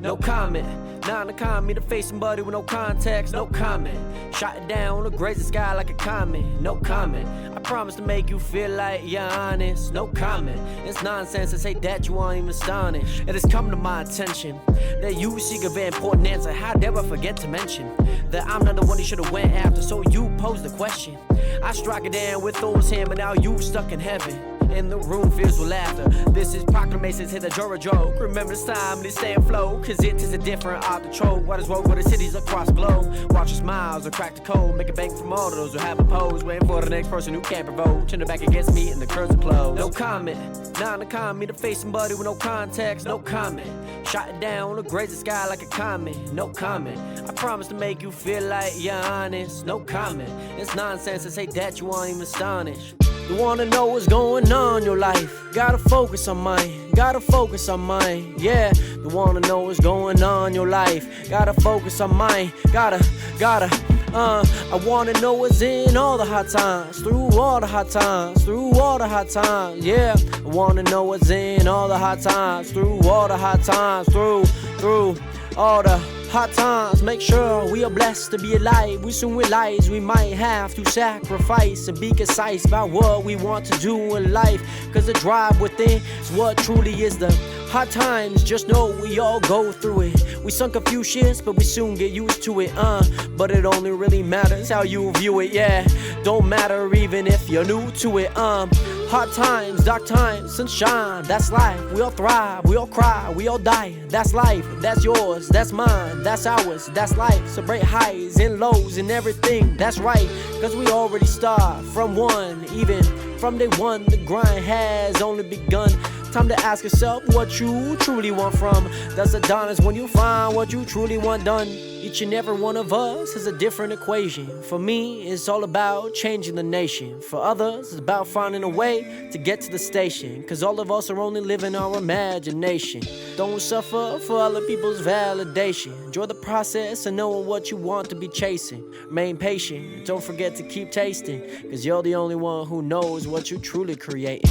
no comment. Nah, to con me to face somebody with no context, no comment. Shot it down, look graze the sky like a comet, no comment. I promise to make you feel like you're honest, no comment. It's nonsense to say that you aren't even astonished. It has come to my attention that you seek a very important answer. How dare I forget to mention that I'm not the one you should have went after, so you pose the question. I strike it down with those hands, but now you stuck in heaven. And the room fills with laughter. This is proclamations, hit a Jora joke. Remember this time, this stay afloat, cause it is a different art control. What is woke with the cities across the globe? Watch your smiles or crack the code. Make a bank from all of those who have a pose. Waiting for the next person who can't provoke. Turn it back against me and the curves are closed. No comment, nah, to con me to face somebody with no context, no comment. Shot it down, look graze the sky like a comet, no comment. I promise to make you feel like you're honest, no comment. It's nonsense to say that you aren't even astonished. You wanna know what's going on in your life? Gotta focus on mine, gotta focus on mine, yeah. You wanna know what's going on in your life? Gotta focus on mine, gotta. I wanna know what's in all the hot times, through all the hot times, through all the hot times, yeah. I wanna know what's in all the hot times, through all the hot times, through all the hot times. Make sure we are blessed to be alive. We soon realize we might have to sacrifice and be concise about what we want to do in life, cause the drive within is what truly is the hot times. Just know we all go through it. We sunk a few shits, but we soon get used to it, but it only really matters how you view it, yeah. Don't matter even if you're new to it, hot times, dark times, sunshine, that's life. We all thrive, we all cry, we all die. That's life, that's yours, that's mine, that's ours, that's life. Celebrate highs and lows and everything, that's right. Cause we already start from one, even from day one. The grind has only begun. Time to ask yourself what you truly want from. That's the dawn when you find what you truly want done. Each and every one of us has a different equation. For me, it's all about changing the nation. For others, it's about finding a way to get to the station. Cause all of us are only living our imagination. Don't suffer for other people's validation. Enjoy the process and knowing what you want to be chasing. Remain patient, don't forget to keep tasting. Cause you're the only one who knows what you truly creating.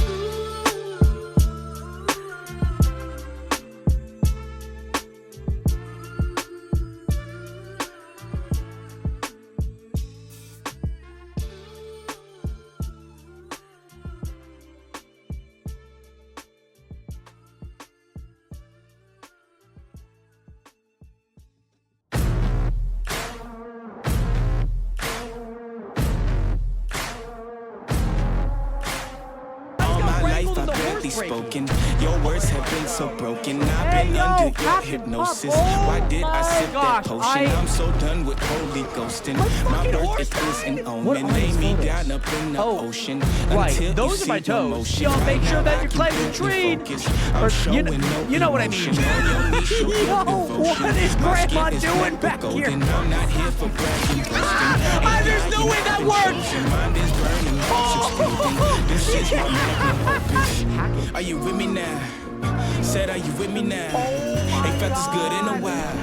Spoken. Your words have been so broken. I've been under your hypnosis. Why did I sip that potion? I'm so done with holy ghosting. My birth is an omen. Lay me down up in the ocean. Right, those are my toes. Y'all make sure that you're climbing the tree. You know what I mean. Yo, what is Grandma doing back here? I'm not here for bragging, There's no way that works. Are you with me now? Said, are you with me now? Ain't felt this good in a while.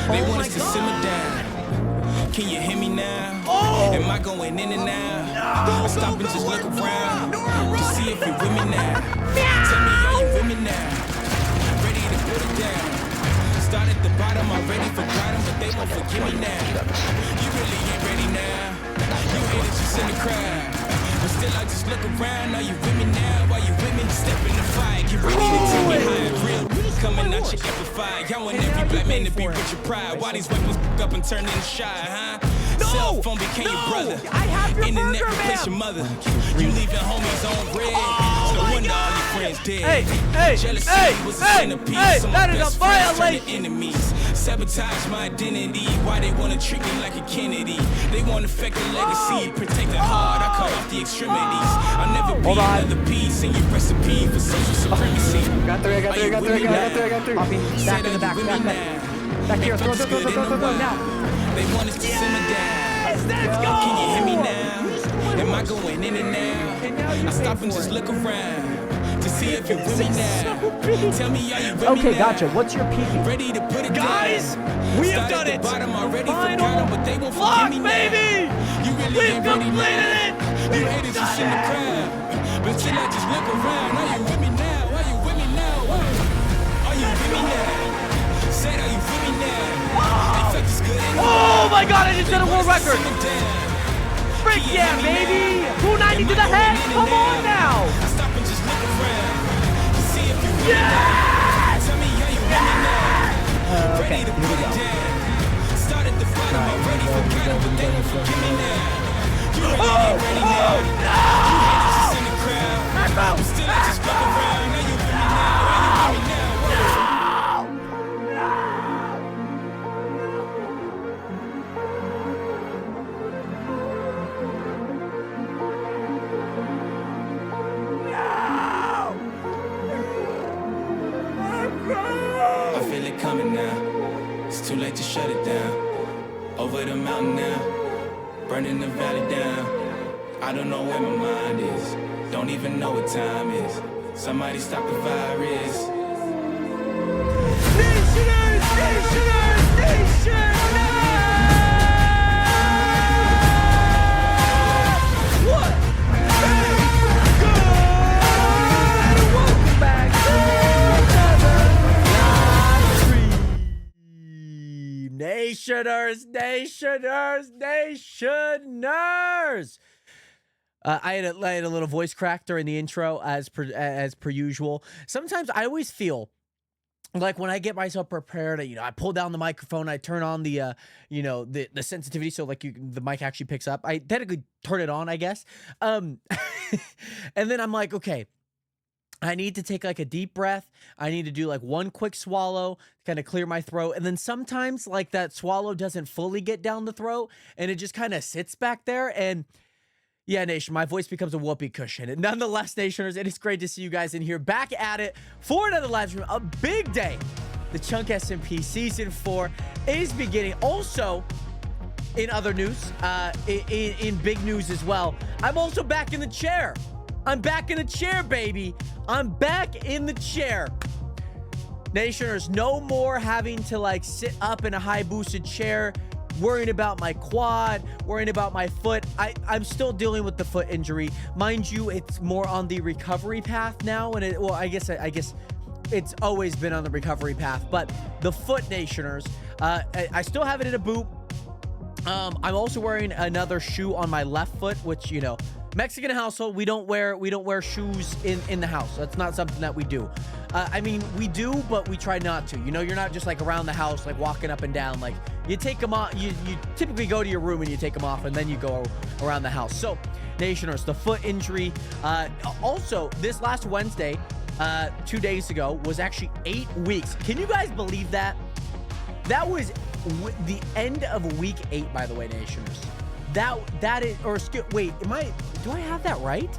They want us to simmer down. Can you hear me now? Am I going in and out? Stop and just look around to see if you're with me now. Tell me, are you with me now? Ready to put it down. Start at the bottom, I'm ready for bottom, but they won't forgive me now. You really ain't ready now. You haters just in the crowd. But still I just look around. Are you with me now? Are you with me? Step in the fire. Get ready to take me high. Real coming out your amplified. Y'all want every black man to be with your pride. Why these weapons up and turn into shy, huh? Cell phone became your brother. I have your Internet burger, replace your mother. You leaving homies on red. No wonder all your friends dead. Jealousy was a centerpiece. So that is a best friends turn to violation. enemies. Sabotage my identity. Why they wanna treat me like a Kennedy? They wanna affect the legacy. Protect the heart. I cut off the extremities. I'll never be another piece in your recipe for social supremacy. Got three. Back in the back. Back here. Throw now. They want us to simmer down. Let's go. Can you hear me now? Am I going in and out? I stop and just look around to see if you're with me now. Tell me, are you with me now? Okay, gotcha. What's your peak? Ready to put it Guys, down. we have done it. Bottom already Final forgot 'em, but they won't block, forgive me baby. now. You really We've ain't ready completed now. it. You haters just in the crowd. But still I just look around. Are you with me now? Are you with me now? Are you with me now? Said, are you Oh my God, I just set a world record. Frick yeah, baby. 290 to the head. Come on now. Yes! Okay, here we go. I feel it coming now. It's too late to shut it down. Over the mountain now, burning the valley down. I don't know where my mind is. Don't even know what time is. Somebody stop the virus. Nationers! Nationers! Nationers! What? Good! Welcome back to another live stream. Nationers! Nationers! Nationers! I had a little voice crack during the intro as per usual. Sometimes I always feel like when I get myself prepared, I pull down the microphone, I turn on the the sensitivity so like the mic actually picks up. I technically turn it on, I guess. And then I'm like, okay, I need to take like a deep breath. I need to do like one quick swallow, kind of clear my throat. And then sometimes like that swallow doesn't fully get down the throat and it just kind of sits back there. And yeah, Nation, my voice becomes a whoopee cushion. And nonetheless, Nationers, it is great to see you guys in here back at it for another live stream. A big day. The Chunk SMP Season 4 is beginning. Also, in other news, in big news as well, I'm also back in the chair. I'm back in the chair, baby. I'm back in the chair. Nationers, no more having to like sit up in a high boosted chair, worrying about my quad, worrying about my foot. I'm still dealing with the foot injury. Mind you, it's more on the recovery path now. And I guess it's always been on the recovery path. But the foot, Nationers, I still have it in a boot. I'm also wearing another shoe on my left foot, which, Mexican household, we don't wear shoes in the house. That's not something that we do. I mean, we do, but we try not to. You're not just like around the house, like walking up and down. Like you take them off. You typically go to your room and you take them off, and then you go around the house. So, Nationers, the foot injury. Also, this last Wednesday, 2 days ago, was actually 8 weeks. Can you guys believe that? That was the end of week 8, by the way, Nationers. That is, or wait, do I have that right?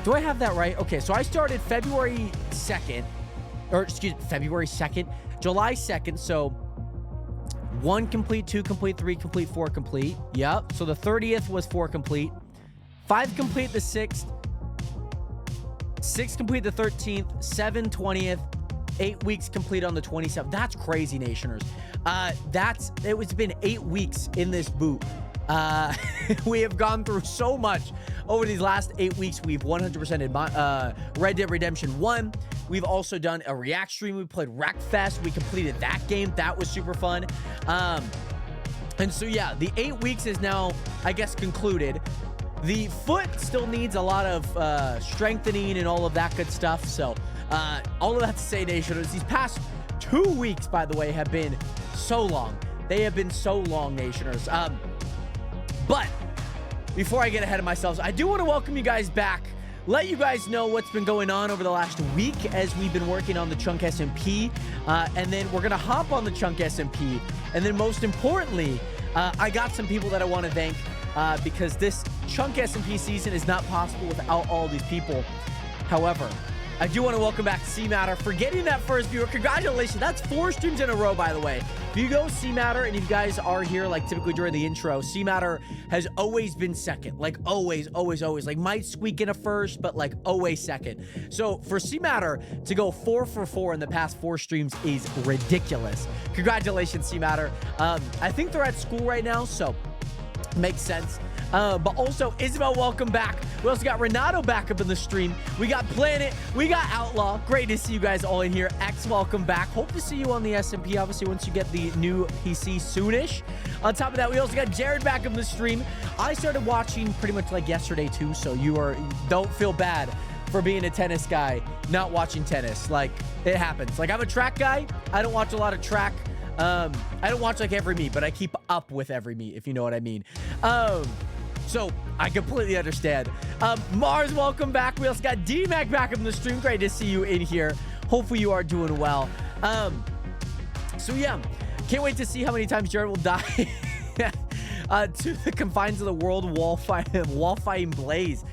Do I have that right? Okay, so I started February 2nd, July 2nd. So 1 complete, 2 complete, 3 complete, 4 complete. Yep. So the 30th was 4 complete, 5 complete the 6th, 6 complete the 13th, 7 20th, 8 weeks complete on the 27th. That's crazy, Nationers. It's been 8 weeks in this boot. We have gone through so much over these last 8 weeks. We've 100%ed Red Dead Redemption 1. We've also done a react stream. We played Wreckfest. We completed that game. That was super fun. And so, yeah, the 8 weeks is now, I guess, concluded. The foot still needs a lot of strengthening and all of that good stuff. So, all of that to say, Nationers, these past 2 weeks, by the way, have been so long. They have been so long, Nationers. But before I get ahead of myself, I do want to welcome you guys back. Let you guys know what's been going on over the last week as we've been working on the Chunk SMP. And then we're going to hop on the Chunk SMP. And then most importantly, I got some people that I want to thank because this Chunk SMP season is not possible without all these people. However, I do want to welcome back C-Matter for getting that first viewer. Congratulations. That's 4 streams in a row, by the way. If you go C-Matter and you guys are here, like typically during the intro, C-Matter has always been second. Like always, always, always. Like might squeak in a first, but like always second. So for C-Matter to go 4 for 4 in the past 4 streams is ridiculous. Congratulations, C-Matter. I think they're at school right now, so makes sense. But also, Isabel, welcome back. We also got Renato back up in the stream. We got Planet. We got Outlaw. Great to see you guys all in here. X, welcome back. Hope to see you on the SMP, obviously, once you get the new PC soonish. On top of that, we also got Jared back in the stream. I started watching pretty much like yesterday, too, so don't feel bad for being a tennis guy, not watching tennis. Like, it happens. Like, I'm a track guy. I don't watch a lot of track. I don't watch like every meet, but I keep up with every meet, if you know what I mean. So I completely understand. Mars, welcome back. We also got D-Mac back in the stream. Great to see you in here. Hopefully you are doing well. So yeah, can't wait to see how many times Jared will die to the confines of the world wall fighting Blaze.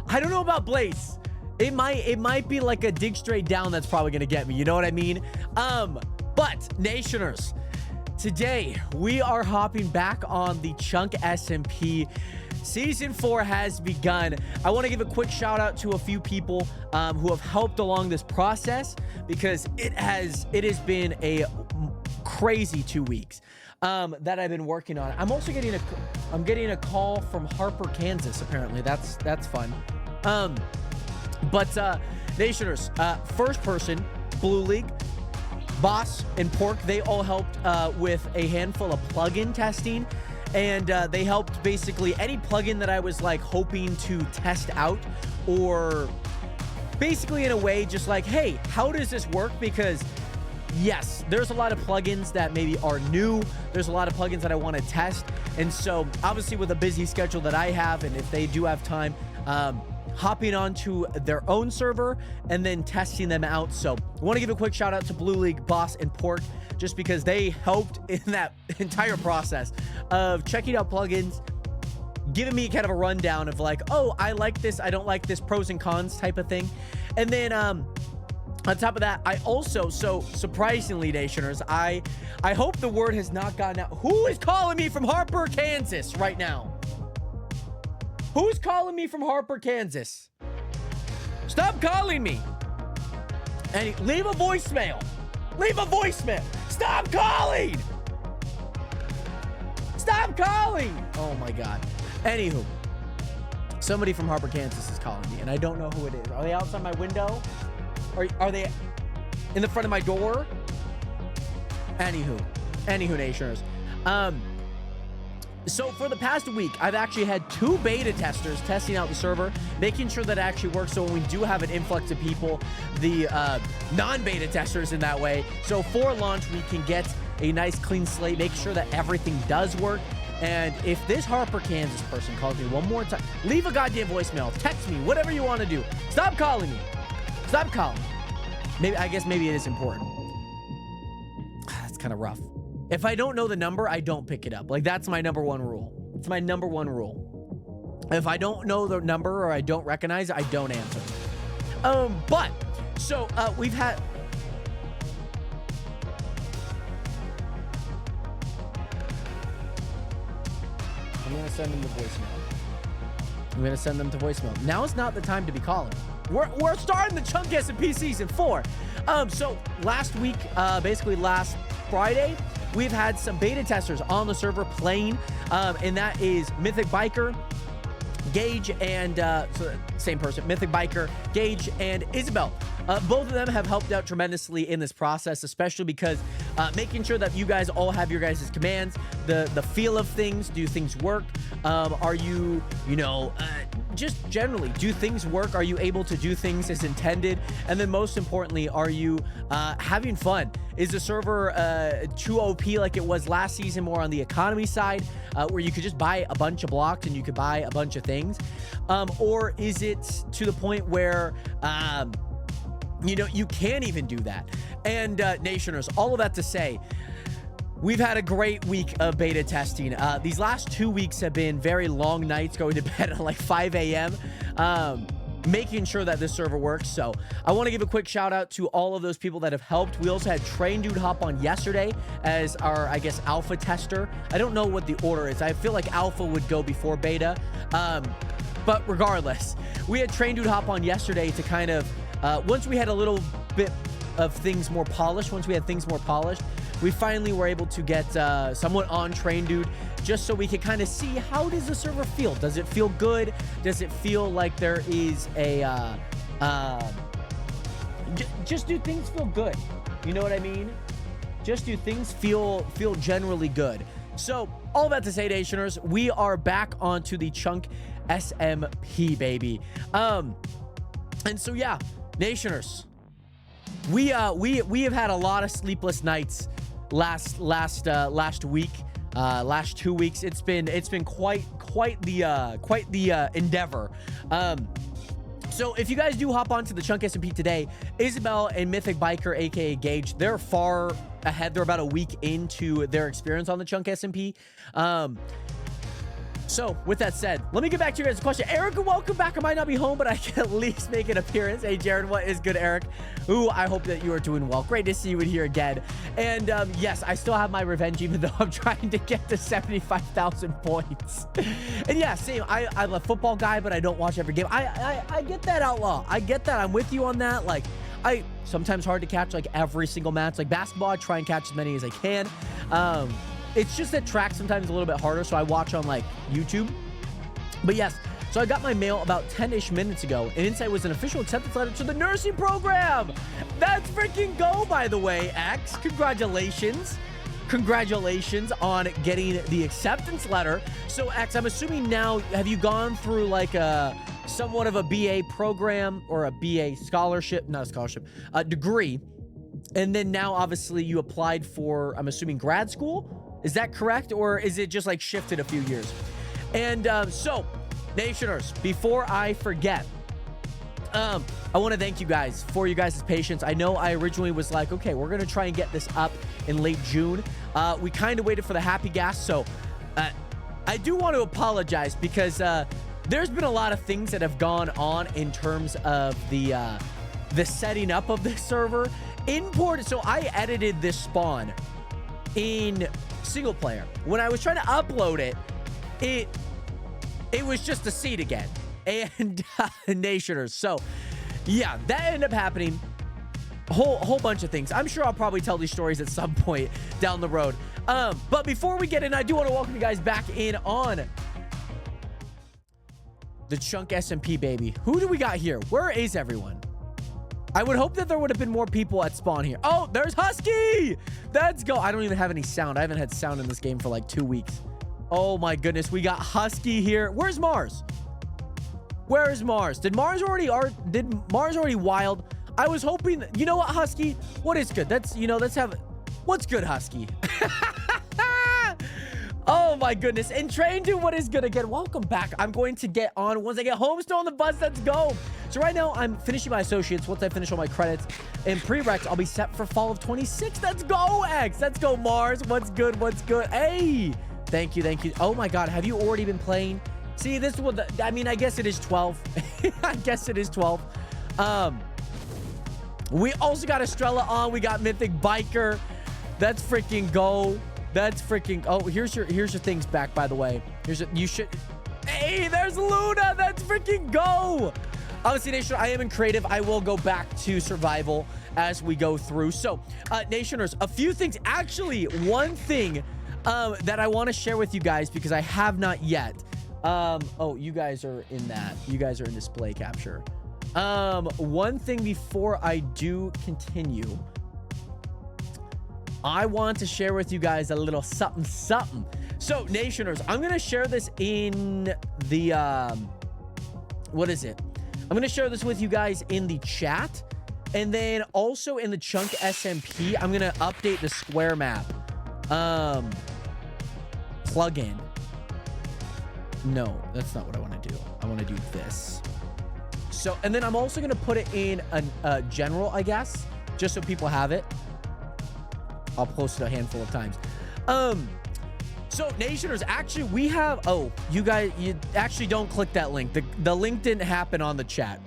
I don't know about Blaze. It might be like a dig straight down that's probably gonna get me. You know what I mean? But Nationers, today we are hopping back on the Chunk SMP. Season 4 has begun. I want to give a quick shout out to a few people who have helped along this process, because it has been a crazy 2 weeks that I've been working on. I'm also getting a call from Harper, Kansas. Apparently, that's fun. But Nationers, first person, Blue League, Boss, and Pork, they all helped with a handful of plugin testing. And they helped basically any plugin that I was like hoping to test out, or basically in a way just like, hey, how does this work? Because yes, there's a lot of plugins that maybe are new. There's a lot of plugins that I want to test. And so obviously with a busy schedule that I have, and if they do have time, hopping onto their own server and then testing them out. So I want to give a quick shout out to Blue League, Boss, and Pork, just because they helped in that entire process of checking out plugins, giving me kind of a rundown of like, oh, I like this, I don't like this, pros and cons type of thing. And then on top of that, I also, so surprisingly, Nationers, I hope the word has not gotten out. Who is calling me from Harper, Kansas right now? Who's calling me from Harper, Kansas? Stop calling me. And leave a voicemail. Leave a voicemail. Stop calling. Stop calling. Oh my God. Anywho, somebody from Harper, Kansas is calling me, and I don't know who it is. Are they outside my window? Or are they in the front of my door? Anywho, Nationers. So for the past week, I've actually had 2 beta testers testing out the server, making sure that it actually works. So when we do have an influx of people, the non-beta testers in that way. So for launch, we can get a nice clean slate, make sure that everything does work. And if this Harper, Kansas person calls me one more time, leave a goddamn voicemail, text me, whatever you want to do. Stop calling me. Stop calling. I guess maybe it is important. That's kind of rough. If I don't know the number, I don't pick it up. Like, that's my number one rule. It's my number one rule. If I don't know the number or I don't recognize it, I don't answer. But, so, we've had... I'm going to send them to voicemail. Now is not the time to be calling. We're starting the Chunk SMP Season 4. So, last week, basically last Friday, we've had some beta testers on the server playing, and that is Mythic Biker, Gage, and so same person, Mythic Biker, Gage, and Isabel. Both of them have helped out tremendously in this process, especially because making sure that you guys all have your guys' commands, the feel of things, do things work? Are you, just generally, do things work? Are you able to do things as intended? And then most importantly, are you having fun? Is the server too OP like it was last season, more on the economy side, where you could just buy a bunch of blocks and you could buy a bunch of things? Or is it to the point where, you can't even do that? And Nationers, all of that to say, we've had a great week of beta testing. These last 2 weeks have been very long nights, going to bed at like 5 a.m., making sure that this server works. So I want to give a quick shout out to all of those people that have helped. We also had Train Dude hop on yesterday as our, I guess, alpha tester. I don't know what the order is. I feel like alpha would go before beta. But regardless, we had Train Dude hop on yesterday to kind of, once we had a little bit of things more polished, we finally were able to get someone on Train Dude just so we can kind of see how does the server feel. Does it feel good? Does it feel like there is a just do things feel good? You know what I mean? Just do things feel generally good. So all that to say, Nationers, we are back onto the Chunk SMP, baby. And so yeah, Nationers, we have had a lot of sleepless nights last week, last 2 weeks. It's been quite the endeavor. So if you guys do hop onto the Chunk SMP today, Isabel and Mythic Biker, aka Gage, they're far ahead. They're about a week into their experience on the Chunk SMP. So with that said, let me get back to your guys' question. Eric, welcome back. I might not be home, but I can at least make an appearance. Hey, Jared, what is good, Eric? Ooh, I hope that you are doing well. Great to see you in here again. And yes, I still have my revenge, even though I'm trying to get to 75,000 points. And yeah, same. I'm a football guy, but I don't watch every game. I get that, Outlaw. I get that. I'm with you on that. Like, sometimes hard to catch like every single match. Like basketball, I try and catch as many as I can. It's just that track sometimes is a little bit harder, so I watch on like YouTube. But yes, so I got my mail about 10-ish minutes ago, and inside was an official acceptance letter to the nursing program. That's freaking go, by the way, X. Congratulations. Congratulations on getting the acceptance letter. So X, I'm assuming now, have you gone through like a somewhat of a BA program or a BA scholarship, not a scholarship, a degree, and then now obviously you applied for, I'm assuming, grad school? Is that correct? Or is it just like shifted a few years? And so, Nationers, before I forget, I want to thank you guys for you guys' patience. I know I originally was like, okay, we're going to try and get this up in late June. We kind of waited for the happy gas. So I do want to apologize because there's been a lot of things that have gone on in terms of the setting up of the server. So I edited this spawn in single player. When I was trying to upload it, it was just a seed again. And Nationers. So yeah, that ended up happening. Whole bunch of things. I'm sure I'll probably tell these stories at some point down the road. But before we get in, I do want to welcome you guys back in on the Chunk SMP, baby. Who do we got here? Where is everyone? I would hope that there would have been more people at spawn here. Oh, there's Husky. Let's go. I don't even have any sound. I haven't had sound in this game for like 2 weeks. Oh my goodness. We got Husky here. Where's Mars? Where is Mars? Did Mars already wild? I was hoping, you know what, Husky? What is good? Let's have, what's good, Husky? Oh my goodness. And Train to what is good again. Welcome back. I'm going to get on once I get home. Still on the bus. Let's go. So right now I'm finishing my associates. Once I finish all my credits and prereqs, I'll be set for fall of 26. Let's go, X. Let's go, Mars. What's good? What's good? Hey, thank you. Thank you. Oh my God. Have you already been playing? See, this is what I mean, I guess it is 12. I guess it is 12. We also got Estrella on. We got Mythic Biker. That's freaking go. That's freaking. Oh, here's your things back, by the way. Hey, there's Luna. That's freaking go. Obviously, Nation, I am in creative. I will go back to survival as we go through. So, Nationers, a few things. Actually, one thing that I want to share with you guys because I have not yet. Oh, you guys are in that. You guys are in display capture. One thing before I do continue, I want to share with you guys a little something. So, Nationers, I'm going to share this in the, what is it? I'm going to share this with you guys in the chat. And then also in the Chunk SMP, I'm going to update the square map, plugin. No, that's not what I want to do. I want to do this. So, and then I'm also going to put it in a general, I guess, just so people have it. I'll post it a handful of times. So Nationers, actually we have, oh, you guys, you actually don't click that link. The link didn't happen on the chat.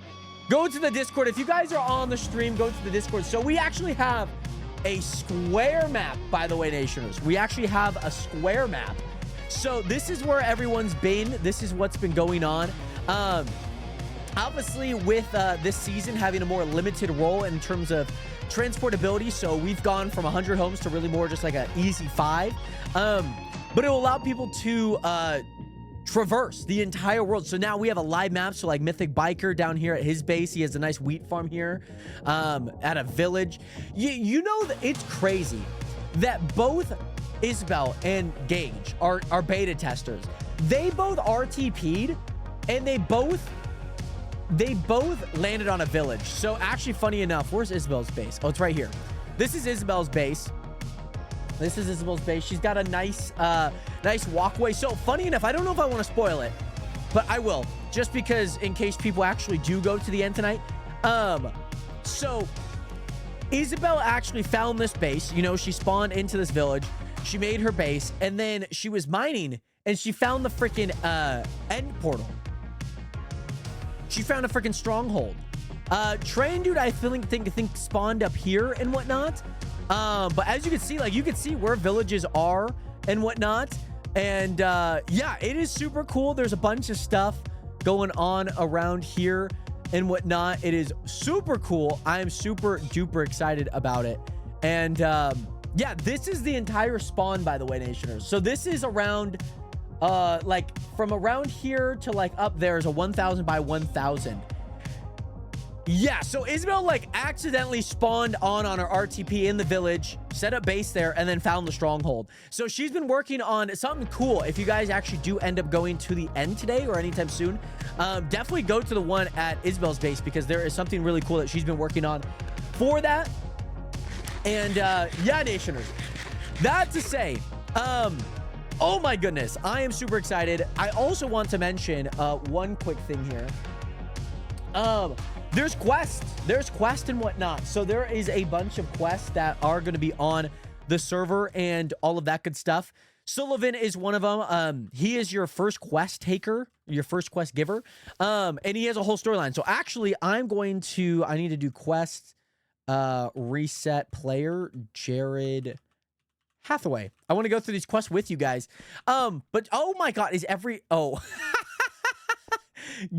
Go to the Discord. If you guys are on the stream, go to the Discord. So we actually have a square map, by the way, Nationers. We actually have a square map. So this is where everyone's been. This is what's been going on. Obviously with this season having a more limited role in terms of transportability, so we've gone from 100 homes to really more just like an easy 5. but it will allow people to traverse the entire world. So now we have a live map. So like Mythic Biker down here at his base, he has a nice wheat farm here at a village. You know that it's crazy that both Isabel and Gage are beta testers. They both RTP'd and they both landed on a village. So actually, funny enough, where's Isabel's base? Oh, it's right here. This is Isabel's base. This is Isabel's base. She's got a nice walkway. So funny enough, I don't know if I want to spoil it, but I will, just because in case people actually do go to the end tonight. So Isabel actually found this base. You know, she spawned into this village. She made her base, and then she was mining, and she found the freaking end portal. She found a freaking stronghold. Train Dude, I think spawned up here and whatnot. But as you can see, like, you can see where villages are and whatnot. And yeah, it is super cool. There's a bunch of stuff going on around here and whatnot. It is super cool. I am super duper excited about it. And yeah, this is the entire spawn, by the way, Nationers. So this is around like from around here to like up there is a 1,000 by 1,000. Yeah, so Isabel like accidentally spawned on her RTP in the village, set up base there, and then found the stronghold. So she's been working on something cool. If you guys actually do end up going to the end today or anytime soon, definitely go to the one at Isabel's base, because there is something really cool that she's been working on for that. And yeah, Nationers, that to say, oh my goodness, I am super excited. I also want to mention one quick thing here. There's quests and whatnot. So there is a bunch of quests that are going to be on the server and all of that good stuff. Sullivan is one of them. He is your first quest taker, your first quest giver. And he has a whole storyline. So actually, I need to do quests, reset player, Jared Hathaway. I want to go through these quests with you guys. But oh my God,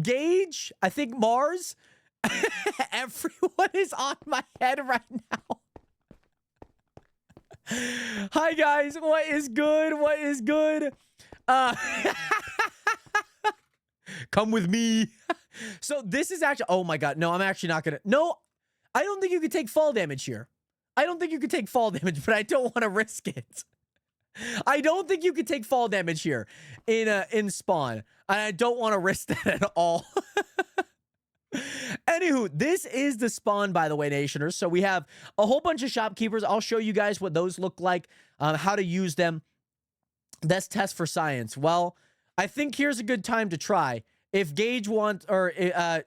Gage, I think Mars, everyone is on my head right now. Hi guys, what is good? What is good? Come with me. So this is actually, oh my God, no, I'm actually not gonna, no, I don't think you could take fall damage here. I don't think you could take fall damage, but I don't want to risk it. I don't think you could take fall damage here in spawn. I don't want to risk that at all. Anywho, this is the spawn, by the way, Nationers. So we have a whole bunch of shopkeepers. I'll show you guys what those look like, how to use them. Let's test for science. Well, I think here's a good time to try. If Gage wants, or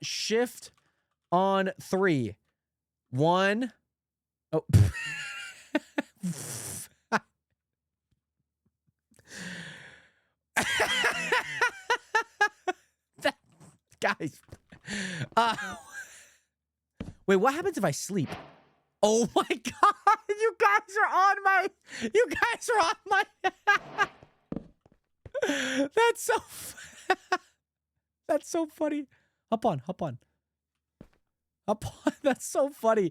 shift on 3, 1. Oh. Guys, wait, what happens if I sleep? Oh my God, you guys are on my that's so funny. Hop on. That's so funny.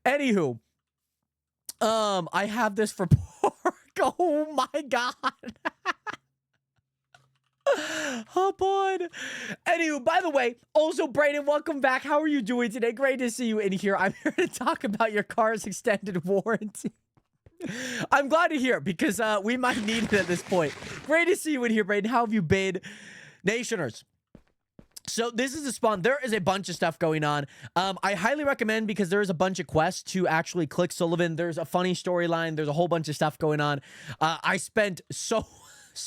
Anywho, I have this for pork. Oh my God. Hop on. Anyway, by the way, also, Brayden, welcome back. How are you doing today? Great to see you in here. I'm here to talk about your car's extended warranty. I'm glad to hear it, because we might need it at this point. Great to see you in here, Brayden. How have you been? Nationers. So this is the spawn. There is a bunch of stuff going on. I highly recommend, because there is a bunch of quests to actually click Sullivan. There's a funny storyline. There's a whole bunch of stuff going on. I spent so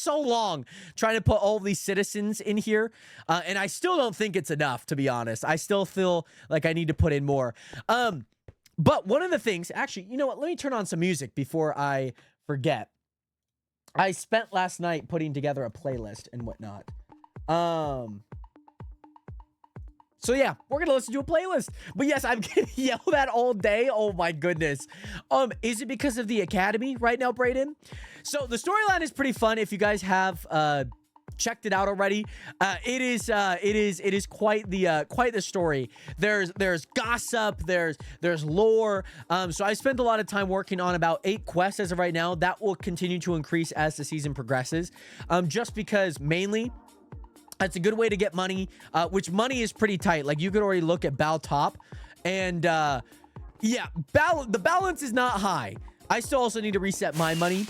long trying to put all these citizens in here, and I still don't think it's enough, to be honest. I still feel like I need to put in more. But one of the things, actually, you know what? Let me turn on some music before I forget. I spent last night putting together a playlist and whatnot. So yeah, we're gonna listen to a playlist. But yes, I'm gonna yell that all day. Oh my goodness. Is it because of the academy right now, Brayden? So the storyline is pretty fun. If you guys have checked it out already. It is quite the story. There's gossip, there's lore. So I spent a lot of time working on about 8 quests as of right now. That will continue to increase as the season progresses. Just because mainly it's a good way to get money, which money is pretty tight. Like you could already look at Bal Top, and yeah, the balance is not high. I still also need to reset my money.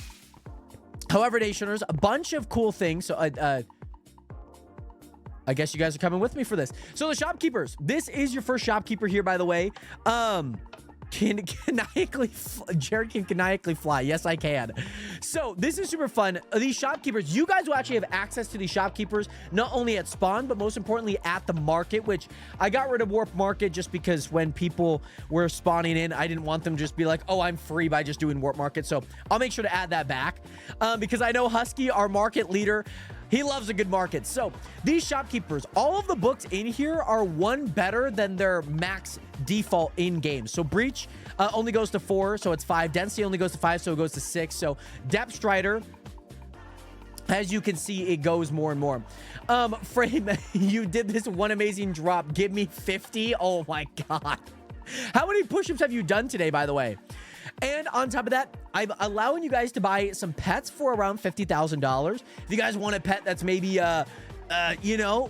However, Nationers, a bunch of cool things. So I guess you guys are coming with me for this. So the shopkeepers, this is your first shopkeeper here, by the way. Jared can canonically fly. Yes, I can. So this is super fun. These shopkeepers, you guys will actually have access to these shopkeepers, not only at spawn, but most importantly at the market, which I got rid of Warp Market just because when people were spawning in, I didn't want them to just be like, oh, I'm free by just doing Warp Market. So I'll make sure to add that back because I know Husky, our market leader, he loves a good market. So these shopkeepers, all of the books in here are one better than their max default in game. So Breach only goes to 4, so it's 5. Density only goes to 5, so it goes to 6. So Depth Strider, as you can see, it goes more and more. Frame, you did this one amazing drop. Give me 50. Oh my God. How many push-ups have you done today, by the way? And on top of that, I'm allowing you guys to buy some pets for around $50,000. If you guys want a pet that's maybe, you know,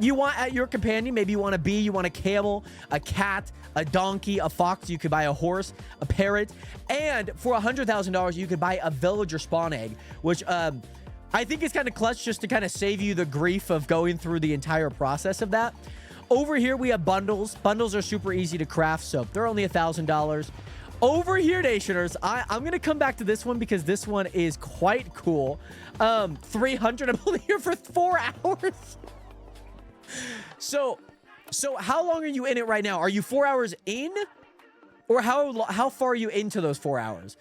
you want at your companion, maybe you want a bee, you want a camel, a cat, a donkey, a fox, you could buy a horse, a parrot, and for $100,000, you could buy a villager spawn egg, which, I think is kind of clutch just to kind of save you the grief of going through the entire process of that. Over here, we have bundles. Bundles are super easy to craft, so they're only $1,000. Over here, Nationers, I'm going to come back to this one because this one is quite cool. 300, I'm only here for 4 hours. So how long are you in it right now? Are you 4 hours in? Or how far are you into those 4 hours?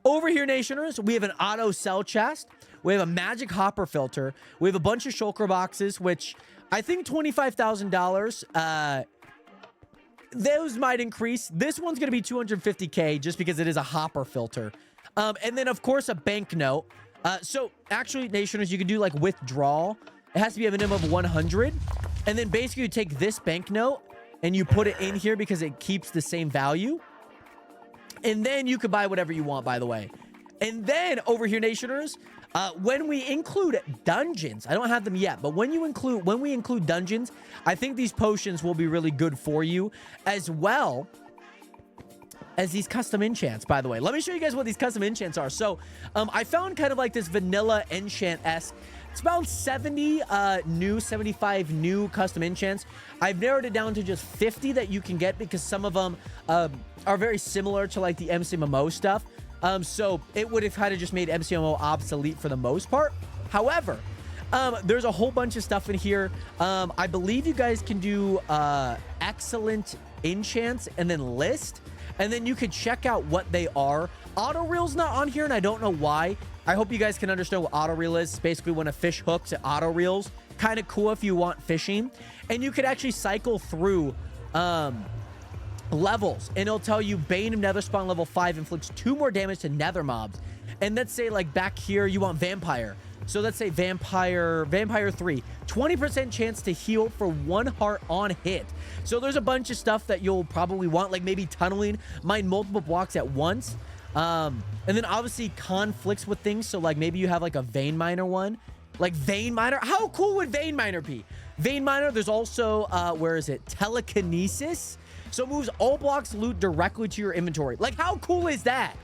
Over here, Nationers, we have an auto sell chest. We have a magic hopper filter. We have a bunch of shulker boxes, which I think $25,000. Those might increase. This one's going to be 250K just because it is a hopper filter. And then, of course, a banknote. So, actually, Nationers, you can do, like, withdrawal. It has to be a minimum of 100. And then, basically, you take this banknote and you put it in here because it keeps the same value. And then you could buy whatever you want, by the way. And then, over here, Nationers, when we include dungeons, I don't have them yet, but when we include dungeons, I think these potions will be really good for you, as well as these custom enchants, by the way. Let me show you guys what these custom enchants are. So, I found kind of like this vanilla enchant-esque. It's about 75 new custom enchants. I've narrowed it down to just 50 that you can get because some of them are very similar to like the MCMMO stuff. So it would have kind of just made MCMO obsolete for the most part. However, there's a whole bunch of stuff in here. I believe you guys can do excellent enchants and then list, and then you could check out what they are. Auto reel's not on here, and I don't know why. I hope you guys can understand what auto reel is. It's basically when a fish hooks, it auto reels. Kind of cool if you want fishing, and you could actually cycle through levels, and it'll tell you Bane of Nether Spawn level 5 inflicts 2 more damage to Nether mobs. And let's say like back here you want Vampire, so let's say Vampire 3, 20% chance to heal for 1 heart on hit. So there's a bunch of stuff that you'll probably want, like maybe tunneling, mine multiple blocks at once, and then obviously conflicts with things. So like maybe you have like a Vein Miner one, like Vein Miner. How cool would Vein Miner be? Vein Miner, there's also where is it, Telekinesis. So it moves all blocks loot directly to your inventory. Like, how cool is that?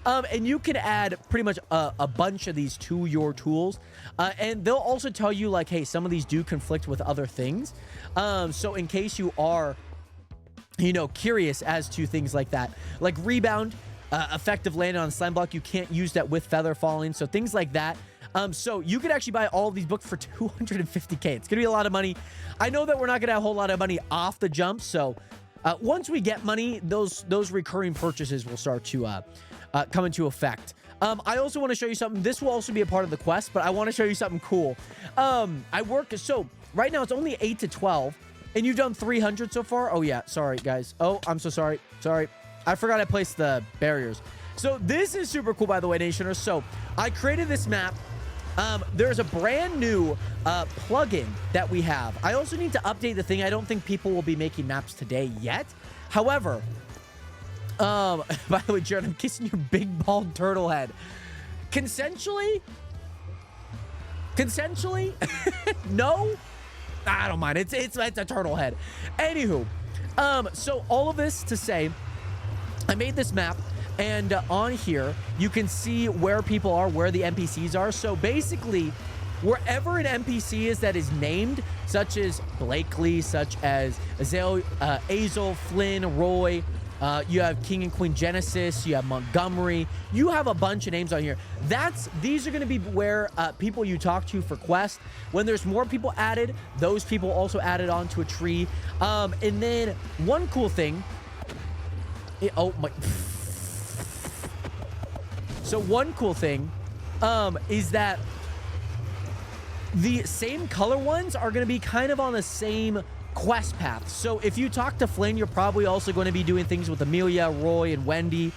And you can add pretty much a bunch of these to your tools. And they'll also tell you, like, hey, some of these do conflict with other things. So in case you are, you know, curious as to things like that. Like Rebound, effective landing on slime block. You can't use that with Feather Falling. So things like that. So you could actually buy all of these books for 250K. It's going to be a lot of money. I know that we're not going to have a whole lot of money off the jump. So once we get money, those recurring purchases will start to come into effect. I also want to show you something. This will also be a part of the quest, but I want to show you something cool. So right now it's only 8 to 12, and you've done 300 so far. Oh yeah, sorry guys. Oh, I'm so sorry. Sorry, I forgot I placed the barriers. So this is super cool, by the way, Nationers. So I created this map There's a brand new plugin that we have. I also need to update the thing. I don't think people will be making maps today yet. However, by the way, Jared, I'm kissing your big bald turtle head. Consensually? No? I don't mind. It's a turtle head. Anywho, so all of this to say, I made this map. And on here, you can see where people are, where the NPCs are. So basically, wherever an NPC is that is named, such as Blakely, such as Azel, Flynn, Roy, you have King and Queen Genesis, you have Montgomery, you have a bunch of names on here. These are going to be where people you talk to for quests. When there's more people added, those people also added onto a tree. And then one cool thing, oh my... So one cool thing is that the same color ones are going to be kind of on the same quest path. So if you talk to Flynn, you're probably also going to be doing things with Amelia, Roy, and Wendy,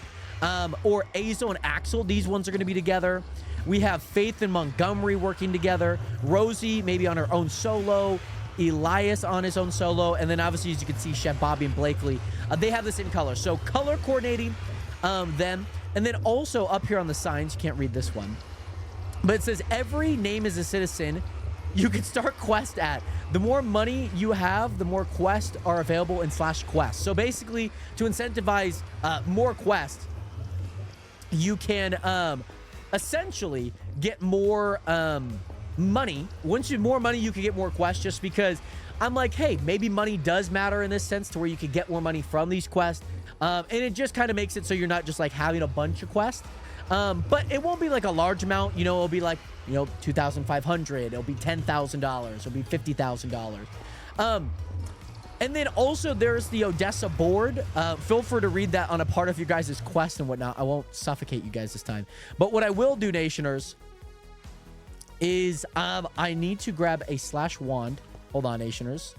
or Azo and Axel. These ones are going to be together. We have Faith and Montgomery working together. Rosie maybe on her own solo. Elias on his own solo. And then obviously, as you can see, Chef Bobby and Blakely, they have the same color. So color coordinating them. And then also up here on the signs, you can't read this one, but it says every name is a citizen you can start quest at. The more money you have, the more quests are available in /quests. So basically, to incentivize more quests, you can essentially get more money. Once you have more money, you can get more quests, just because I'm like, hey, maybe money does matter in this sense to where you can get more money from these quests. And it just kind of makes it so you're not just like having a bunch of quests. But it won't be like a large amount. You know, it'll be like, you know, $2,500. It'll be $10,000. It'll be $50,000. And then also there's the Odessa board. Feel free to read that on a part of your guys' quest and whatnot. I won't suffocate you guys this time. But what I will do, Nationers, is I need to grab a /wand. Hold on, Nationers.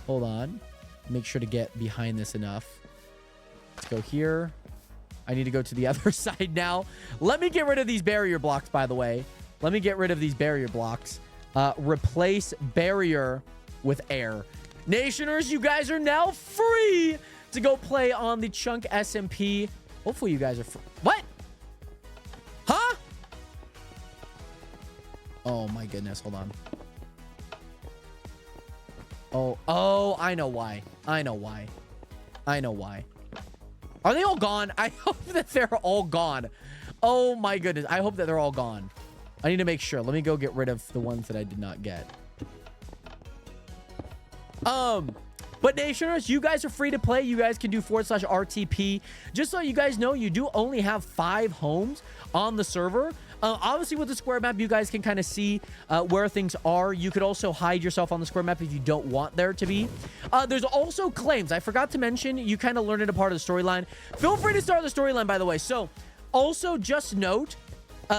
Hold on. Make sure to get behind this enough. Let's go here. I need to go to the other side now. Let me get rid of these barrier blocks, by the way. Let me get rid of these barrier blocks. Replace barrier with air. Nationers, you guys are now free to go play on the Chunk SMP. Hopefully you guys are free. What? Huh? Oh my goodness. Hold on. Oh, I know why. I know why. Are they all gone? I hope that they're all gone. Oh my goodness. I hope that they're all gone. I need to make sure. Let me go get rid of the ones that I did not get. But Nationers, you guys are free to play. You guys can do /RTP. Just so you guys know, you do only have 5 homes on the server. Obviously, with the square map, you guys can kind of see where things are. You could also hide yourself on the square map if you don't want there to be. There's also claims. I forgot to mention, you kind of learned it a part of the storyline. Feel free to start the storyline, by the way. So, also, just note,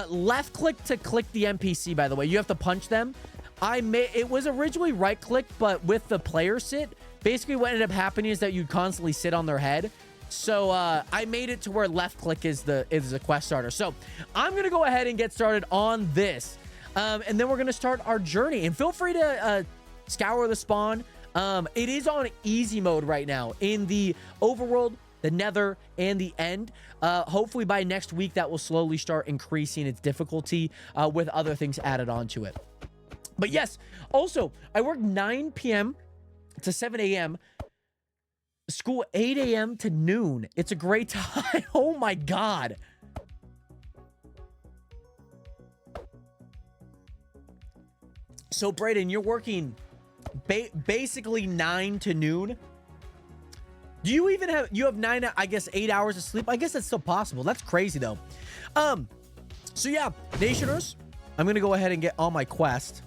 left click to click the NPC, by the way. You have to punch them. It was originally right click, but with the player sit, basically what ended up happening is that you'd constantly sit on their head. So I made it to where left click is the quest starter. So I'm gonna go ahead and get started on this, and then we're gonna start our journey. And feel free to scour the spawn. It is on easy mode right now in the overworld, the nether, and the end. Hopefully by next week that will slowly start increasing its difficulty with other things added onto it. But yes, also, I work 9 p.m. to 7 a.m. School 8 a.m. to noon. It's a great time. Oh my God. So, Brayden, you're working basically 9 to noon. Do you even have, you have 8 hours of sleep? I guess that's still possible. That's crazy though. So yeah, Nationers, I'm going to go ahead and get on my quest.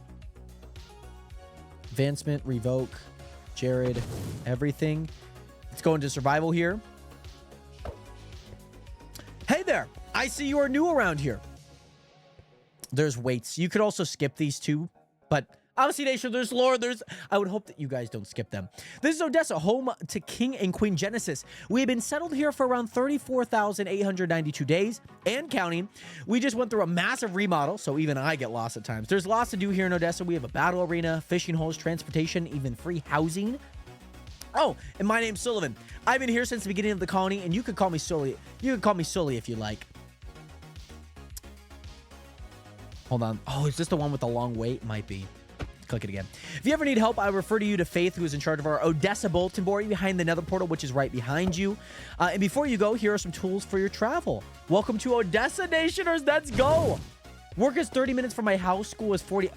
Advancement, revoke, Jared, everything. Let's go into survival here. Hey there. I see you are new around here. There's weights. You could also skip these two, but Obviously, Nation, there's lore. I would hope that you guys don't skip them. This is Odessa, home to King and Queen Genesis. We have been settled here for around 34,892 days and counting. We just went through a massive remodel, so even I get lost at times. There's lots to do here in Odessa. We have a battle arena, fishing holes, transportation, even free housing. Oh, and my name's Sullivan. I've been here since the beginning of the colony, and you could call me Sully. You could call me Sully if you like. Hold on. Oh, is this the one with the long wait? Might be. Click it again. If you ever need help, I refer to you to Faith, who is in charge of our Odessa bulletin board behind the nether portal, which is right behind you. And before you go, here are some tools for your travel. Welcome to Odessa, Nationers. Let's go. Work is 30 minutes from my house. School is 40.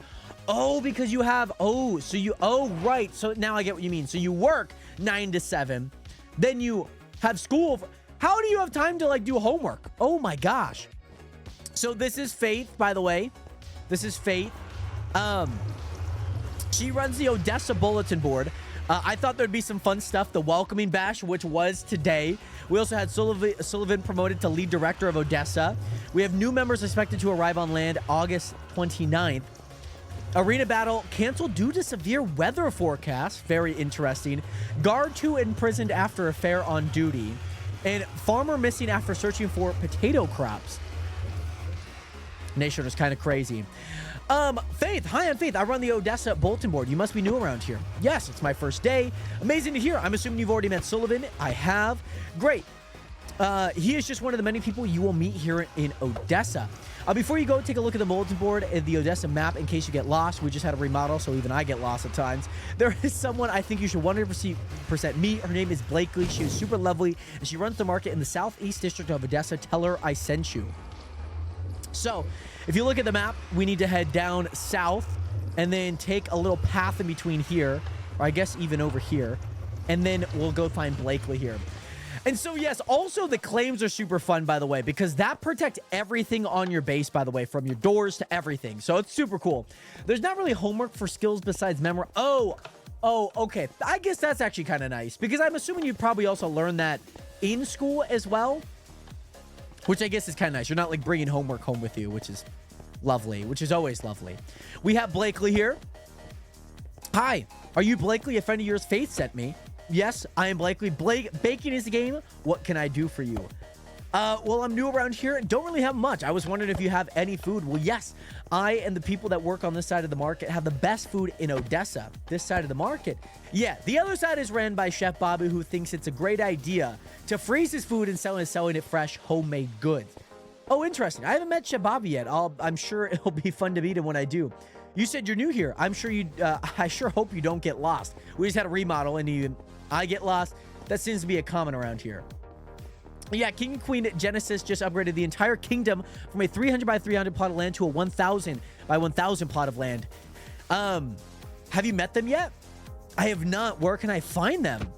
Oh, because you have, right. So now I get what you mean. So you work 9 to 7. Then you have school. How do you have time to like do homework? Oh my gosh. So this is Faith, by the way. This is Faith. She runs the Odessa bulletin board. I thought there'd be some fun stuff. The welcoming bash, which was today. We also had Sullivan promoted to lead director of Odessa. We have new members expected to arrive on land August 29th. Arena battle canceled due to severe weather forecast. Very interesting. Guard 2 imprisoned after affair on duty. And farmer missing after searching for potato crops. Nation is kind of crazy. Faith. Hi, I'm Faith. I run the Odessa bulletin board. You must be new around here. Yes, it's my first day. Amazing to hear. I'm assuming you've already met Sullivan. I have. Great. He is just one of the many people you will meet here in Odessa. Before you go, take a look at the bulletin board and the Odessa map in case you get lost. We just had a remodel, so even I get lost at times. There is someone I think you should 100% meet. Her name is Blakely. She is super lovely, and she runs the market in the southeast district of Odessa. Tell her I sent you. So, if you look at the map, we need to head down south and then take a little path in between here, or I guess even over here, and then we'll go find Blakely here. And so, yes, also the claims are super fun, by the way, because that protects everything on your base, by the way, from your doors to everything. So it's super cool. There's not really homework for skills besides memory. Oh, okay. I guess that's actually kind of nice, because I'm assuming you probably also learn that in school as well, which I guess is kind of nice. You're not like bringing homework home with you, which is lovely, which is always lovely. We have Blakely here. Hi, are you Blakely? A friend of yours, Faith, sent me. Yes, I am Blakely. Baking is the game. What can I do for you? Well, I'm new around here and don't really have much. I was wondering if you have any food. Well, yes, I and the people that work on this side of the market have the best food in Odessa. This side of the market. Yeah, the other side is ran by Chef Bobby, who thinks it's a great idea to freeze his food and selling it fresh, homemade goods. Oh, interesting. I haven't met Chef Bobby yet. I'm sure it'll be fun to meet him when I do. You said you're new here. I sure hope you don't get lost. We just had a remodel and even I get lost. That seems to be a common around here. Yeah, King and Queen Genesis just upgraded the entire kingdom from a 300 by 300 plot of land to a 1,000 by 1,000 plot of land. Have you met them yet? I have not. Where can I find them?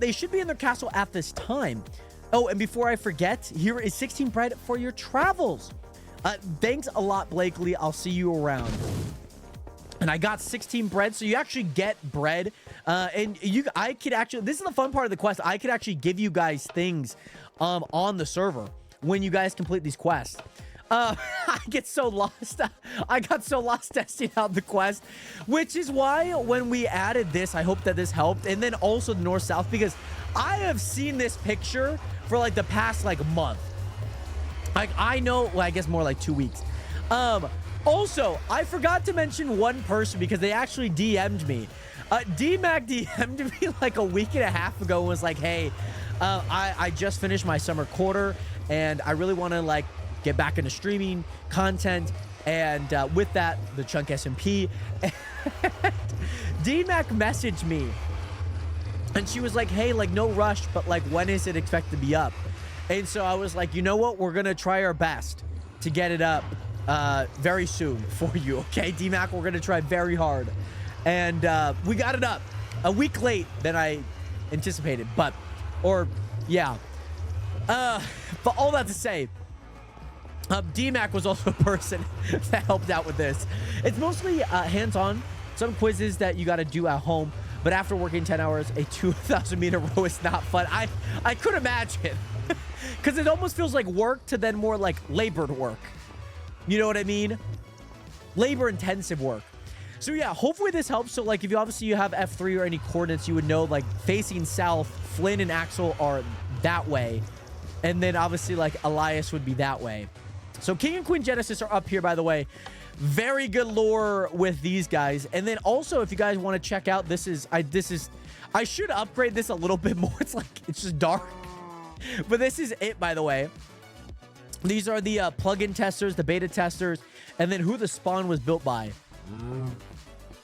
They should be in their castle at this time. Oh, and before I forget, here is 16 bread for your travels. Thanks a lot, Blakely. I'll see you around. And I got 16 bread, so you actually get bread. I could actually, this is the fun part of the quest. I could actually give you guys things on the server when you guys complete these quests. I get so lost. I got so lost testing out the quest, which is why when we added this, I hope that this helped. And then also the north-south, because I have seen this picture for like the past like month. Like I know, well, I guess more like 2 weeks. Also, I forgot to mention one person because they actually DM'd me. D-Mac DM'd me like a week and a half ago and was like, hey, I just finished my summer quarter and I really want to like get back into streaming content. And with that, the Chunk SMP. D-Mac messaged me and she was like, hey, like no rush, but like when is it expected to be up? And so I was like, you know what? We're going to try our best to get it up very soon for you. Okay, D-Mac, we're going to try very hard. And we got it up a week late than I anticipated. But all that to say, D-Mac was also a person that helped out with this. It's mostly hands-on, some quizzes that you got to do at home. But after working 10 hours, a 2,000-meter row is not fun. I could imagine. Because it almost feels like work to then more like labored work. You know what I mean? Labor-intensive work. So yeah, hopefully this helps. So like if you obviously you have F3 or any coordinates, you would know like facing south, Flynn and Axel are that way. And then obviously like Elias would be that way. So King and Queen Genesis are up here, by the way. Very good lore with these guys. And then also if you guys want to check out, I should upgrade this a little bit more. It's just dark. But this is it, by the way. These are the plugin testers, the beta testers, and then who the spawn was built by.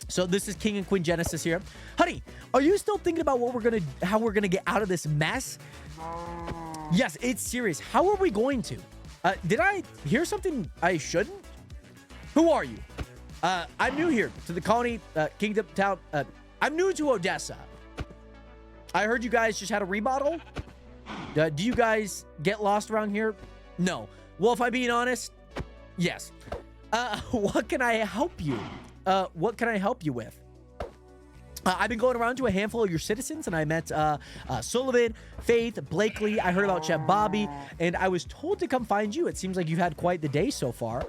So this is King and Queen Genesis here. Honey, are you still thinking about how we're gonna get out of this mess? Yes, it's serious. How are we going to? Did I hear something I shouldn't? Who are you? I'm new here to the colony, kingdom, town. I'm new to Odessa. I heard you guys just had a remodel. Do you guys get lost around here? No. Well, if I'm being honest, yes. What can I help you? What can I help you with? I've been going around to a handful of your citizens, and I met Sullivan, Faith, Blakely. I heard about Chef Bobby, and I was told to come find you. It seems like you've had quite the day so far.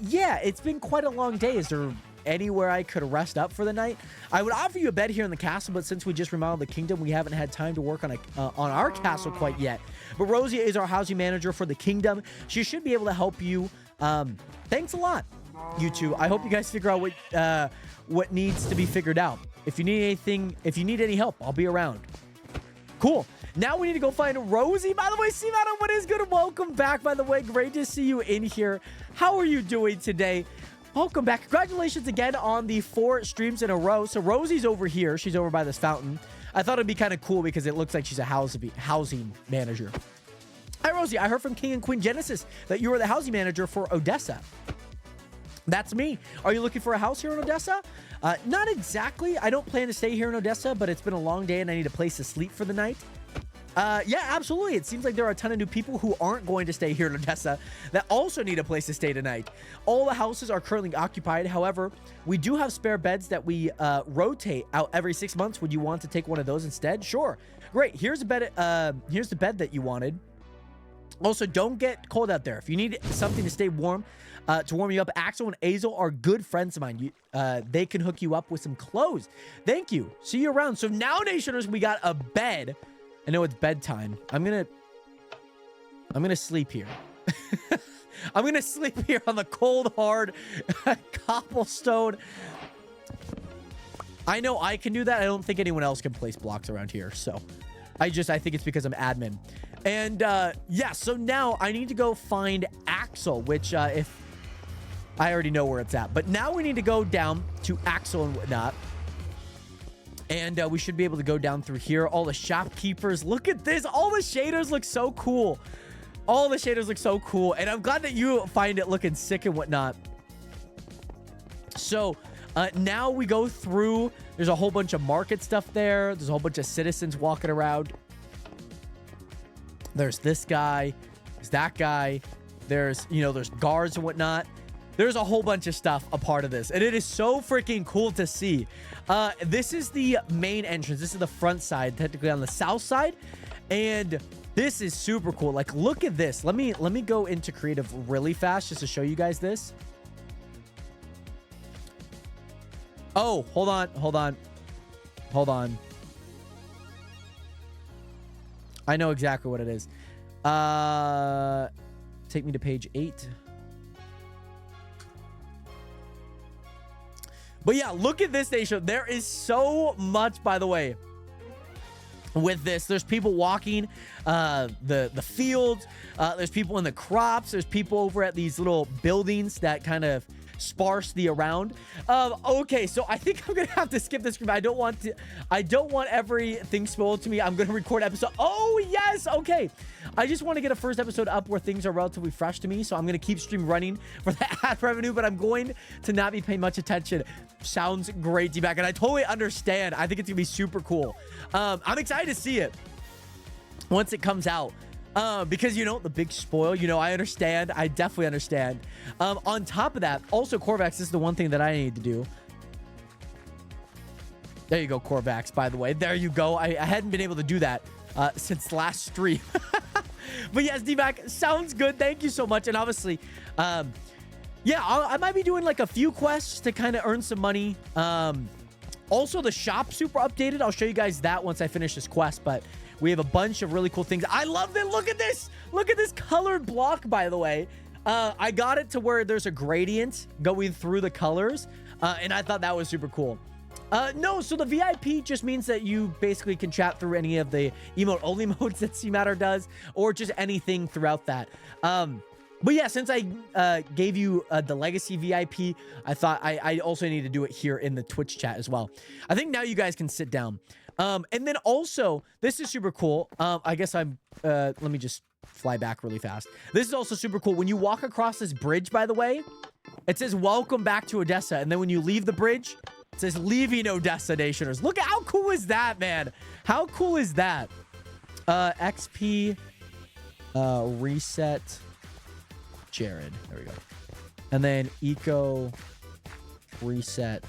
Yeah, it's been quite a long day. Is there anywhere I could rest up for the night? I would offer you a bed here in the castle, but since we just remodeled the kingdom, we haven't had time to work on our castle quite yet. But Rosie is our housing manager for the kingdom. She should be able to help you. Thanks a lot, you two. I hope you guys figure out what needs to be figured out. If you need anything, if you need any help, I'll be around. Cool. Now we need to go find Rosie. By the way, see Madam, what is good? Welcome back, by the way. Great to see you in here. How are you doing today? Welcome back. Congratulations again on the 4 streams in a row. So Rosie's over here. She's over by this fountain. I thought it'd be kind of cool because it looks like she's a housing manager. Hi, Rosie. I heard from King and Queen Genesis that you were the housing manager for Odessa. That's me. Are you looking for a house here in Odessa? Not exactly. I don't plan to stay here in Odessa, but it's been a long day and I need a place to sleep for the night. Yeah, absolutely. It seems like there are a ton of new people who aren't going to stay here in Odessa that also need a place to stay tonight. All the houses are currently occupied. However, we do have spare beds that we rotate out every 6 months. Would you want to take one of those instead? Sure. Great. Here's a bed. Here's the bed that you wanted. Also, don't get cold out there. If you need something to stay warm, to warm you up, Axel and Azel are good friends of mine. They can hook you up with some clothes. Thank you. See you around. So now, Nationers, we got a bed. I know it's bedtime. I'm gonna sleep here. I'm gonna sleep here on the cold, hard cobblestone. I know I can do that. I don't think anyone else can place blocks around here. So I think it's because I'm admin. And yeah, so now I need to go find Axel, which if I already know where it's at. But now we need to go down to Axel and whatnot. And we should be able to go down through here. All the shopkeepers. Look at this. All the shaders look so cool. All the shaders look so cool. And I'm glad that you find it looking sick and whatnot. So now we go through. There's a whole bunch of market stuff there. There's a whole bunch of citizens walking around. There's this guy. There's that guy. There's, there's guards and whatnot. There's a whole bunch of stuff a part of this, and it is so freaking cool to see. This is the main entrance. This is the front side, technically on the south side, and this is super cool. Like, look at this. Let me go into creative really fast just to show you guys this. Oh, hold on. I know exactly what it is. Take me to page 8. But yeah, look at this station. There is so much, by the way, with this. There's people walking the fields. There's people in the crops. There's people over at these little buildings that kind of sparse the around. Okay, so I think I'm gonna have to skip this. I don't want everything spoiled to me. I'm gonna record episode. Oh yes, okay. I just want to get a first episode up where things are relatively fresh to me, so I'm gonna keep stream running for the ad revenue, but I'm going to not be paying much attention. Sounds great, D-Back, and I totally understand. I think it's gonna be super cool. I'm excited to see it once it comes out. Because, the big spoil, I understand. I definitely understand. On top of that, also, Corvax, this is the one thing that I need to do. There you go, Corvax, by the way. There you go. I hadn't been able to do that since last stream. But yes, D-Back, sounds good. Thank you so much. And obviously, yeah, I might be doing like a few quests to kind of earn some money. Also, the shop super updated. I'll show you guys that once I finish this quest, but we have a bunch of really cool things. I love it. Look at this. Look at this colored block, by the way. I got it to where there's a gradient going through the colors, and I thought that was super cool. No, so the VIP just means that you basically can chat through any of the emote-only modes that CMatter does, or just anything throughout that. But yeah, since I gave you the Legacy VIP, I thought I also need to do it here in the Twitch chat as well. I think now you guys can sit down. And then also, this is super cool. I guess let me just fly back really fast. This is also super cool. When you walk across this bridge, by the way, it says, welcome back to Odessa. And then when you leave the bridge, it says, leaving Odessa Nationers. Look at how cool is that, man? How cool is that? XP, reset, Jared. There we go. And then eco, reset,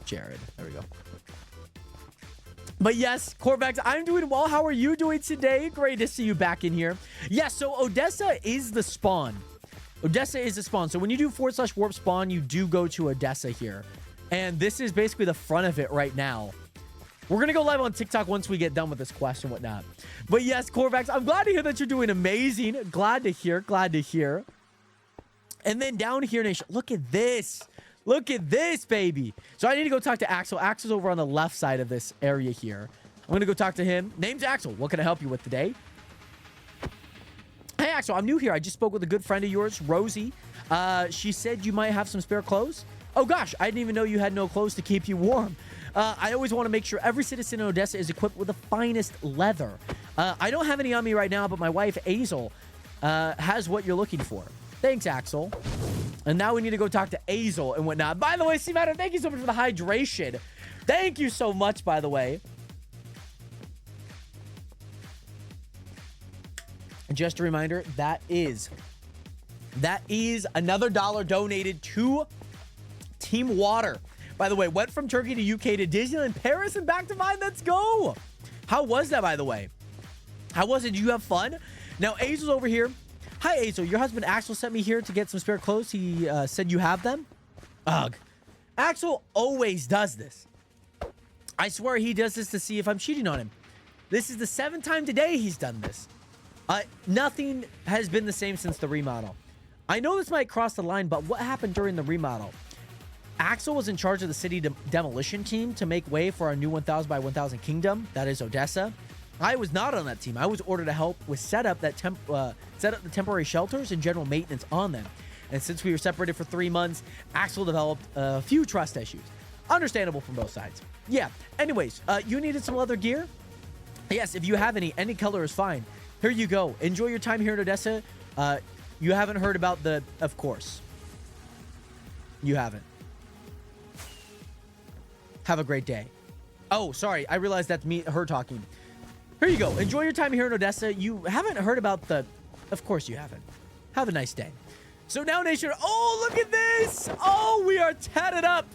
Jared. There we go. But yes, Corvax, I'm doing well. How are you doing today? Great to see you back in here. Yes, so Odessa is the spawn. Odessa is the spawn. So when you do /warp spawn, you do go to Odessa here. And this is basically the front of it right now. We're going to go live on TikTok once we get done with this quest and whatnot. But yes, Corvax, I'm glad to hear that you're doing amazing. Glad to hear. Glad to hear. And then down here, Nation, look at this. Look at this, baby. So I need to go talk to Axel. Axel's over on the left side of this area here. I'm going to go talk to him. Name's Axel. What can I help you with today? Hey, Axel, I'm new here. I just spoke with a good friend of yours, Rosie. She said you might have some spare clothes. Oh, gosh. I didn't even know you had no clothes to keep you warm. I always want to make sure every citizen in Odessa is equipped with the finest leather. I don't have any on me right now, but my wife, Azel, has what you're looking for. Thanks, Axel. And now we need to go talk to Azel and whatnot. By the way, CMatter, thank you so much for the hydration. Thank you so much, by the way. And just a reminder, that is another $1 donated to Team Water. By the way, went from Turkey to UK to Disneyland, Paris, and back to mine. Let's go. How was that, by the way? How was it? Did you have fun? Now, Azel's over here. Hi, Azel. Your husband Axel sent me here to get some spare clothes. He said you have them. Ugh. Axel always does this. I swear he does this to see if I'm cheating on him. This is the 7th time today he's done this. Nothing has been the same since the remodel. I know this might cross the line, but what happened during the remodel? Axel was in charge of the city demolition team to make way for our new 1000 by 1000 kingdom, that is Odessa. I was not on that team. I was ordered to help with set up the temporary shelters and general maintenance on them. And since we were separated for 3 months, Axel developed a few trust issues. Understandable from both sides. Yeah. Anyways, you needed some leather gear? Yes, if you have any color is fine. Here you go. Enjoy your time here in Odessa. You haven't heard about of course. You haven't. Have a great day. Oh, sorry. I realized that's her talking. Here you go. Enjoy your time here in Odessa. You haven't heard about of course you haven't. Have a nice day. So now, Nation, oh, look at this. Oh, we are tatted up.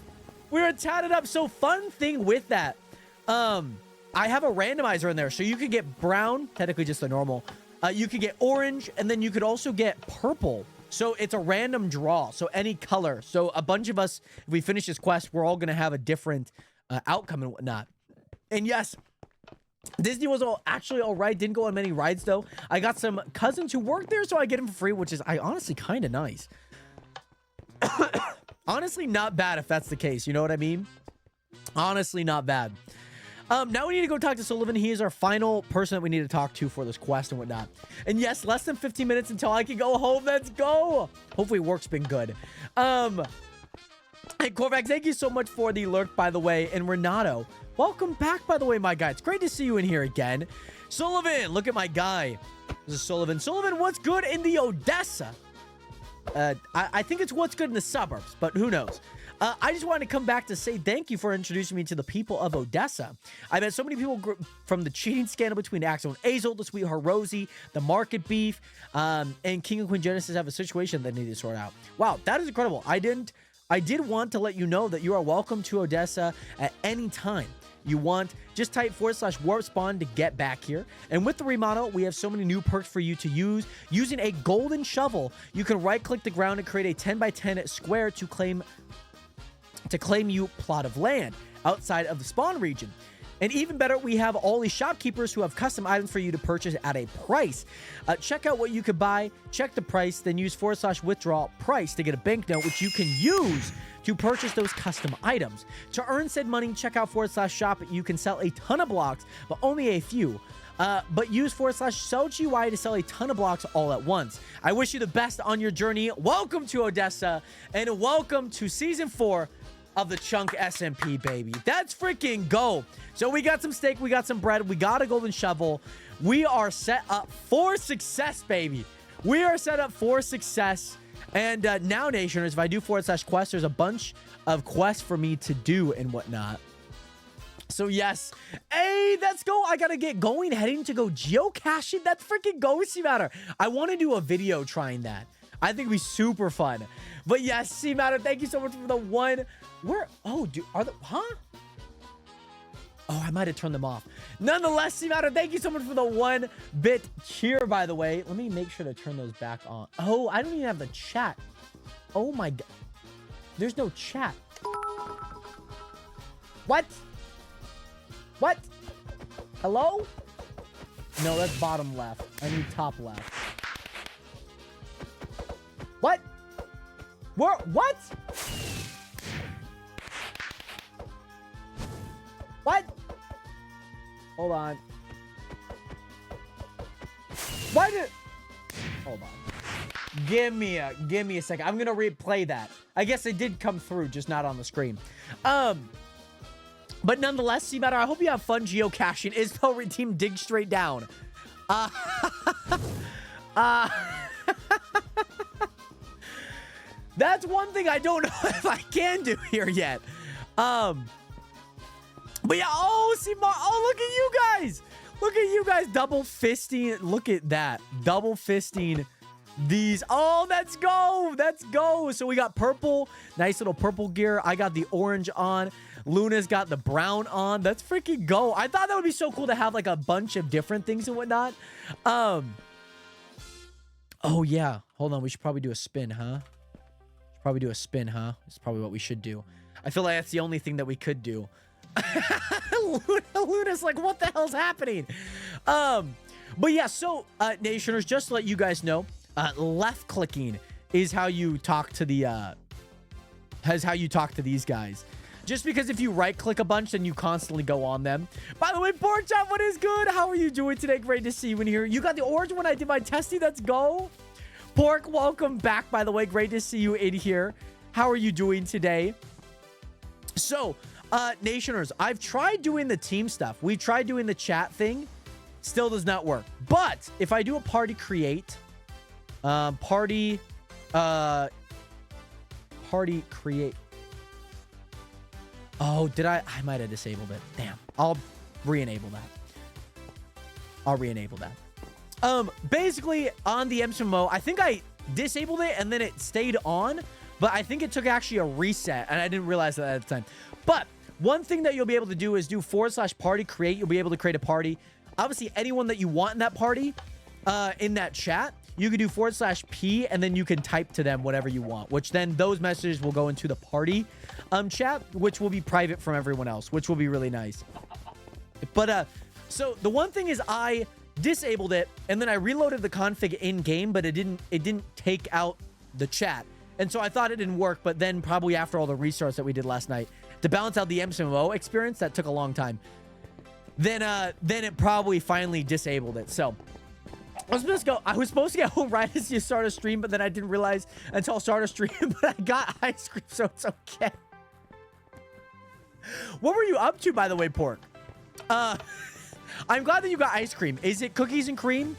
We are tatted up. So fun thing with that. I have a randomizer in there. So you could get brown, technically just a normal. You could get orange, and then you could also get purple. So it's a random draw. So any color. So a bunch of us, if we finish this quest, we're all going to have a different outcome and whatnot. And yes, Disney was actually all right. Didn't go on many rides, though. I got some cousins who work there, so I get them for free, which is honestly kind of nice. Honestly, not bad if that's the case. You know what I mean? Honestly, not bad. Now we need to go talk to Sullivan. He is our final person that we need to talk to for this quest and whatnot. And yes, less than 15 minutes until I can go home. Let's go. Hopefully work's been good. Hey, Corvax, thank you so much for the lurk, by the way. And Renato, welcome back, by the way, my guy. It's great to see you in here again. Sullivan, look at my guy. This is Sullivan. Sullivan, what's good in the Odessa? I think it's what's good in the suburbs, but who knows? I just wanted to come back to say thank you for introducing me to the people of Odessa. I met so many people from the cheating scandal between Axel and Azel, the sweetheart Rosie, the market beef, and King and Queen Genesis have a situation they need to sort out. Wow, that is incredible. I did want to let you know that you are welcome to Odessa at any time. you want, just type /warp spawn to get back here. And with the remodel, we have so many new perks for you to use. Using a golden shovel, you can right-click the ground and create a 10 by 10 square to claim you plot of land outside of the spawn region. And even better, we have all these shopkeepers who have custom items for you to purchase at a price. Check out what you could buy, check the price, then use /withdraw price to get a banknote, which you can use to purchase those custom items. To earn said money, check out /shop. You can sell a ton of blocks, but only a few. But use /sell GY to sell a ton of blocks all at once. I wish you the best on your journey. Welcome to Odessa, and welcome to Season 4 of the Chunk SMP, baby. That's freaking go. So we got some steak, we got some bread, we got a golden shovel. We are set up for success, baby. We are set up for success. And now, Nationers, if I do /quest, there's a bunch of quests for me to do and whatnot. So yes, hey, let's go. I gotta get going, heading to go geocaching. That's freaking go, C-Matter. I want to do a video trying that. I think it'd be super fun. But yes, C-Matter, thank you so much for the one. Where? Oh, dude, are the, huh? Oh, I might have turned them off. Nonetheless, C-Matter, thank you so much for the 1 bit here, by the way. Let me make sure to turn those back on. Oh, I don't even have the chat. Oh my God. There's no chat. What? What? Hello? No, that's bottom left. I need top left. What? What? What? Hold on. Why did... Hold on. Give me a second. I'm gonna replay that. I guess it did come through, just not on the screen. But nonetheless, C-Matter, I hope you have fun geocaching. Isbell Redeem dig straight down. That's one thing I don't know if I can do here yet. But yeah, oh, see, oh, look at you guys. Look at you guys double fisting. Look at that. Double fisting these. Oh, let's go. Let's go. So we got purple. Nice little purple gear. I got the orange on. Luna's got the brown on. Let's freaking go. I thought that would be so cool to have like a bunch of different things and whatnot. Oh, yeah. Hold on. We should probably do a spin, huh? Probably do a spin, huh? That's probably what we should do. I feel like that's the only thing that we could do. Luna's like, what the hell's happening? But yeah, so Nationers, just to let you guys know, left clicking is how you talk to the these guys. Just because if you right click a bunch, then you constantly go on them. By the way, Pork Chop, what is good? How are you doing today? Great to see you in here. You got the orange when I did my testing. Let's go. Pork, welcome back, by the way. Great to see you in here. How are you doing today? So, Nationers, I've tried doing the team stuff. We tried doing the chat thing. Still does not work. But if I do a party create, party create. Oh, did I might have disabled it. Damn. I'll re-enable that. Basically, on the MMO, I think I disabled it and then it stayed on, but I think it took actually a reset, and I didn't realize that at the time. But one thing that you'll be able to do is do /party create. You'll be able to create a party. Obviously, anyone that you want in that party, in that chat, you can do /P, and then you can type to them whatever you want, which then those messages will go into the party chat, which will be private from everyone else, which will be really nice. But so the one thing is I disabled it, and then I reloaded the config in game, but it didn't take out the chat, and so I thought it didn't work. But then probably after all the restarts that we did last night to balance out the MMO experience, that took a long time. Then it probably finally disabled it. So I was supposed to get home right as you start a stream, but then I didn't realize until I started a stream, but I got ice cream, so it's okay. What were you up to, by the way, Pork? I'm glad that you got ice cream. Is it cookies and cream?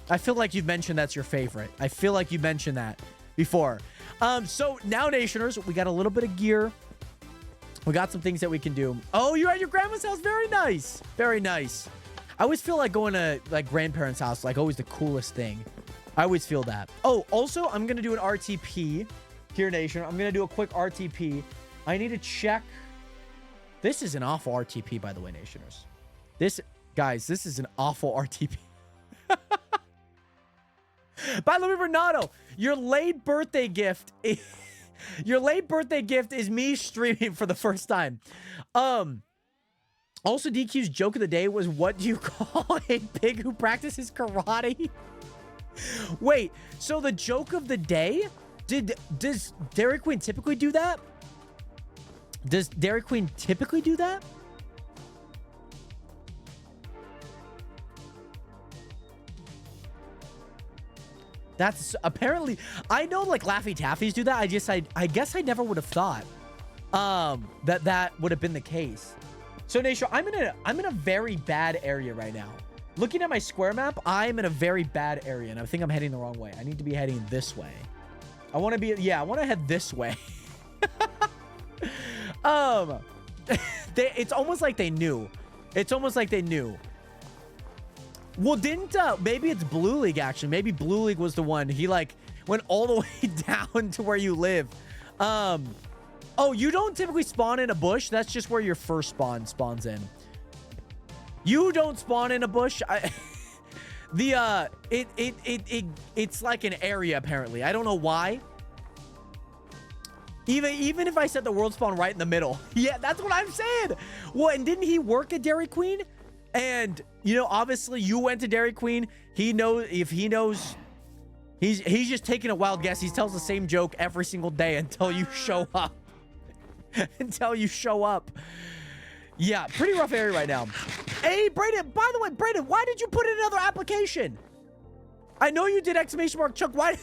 I feel like you've mentioned that's your favorite. I feel like you mentioned that before. So now, Nationers, we got a little bit of gear. We got some things that we can do. Oh, you're at your grandma's house. Very nice. Very nice. I always feel like going to like grandparents' house, like always the coolest thing. I always feel that. Oh, also, I'm going to do an RTP here, Nation. I'm going to do a quick RTP. I need to check This is an awful RTP, by the way, Nationers. Guys, this is an awful RTP. By the way, Renato, your late birthday gift. Your late birthday gift is me streaming for the first time. Also, DQ's joke of the day was, what do you call a pig who practices karate? Wait, so the joke of the day? Does Dairy Queen typically do that? Does Dairy Queen typically do that? That's apparently, I know like Laffy Taffies do that. I guess I never would have thought that would have been the case. So Nation, I'm in a very bad area right now. Looking at my square map, I'm in a very bad area, and I think I'm heading the wrong way. I need to be heading this way. I want to head this way. It's almost like they knew. It's almost like they knew. Well, maybe it's Blue League, actually. Maybe Blue League was the one. He, like, went all the way down to where you live. Oh, you don't typically spawn in a bush? That's just where your first spawn spawns in. You don't spawn in a bush? It's like an area, apparently. I don't know why. Even if I set the world spawn right in the middle. Yeah, that's what I'm saying. Well, and didn't he work at Dairy Queen? And, you know, obviously you went to Dairy Queen. He knows, if he knows, he's just taking a wild guess. He tells the same joke every single day until you show up. Until you show up. Yeah, pretty rough area right now. Hey, Brayden, by the way, Brayden, why did you put in another application? I know you did ! Chuck. Why?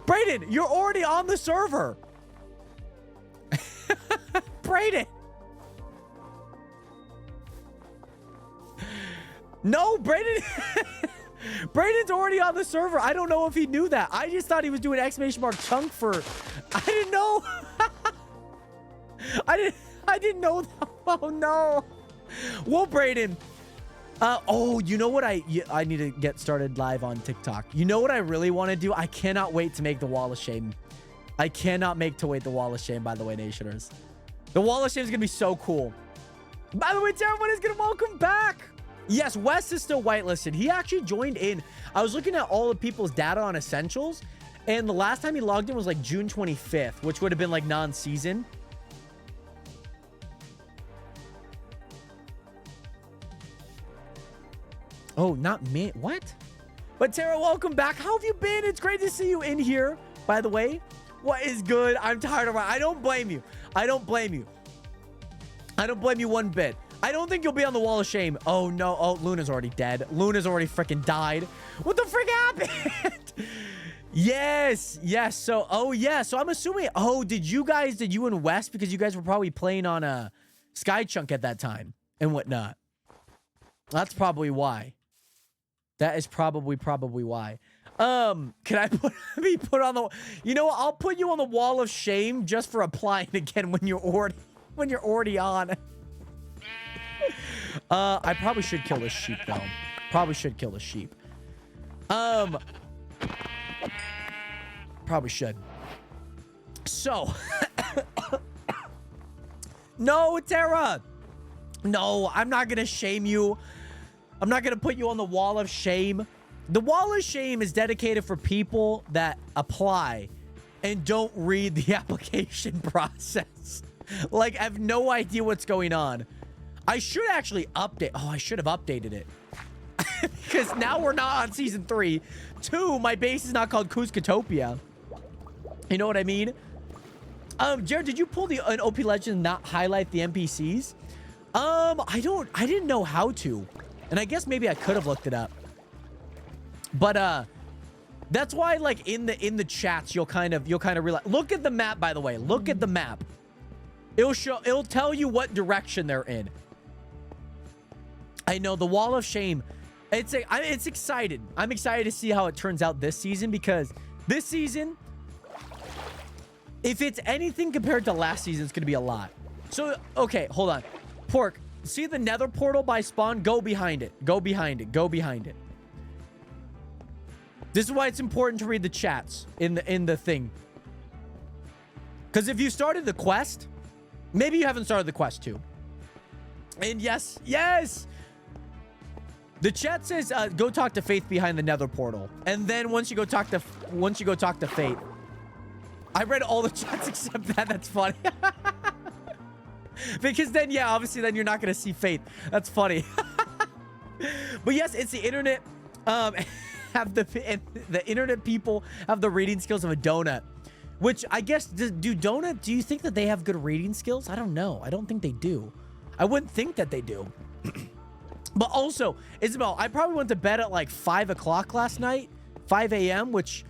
Brayden, you're already on the server. Brayden. No, Brayden. Brayden's already on the server. I don't know if he knew that. I just thought he was doing ! Chunk for... I didn't know. I didn't know that. Oh, no. Well, Brayden. Oh, you know what? I need to get started live on TikTok. You know what I really want to do? I cannot wait to make the Wall of Shame. I cannot wait the Wall of Shame, by the way, Nationers. The Wall of Shame is going to be so cool. By the way, everyone is going to welcome back. Yes, Wes is still whitelisted. He actually joined in. I was looking at all the people's data on Essentials, and the last time he logged in was like June 25th, which would have been like non-season. Oh, not me. What? But Tara, welcome back. How have you been? It's great to see you in here, by the way. What is good? I'm tired of it. I don't blame you. I don't blame you. I don't blame you one bit. I don't think you'll be on the Wall of Shame. Oh, no. Oh, Luna's already dead. Luna's already freaking died. What the frick happened? Yes. Yes. So, oh, yeah. So I'm assuming, oh, did you and Wes, because you guys were probably playing on a Skychunk at that time and whatnot. That's probably why. That is probably why. Can I be put on the... You know what? I'll put you on the Wall of Shame just for applying again when you're already on. I probably should kill this sheep, though. Probably should kill the sheep. Probably should. So. No, Tara. No, I'm not going to shame you. I'm not going to put you on the Wall of Shame. The Wall of Shame is dedicated for people that apply and don't read the application process. Like, I have no idea what's going on. I should actually update. Oh, I should have updated it. Because now we're not on season 3. 2, my base is not called Kuzkatopia. You know what I mean? Jared, did you pull an OP Legend not highlight the NPCs? I didn't know how to. And I guess maybe I could have looked it up. But that's why, like, in the chats you'll kind of realize. Look at the map, by the way. Look at the map. It'll tell you what direction they're in. I know the Wall of Shame. It's excited. I'm excited to see how it turns out this season, because this season, if it's anything compared to last season, it's gonna be a lot. So okay, hold on. Pork, see the Nether portal by spawn? Go behind it. Go behind it. Go behind it. This is why it's important to read the chats in the thing. Because if you started the quest, Maybe you haven't started the quest too. And yes, yes. The chat says go talk to Faith behind the Nether portal. And then once you go talk to Faith. I read all the chats except that. That's funny. Because then, yeah, obviously then you're not going to see Faith. That's funny. But yes, it's the internet. The internet people have the reading skills of a donut. Which I guess, do you think that they have good reading skills? I don't know. I don't think they do. I wouldn't think that they do. But also, Isabel, I probably went to bed at like 5 o'clock last night. 5 a.m., which,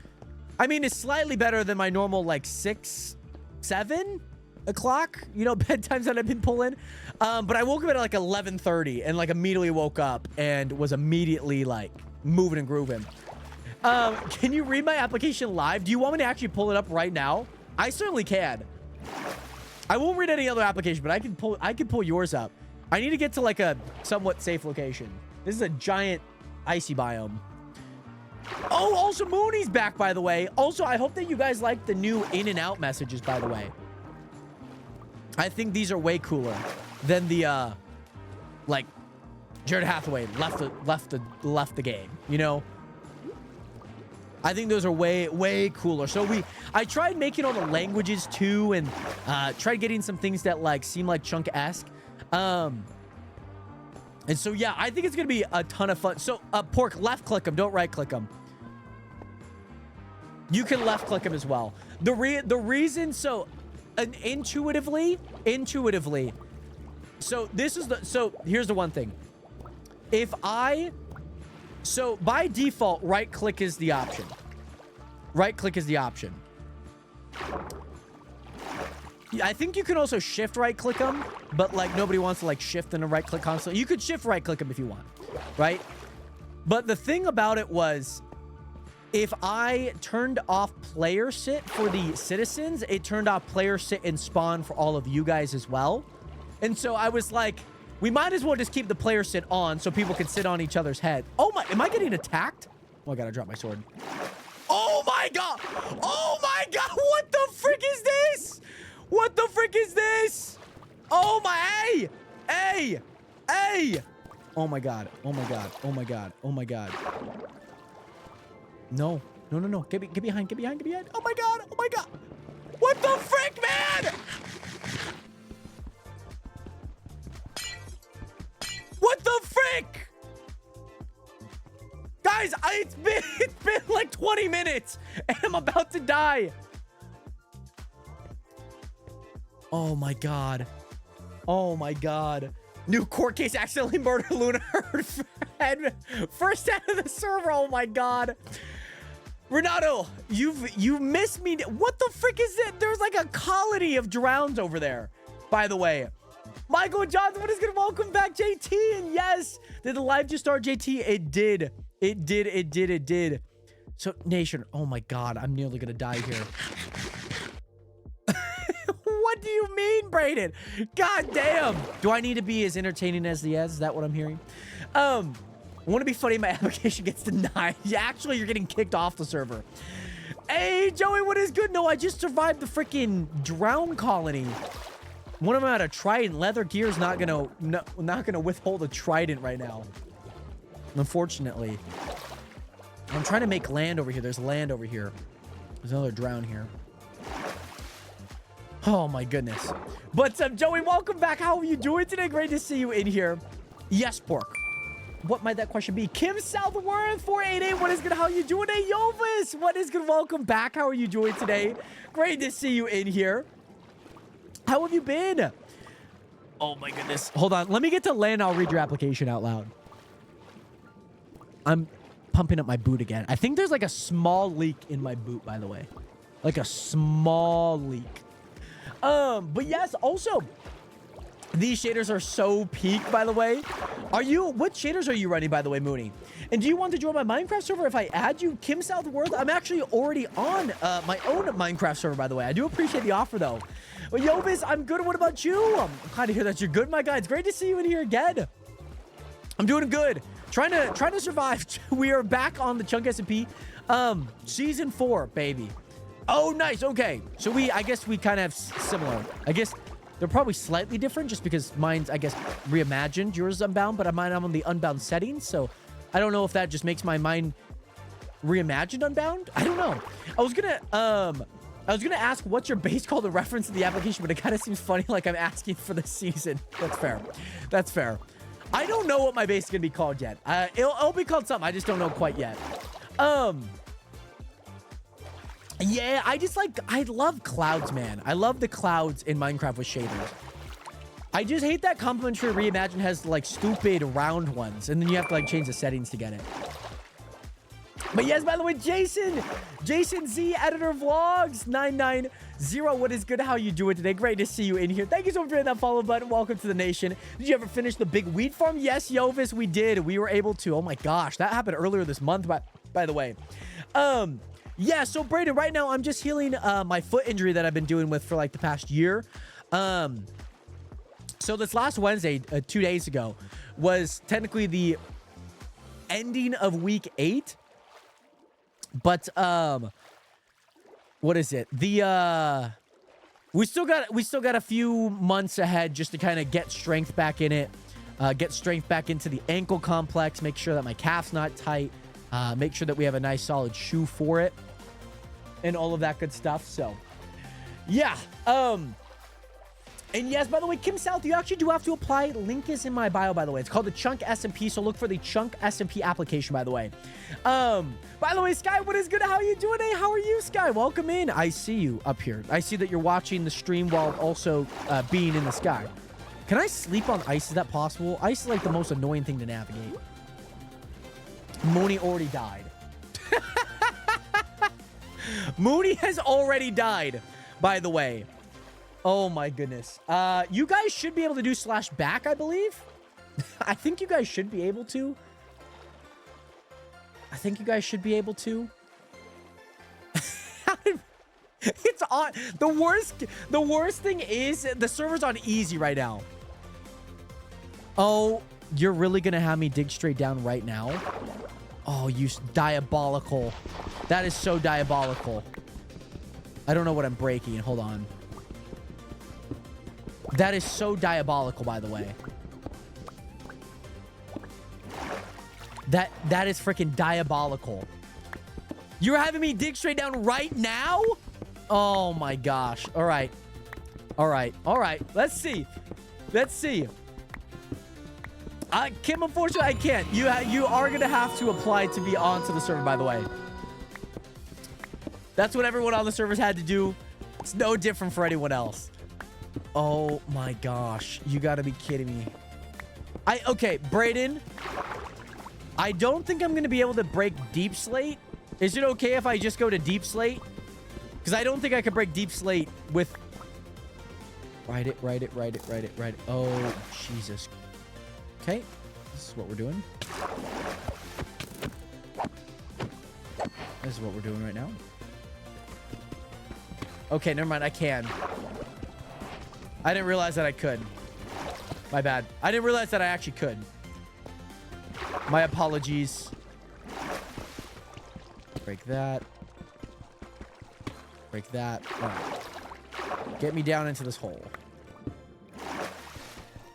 I mean, is slightly better than my normal like 6, 7 o'clock, you know, bedtimes that I've been pulling. But I woke up at like 11:30 and like immediately woke up and was immediately like moving and grooving. Can you read my application live? Do you want me to actually pull it up right now? I certainly can. I won't read any other application, but I can pull yours up. I need to get to like a somewhat safe location. This is a giant icy biome. Oh, also Mooney's back, by the way. Also, I hope that you guys like the new in and out messages, by the way. I think these are way cooler than the like Jared Hathaway left the game, you know? I think those are way cooler. So I tried making all the languages too, and tried getting some things that like seem like Chunk-esque. And so yeah, I think it's gonna be a ton of fun. So Pork, left click them, don't right click them. You can left click them as well. The reason, so intuitively, so here's the one thing. So by default, right click is the option. Right click is the option. I think you can also shift right click them, but like nobody wants to like shift and a right click constantly. You could shift right click them if you want, right? But the thing about it was, if I turned off player sit for the citizens, it turned off player sit and spawn for all of you guys as well. And so I was like, we might as well just keep the player sit on so people can sit on each other's head. Oh my, am I getting attacked? Oh, I gotta drop my sword. Oh my God. Oh my God. What the frick is this? What the frick is this? Oh my, hey. Oh my God. Oh my God. Oh my God. Oh my God. No. Get behind. Oh my God. Oh my God. What the frick, man? What the frick? Guys, it's been like 20 minutes and I'm about to die. Oh my God. Oh my God. New court case, accidentally murdered Luna first out of the server. Oh my God. Renato, you missed me. What the frick is it? There's like a colony of drowns over there, by the way. Michael Johnson, what is good? Welcome back, JT. And yes, did the live just start, JT? It did. It did. So, Nation, oh my God, I'm nearly gonna die here. What do you mean, Brayden? God damn. Do I need to be as entertaining as the Ez? Is that what I'm hearing? I want to be funny. My application gets denied. Yeah, actually, you're getting kicked off the server. Hey, Joey, what is good? No, I just survived the freaking drown colony. One of them had a trident. Leather gear is not gonna withhold a trident right now. Unfortunately. I'm trying to make land over here. There's land over here. There's another drown here. Oh my goodness. But Joey, welcome back. How are you doing today? Great to see you in here. Yes, Pork. What might that question be? Kim Southworth 488. What is good? How are you doing? Hey, Yovis. What is good? Welcome back. How are you doing today? Great to see you in here. How have you been? Oh my goodness. Hold on. Let me get to land. I'll read your application out loud. I'm pumping up my boot again. I think there's like a small leak in my boot, by the way. Like a small leak. But yes, also, these shaders are so peak, by the way. What shaders are you running, by the way, Mooney? And do you want to join my Minecraft server if I add you? Kim Southworth, I'm actually already on my own Minecraft server, by the way. I do appreciate the offer, though. Well, Yovis, I'm good. What about you? I'm glad to hear that you're good, my guy. It's great to see you in here again. I'm doing good. Trying to survive. We are back on the Chunk SMP. Season 4, baby. Oh, nice. Okay. So I guess we kind of have similar. I guess They're probably slightly different just because mine's, I guess, reimagined. Yours is Unbound, but mine I'm on the Unbound settings. So I don't know if that just makes my mind reimagined Unbound. I don't know. I was gonna ask what's your base called in reference to the application, but it kind of seems funny like I'm asking for the season. That's fair. That's fair. I don't know what my base is gonna be called yet. It'll be called something. I just don't know quite yet. Yeah, I love clouds, man. I love the clouds in Minecraft with shaders. I just hate that complimentary reimagine has like stupid round ones, and then you have to like change the settings to get it. But yes, by the way, Jason Z, editor vlogs 990. What is good? How you doing today? Great to see you in here. Thank you so much for hitting that follow button. Welcome to the nation. Did you ever finish the big wheat farm? Yes, Yovis, we did. We were able to. Oh my gosh, that happened earlier this month. By the way, yeah. So Brayden, right now I'm just healing my foot injury that I've been dealing with for like the past year. So this last Wednesday, 2 days ago, was technically the ending of week 8. But what is it? We still got a few months ahead just to kind of get strength back in it, get strength back into the ankle complex, make sure that my calf's not tight, make sure that we have a nice solid shoe for it, and all of that good stuff. So, yeah. And yes, by the way, Kim South, you actually do have to apply. Link is in my bio, by the way. It's called the Chunk SMP, so look for the Chunk SMP application, by the way. By the way, Sky, what is good? How are you doing? Hey, how are you, Sky? Welcome in. I see you up here. I see that you're watching the stream while also being in the sky. Can I sleep on ice? Is that possible? Ice is like the most annoying thing to navigate. Mooney already died. Mooney has already died, by the way. Oh my goodness. You guys should be able to do /back, I believe. I think you guys should be able to. It's on. The worst thing is the server's on easy right now. Oh, you're really gonna have me dig straight down right now? Oh, you diabolical. That is so diabolical. I don't know what I'm breaking. Hold on. That is so diabolical, by the way. That is freaking diabolical. You're having me dig straight down right now? Oh my gosh. All right. All right. All right. Let's see. Let's see. Kim, unfortunately, I can't. You are going to have to apply to be onto the server, by the way. That's what everyone on the servers had to do. It's no different for anyone else. Oh my gosh. You gotta be kidding me. Okay, Brayden. I don't think I'm gonna be able to break Deep Slate. Is it okay if I just go to Deep Slate? Because I don't think I could break Deep Slate with... Write it. Oh, Jesus. Okay. This is what we're doing. This is what we're doing right now. Okay, never mind. I can. I didn't realize that I could. My bad. I didn't realize that I actually could. My apologies. Break that. Break that. All right. Get me down into this hole.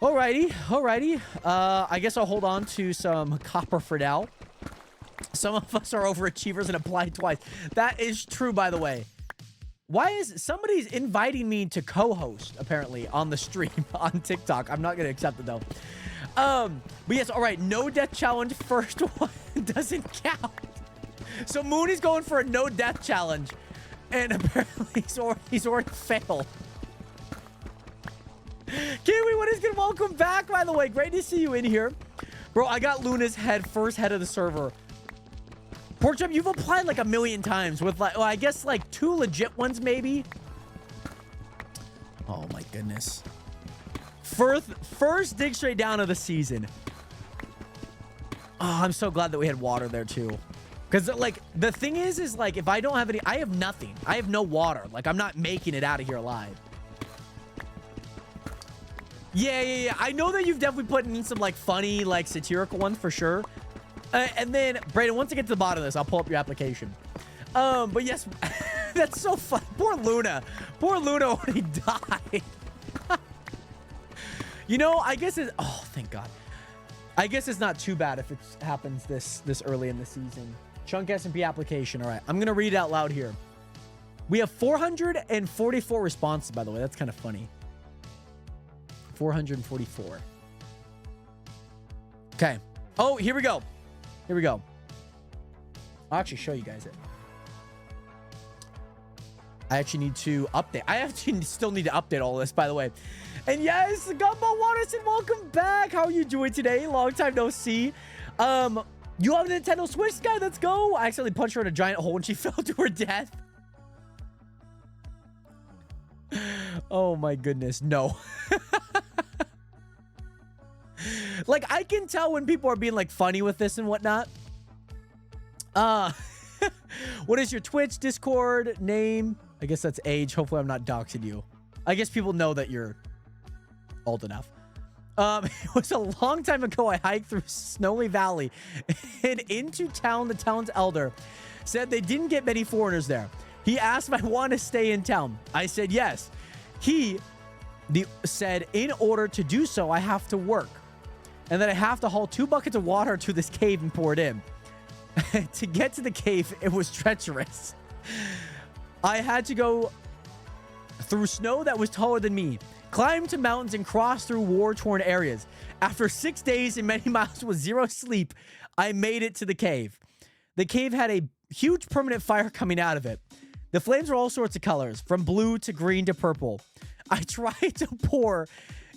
Alrighty. Alrighty. I guess I'll hold on to some copper for now. Some of us are overachievers and applied twice. That is true, by the way. Why is somebody's inviting me to co-host apparently on the stream on TikTok? I'm not gonna accept it though. But yes, all right, no death challenge. First one doesn't count. So Mooney's going for a no death challenge, and apparently he's already failed. Kiwi, what is good? Welcome back, by the way. Great to see you in here, bro. I got Luna's first head of the server. Porkchop, you've applied like a million times with like, well, I guess like 2 legit ones maybe. Oh my goodness. First dig straight down of the season. Oh, I'm so glad that we had water there too. Because like the thing is like if I don't have any, I have nothing. I have no water. Like I'm not making it out of here alive. Yeah. I know that you've definitely put in some like funny, like satirical ones for sure. And then, Brayden, once I get to the bottom of this, I'll pull up your application. But yes, that's so fun. Poor Luna. Poor Luna already died. You know, I guess it. Oh, thank God. I guess it's not too bad if it happens this early in the season. Chunk S&P application. All right, I'm gonna read it out loud here. We have 444 responses, by the way. That's kind of funny. 444. Okay. Oh, here we go. Here we go. I'll actually show you guys it. I actually need to update. I actually still need to update all this, by the way. And yes, Gumball Watterson, welcome back. How are you doing today? Long time no see. You have a Nintendo Switch, guy? Let's go. I accidentally punched her in a giant hole and she fell to her death. Oh my goodness, no. Like, I can tell when people are being like funny with this and whatnot. What is your Twitch, Discord, name? I guess that's age. Hopefully I'm not doxing you. I guess people know that you're old enough. It was a long time ago. I hiked through Snowy Valley and into town. The town's elder said they didn't get many foreigners there. He asked if I want to stay in town. I said yes. He said in order to do so, I have to work. And that I have to haul 2 buckets of water to this cave and pour it in. To get to the cave, it was treacherous. I had to go through snow that was taller than me, climb to mountains, and cross through war-torn areas. After 6 days and many miles with zero sleep, I made it to the cave. The cave had a huge permanent fire coming out of it. The flames were all sorts of colors, from blue to green to purple. I tried to pour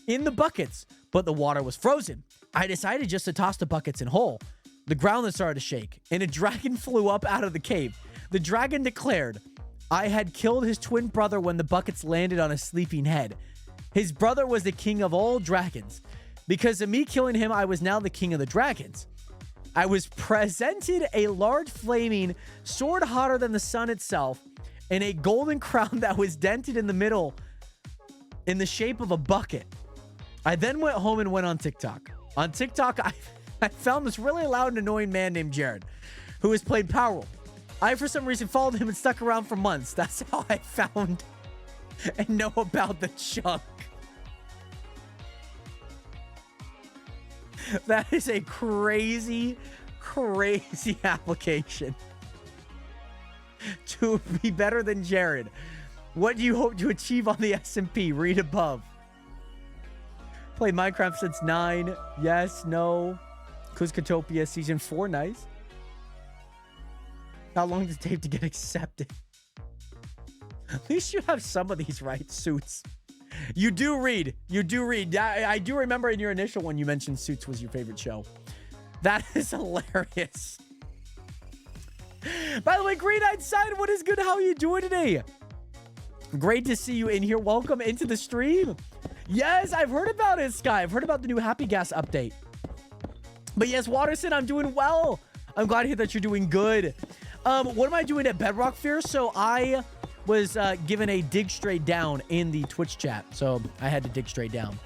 in the buckets, but the water was frozen. I decided just to toss the buckets in whole. The ground then started to shake, and a dragon flew up out of the cave. The dragon declared, I had killed his twin brother when the buckets landed on his sleeping head. His brother was the king of all dragons. Because of me killing him, I was now the king of the dragons. I was presented a large flaming sword hotter than the sun itself, and a golden crown that was dented in the middle in the shape of a bucket. I then went home and went on TikTok. On TikTok, I found this really loud and annoying man named Jared, who has played Power World. I, for some reason, followed him and stuck around for months. That's how I found and know about the chunk. That is a crazy, crazy application. To be better than Jared. What do you hope to achieve on the S&P? Read above. Played Minecraft since 9. Yes, no. Kuzkatopia Season 4, nice. How long does it take to get accepted? At least you have some of these right, Suits. You do read. You do read. I do remember in your initial one you mentioned Suits was your favorite show. That is hilarious. By the way, Green Eyed Side, what is good? How are you doing today? Great to see you in here. Welcome into the stream. Yes, I've heard about it, Sky. I've heard about the new Happy Gas update. But yes, Watterson, I'm doing well. I'm glad to hear that you're doing good. What am I doing at Bedrock Fear? So I was given a dig straight down in the Twitch chat. So I had to dig straight down.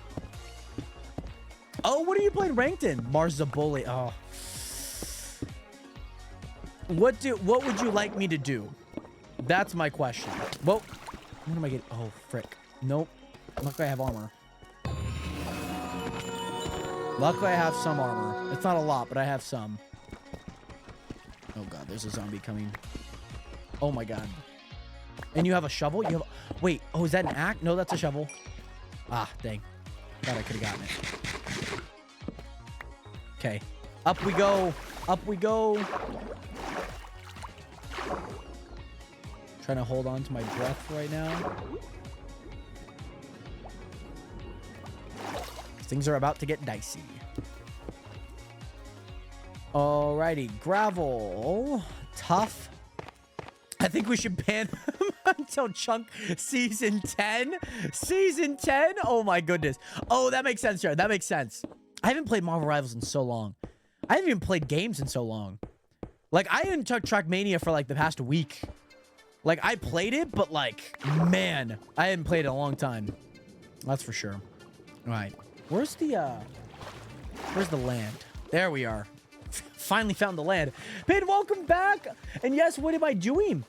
Oh, what are you playing ranked in? Marzaboli. Oh. What would you like me to do? That's my question. What am I getting? Oh, frick. Nope. Luckily I have armor. Luckily I have some armor. It's not a lot, but I have some. Oh god, there's a zombie coming. Oh my god. And you have a shovel? You have wait, oh, is that an axe? No, that's a shovel. Ah, dang. Thought I could have gotten it. Okay. Up we go. Up we go. Trying to hold on to my breath right now. Things are about to get dicey. Alrighty, gravel. Tough. I think we should ban him until Chunk Season 10. Season 10? Oh my goodness. Oh, that makes sense, Jared. That makes sense. I haven't played Marvel Rivals in so long. I haven't even played games in so long. Like, I didn't touch Trackmania for like the past week. Like, I played it, but like, man, I hadn't played it in a long time. That's for sure. All right. Where's the land? There we are. Finally found the land. Pin, welcome back. And yes, what am I doing?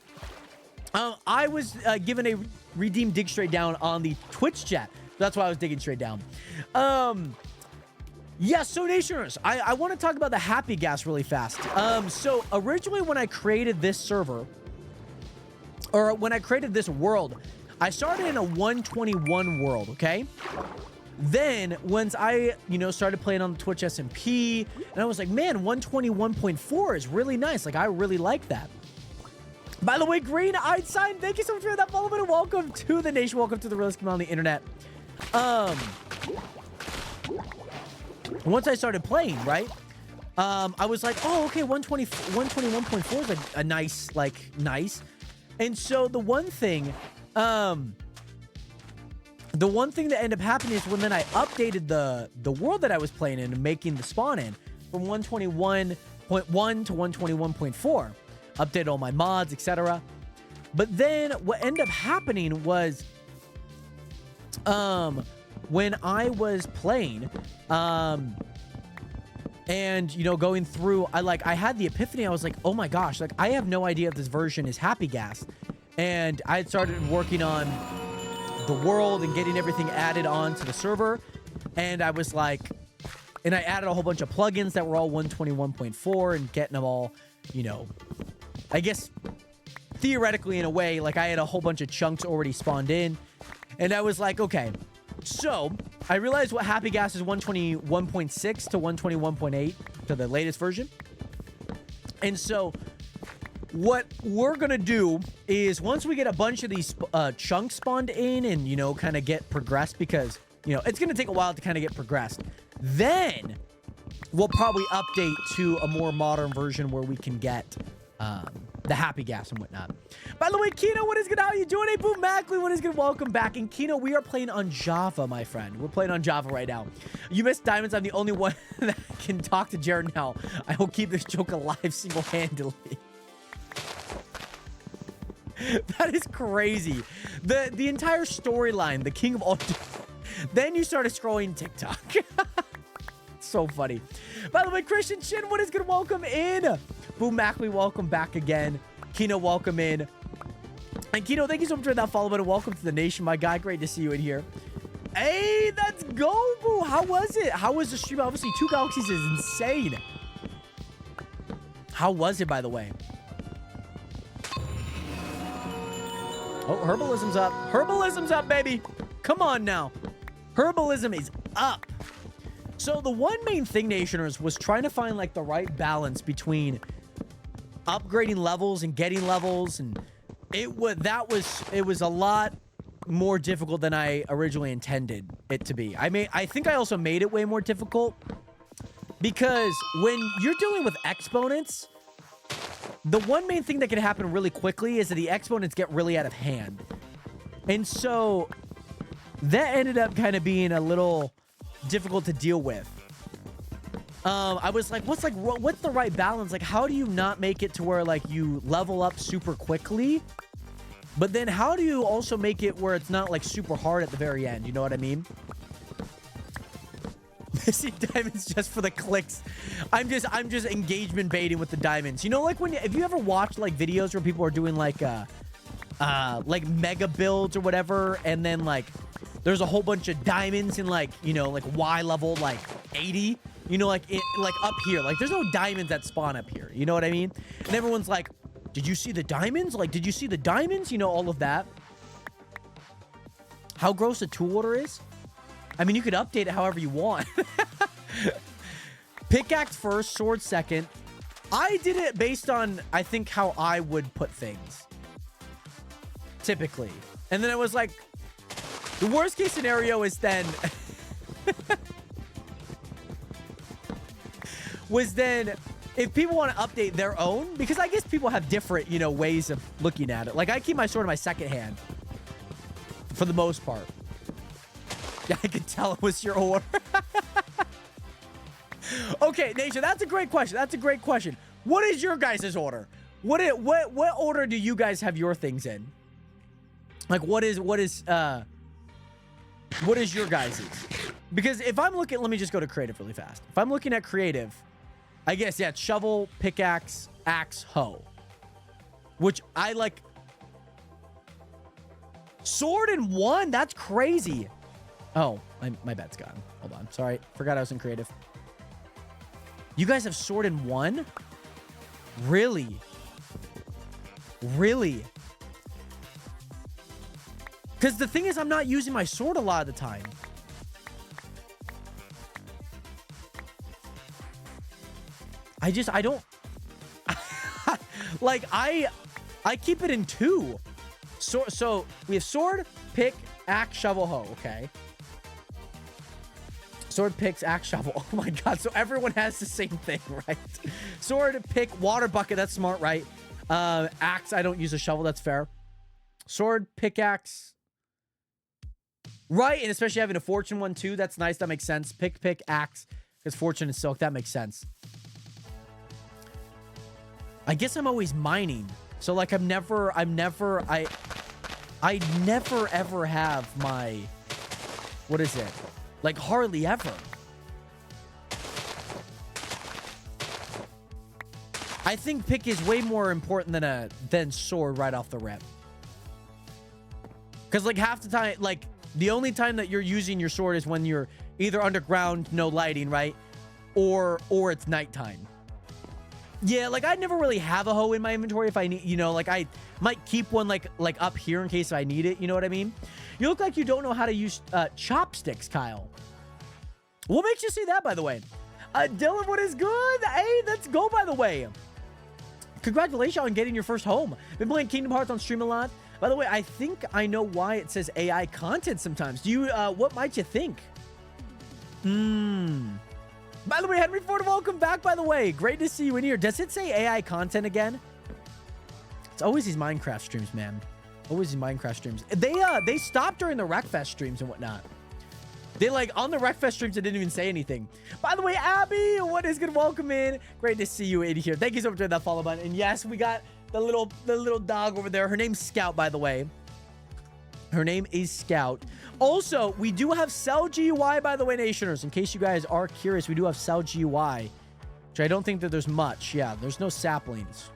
I was given a redeem dig straight down on the Twitch chat. That's why I was digging straight down. Yeah, so Nationers, I want to talk about the Happy Gas really fast. So originally when I created this server, or when I created this world, I started in a 121 world, okay? Then once I, started playing on the Twitch SMP, and I was like, man, 121.4 is really nice. Like, I really like that. By the way, Green Eyed Sign, thank you so much for that follow and welcome to the nation. Welcome to the realest community on the internet. Once I started playing, right? I was like, oh, okay, 121.4 is a nice, nice. And so the one thing that ended up happening is when then I updated the world that I was playing in and making the spawn in from 121.1 to 121.4. Updated all my mods, etc. But then what ended up happening was when I was playing and going through, I had the epiphany. I was like, oh my gosh, I have no idea if this version is Happy Gas. And I had started working on the world and getting everything added on to the server. And I was like, and I added a whole bunch of plugins that were all 121.4 and getting them all, I guess theoretically in a way, I had a whole bunch of chunks already spawned in. And I was like, okay, so I realized what Happy Gas is 121.6 to 121.8 to the latest version. And so what we're going to do is once we get a bunch of these chunks spawned in and, kind of get progressed, because, it's going to take a while to kind of get progressed, then we'll probably update to a more modern version where we can get the Happy Gas and whatnot. By the way, Kino, what is good? How are you doing? Hey, Boom Mackley, what is good? Welcome back. And Kino, we are playing on Java, my friend. We're playing on Java right now. You missed Diamonds. I'm the only one that can talk to Jared now. I will keep this joke alive single-handedly. That is crazy. The entire storyline, the king of all... Then you started scrolling TikTok. So funny. By the way, Christian Shin, what is good? Welcome in. Boom Mackley, welcome back again. Kino, welcome in. And Kino, thank you so much for that follow button. Welcome to the nation, my guy. Great to see you in here. Hey, let's go, Boo. How was it? How was the stream? Obviously, 2 Galaxies is insane. How was it, by the way? Oh, Herbalism's up. Herbalism's up, baby. Come on now. Herbalism is up. So the one main thing, Nationers, was trying to find the right balance between upgrading levels and getting levels, and it was a lot more difficult than I originally intended it to be. I think I also made it way more difficult because when you're dealing with exponents, the one main thing that can happen really quickly is that the exponents get really out of hand. And so that ended up kind of being a little difficult to deal with. I was like, what's the right balance? How do you not make it to where you level up super quickly, but then how do you also make it where it's not super hard at the very end? You know what I mean? Missing diamonds just for the clicks. I'm just engagement baiting with the diamonds. If you ever watched videos where people are doing mega builds or whatever, and then there's a whole bunch of diamonds in Y level 80, up here. There's no diamonds that spawn up here. You know what I mean? And everyone's like, did you see the diamonds? Did you see the diamonds? All of that. How gross a tool order is? I mean, you could update it however you want. Pickaxe first, sword second. I did it based on, I think, how I would put things. Typically. And then I was like, the worst case scenario is then... if people want to update their own, because I guess people have different, ways of looking at it. I keep my sword in my second hand. For the most part. Yeah, I could tell it was your order. Okay, Nation, that's a great question. That's a great question. What is your guys' order? What order do you guys have your things in? What is your guys'? Because if I'm looking, let me just go to creative really fast. If I'm looking at creative, I guess, yeah, it's shovel, pickaxe, axe, hoe. Which I like. Sword in one? That's crazy. Oh, my bed's gone. Hold on. Sorry. Forgot I was in creative. You guys have sword in one? Really? Really? Because the thing is, I'm not using my sword a lot of the time. I don't... like, I keep it in two. So we have sword, pick, axe, shovel, hoe. Okay. Sword, picks, axe, shovel. Oh my god. So everyone has the same thing, right? Sword, pick, water bucket. That's smart, right? Axe. I don't use a shovel. That's fair. Sword, pickaxe. Right. And especially having a fortune one too. That's nice. That makes sense. Pick, axe. Because fortune is silk. That makes sense. I guess I'm always mining. So like I never ever have my, what is it? Like hardly ever. I think pick is way more important than sword right off the rip. Cause like half the time, like the only time that you're using your sword is when you're either underground, no lighting, right? Or it's nighttime. Yeah, like I never really have a hoe in my inventory if I need, you know, like I might keep one like up here in case I need it. You know what I mean? You look like you don't know how to use chopsticks, Kyle. What makes you say that, by the way? Dylan, what is good? Hey, let's go, by the way. Congratulations on getting your first home. Been playing Kingdom Hearts on stream a lot. By the way, I think I know why it says AI content sometimes. Do you, what might you think? By the way, Henry Ford, welcome back, by the way. Great to see you in here. Does it say AI content again? It's always these Minecraft streams, man. Always these Minecraft streams. They stopped during the Wreckfest streams and whatnot. They like on the Wreckfest streams, they didn't even say anything. By the way, Abby, what is good? Welcome in. Great to see you in here. Thank you so much for that follow button. And yes, we got the little dog over there. Her name's Scout, by the way. Her name is Scout. Also, we do have Cell GUI, by the way, Nationers. In case you guys are curious, we do have Cell GUI, which I don't think that there's much. Yeah, there's no saplings.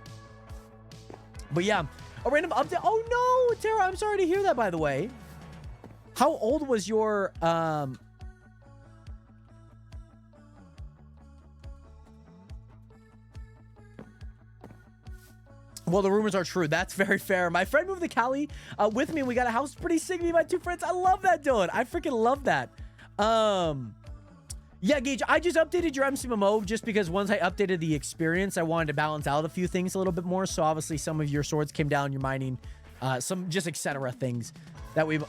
But yeah, a random update. Oh no, Tara, I'm sorry to hear that, by the way. How old was your Well, the rumors are true. That's very fair. My friend moved to Cali with me. We got a house pretty sick. Me and my two friends. I love that, Dylan. I freaking love that. Yeah, Gage, I just updated your MCMMO just because once I updated the experience, I wanted to balance out a few things a little bit more. So obviously some of your swords came down, your mining, some just etc. things that we've...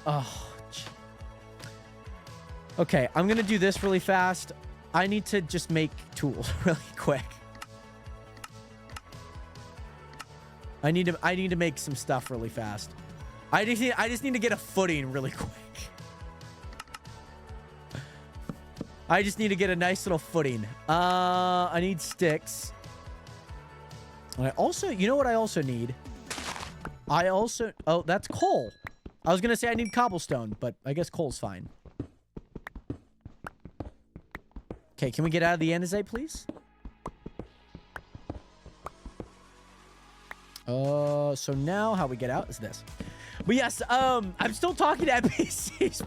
Okay, I'm going to do this really fast. I need to just make tools really quick. I need to make some stuff really fast. I just need to get a footing really quick. I just need to get a nice little footing. I need sticks. And I also, you know what I also need? Oh, that's coal. I was going to say I need cobblestone, but I guess coal's fine. Okay, can we get out of the andesite, please? So now how we get out is this. But yes, I'm still talking to NPCs,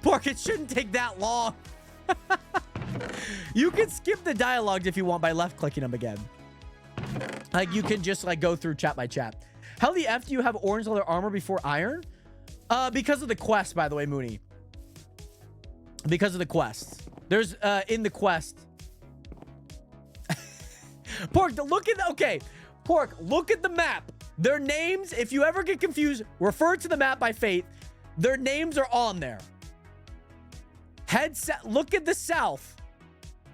Pork, it shouldn't take that long. You can skip the dialogue if you want by left-clicking them again. Like, you can just, like, go through chat by chat. How the F do you have orange leather armor before iron? Because of the quest, by the way, Mooney. Because of the quest. There's, in the quest. Pork, look at the... Okay. Pork, look at the map. Their names, if you ever get confused, refer to the map by Faith. Their names are on there. Look at the south.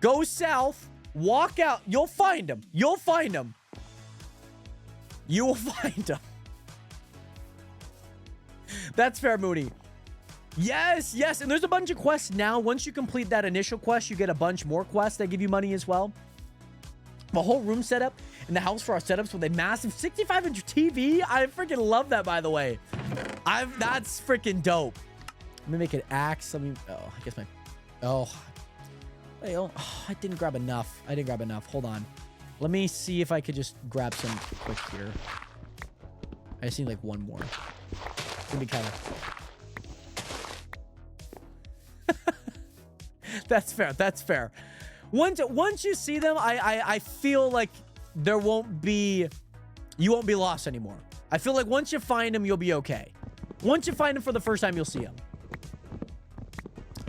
Go south. Walk out. You'll find them. You'll find them. You will find them. That's fair, Mooney. Yes, yes. And there's a bunch of quests now. Once you complete that initial quest, you get a bunch more quests that give you money as well. The whole room setup in the house for our setups with a massive 65-inch TV. I freaking love that, by the way. That's freaking dope. Let me make an axe. Let me... Oh, I guess my... Oh. Wait, oh, I didn't grab enough. I didn't grab enough. Hold on. Let me see if I could just grab some quick here. I just need like one more. It's gonna be kind of... That's fair. That's fair. Once you see them, I feel like you won't be lost anymore. I feel like once you find them, you'll be okay. Once you find them for the first time, you'll see them.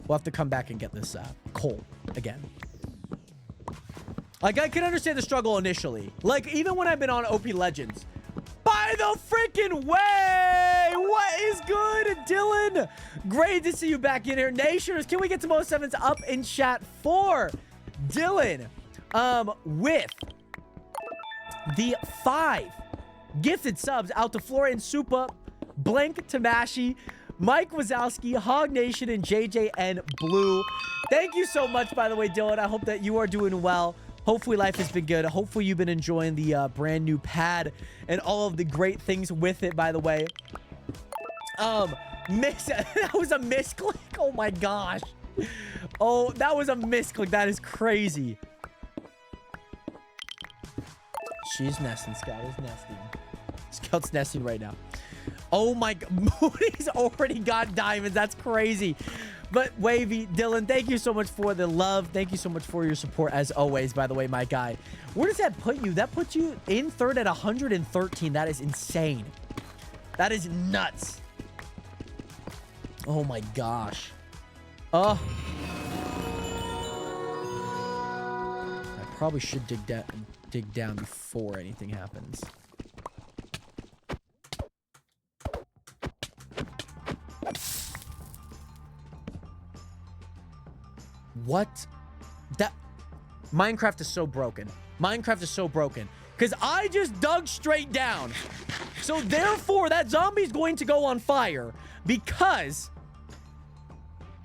We'll have to come back and get this coal again. Like, I can understand the struggle initially. Like, even when I've been on OP Legends. By the freaking way! What is good, Dylan? Great to see you back in here. Nationers, can we get some 07s up in chat for Dylan? With the 5 gifted subs out to Flora and Supa, Blank Tamashi, Mike Wazowski, Hog Nation, and JJN Blue. Thank you so much, by the way, Dylan. I hope that you are doing well. Hopefully life has been good. Hopefully you've been enjoying the brand new pad and all of the great things with it, by the way. That was a misclick. Oh my gosh. Oh, that was a misclick. That is crazy. She's nesting. Scout is nesting. Scout's nesting right now. Oh my god. Moody's already got diamonds. That's crazy. But Wavy, Dylan, thank you so much for the love. Thank you so much for your support as always, by the way, my guy. Where does that put you? That puts you in third at 113. That is insane. That is nuts. Oh my gosh. I probably should dig down before anything happens. What? That Minecraft is so broken. Minecraft is so broken. Because I just dug straight down. So therefore, that zombie's going to go on fire. Because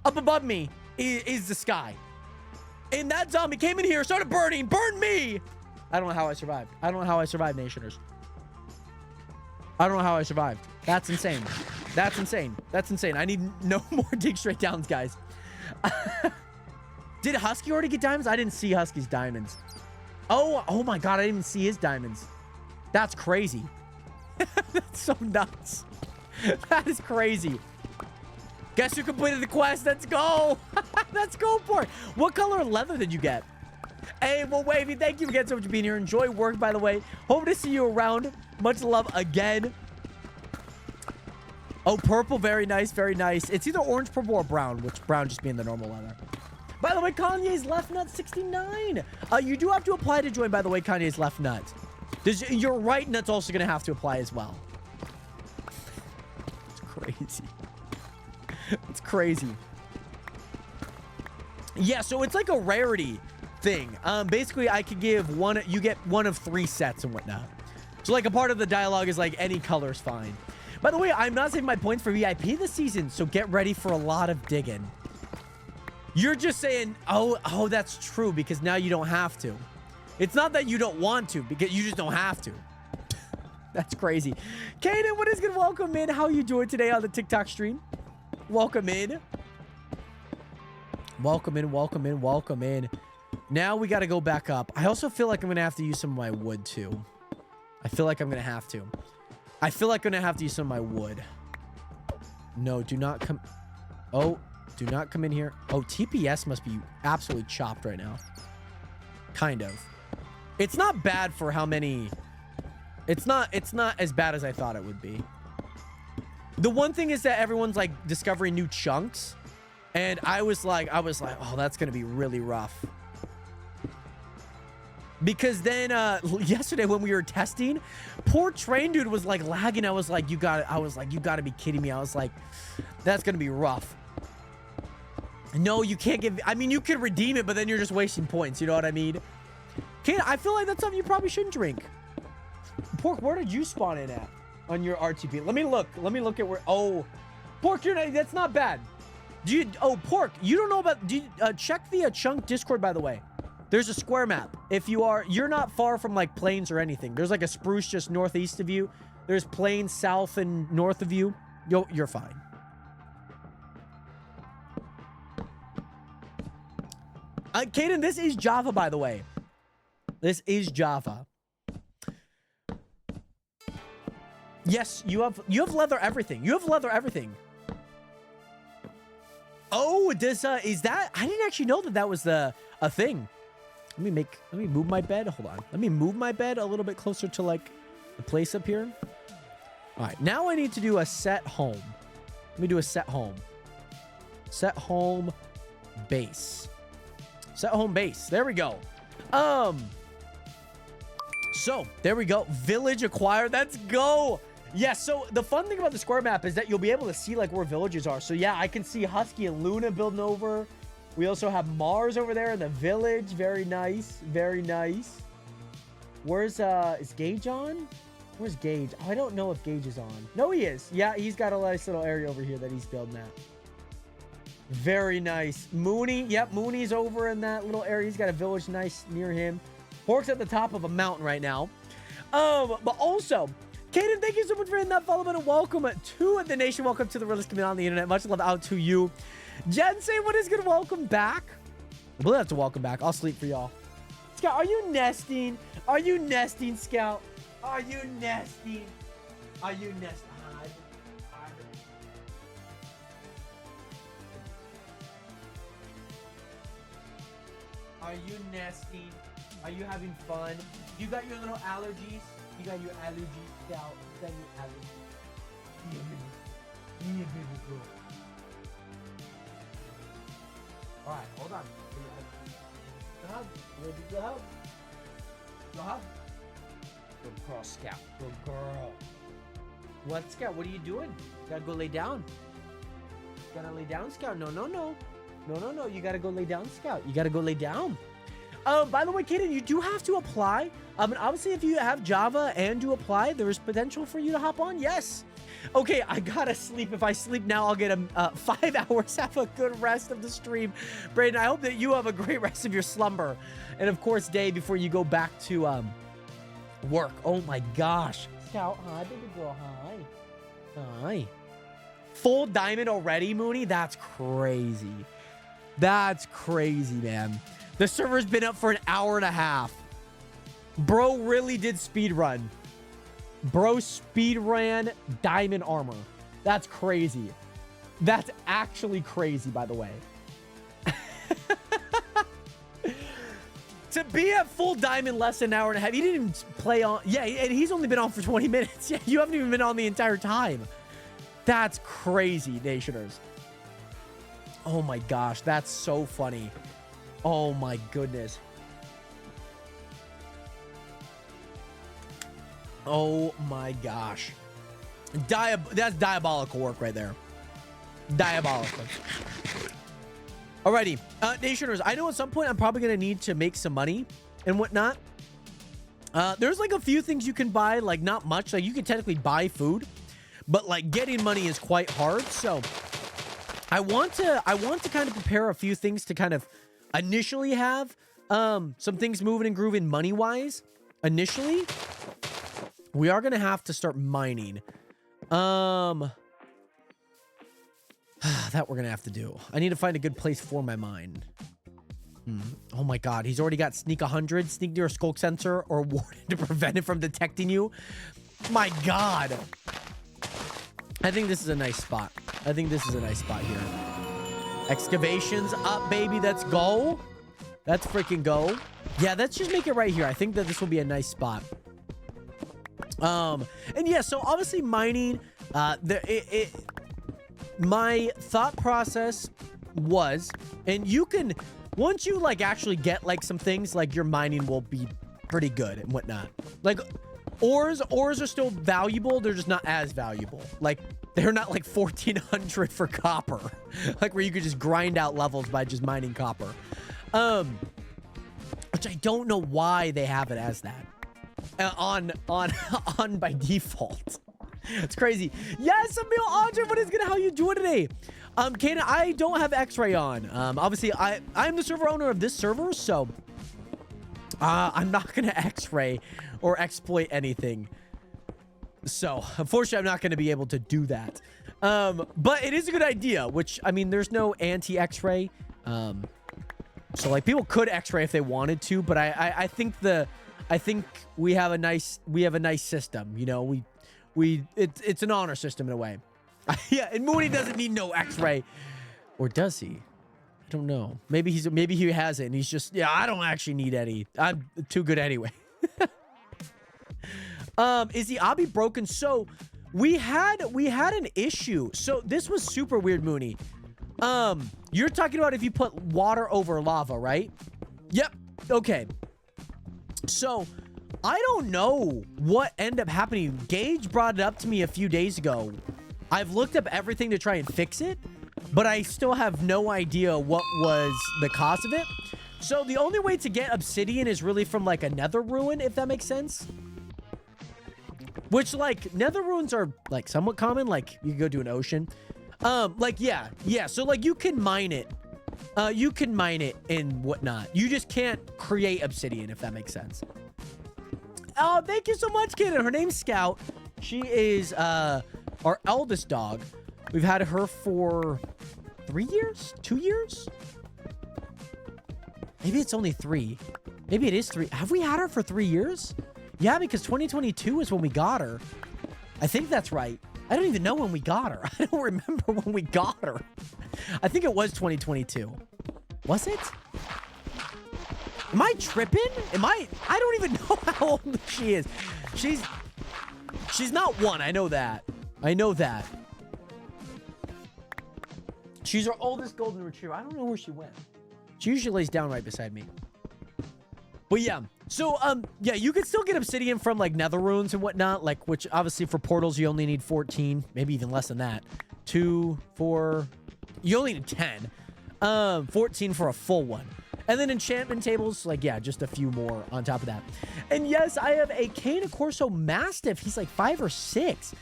up above me is the sky. And that zombie came in here, started burning. Burned me! I don't know how I survived. I don't know how I survived, Nationers. I don't know how I survived. That's insane. That's insane. That's insane. I need no more dig straight downs, guys. Did Husky already get diamonds? I didn't see Husky's diamonds. Oh my god, I didn't even see his diamonds. That's crazy. That's so nuts. That is crazy. Guess who completed the quest? Let's go. Let's go for it. What color leather did you get? Hey, well, Wavy, thank you again so much for being here. Enjoy work, by the way. Hope to see you around. Much love again. Oh, purple. Very nice. Very nice. It's either orange, purple, or brown, which brown just being the normal leather. By the way, Kanye's left nut 69. You do have to apply to join, by the way, Kanye's left nut. Your right nut's also going to have to apply as well. It's crazy. It's crazy. Yeah, so it's like a rarity thing. Basically, I could give one, you get one of 3 sets and whatnot. So like a part of the dialogue is like any color's fine. By the way, I'm not saving my points for VIP this season, so get ready for a lot of digging. You're just saying, oh, that's true, because now you don't have to. It's not that you don't want to, because you just don't have to. That's crazy. Kaden, what is good? Welcome in. How you doing today on the TikTok stream? Welcome in. Welcome in, welcome in, welcome in. Now we got to go back up. I also feel like I'm going to have to use some of my wood, too. I feel like I'm going to have to. I feel like I'm going to have to use some of my wood. No, do not come... Oh... Do not come in here. Oh, TPS must be absolutely chopped right now. Kind of. It's not bad for how many... It's not as bad as I thought it would be. The one thing is that everyone's like discovering new chunks. And I was like, oh, that's going to be really rough. Because then yesterday when we were testing, poor train dude was like lagging. I was like, you got to be kidding me. I was like, that's going to be rough. No, you can't give... I mean, you could redeem it, but then you're just wasting points. You know what I mean? Kid, I feel like that's something you probably shouldn't drink. Pork, where did you spawn in at on your RTP? Let me look. Let me look at where... Oh, Pork, you're not... That's not bad. Do you... Oh, Pork, you don't know about... Do you, check the Chunk Discord, by the way. There's a square map. If you are... You're not far from, like, plains or anything. There's, like, a spruce just northeast of you. There's plains south and north of you. You're fine. Kaden, this is Java, by the way. This is Java. Yes, you have leather everything. You have leather everything. Oh, this is that? I didn't actually know that was a thing. Let me move my bed. Hold on. Let me move my bed a little bit closer to like the place up here. All right, now I need to do a set home. Let me do a set home. Set home base. Set home base. There we go. So there we go. Village acquired. Let's go. Yeah, so the fun thing about the square map is that you'll be able to see like where villages are. So yeah, I can see Husky and Luna building over. We also have Mars over there in the village. Very nice. Very nice. Where's is Gage on? Where's Gage? Oh, I don't know if Gage is on. No, he is. Yeah, he's got a nice little area over here that he's building at. Very nice. Mooney. Yep, Mooney's over in that little area. He's got a village nice near him. Pork's at the top of a mountain right now. But also, Kaden, thank you so much for hitting that follow button. Welcome to the nation. Welcome to the realest community on the internet. Much love out to you. Jen, say what is good. Welcome back. We'll have to welcome back. I'll sleep for y'all. Scout, are you nesting? Are you nesting, Scout? Are you nesting? Are you nesting? Are you nesting? Are you having fun? You got your little allergies? You got your allergies, Scout? You got your allergies? Yeah, baby girl. Alright, hold on. Good hug. Good hug. Good hug. Good girl, Scout. Good girl. What, Scout? What are you doing? Gotta go lay down. Gotta lay down, Scout. No, no, no. No, no, no. You gotta go lay down, Scout. You gotta go lay down. By the way, Kaden, you do have to apply. And obviously, if you have Java and do apply, there is potential for you to hop on. Yes. Okay, I gotta sleep. If I sleep now, I'll get 5 hours. Have a good rest of the stream. Brayden, I hope that you have a great rest of your slumber. And of course, day before you go back to work. Oh my gosh. Scout, hi, baby girl, hi. Hi. Full diamond already, Mooney? That's crazy. That's crazy, man. The server's been up for an hour and a half. Bro really did speed run. Bro speed ran diamond armor. That's crazy. That's actually crazy, by the way. To be at full diamond less than an hour and a half. He didn't even play on. Yeah, and he's only been on for 20 minutes. Yeah, you haven't even been on the entire time. That's crazy, Nationers. Oh my gosh, that's so funny. Oh my goodness. Oh my gosh. That's diabolical work right there. Diabolical. Alrighty, Nationers, I know at some point I'm probably gonna need to make some money and whatnot. There's like a few things you can buy, like not much. Like you can technically buy food, but like getting money is quite hard. So I want to kind of prepare a few things to kind of initially have some things moving and grooving money wise. Initially, we are gonna have to start mining. That we're gonna have to do. I need to find a good place for my mine. Oh my god, he's already got sneak 100, sneak near a skulk sensor or warden to prevent it from detecting you. My god. I think this is a nice spot. I think this is a nice spot here. Excavations up, baby. Let's go. Let's freaking go. Yeah, let's just make it right here. I think that this will be a nice spot. And yeah, so obviously mining, my thought process was, and you can, once you like actually get like some things, like your mining will be pretty good and whatnot. Like ores are still valuable. They're just not as valuable. Like they're not like 1400 for copper, like where you could just grind out levels by just mining copper. Which I don't know why they have it as that on by default. It's crazy. Yes, Emil Andre, what is good? How you doing today? Kaden, I don't have X-Ray on. Obviously, I'm the server owner of this server, so I'm not gonna X-Ray or exploit anything. So, unfortunately, I'm not gonna be able to do that. But it is a good idea, which, I mean, there's no anti-X-Ray. So, like, people could X-Ray if they wanted to, but I think we have a nice system, you know. It's an honor system in a way. Yeah, and Mooney doesn't need no X-ray. Or does he? I don't know. Maybe he has it and he's just, yeah, I don't actually need any. I'm too good anyway. Is the obby broken? So we had an issue. So this was super weird, Mooney. You're talking about if you put water over lava, right? Yep. Okay. So I don't know what ended up happening. Gage brought it up to me a few days ago. I've looked up everything to try and fix it, but I still have no idea what was the cause of it. So the only way to get obsidian is really from like a nether ruin, if that makes sense. Which, like, nether ruins are like somewhat common. Like, you can go to an ocean. Like, yeah. So like you can mine it. You can mine it and whatnot. You just can't create obsidian, if that makes sense. Oh, thank you so much, kid. And her name's Scout. She is our eldest dog. We've had her for 3 years? 2 years? Maybe it's only 3. Maybe it is 3. Have we had her for 3 years? Yeah, because 2022 is when we got her. I think that's right. I don't even know when we got her. I don't remember when we got her. I think it was 2022. Was it? Am I tripping? I don't even know how old she is. She's not 1. I know that. She's our oldest golden retriever. I don't know where she went. She usually lays down right beside me. But yeah. So, yeah, you can still get obsidian from, like, nether ruins and whatnot, like, which, obviously, for portals, you only need 14, maybe even less than that. 2, 4, you only need 10. 14 for a full one. And then enchantment tables, like, yeah, just a few more on top of that. And yes, I have a Cane Corso Mastiff. He's, like, 5 or 6.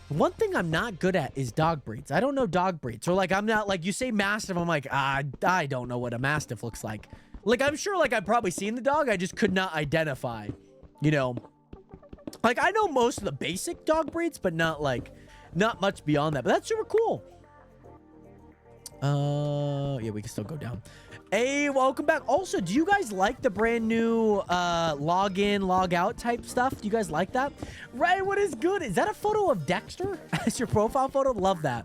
One thing I'm not good at is dog breeds. I don't know dog breeds. Or, like, I'm not, like, you say Mastiff, I'm like, I don't know what a Mastiff looks like. Like, I'm sure, like, I've probably seen the dog. I just could not identify, you know. Like, I know most of the basic dog breeds, but not, like, not much beyond that. But that's super cool. Yeah, we can still go down. Hey, welcome back. Also, do you guys like the brand new log in, log out type stuff? Do you guys like that? Right, what is good? Is that a photo of Dexter as your profile photo? Love that.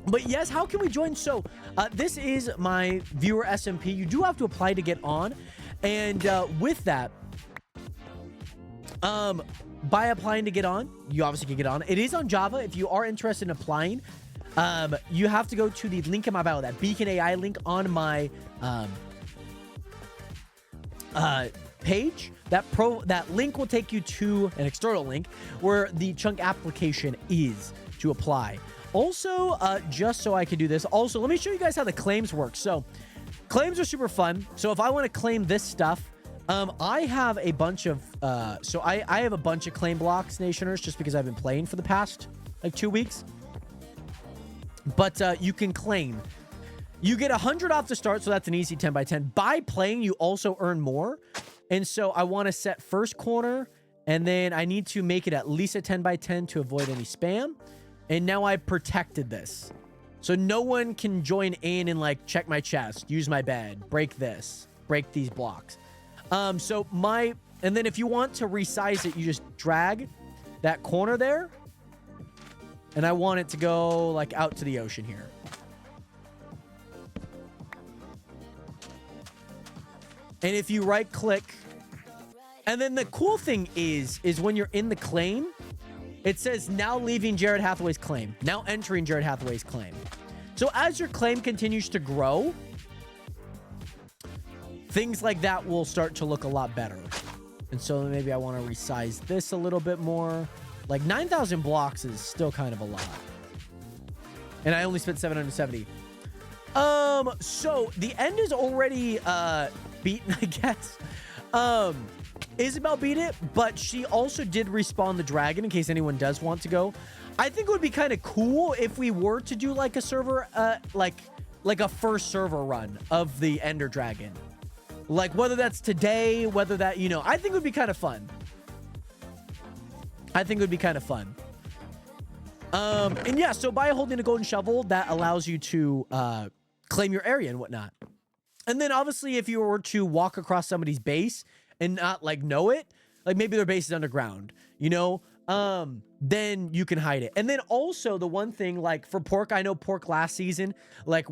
But yes, how can we join? So, this is my viewer SMP. You do have to apply to get on. And with that, by applying to get on, you obviously can get on. It is on Java. If you are interested in applying, you have to go to the link in my bio, that Beacon AI link on my page. That link will take you to an external link where the Chunk application is to apply. Also, just so I can do this, also, let me show you guys how the claims work. So, claims are super fun. So, if I want to claim this stuff, I have a bunch of, I have a bunch of claim blocks, Nationers, just because I've been playing for the past, like, 2 weeks. But, you can claim. You get 100 off the start, so that's an easy 10 by 10. By playing, you also earn more. And so, I want to set first corner, and then I need to make it at least a 10 by 10 to avoid any spam. And now I've protected this. So no one can join in and, like, check my chest, use my bed, break this, break these blocks. And then if you want to resize it, you just drag that corner there. And I want it to go, like, out to the ocean here. And if you right click, and then the cool thing is when you're in the claim, it says now leaving Jared Hathaway's claim, now entering Jared Hathaway's claim. So as your claim continues to grow, things like that will start to look a lot better. And so maybe I want to resize this a little bit more. Like 9,000 blocks is still kind of a lot. And I only spent 770. So the end is already beaten, I guess. Isabel beat it, but she also did respawn the dragon in case anyone does want to go. I think it would be kind of cool if we were to do like a server, like a first server run of the Ender Dragon. Like whether that's today, whether that, you know, I think it would be kind of fun. And yeah, so by holding a golden shovel, that allows you to claim your area and whatnot. And then obviously if you were to walk across somebody's base and not like know it, like maybe their base is underground, you know, then you can hide it. And then also the one thing, like for Pork, I know Pork last season, like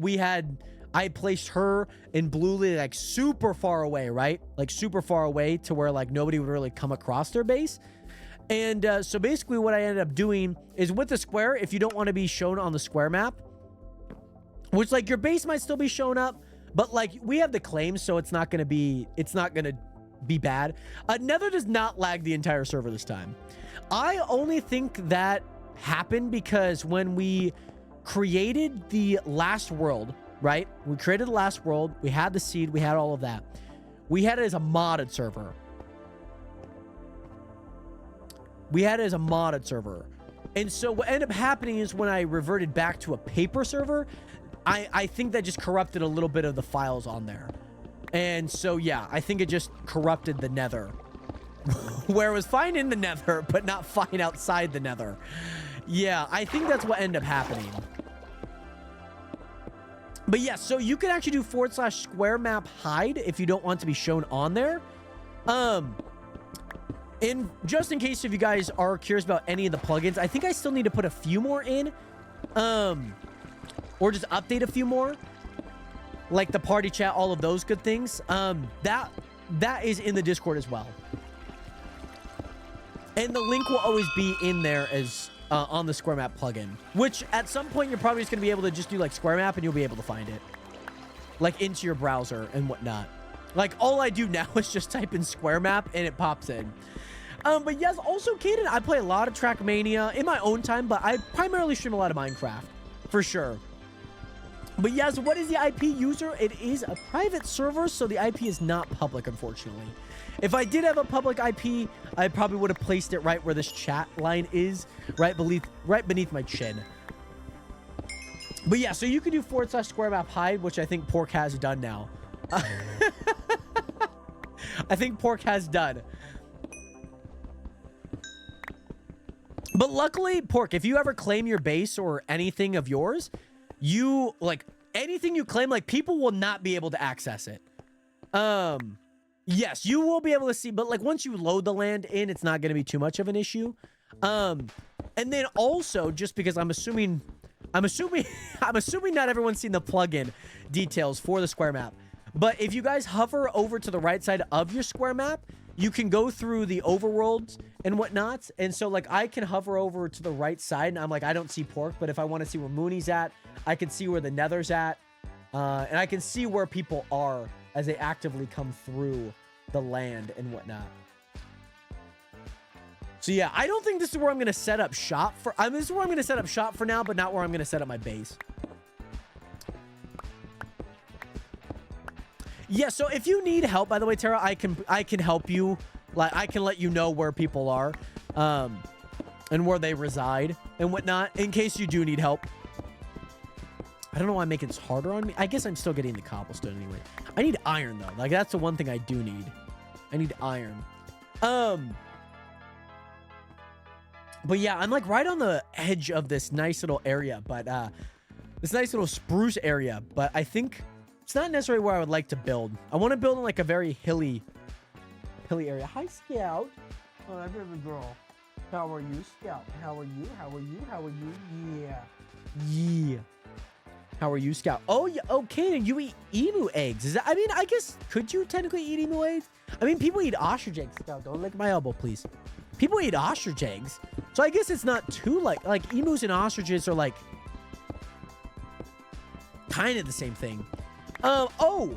I placed her in Blue Lily like super far away, right? Like super far away to where like nobody would really come across their base. And so basically what I ended up doing is with the square, if you don't want to be shown on the square map, which like your base might still be shown up, but like we have the claims, so it's not going to be bad. Nether does not lag the entire server this time. I only think that happened because when we created the last world, right? We created the last world. We had the seed. We had all of that. We had it as a modded server. And so what ended up happening is when I reverted back to a paper server, I think that just corrupted a little bit of the files on there. And so, yeah, I think it just corrupted the Nether. Where it was fine in the Nether, but not fine outside the Nether. Yeah, I think that's what ended up happening. But yeah, so you can actually do /square map hide if you don't want to be shown on there. And just in case if you guys are curious about any of the plugins, I think I still need to put a few more in. Or just update a few more. Like the party chat, all of those good things. That is in the Discord as well. And the link will always be in there as on the Square Map plugin. Which at some point you're probably just going to be able to just do like Square Map and you'll be able to find it. Like into your browser and whatnot. Like all I do now is just type in Square Map and it pops in. But yes, also Caden, I play a lot of Trackmania in my own time, but I primarily stream a lot of Minecraft. For sure. But yes, what is the IP user? It is a private server, so the IP is not public, unfortunately. If I did have a public IP, I probably would have placed it right where this chat line is, right beneath my chin. But yeah, so you can do /square map hide, which I think Pork has done now. I think Pork has done. But luckily, Pork, if you ever claim your base or anything of yours, you like anything you claim, like people will not be able to access it. Yes, you will be able to see, but like once you load the land in, it's not going to be too much of an issue. And then also, just because I'm assuming not everyone's seen the plugin details for the square map. But if you guys hover over to the right side of your square map, you can go through the overworlds and whatnot. And so like I can hover over to the right side and I'm like, I don't see Pork, but if I want to see where Mooney's at, I can see where the Nether's at. And I can see where people are as they actively come through the land and whatnot. So yeah, I don't think this is where I'm going to set up shop for. This is where I'm going to set up shop for now, but not where I'm going to set up my base. Yeah, so if you need help, by the way, Tara, I can help you. Like I can let you know where people are, and where they reside and whatnot, in case you do need help. I don't know why I'm making this harder on me. I guess I'm still getting the cobblestone anyway. I need iron though. Like that's the one thing I do need. I need iron. But yeah, I'm like right on the edge of this nice little area, but this nice little spruce area. But I think it's not necessarily where I would like to build. I want to build in like a very hilly area. Hi, Scout. Oh, I'm a girl. How are you, Scout? How are you? How are you? How are you? Yeah. Yeah. How are you, Scout? Oh, yeah. Okay, you eat emu eggs. Is that? I mean, I guess could you technically eat emu eggs? I mean, people eat ostrich eggs. Scout, don't lick my elbow, please. People eat ostrich eggs, so I guess it's not too like emus and ostriches are like kind of the same thing. So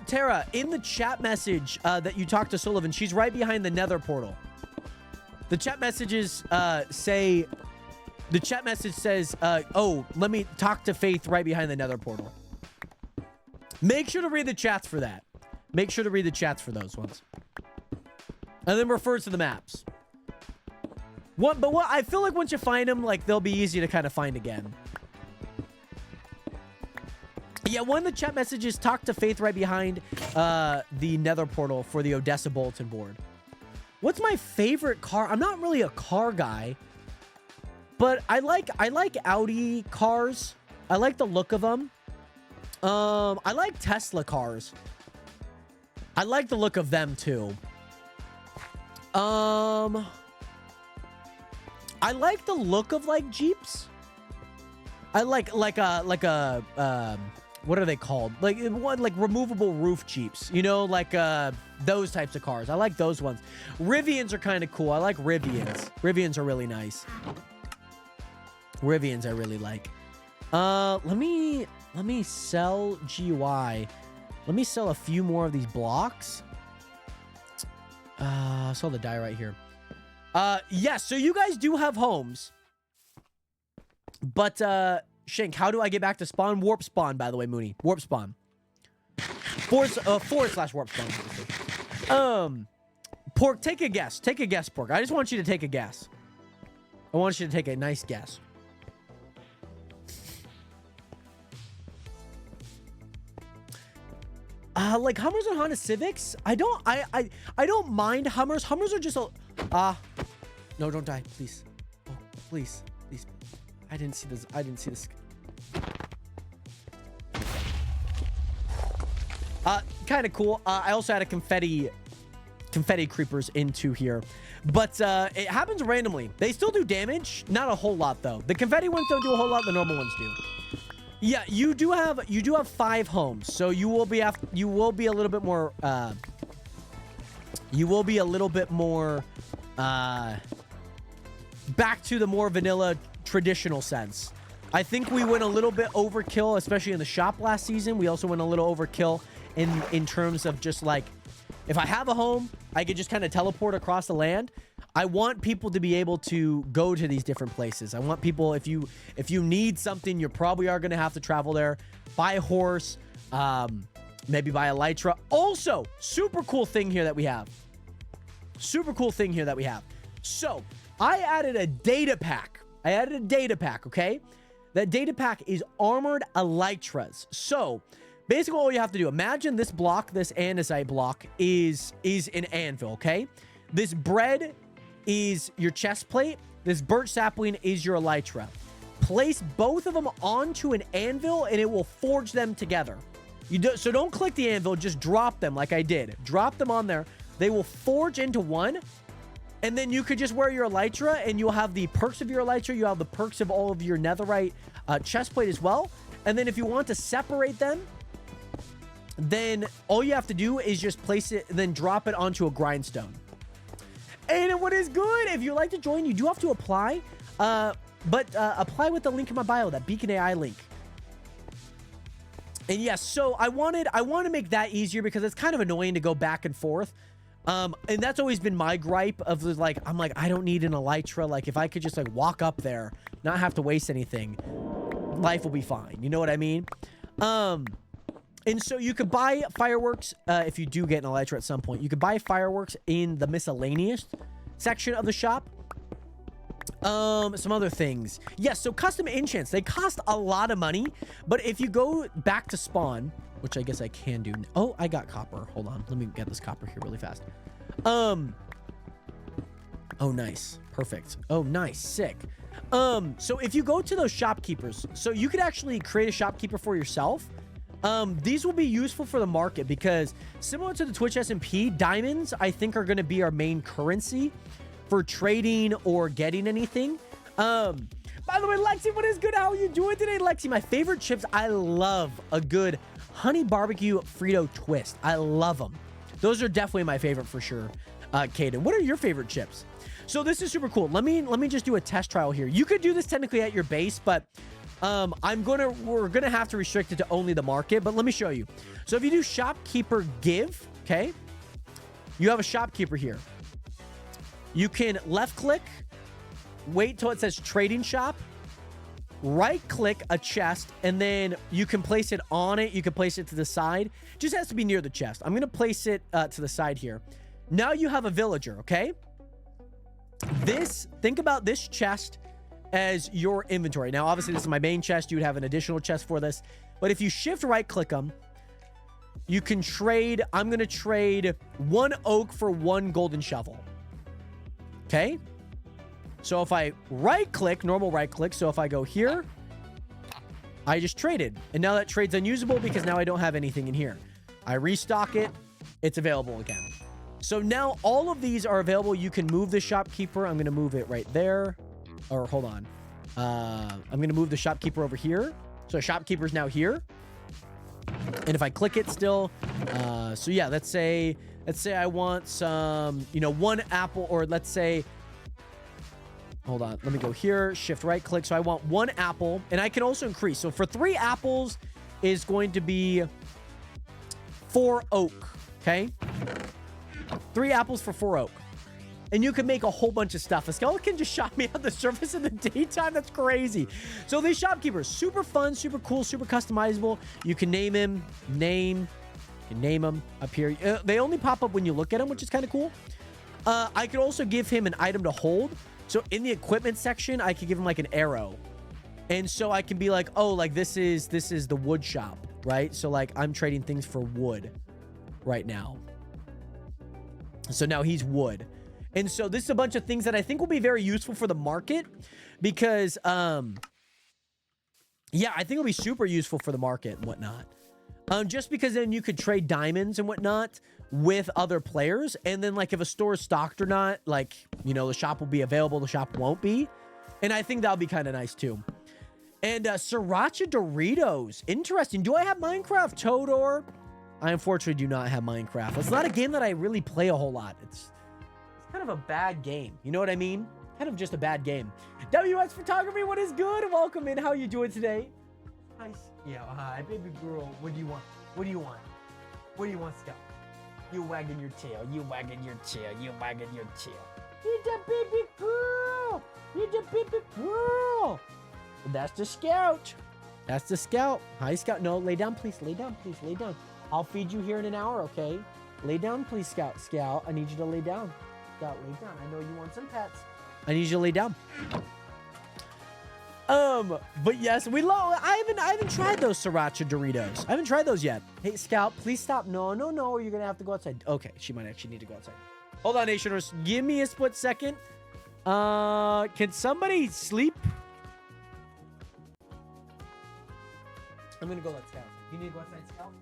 Tara, in the chat message that you talked to Sullivan, she's right behind the Nether portal. The chat messages say, the chat message says, oh, let me talk to Faith right behind the Nether portal. Make sure to read the chats for that. Make sure to read the chats for those ones. And then refer to the maps. But I feel like once you find them, like they'll be easy to kind of find again. Yeah, one of the chat messages talk to Faith right behind the Nether portal for the Odessa bulletin board. What's my favorite car? I'm not really a car guy, but I like Audi cars. I like the look of them. I like Tesla cars. I like the look of them too. I like the look of like Jeeps. I like a what are they called? Like removable roof Jeeps, you know, like those types of cars. I like those ones. Rivians are kind of cool. I like Rivians. Rivians are really nice. Rivians I really like. Let me sell GUI. Let me sell a few more of these blocks. I saw the die right here. Yes, so you guys do have homes. But Shank, how do I get back to spawn? Warp spawn, by the way, Mooney. Warp spawn. Forward slash warp spawn. Pork, take a guess. Take a guess, Pork. I just want you to take a guess. I want you to take a nice guess. Like Hummers and Honda Civics? I don't mind Hummers. Hummers are just a no, don't die, please. Oh, please. I didn't see this. Kind of cool. I also had a confetti creepers into here, but it happens randomly. They still do damage, not a whole lot though. The confetti ones don't do a whole lot. The normal ones do. Yeah, you do have 5 homes, so you will be a little bit more back to the more vanilla traditional sense. I think we went a little bit overkill, especially in the shop last season. We also went a little overkill in terms of just like, if I have a home, I could just kind of teleport across the land. I want people to be able to go to these different places. I want people, if you need something, you probably are going to have to travel there. Buy a horse, maybe buy a Elytra. Also, super cool thing here that we have. So, I added a data pack. Okay? That data pack is armored Elytras. So, basically all you have to do, imagine this block, this andesite block, is an anvil, okay? This bread is your chest plate. This birch sapling is your Elytra. Place both of them onto an anvil and it will forge them together. So don't click the anvil, just drop them like I did. Drop them on there. They will forge into one. And then you could just wear your Elytra and you'll have the perks of your Elytra. You have the perks of all of your netherite chest plate as well. And then if you want to separate them, then all you have to do is just place it and then drop it onto a grindstone. And what is good, if you'd like to join, you do have to apply. But apply with the link in my bio, that Beacon AI link. And yes, so I want to make that easier because it's kind of annoying to go back and forth. And that's always been my gripe of like, I'm like, I don't need an Elytra. Like if I could just like walk up there, not have to waste anything, life will be fine. You know what I mean? And so you could buy fireworks if you do get an Elytra at some point. You could buy fireworks in the miscellaneous section of the shop. Some other things. Yes, so custom enchants. They cost a lot of money, but if you go back to spawn, which I guess I can do. Oh, I got copper. Hold on. Let me get this copper here really fast. Oh, nice. Perfect. Oh, nice. Sick. So if you go to those shopkeepers, so you could actually create a shopkeeper for yourself. These will be useful for the market because similar to the Twitch SMP, diamonds, I think, are going to be our main currency for trading or getting anything. By the way, Lexi, what is good? How are you doing today, Lexi? My favorite chips, I love a good honey barbecue Frito twist. I love them. Those are definitely my favorite for sure. Caden, what are your favorite chips? So this is super cool. Let me just do a test trial here. You could do this technically at your base, but we're gonna have to restrict it to only the market, but let me show you. So if you do shopkeeper give, okay, you have a shopkeeper here. You can left click, wait till it says trading shop, right click a chest, and then you can place it on it. You can place it to the side. Just has to be near the chest. I'm gonna place it to the side here. Now you have a villager, okay? Think about this chest as your inventory. Now, obviously, this is my main chest. You would have an additional chest for this. But if you shift right click them, you can trade. I'm going to trade 1 oak for 1 golden shovel. Okay? So if I right click, normal right click. So if I go here, I just traded. And now that trade's unusable because now I don't have anything in here. I restock it. It's available again. So now all of these are available. You can move the shopkeeper. I'm going to move it right there. or hold on. I'm gonna move the shopkeeper over here. So shopkeeper's now here. And if I click it still, so yeah, let's say I want some, you know, 1 apple, or let's say, hold on, let me go here, shift right click. So I want 1 apple, and I can also increase. So for 3 apples is going to be 4 oak, okay? 3 apples for 4 oak. And you can make a whole bunch of stuff. A skeleton just shot me on the surface in the daytime. That's crazy. So these shopkeepers, super fun, super cool, super customizable. You can name him, you can name him up here. They only pop up when you look at them, which is kind of cool. I could also give him an item to hold. So in the equipment section, I could give him like an arrow. And so I can be like, oh, like this is the wood shop, right? So like I'm trading things for wood right now. So now he's wood. And so this is a bunch of things that I think will be very useful for the market because, yeah, I think it'll be super useful for the market and whatnot. Just because then you could trade diamonds and whatnot with other players. And then like if a store is stocked or not, like, you know, the shop will be available, the shop won't be. And I think that'll be kind of nice too. And Sriracha Doritos. Interesting. Do I have Minecraft, Todor? I unfortunately do not have Minecraft. It's not a game that I really play a whole lot. It's kind of a bad game. You know what I mean? Kind of just a bad game. WX Photography, what is good? Welcome in. How you doing today? Nice. Yeah, hi, baby girl. What do you want? What do you want? What do you want, Scout? You wagging your tail. You wagging your tail. You wagging your tail. You're the baby girl. You're the baby girl. That's the Scout. That's the Scout. Hi, Scout. No, lay down, please. Lay down, please. Lay down. I'll feed you here in an hour, okay? Lay down, please, Scout. Scout, I need you to lay down. Scout, lay down. I know you want some pets. I need you to lay down. But yes, I haven't tried those Sriracha Doritos. I haven't tried those yet. Hey, Scout, please stop. No, you're gonna have to go outside. Okay, she might actually need to go outside. Hold on, Nationers. Give me a split second. Can somebody sleep? I'm gonna go let Scout. You need to go outside, Scout?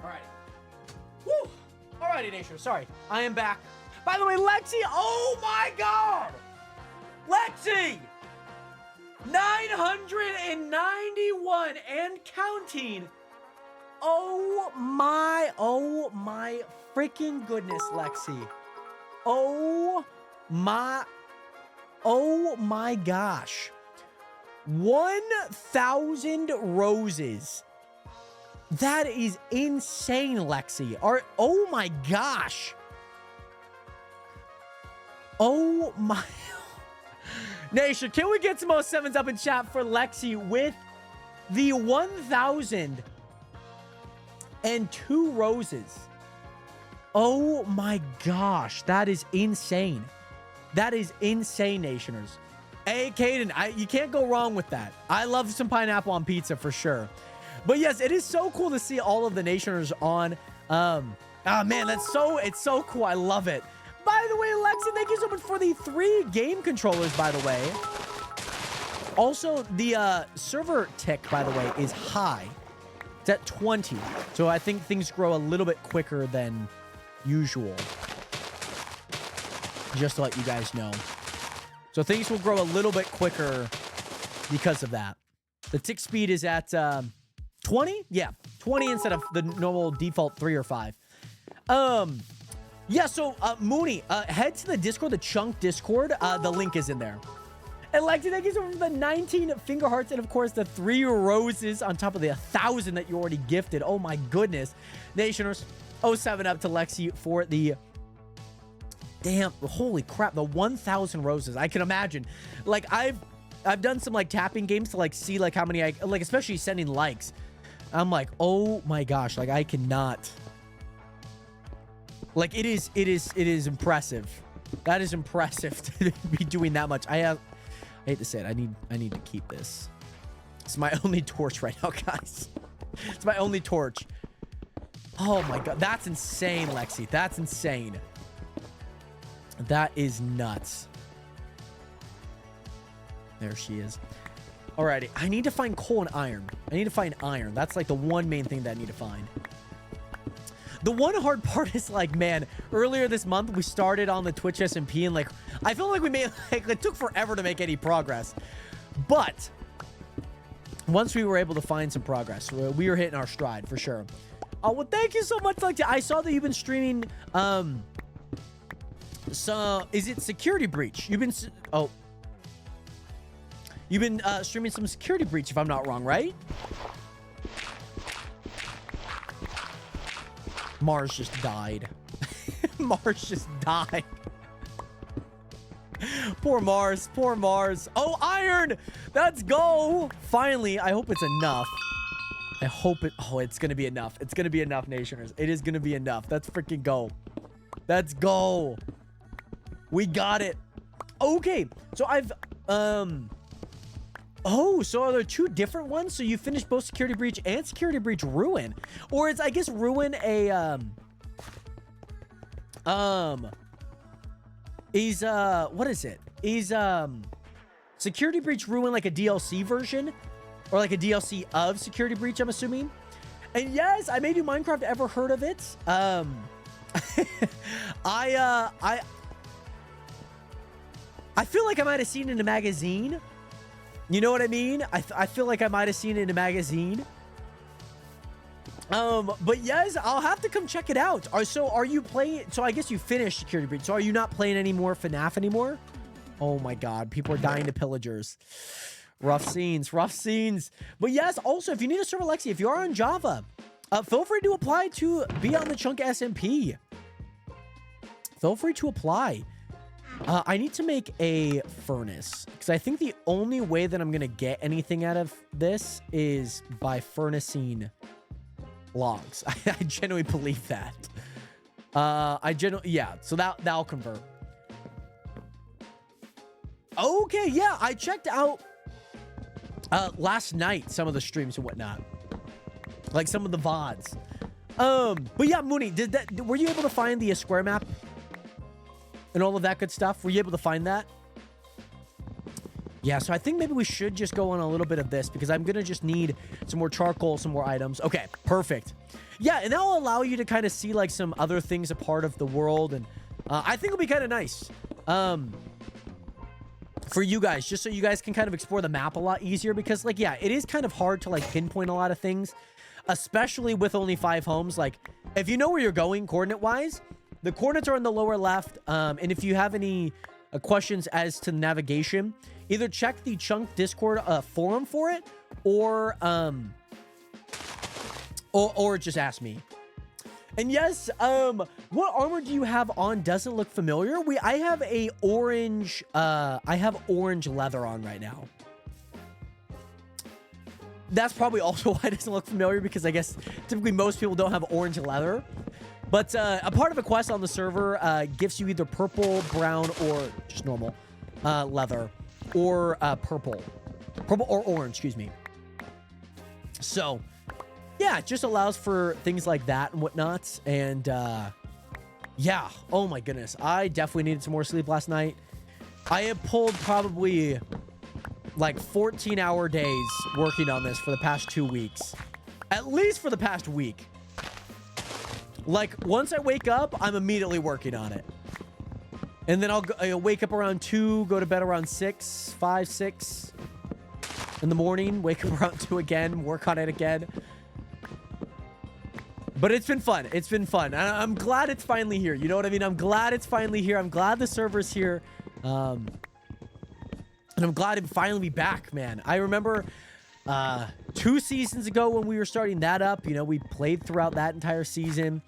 Alrighty. Woo! Alrighty, Nation. Sorry. I am back. By the way, Lexi, oh my god! Lexi! 991 and counting. Oh my freaking goodness, Lexi. Oh my gosh. 1,000 roses. That is insane, Lexi. Oh my gosh. Oh my. Nation, can we get some more 7s up in chat for Lexi with the 1,002 roses? Oh my gosh. That is insane. That is insane, Nationers. Hey, Caden, you can't go wrong with that. I love some pineapple on pizza for sure. But yes, it is so cool to see all of the Nationers on Oh man, it's so cool. I love it. By the way, Lexi, thank you so much for the 3 game controllers, by the way. Also, the server tick, by the way, is high. It's at 20. So I think things grow a little bit quicker than usual. Just to let you guys know. So things will grow a little bit quicker because of that. The tick speed is at 20? Yeah, 20 instead of the normal default 3 or 5. Yeah, so Mooney, head to the Discord, the Chunk Discord. The link is in there. And Lexi, thank you so much for the 19 finger hearts and, of course, the 3 roses on top of the 1,000 that you already gifted. Oh, my goodness. Nationers, 07 up to Lexi for the... Damn, holy crap, the 1,000 roses. I can imagine. Like, I've done some, like, tapping games to, like, see, like, how many I... Like, especially sending likes. I'm like, oh, my gosh. Like, I cannot... Like, it is impressive. That is impressive to be doing that much. I hate to say it. I need to keep this. It's my only torch right now, guys. It's my only torch. Oh my god. That's insane, Lexi. That's insane. That is nuts. There she is. Alrighty. I need to find coal and iron. I need to find iron. That's like the one main thing that I need to find. The one hard part is like, man, earlier this month, we started on the Twitch SMP and like, I feel like we made, like, it took forever to make any progress. But once we were able to find some progress, we were hitting our stride for sure. Oh, well, thank you so much. Like, I saw that you've been streaming, so is it Security Breach? You've been streaming some Security Breach, if I'm not wrong, right? Mars just died. Mars just died. Poor Mars. Poor Mars. Oh, iron! Let's go! Finally, I hope it's enough. I hope it... Oh, it's gonna be enough. It's gonna be enough, Nationers. It is gonna be enough. Let's freaking go. Let's go. We got it. Okay. So I've... Oh, so are there 2 different ones? So you finished both Security Breach and Security Breach Ruin. Or is, I guess, Ruin a, what is it? Is, Security Breach Ruin like a DLC version? Or like a DLC of Security Breach, I'm assuming? And yes, I made you Minecraft. Ever heard of it? I feel like I might have seen it in a magazine. You know what I mean? I feel like I might have seen it in a magazine. But yes, I'll have to come check it out. So are you playing? So I guess you finished Security Breach. So are you not playing any more FNAF anymore? Oh my god, people are dying to pillagers. Rough scenes, rough scenes. But yes, also, if you need a server, Lexi, if you are on Java, feel free to apply to be on the Chunk SMP. Feel free to apply. I need to make a furnace because I think the only way that I'm going to get anything out of this is by furnacing logs. I genuinely believe that. Yeah, so that'll convert. Okay, yeah, I checked out last night some of the streams and whatnot. Like some of the VODs. But yeah, Mooney, were you able to find the square map? And all of that good stuff. Were you able to find that? Yeah, so I think maybe we should just go on a little bit of this because I'm going to just need some more charcoal, some more items. Okay, perfect. Yeah, and that'll allow you to kind of see like some other things a part of the world. And I think it'll be kind of nice for you guys, just so you guys can kind of explore the map a lot easier because like, yeah, it is kind of hard to like pinpoint a lot of things, especially with only 5 homes. Like if you know where you're going coordinate wise, the coordinates are in the lower left, and if you have any questions as to navigation, either check the Chunk Discord forum for it, or just ask me. And yes, what armor do you have on? Doesn't look familiar. I have a orange. I have orange leather on right now. That's probably also why it doesn't look familiar because I guess typically most people don't have orange leather. But a part of a quest on the server gives you either purple, brown, or just normal leather, or purple or orange, excuse me. So, yeah, it just allows for things like that and whatnot. And yeah, oh my goodness, I definitely needed some more sleep last night. I have pulled probably like 14-hour days working on this for the past 2 weeks. At least for the past week. Like, once I wake up, I'm immediately working on it. And then I'll wake up around 2, go to bed around 6, 5, 6 in the morning, wake up around 2 again, work on it again. But it's been fun. It's been fun. I'm glad it's finally here. You know what I mean? I'm glad it's finally here. I'm glad the server's here. And I'm glad to finally be back, man. I remember 2 seasons ago when we were starting that up, you know, we played throughout that entire season.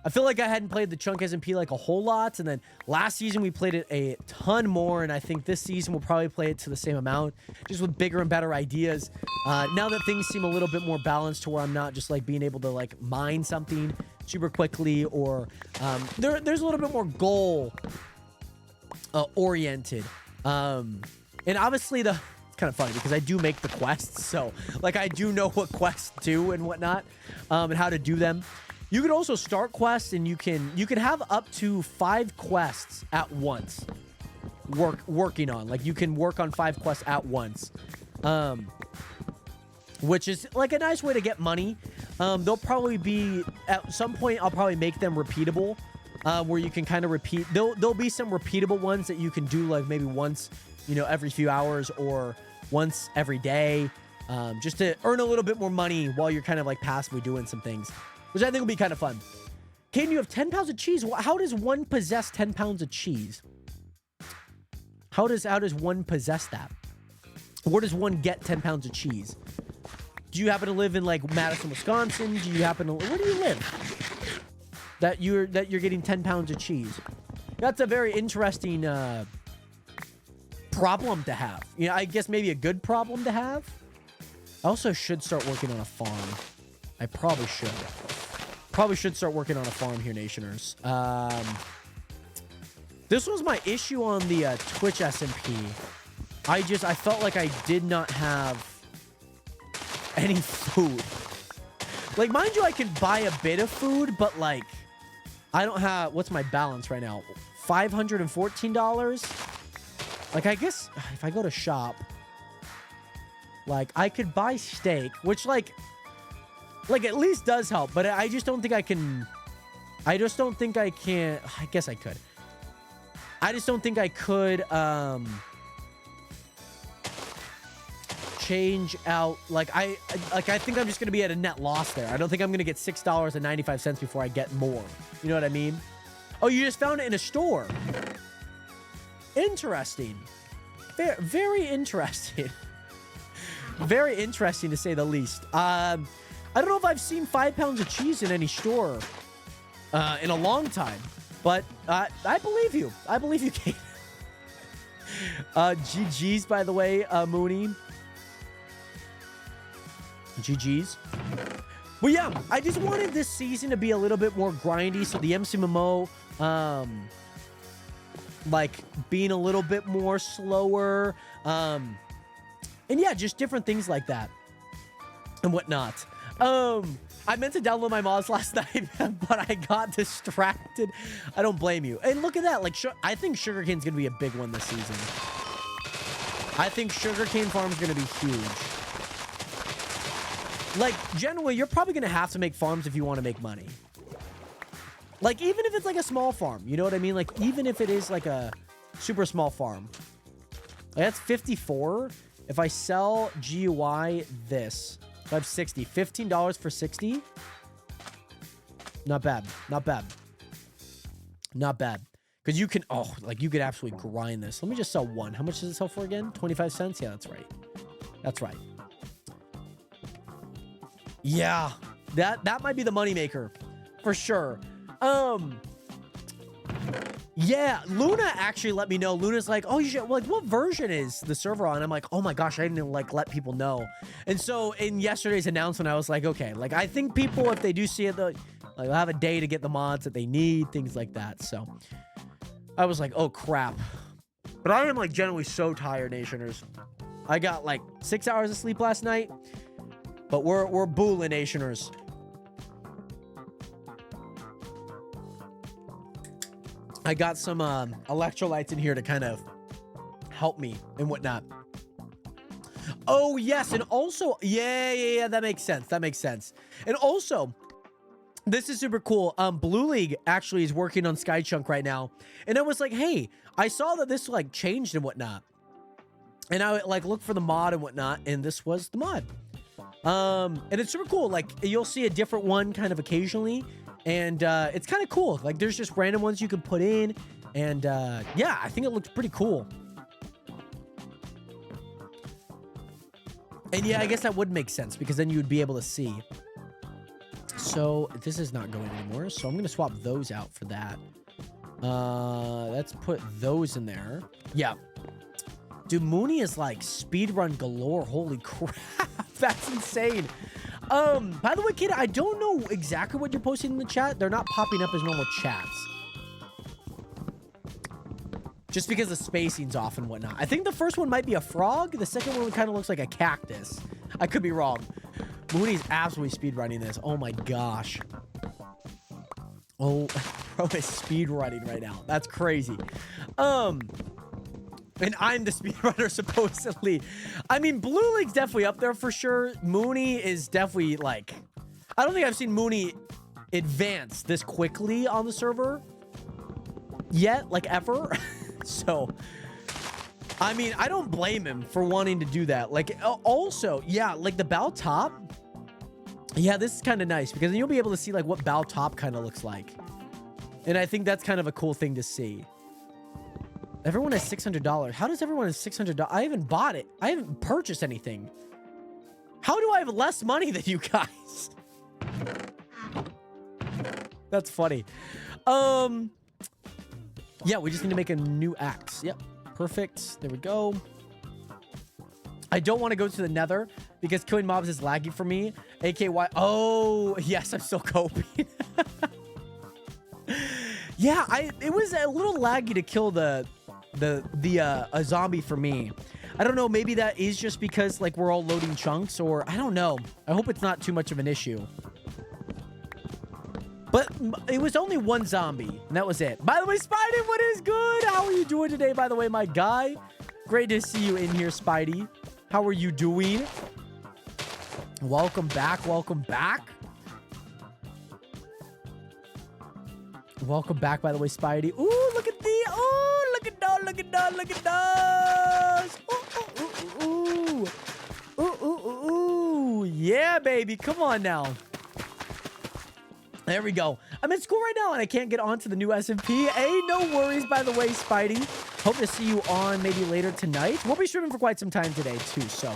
I feel like I hadn't played the Chunk SMP like a whole lot. And then last season we played it a ton more. And I think this season we'll probably play it to the same amount, just with bigger and better ideas. Now that things seem a little bit more balanced to where I'm not just like being able to like mine something super quickly, or there's a little bit more goal oriented. And obviously it's kind of funny because I do make the quests. So like I do know what quests do and whatnot, and how to do them. You can also start quests, and you can have up to 5 quests at once working on. Like you can work on 5 quests at once, which is like a nice way to get money. They'll probably be at some point, I'll probably make them repeatable, where you can kind of repeat. There'll be some repeatable ones that you can do like maybe once, you know, every few hours or once every day, just to earn a little bit more money while you're kind of like passively doing some things, which I think will be kind of fun. Caden, you have 10 pounds of cheese. How does one possess 10 pounds of cheese? How does one possess that? Where does one get 10 pounds of cheese? Do you happen to live in like Madison, Wisconsin? Do you happen to, where do you live? That you're getting 10 pounds of cheese. That's a very interesting problem to have. You know, I guess maybe a good problem to have. I also should start working on a farm. I probably should. Probably should start working on a farm here, Nationers. This was my issue on the Twitch SMP. I felt like I did not have any food. Like, mind you, I can buy a bit of food, but like, I don't have, what's my balance right now? $514? Like, I guess if I go to shop, like, I could buy steak, which like at least does help, but I just don't think I can. I just don't think I can. I guess I could. I just don't think I could change out. Like I think I'm just gonna be at a net loss there. I don't think I'm gonna get $6.95 before I get more. You know what I mean? Oh, you just found it in a store. Interesting. Very interesting. Very interesting to say the least. I don't know if I've seen 5 pounds of cheese in any store in a long time, but I believe you. I believe you, Kate. GG's, by the way, Mooney. GG's. But yeah, I just wanted this season to be a little bit more grindy, so the MCMMO, like, being a little bit more slower, and yeah, just different things like that and whatnot. I meant to download my mods last night, but I got distracted. I don't blame you. And look at that. Like, I think sugarcane's going to be a big one this season. I think sugarcane farm's going to be huge. Like, generally, you're probably going to have to make farms if you want to make money. Like, even if it's like a small farm, you know what I mean? Like, even if it is like a super small farm. Like, that's 54. If I sell GUI this, so I have 60. $15 for 60. Not bad. Not bad. Not bad. Because you can, oh, like you could absolutely grind this. Let me just sell one. How much does it sell for again? 25 cents? Yeah, that's right. That's right. Yeah. That might be the moneymaker. For sure. Yeah, Luna actually let me know. Luna's like, oh, you should, like, what version is the server on? I'm like, oh my gosh, I didn't like let people know. And so in yesterday's announcement, I was like, okay, like I think people, if they do see it, they'll have a day to get the mods that they need, things like that. So I was like, oh crap. But I am like generally so tired, Nationers. I got like 6 hours of sleep last night. But we're Bula Nationers. I got some electrolytes in here to kind of help me and whatnot. Oh, yes. And also, yeah, that makes sense. That makes sense. And also, this is super cool. Blue League actually is working on Skychunk right now. And I was like, hey, I saw that this like changed and whatnot. And I like looked for the mod and whatnot, and this was the mod. And it's super cool. Like you'll see a different one kind of occasionally. And it's kind of cool. Like there's just random ones you can put in. And yeah, I think it looks pretty cool. And yeah, I guess that would make sense because then you would be able to see. So this is not going anymore. So I'm going to swap those out for that. Let's put those in there. Yeah. Dude, Mooney is like speedrun galore. Holy crap. That's insane. By the way, kid, I don't know exactly what you're posting in the chat. They're not popping up as normal chats. Just because the spacing's off and whatnot. I think the first one might be a frog. The second one kind of looks like a cactus. I could be wrong. Mooney's absolutely speedrunning this. Oh my gosh. Oh, bro is speedrunning right now. That's crazy. And I'm the speedrunner, supposedly. I mean, Blue League's definitely up there for sure. Mooney is definitely, like... I don't think I've seen Mooney advance this quickly on the server yet, like, ever. So, I mean, I don't blame him for wanting to do that. Like, also, yeah, like, the Bow Top... Yeah, this is kind of nice, because then you'll be able to see, like, what Bow Top kind of looks like. And I think that's kind of a cool thing to see. Everyone has $600. How does everyone have $600? I haven't bought it. I haven't purchased anything. How do I have less money than you guys? That's funny. Yeah, we just need to make a new axe. Yep, perfect. There we go. I don't want to go to the nether because killing mobs is laggy for me. AKY. Oh, yes, I'm still coping. Yeah, it was a little laggy to kill a zombie for me. I don't know, maybe that is just because like we're all loading chunks, or I don't know. I hope it's not too much of an issue. But it was only one zombie, and that was it. By the way, Spidey, what is good? How are you doing today, by the way, my guy? Great to see you in here, Spidey. How are you doing? Welcome back, welcome back. Welcome back, by the way, Spidey. Ooh, look at the... Ooh, look at those, look at those, look at those. Ooh, ooh, ooh, ooh. Ooh, ooh, ooh, ooh. Yeah, baby, come on now. There we go. I'm in school right now, and I can't get onto the new SMP. Hey, no worries, by the way, Spidey. Hope to see you on maybe later tonight. We'll be streaming for quite some time today, too, so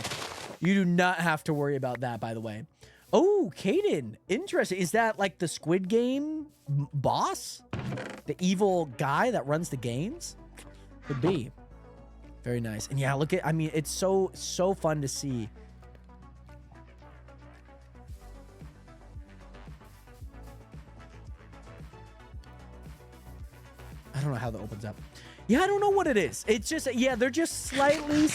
you do not have to worry about that, by the way. Oh, Caden. Interesting. Is that like the Squid Game boss? The evil guy that runs the games? Could be. Very nice. And yeah, look at, I mean, it's so fun to see. I don't know how that opens up. Yeah, I don't know what it is. It's just, yeah, they're just slightly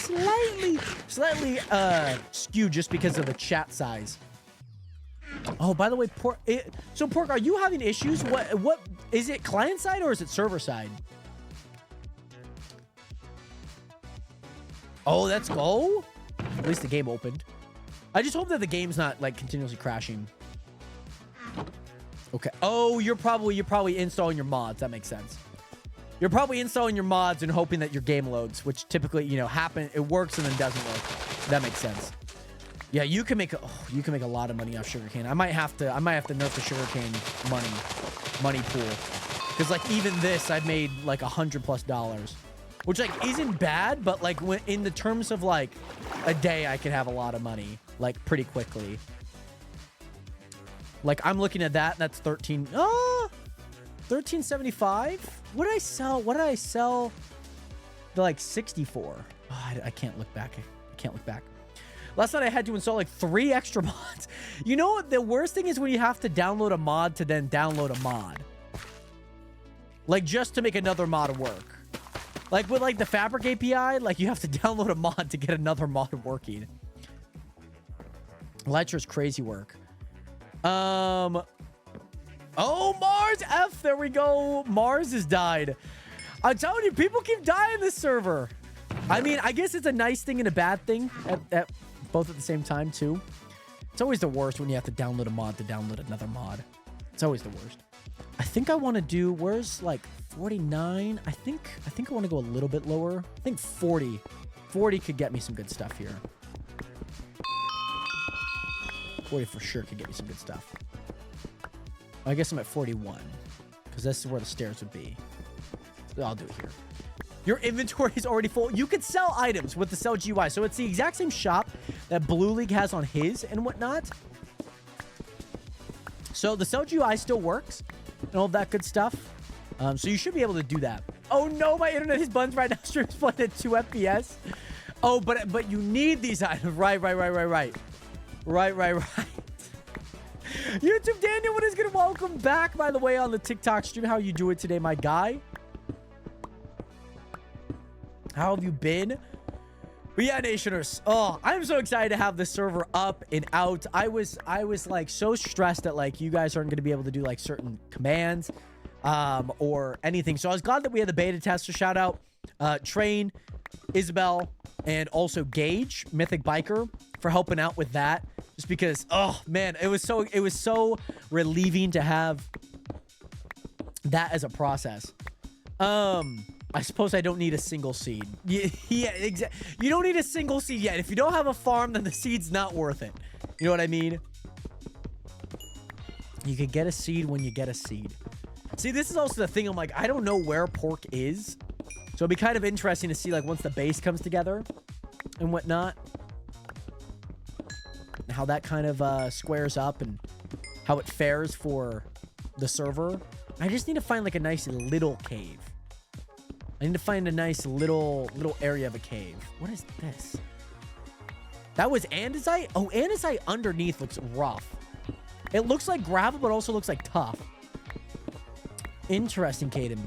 skewed just because of the chat size. Oh, by the way, Pork, so Pork, are you having issues? What is it, client side or is it server side? Oh, let's go. At least the game opened. I just hope that the game's not like continuously crashing. Okay. Oh, you're probably installing your mods. That makes sense. You're probably installing your mods and hoping that your game loads, which typically, you know, it works and then doesn't work. That makes sense. Yeah, you can make a lot of money off sugarcane. I might have to nerf the sugarcane money pool. Cause like even this, I've made like $100+, which like isn't bad, but like when in the terms of like a day, I could have a lot of money like pretty quickly. Like I'm looking at that. That's 1375. What did I sell? The like 64. Oh, I can't look back. I can't look back. Last night I had to install like 3 extra mods. You know what? The worst thing is when you have to download a mod to then download a mod. Like just to make another mod work. Like with like the Fabric API, like you have to download a mod to get another mod working. Elytra's crazy work. Oh, Mars F. There we go. Mars has died. I'm telling you, people keep dying this server. I mean, I guess it's a nice thing and a bad thing at both at the same time, too. It's always the worst when you have to download a mod to download another mod. It's always the worst. I think I want to do, where's like 49? I think I want to go a little bit lower. I think 40. 40 could get me some good stuff here. 40 for sure could get me some good stuff. I guess I'm at 41 because this is where the stairs would be. So I'll do it here. Your inventory is already full. You could sell items with the Sell GUI. So it's the exact same shop that Blue League has on his and whatnot. So the Sell GUI still works and all that good stuff. So you should be able to do that. Oh no, my internet is buns right now. Stream's playing at 2 FPS. Oh, but you need these items. Right. YouTube Daniel, what is good? Welcome back, by the way, on the TikTok stream. How you doing today, my guy? How have you been? But yeah, Nationers. Oh, I'm so excited to have this server up and out. I was like so stressed that like you guys aren't going to be able to do like certain commands or anything. So I was glad that we had the beta tester. Shout out Train, Isabel, and also Gage, Mythic Biker, for helping out with that. Just because, oh man, it was so relieving to have that as a process. I suppose I don't need a single seed. Yeah, exactly. You don't need a single seed yet. If you don't have a farm, then the seed's not worth it. You know what I mean? You could get a seed when you get a seed. See, this is also the thing. I'm like, I don't know where pork is. So it'd be kind of interesting to see like once the base comes together and whatnot. How that kind of squares up and how it fares for the server. I just need to find like a nice little cave. I need to find a nice little area of a cave. What is this? That was andesite? Oh, andesite underneath looks rough. It looks like gravel, but also looks like tough. Interesting, Caden.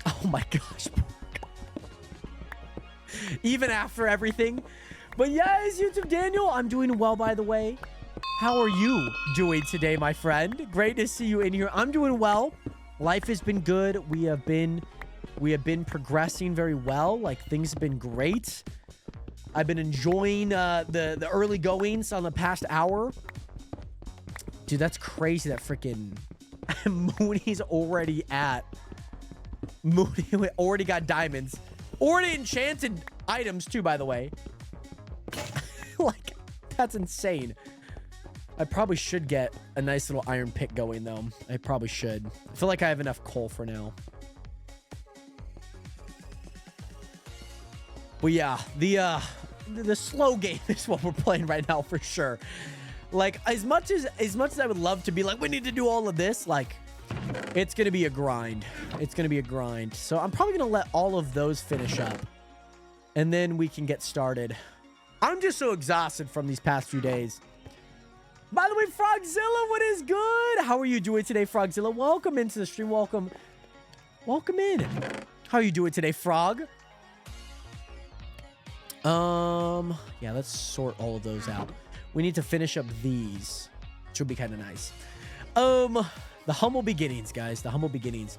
Oh my gosh. Even after everything. But yes, YouTube Daniel, I'm doing well, by the way. How are you doing today, my friend? Great to see you in here. I'm doing well. Life has been good. We have been progressing very well. Like, things have been great. I've been enjoying the early goings on the past hour. Dude, that's crazy that freaking Mooney's already at... Mooney already got diamonds. Already enchanted items, too, by the way. Like, that's insane. I probably should get a nice little iron pick going, though. I probably should. I feel like I have enough coal for now. But yeah, the slow game is what we're playing right now for sure. Like, as much as I would love to be like, we need to do all of this, like, it's gonna be a grind. It's gonna be a grind. So I'm probably gonna let all of those finish up, and then we can get started. I'm just so exhausted from these past few days. By the way, Frogzilla, what is good? How are you doing today, Frogzilla? Welcome into the stream. Welcome in. How are you doing today, Frog? Yeah, let's sort all of those out. We need to finish up these, which would be kind of nice. The humble beginnings, guys. The humble beginnings.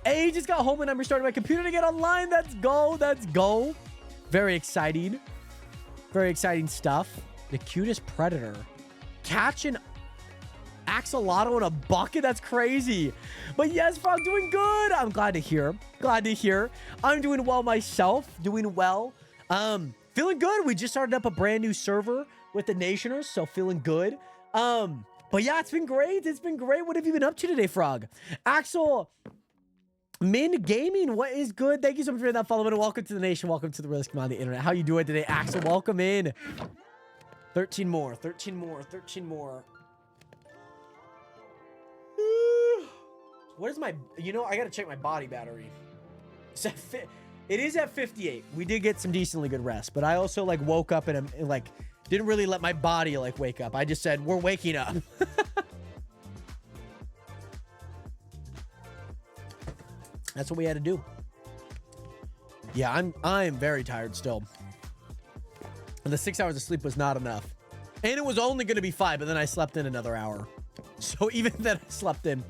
Hey, just got home and I'm restarting my computer to get online. Let's go. Let's go. Very exciting. Very exciting stuff. The cutest predator. Catch an axolotl in a bucket? That's crazy. But yes, Frog, doing good. I'm glad to hear. Glad to hear. I'm doing well myself. Doing well. Feeling good. We just started up a brand new server with the Nationers, so feeling good. But yeah, it's been great. It's been great. What have you been up to today, Frog? Axel Min Gaming, what is good? Thank you so much for that follow and welcome to the nation. Welcome to the realest command on the internet. How you doing today, Axel? Welcome in. 13 more. 13 more. 13 more. What is my... You know, I got to check my body battery. It is at 58. We did get some decently good rest, but I also, like, woke up and, like, didn't really let my body, like, wake up. I just said, we're waking up. That's what we had to do. Yeah, I'm very tired still. And the 6 hours of sleep was not enough. And it was only going to be 5, but then I slept in another hour. So even then I slept in.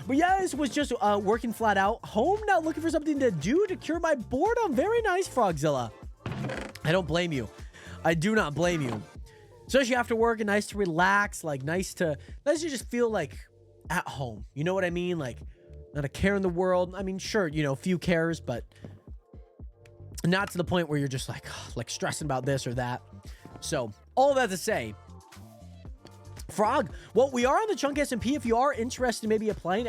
But yeah, this was just working flat out. Home, not looking for something to do to cure my boredom. Very nice, Frogzilla. I don't blame you. I do not blame you. Especially after work, and nice to relax. Like, nice to just feel like at home. You know what I mean? Like, not a care in the world. I mean, sure, you know, few cares, but not to the point where you're just like stressing about this or that. So, all that to say, Frog, well, we are on the Chunk SMP. If you are interested in maybe applying,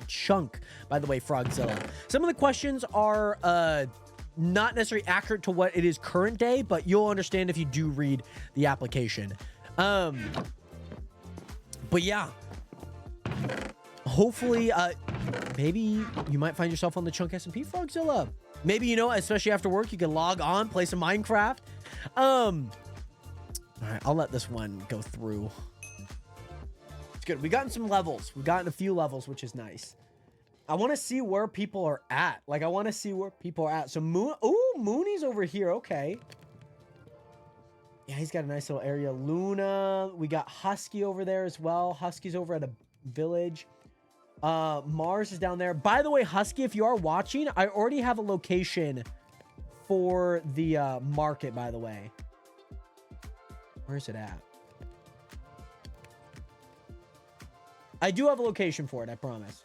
!chunk, by the way, Frogzilla. Some of the questions are not necessarily accurate to what it is current day, but you'll understand if you do read the application. But yeah, hopefully, maybe you might find yourself on the Chunk SMP, Frogzilla. Maybe, you know, especially after work, you can log on, play some Minecraft. All right, I'll let this one go through. It's good. We've gotten some levels. We've gotten a few levels, which is nice. I want to see where people are at. Like, I want to see where people are at. So, Mooney's over here. Okay. Yeah, he's got a nice little area. Luna. We got Husky over there as well. Husky's over at a village. Mars is down there. By the way, Husky, if you are watching, I already have a location for the market, by the way. Where's it at? I do have a location for it, I promise.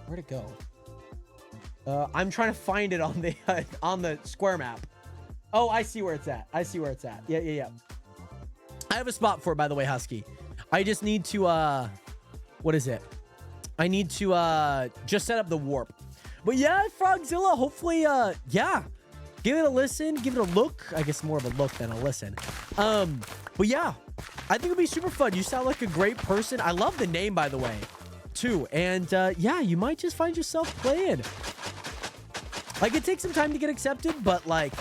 Where'd it go? I'm trying to find it on the square map. Oh, I see where it's at. I see where it's at. Yeah. I have a spot for it, by the way, Husky. I just need to, what is it? I need to, just set up the warp. But yeah, Frogzilla, hopefully, yeah. Give it a listen. Give it a look. I guess more of a look than a listen. But yeah, I think it'll be super fun. You sound like a great person. I love the name, by the way, too. And, yeah, you might just find yourself playing. Like, it takes some time to get accepted, but, like,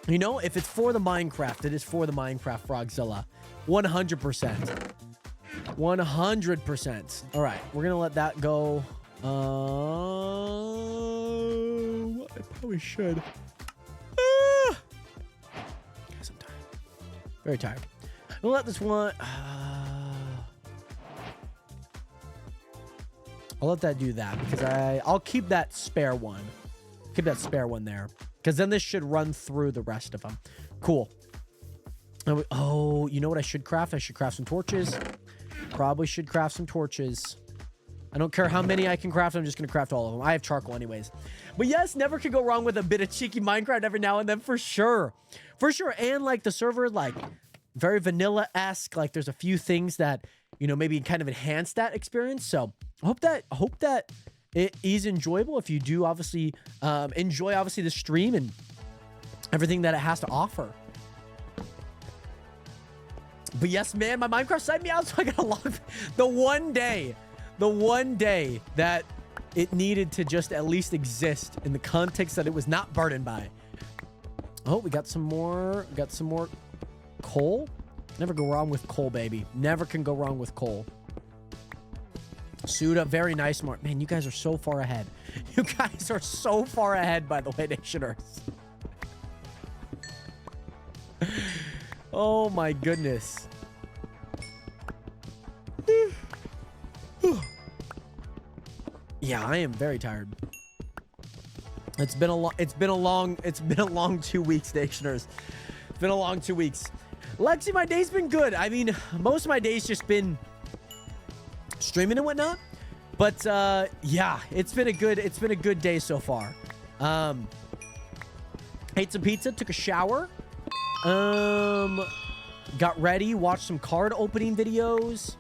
you know, if it's for the Minecraft, it is for the Minecraft, Frogzilla. 100%. 100%. All right, we're going to let that go. I probably should. Guys, I'm tired. Very tired. We'll let this one. I'll let that do that because I'll keep that spare one. Keep that spare one there because then this should run through the rest of them. Cool. Oh, you know what I should craft? I should craft some torches. Probably should craft some torches. I don't care how many I can craft. I'm just going to craft all of them. I have charcoal anyways. But yes, never could go wrong with a bit of cheeky Minecraft every now and then for sure. For sure. And like the server, like very vanilla-esque. Like there's a few things that, you know, maybe kind of enhance that experience. So I hope that it is enjoyable. If you do obviously enjoy obviously the stream and everything that it has to offer. But yes, man, my Minecraft signed me out, so I got to log the one day that it needed to just at least exist in the context that it was not burdened by. Oh, we got some more. We got some more coal. Never go wrong with coal, baby. Never can go wrong with coal. Suda, very nice, Mark. Man, you guys are so far ahead. You guys are so far ahead, by the way, Nationers. Oh my goodness. Yeah, I am very tired. It's been a long 2 weeks, Nationers. It's been a long 2 weeks. Lexi, my day's been good. I mean, most of my day's just been streaming and whatnot. But yeah, it's been a good day so far. Ate some pizza, took a shower. Got ready, watched some card opening videos.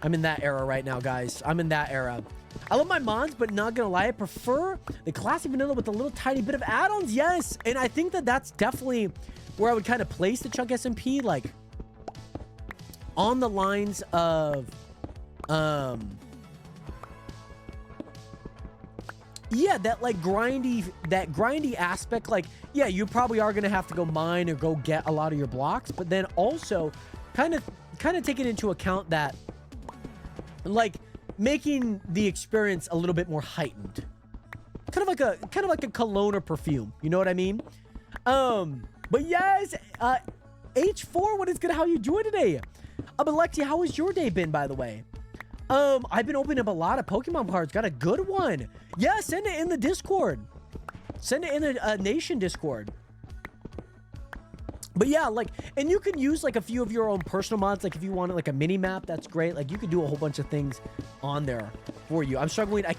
I'm in that era right now, guys. I'm in that era. I love my mods, but not gonna lie, I prefer the classic vanilla with a little tiny bit of add-ons. Yes, and I think that that's definitely where I would kind of place the Chunk SMP, like on the lines of, yeah, that grindy aspect. Like, yeah, you probably are gonna have to go mine or go get a lot of your blocks, but then also kind of taking into account that, like, making the experience a little bit more heightened. kind of like a cologne or perfume. You know what I mean? But yes, H4, what is good? How you doing today? But Lexi, how has your day been, by the way? I've been opening up a lot of Pokemon cards. Got a good one. Yeah, send it in the Discord. Send it in the Nation Discord. But yeah, like, and you can use like a few of your own personal mods. Like if you want like a mini map, that's great. Like you can do a whole bunch of things on there for you. I'm struggling. I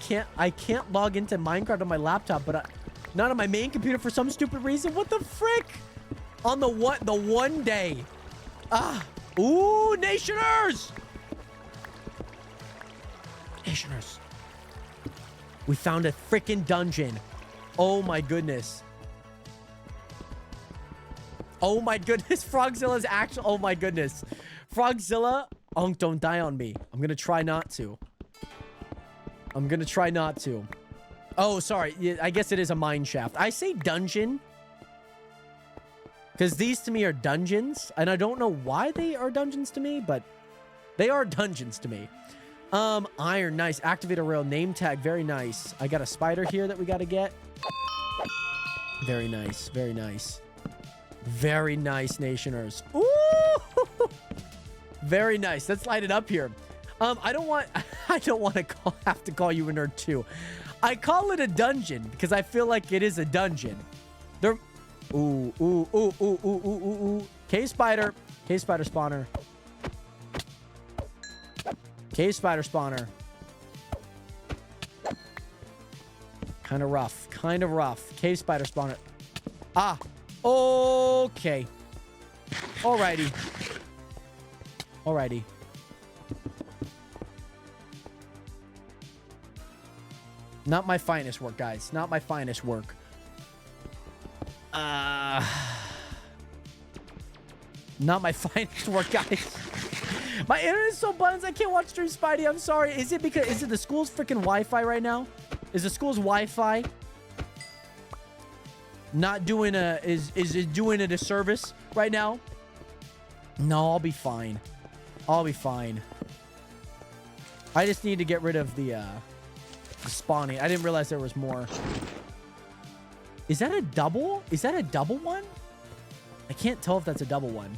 can't log into Minecraft on my laptop, but not on my main computer for some stupid reason. What the frick? On the one day. Ooh, Nationers! Nationers. We found a freaking dungeon. Oh my goodness. Oh my goodness. Frogzilla's actual. Oh my goodness. Frogzilla. Oh, don't die on me. I'm gonna try not to. I'm gonna try not to. Oh, sorry. Yeah, I guess it is a mine shaft. I say dungeon because these to me are dungeons, and I don't know why they are dungeons to me, but they are dungeons to me. Iron, nice. Activate a rail, name tag, very nice. I got a spider here that we got to get. Very nice, very nice. Very nice, Nationers. Ooh! Very nice. Let's light it up here. I don't want to have to call you a nerd too. I call it a dungeon because I feel like it is a dungeon. There. Ooh, ooh, ooh, ooh, ooh, ooh, ooh, ooh. Cave spider. Cave spider spawner. Cave spider spawner. Kind of rough. Kind of rough. Cave spider spawner. Ah. Okay. Alrighty. Alrighty. Not my finest work, guys. Not my finest work. Not my finest work, guys. My internet is so buttons. I can't watch stream, Spidey. I'm sorry. Is it the school's freaking Wi-Fi right now? Is the school's Wi-Fi not doing is it doing a disservice right now? No, I'll be fine. I'll be fine. I just need to get rid of the spawning. I didn't realize there was more. Is that a double? Is that a double one? I can't tell if that's a double one.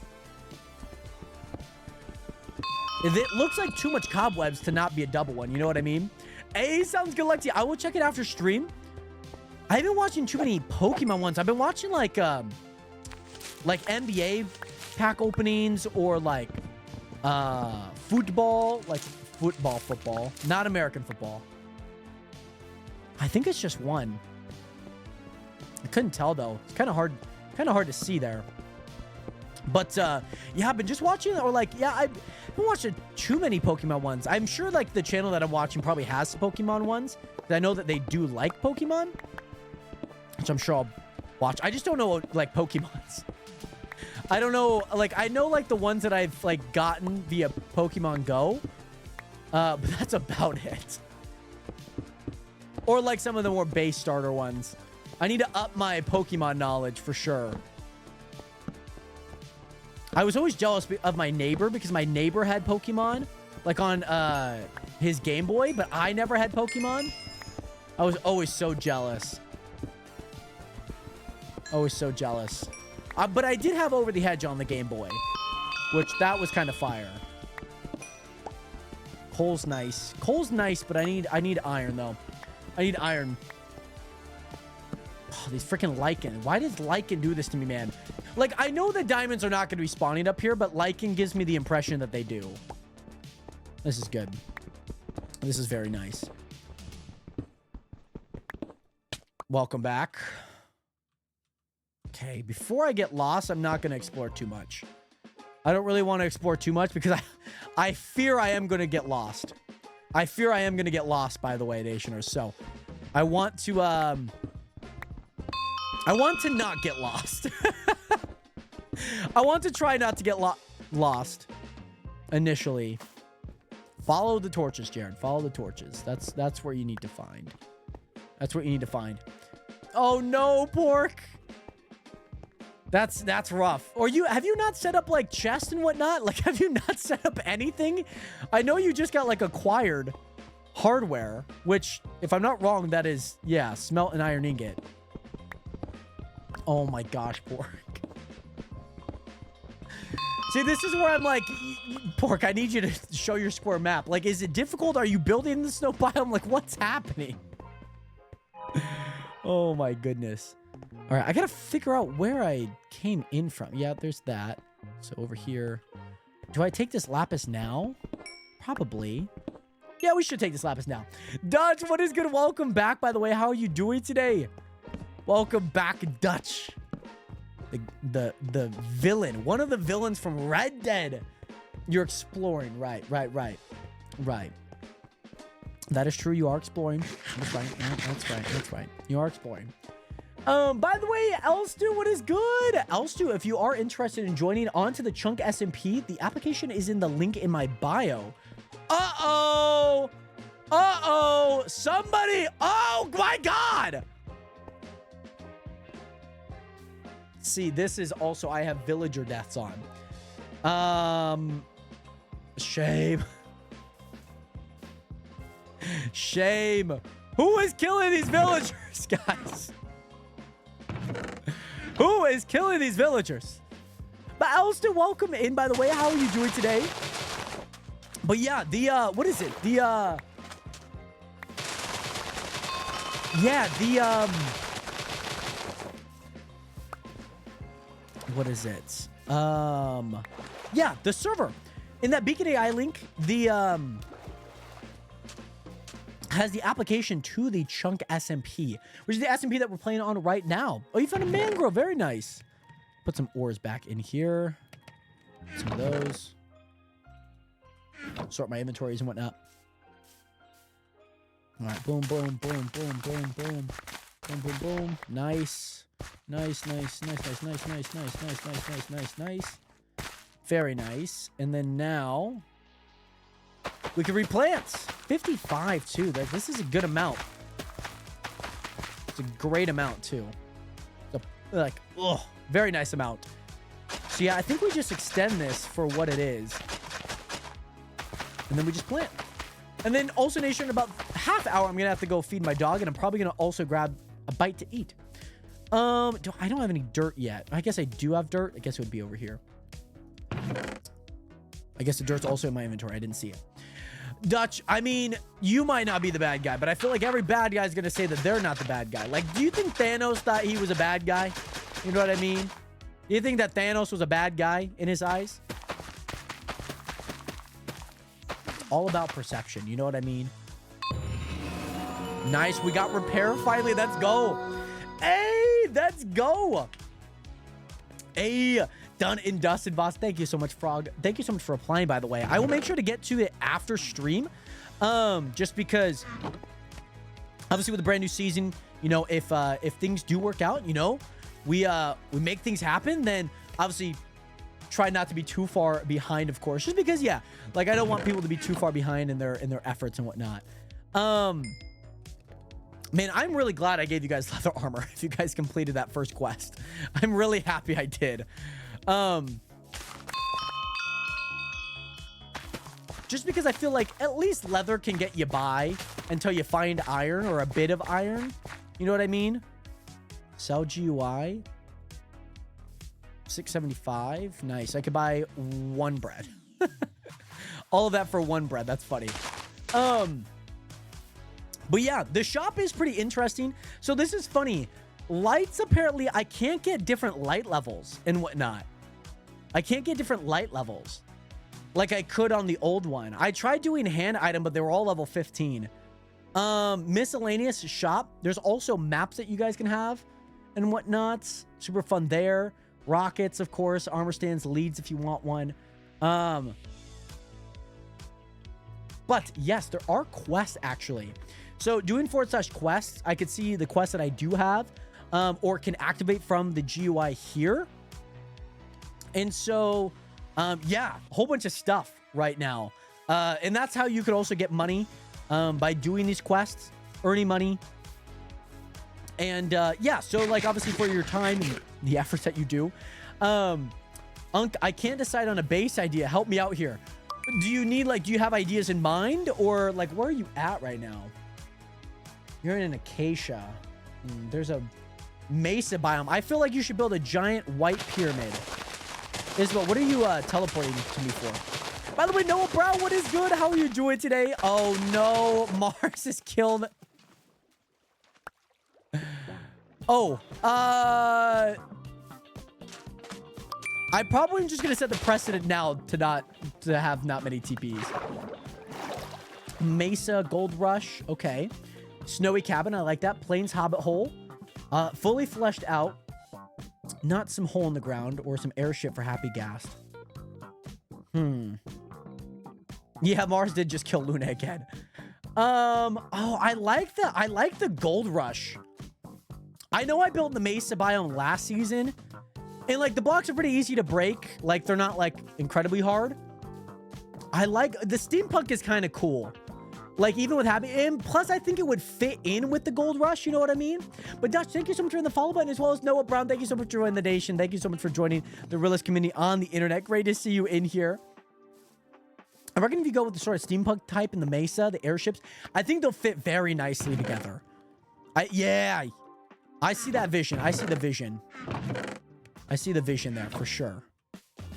It looks like too much cobwebs to not be a double one. You know what I mean? Hey, sounds good, Lexi. I will check it after stream. I've been watching too many Pokemon ones. I've been watching like NBA pack openings or like football, like football, not American football. I think it's just one. I couldn't tell though. It's kind of hard to see there. But yeah, I've been just watching, or like, yeah, I've been watching too many Pokemon ones. I'm sure like the channel that I'm watching probably has some Pokemon ones. I know that they do like Pokemon, which I'm sure I'll watch. I just don't know like Pokemons. I don't know, like I know like the ones that I've like gotten via Pokemon Go, but that's about it. Or like some of the more base starter ones. I need to up my Pokemon knowledge for sure. I was always jealous of my neighbor because my neighbor had Pokemon like on his Game Boy, but I never had Pokemon. I was always so jealous. Always so jealous. But I did have Over the Hedge on the Game Boy, which that was kind of fire. Coal's nice. Coal's nice, but I need iron though. I need iron. Oh, these freaking Lycan. Why does Lycan do this to me, man? Like, I know that diamonds are not going to be spawning up here, but Lycan gives me the impression that they do. This is good. This is very nice. Welcome back. Okay, before I get lost, I'm not going to explore too much. I don't really want to explore too much because I fear I am going to get lost. I fear I am going to get lost, by the way, Nationers. So, I want to not get lost. I want to try not to get lost initially. Follow the torches, Jared. Follow the torches. That's where you need to find. That's what you need to find. Oh no, pork. That's rough. Or have you not set up like chests and whatnot? Like, have you not set up anything? I know you just got like acquired. hardware, which, if I'm not wrong, that is, yeah, smelt and iron ingot. Oh my gosh, Pork. See, this is where I'm like, Pork, I need you to show your square map. Like, is it difficult? Are you building the snow biome? Like, what's happening? Oh my goodness. All right, I gotta figure out where I came in from. Yeah, there's that. So over here. Do I take this lapis now? Probably. Yeah, we should take this lapis now. Dutch, what is good? Welcome back, by the way. How are you doing today? Welcome back, Dutch. The villain. One of the villains from Red Dead. You're exploring. Right. That is true. You are exploring. That's right. Yeah, that's right. You are exploring. By the way, Elstu, what is good? Elstu, if you are interested in joining onto the Chunk SMP, the application is in the link in my bio. Somebody. Oh my God. See, this is also, I have villager deaths on. Shame. Shame. Who is killing these villagers, guys? Who is killing these villagers? But Elston, welcome in, by the way. How are you doing today? But yeah, what is it? What is it? Yeah, the server. In that Beacon AI link, has the application to the Chunk SMP, which is the SMP that we're playing on right now. Oh, you found a mangrove. Very nice. Put some ores back in here. Some of those. Sort my inventories and whatnot. All right. Boom, boom, boom, boom, boom, boom. Boom, boom, boom. Nice. Nice. Very nice. And then now we can replant. 55 too. This is a good amount. It's a great amount too. Very nice amount. So yeah, I think we just extend this for what it is. And then we just plant. And then also, Nation, in about half hour, I'm going to have to go feed my dog. And I'm probably going to also grab a bite to eat. I don't have any dirt yet. I guess I do have dirt. I guess it would be over here. I guess the dirt's also in my inventory. I didn't see it. Dutch, I mean, you might not be the bad guy, but I feel like every bad guy is going to say that they're not the bad guy. Like, do you think Thanos thought he was a bad guy? You know what I mean? Do you think that Thanos was a bad guy in his eyes? It's all about perception. You know what I mean? Nice. We got repair finally. Let's go. Hey, let's go. Hey, done and dusted, boss. Thank you so much, Frog. Thank you so much for applying, by the way. I will make sure to get to it after stream. Just because obviously with a brand new season, you know, if things do work out, you know, we make things happen, then obviously try not to be too far behind, of course, just because, yeah, like I don't want people to be too far behind in their efforts and whatnot. Man, I'm really glad I gave you guys leather armor if you guys completed that first quest. I'm really happy I did. Just because I feel like at least leather can get you by until you find iron or a bit of iron. You know what I mean? Sell GUI. 675. Nice. I could buy one bread. All of that for one bread. That's funny. But yeah, the shop is pretty interesting. So this is funny. Lights, apparently, I can't get different light levels and whatnot. I can't get different light levels like I could on the old one. I tried doing hand item, but they were all level 15. Miscellaneous shop. There's also maps that you guys can have and whatnot. Super fun there. Rockets, of course. Armor stands, leads if you want one. But yes, there are quests actually. So doing /quests, I could see the quests that I do have, or can activate from the GUI here. And so, yeah, a whole bunch of stuff right now. And that's how you could also get money, by doing these quests, earning money. And, yeah, so like obviously for your time and the efforts that you do. Unk, I can't decide on a base idea. Help me out here. Do you need, like, do you have ideas in mind? Or, like, where are you at right now? You're in an acacia. There's a mesa biome. I feel like you should build a giant white pyramid. Isabel, what are you teleporting to me for? By the way, Noah Brown, what is good? How are you doing today? Oh, no. Mars is killed. Oh, I probably am just gonna set the precedent now to have not many TPs. Mesa Gold Rush, okay. Snowy Cabin, I like that. Plains Hobbit Hole, fully fleshed out. Not some hole in the ground or some airship for Happy Gas. Yeah, Mars did just kill Luna again. Oh, I like the Gold Rush. I know I built the Mesa biome last season, and like the blocks are pretty easy to break. Like they're not like incredibly hard. I like the steampunk is kind of cool. Like even with Happy, and plus I think it would fit in with the Gold Rush. You know what I mean? But Dutch, thank you so much for the follow button, as well as Noah Brown. Thank you so much for joining the nation. Thank you so much for joining the realist community on the internet. Great to see you in here. I reckon if you go with the sort of steampunk type in the Mesa, the airships, I think they'll fit very nicely together. Yeah. I see that vision. I see the vision. I see the vision there for sure.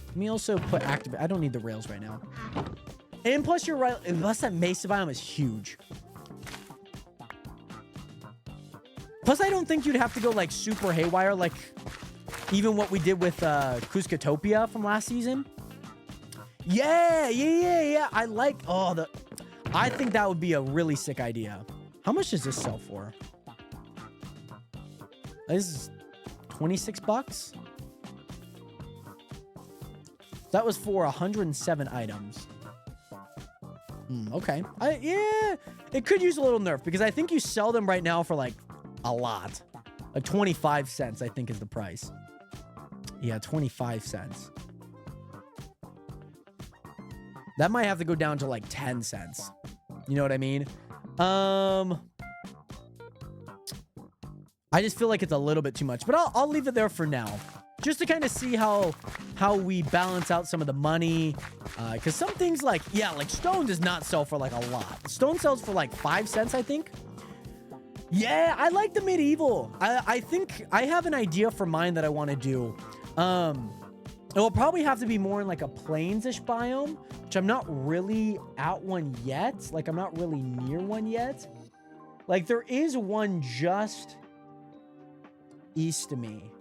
Let me also put activate. I don't need the rails right now. And plus, you're right. Unless that Mesa biome is huge. Plus, I don't think you'd have to go like super haywire, like even what we did with Cuscatopia from last season. Yeah. I like. I think that would be a really sick idea. How much does this sell for? This is 26 bucks. That was for 107 items. Okay. Yeah, it could use a little nerf because I think you sell them right now for like a lot. Like 25 cents, I think is the price. Yeah, 25 cents. That might have to go down to like 10 cents. You know what I mean? I just feel like it's a little bit too much, but I'll leave it there for now. Just to kind of see how we balance out some of the money. Because some things like stone does not sell for like a lot. Stone sells for like 5 cents, I think. Yeah, I like the medieval. I think I have an idea for mine that I want to do. It will probably have to be more in like a plains-ish biome, which I'm not really at one yet. Like I'm not really near one yet. Like there is one just east of me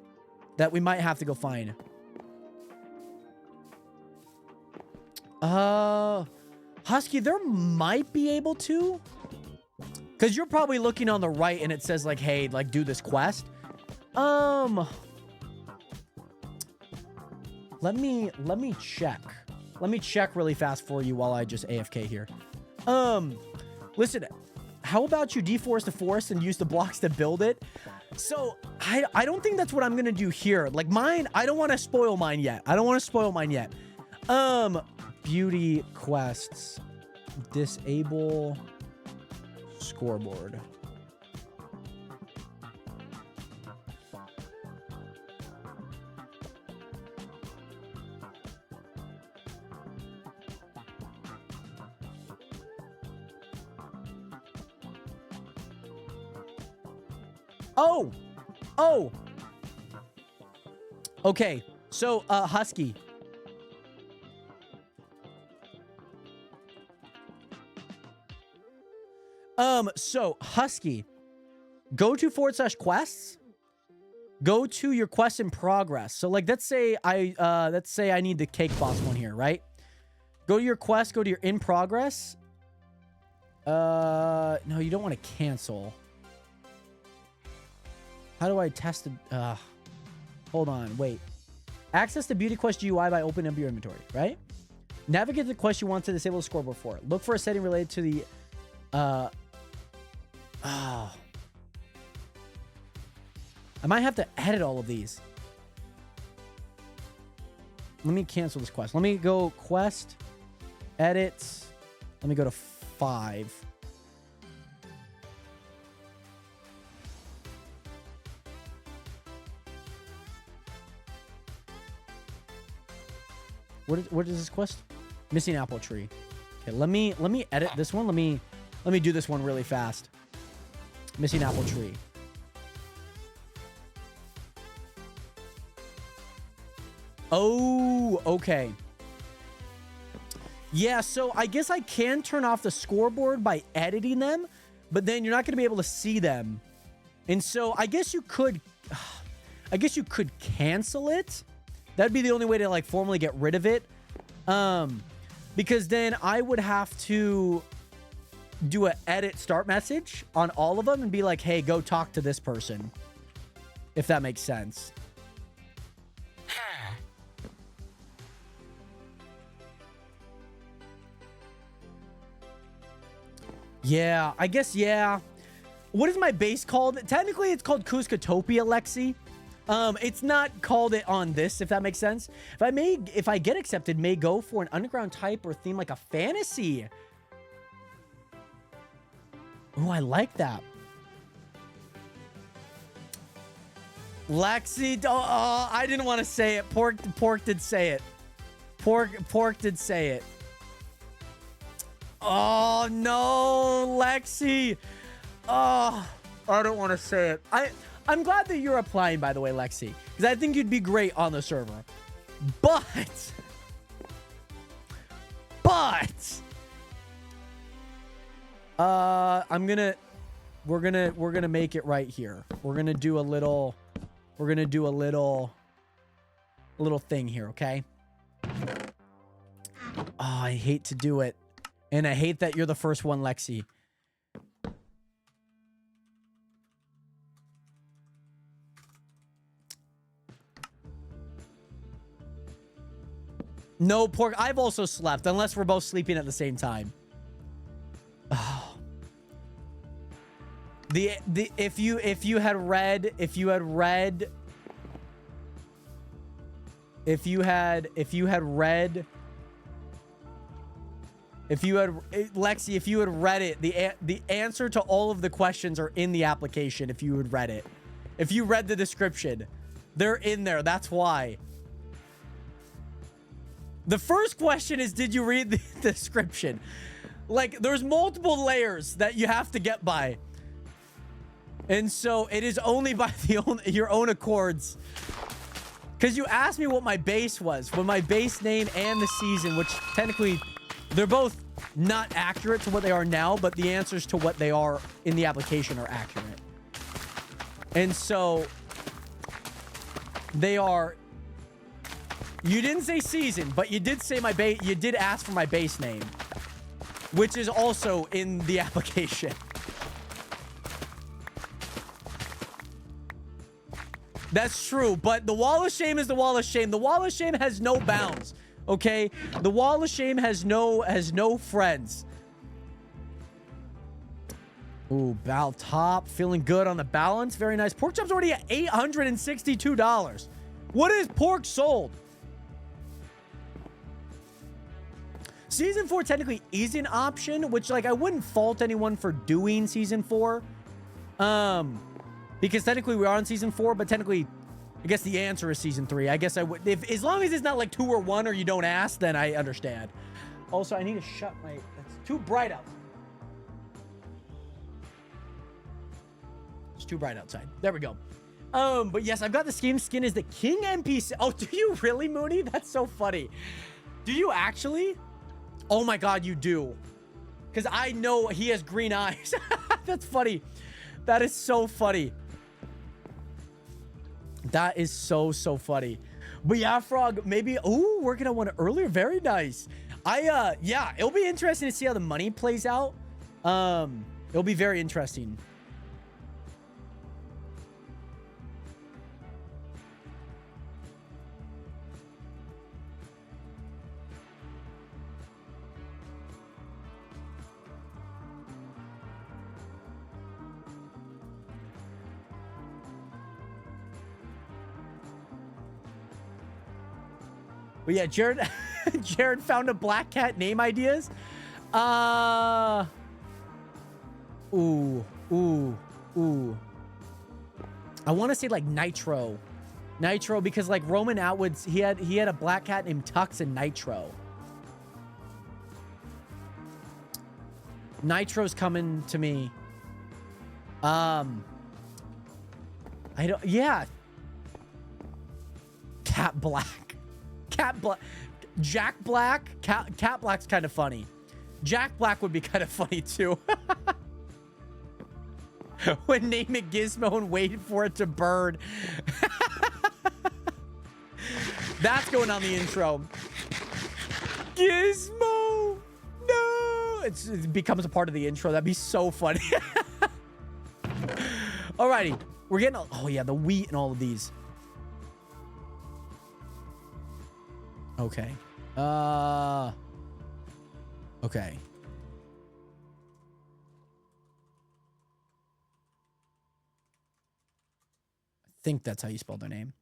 that we might have to go find. Husky, there might be able to, because you're probably looking on the right and it says like, hey, like do this quest. Let me check. Let me check really fast for you while I just AFK here. Listen, how about you deforest the forest and use the blocks to build it? So I don't think that's what I'm gonna do here. Like mine, I don't want to spoil mine yet. Beauty quests. Disable scoreboard. Oh. Okay. So, Husky. So Husky, go to /quests. Go to your quest in progress. So like, let's say I need the cake boss one here, right? Go to your quest, go to your in progress. No, you don't want to cancel. How do I test it? Hold on, wait. Access the beauty quest GUI by opening up your inventory, right? Navigate the quest you want to disable the scoreboard for. Look for a setting related to the I might have to edit all of these. Let me cancel this quest. Let me go quest, edit. Let me go to 5. What is this quest? Missing apple tree. Okay, let me edit this one. Let me do this one really fast. Missing apple tree. Oh, okay. Yeah, so I guess I can turn off the scoreboard by editing them, but then you're not going to be able to see them. And so I guess you could cancel it. That'd be the only way to like formally get rid of it. Because then I would have to do a edit start message on all of them and be like, hey, go talk to this person. If that makes sense. Yeah, I guess, yeah. What is my base called? Technically, it's called Kuzcotopia, Lexi. It's not called it on this, if that makes sense. If I get accepted, may go for an underground type or theme like a fantasy. Oh, I like that. Lexi, oh, I didn't want to say it. Pork did say it. Pork did say it. Oh, no, Lexi. Oh, I don't want to say it. I'm glad that you're applying, by the way, Lexi, because I think you'd be great on the server. But we're gonna make it right here. We're gonna do a little thing here, okay? Oh, I hate to do it. And I hate that you're the first one, Lexi. No, Pork. I've also slept, unless we're both sleeping at the same time. Oh. If you had read Lexi, if you had read it, the answer to all of the questions are in the application. If you had read it, if you read the description, they're in there. That's why. The first question is, did you read the description? Like, there's multiple layers that you have to get by. And so it is only by your own accords. Because you asked me what my base was, when my base name and the season, which technically they're both not accurate to what they are now, but the answers to what they are in the application are accurate. And so they are... You didn't say season, but you did say my base. You did ask for my base name, which is also in the application. That's true, but the wall of shame is the wall of shame. The wall of shame has no bounds. Okay, the wall of shame has no friends. Ooh, Bal top, feeling good on the balance. Very nice. Pork chop's already at $862. What is pork sold? Season 4 technically is an option, which, like, I wouldn't fault anyone for doing Season 4. Because technically we are on Season 4, but technically, I guess the answer is Season 3. I guess I would... as long as it's not, like, 2 or 1 or you don't ask, then I understand. Also, I need to shut my... It's too bright outside. It's too bright outside. There we go. But yes, I've got the skin. Skin is the King NPC. Oh, do you really, Mooney? That's so funny. Do you actually... Oh my god, you do. Because I know he has green eyes. That's funny. That is so funny. That is so funny. But yeah, Frog, maybe... Ooh, working on one earlier. Very nice. Yeah, it'll be interesting to see how the money plays out. It'll be very interesting. But yeah, Jared found a black cat name ideas. Ooh. I want to say like Nitro, because like Roman Atwood's he had a black cat named Tux and Nitro. Nitro's coming to me. I don't. Yeah. Cat Black. Cat Black. Jack Black. Cat Black's kind of funny. Jack Black would be kind of funny too. When name it Gizmo and waited for it to burn. That's going on the intro. Gizmo. No. It becomes a part of the intro. That'd be so funny. Alrighty. We're getting... Oh, yeah. The wheat and all of these. Okay. Okay. I think that's how you spell their name.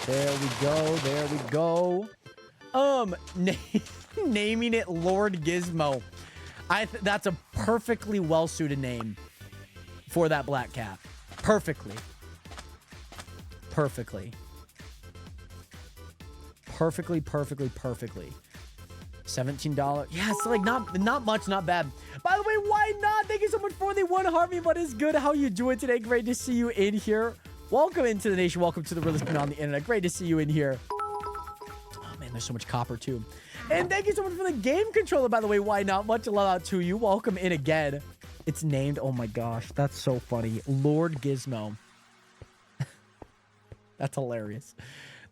There we go. There we go. Naming it Lord Gizmo. That's a perfectly well-suited name for that black cat. Perfectly. Perfectly. Perfectly, perfectly, perfectly. $17. Yeah, it's like not much, not bad. By the way, why not? Thank you so much for the one Harvey. What is good? How you doing today? Great to see you in here. Welcome into the nation. Welcome to the realest community on the internet. Great to see you in here. Oh man, there's so much copper too. And thank you so much for the game controller, by the way. Why not? Much love out to you. Welcome in again. It's named, oh my gosh, that's so funny, Lord Gizmo. That's hilarious.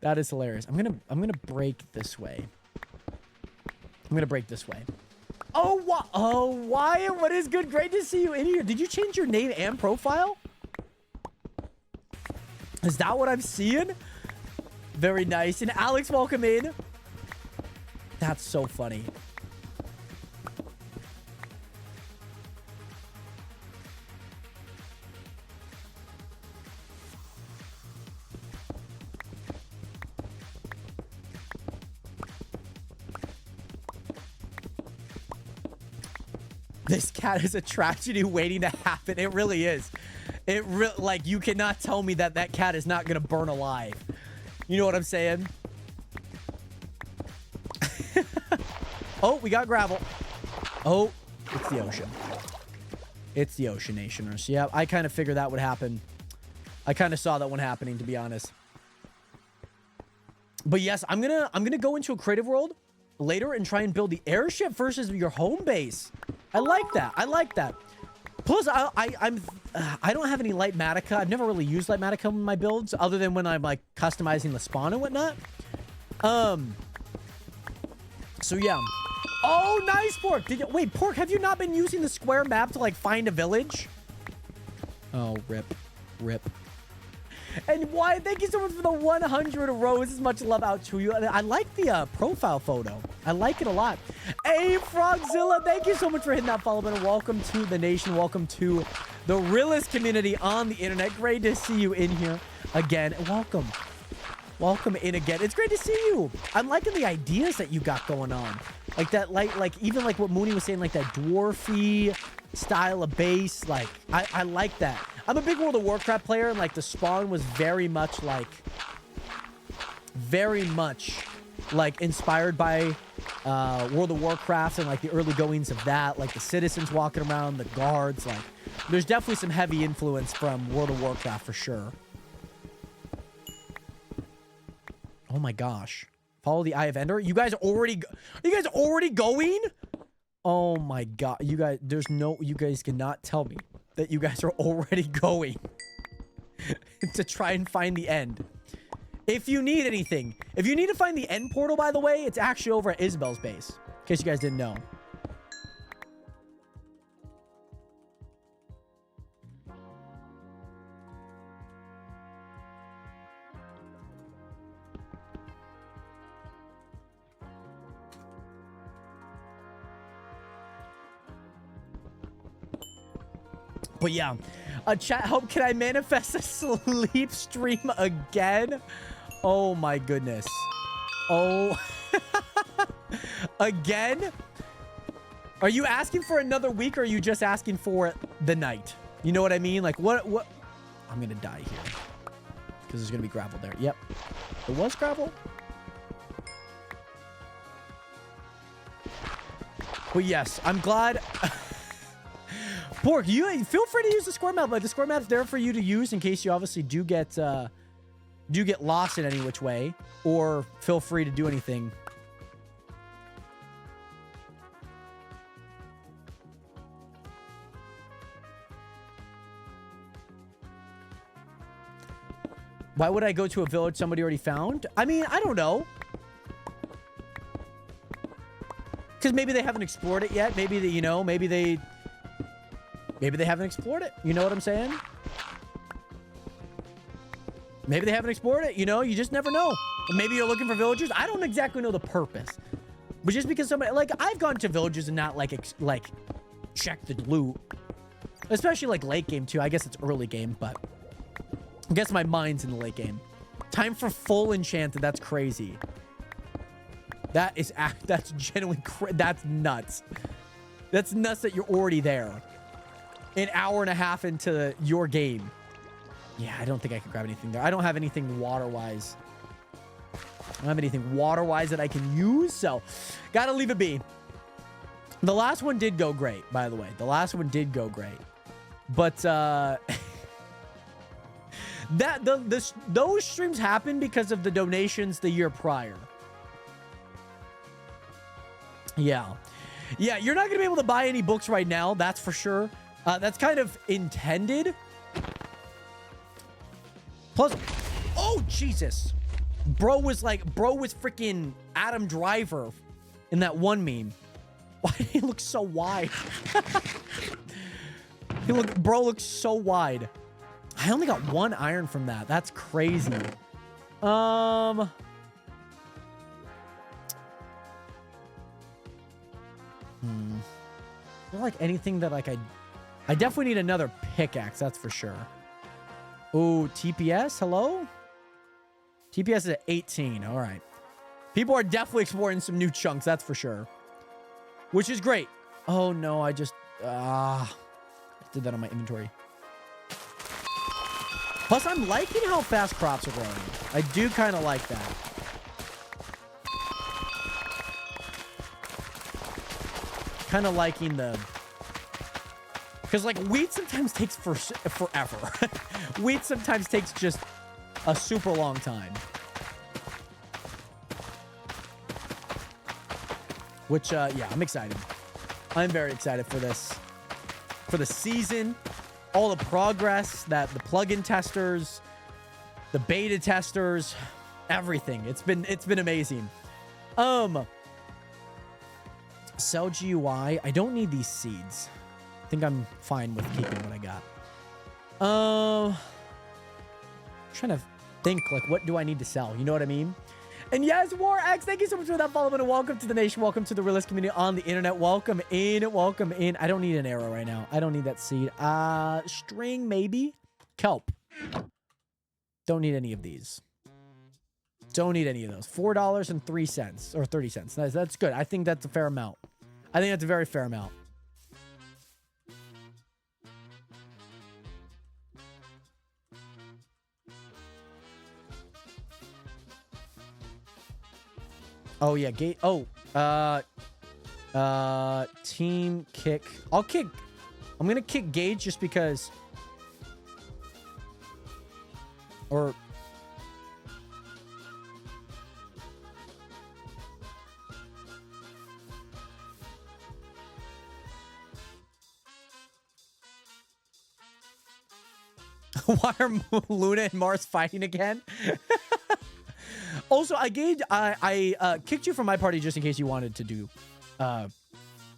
That is hilarious. I'm gonna break this way. I'm gonna break this way. Oh, Wyatt, what is good? Great to see you in here. Did you change your name and profile? Is that what I'm seeing? Very nice. And Alex, welcome in. That's so funny. This cat is a tragedy waiting to happen. It really is. Like, you cannot tell me that that cat is not going to burn alive. You know what I'm saying? Oh, we got gravel. Oh, it's the ocean. It's the ocean, nationers. Yeah, I kind of figured that would happen. I kind of saw that one happening, to be honest. But yes, I'm gonna go into a creative world later and try and build the airship versus your home base. I like that. I like that. Plus, I don't have any Lightmatica. I've never really used Lightmatica in my builds, other than when I'm like customizing the spawn and whatnot. So yeah. Oh, nice, Pork. Wait, Pork, have you not been using the square map to like find a village? Oh, rip. And why? Thank you so much for the 100 roses. Much love out to you. I like the profile photo. I like it a lot. Hey, Frogzilla, thank you so much for hitting that follow button. Welcome to the nation. Welcome to the realest community on the internet. Great to see you in here again. Welcome. Welcome in again. It's great to see you. I'm liking the ideas that you got going on. Like that, like even like what Mooney was saying, like that dwarfy style of base. Like, I like that. I'm a big World of Warcraft player, and like the spawn was very much like inspired by World of Warcraft and like the early goings of that, like the citizens walking around, the guards. Like, there's definitely some heavy influence from World of Warcraft for sure. Oh my gosh. Follow the Eye of Ender. You guys already... Are you guys already going? Oh my god. You guys... You guys cannot tell me that you guys are already going to try and find the end. If you need anything. If you need to find the end portal, by the way, it's actually over at Isabel's base. In case you guys didn't know. But yeah, chat, help, can I manifest a sleep stream again? Oh my goodness. Oh. Again? Are you asking for another week, or are you just asking for the night? You know what I mean? Like, what? I'm gonna die here. Because there's gonna be gravel there. Yep. There was gravel? But yes, I'm glad. Pork, you feel free to use the score map, but the score map's there for you to use in case you obviously do get lost in any which way, or feel free to do anything. Why would I go to a village somebody already found? I mean, I don't know. Because maybe they haven't explored it yet. Maybe they, you know, maybe they haven't explored it. You know what I'm saying? Maybe they haven't explored it. You know, you just never know. Or maybe you're looking for villagers. I don't exactly know the purpose. But just because somebody, like, I've gone to villages and not, like, check the loot. Especially, like, late game, too. I guess it's early game, but I guess my mind's in the late game. Time for full enchanted. That's crazy. That's genuinely that's nuts. That's nuts that you're already there. An hour and a half into your game. Yeah, I don't think I can grab anything there. I don't have anything water-wise. I don't have anything water-wise that I can use, so gotta leave it be. The last one did go great, by the way. The last one did go great. But, those streams happened because of the donations the year prior. Yeah. Yeah, you're not going to be able to buy any books right now. That's for sure. That's kind of intended. Plus, oh, Jesus. Bro was freaking Adam Driver in that one meme. Why did he look so wide? Bro looks so wide. I only got 1 iron from that. That's crazy. I feel like anything that, like, I definitely need another pickaxe, that's for sure. Oh, TPS, hello? TPS is at 18, all right. People are definitely exploring some new chunks, that's for sure. Which is great. Oh, no, I just did that on my inventory. Plus, I'm liking how fast crops are growing. I do kind of like that. Kind of liking the... Because, like, wheat sometimes takes forever. Wheat sometimes takes just a super long time. Which, yeah, I'm excited. I'm very excited for this. For the season. All the progress that the plugin testers, the beta testers, everything. It's been amazing. Sell GUI. I don't need these seeds. I think I'm fine with keeping what I got. Trying to think, like, what do I need to sell? You know what I mean? And yes, WarX, thank you so much for that follow and welcome to the nation. Welcome to the realist community on the internet. Welcome in. Welcome in. I don't need an arrow right now. I don't need that seed. String, maybe. Kelp. Don't need any of these. Don't need any of those. $4.03 or 30 cents. That's good. I think that's a fair amount. I think that's a very fair amount. Oh, yeah. Gate. Oh, team kick. I'm going to kick Gage just because. Or. Why are Luna and Mars fighting again? Also, I kicked you from my party just in case you wanted to do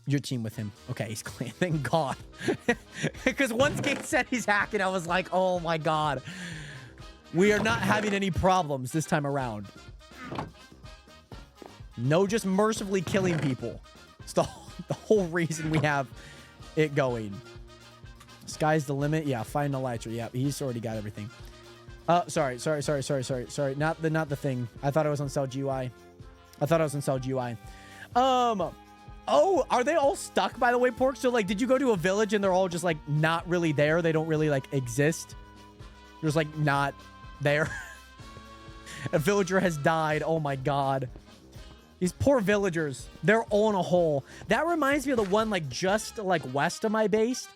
your team with him. Okay, he's clean. Thank God. Because once Gage said he's hacking, I was like, oh my God. We are not having any problems this time around. No, just mercifully killing people. It's the whole reason we have it going. Sky's the limit. Yeah, find Elytra. Yeah, he's already got everything. Sorry. Not the thing. I thought I was on Cell GUI. Oh, are they all stuck, by the way, Pork? So, like, did you go to a village and they're all just, like, not really there? They don't really, like, exist? They're just, like, not there. A villager has died. Oh, my God. These poor villagers. They're all in a hole. That reminds me of the one like just like west of my base.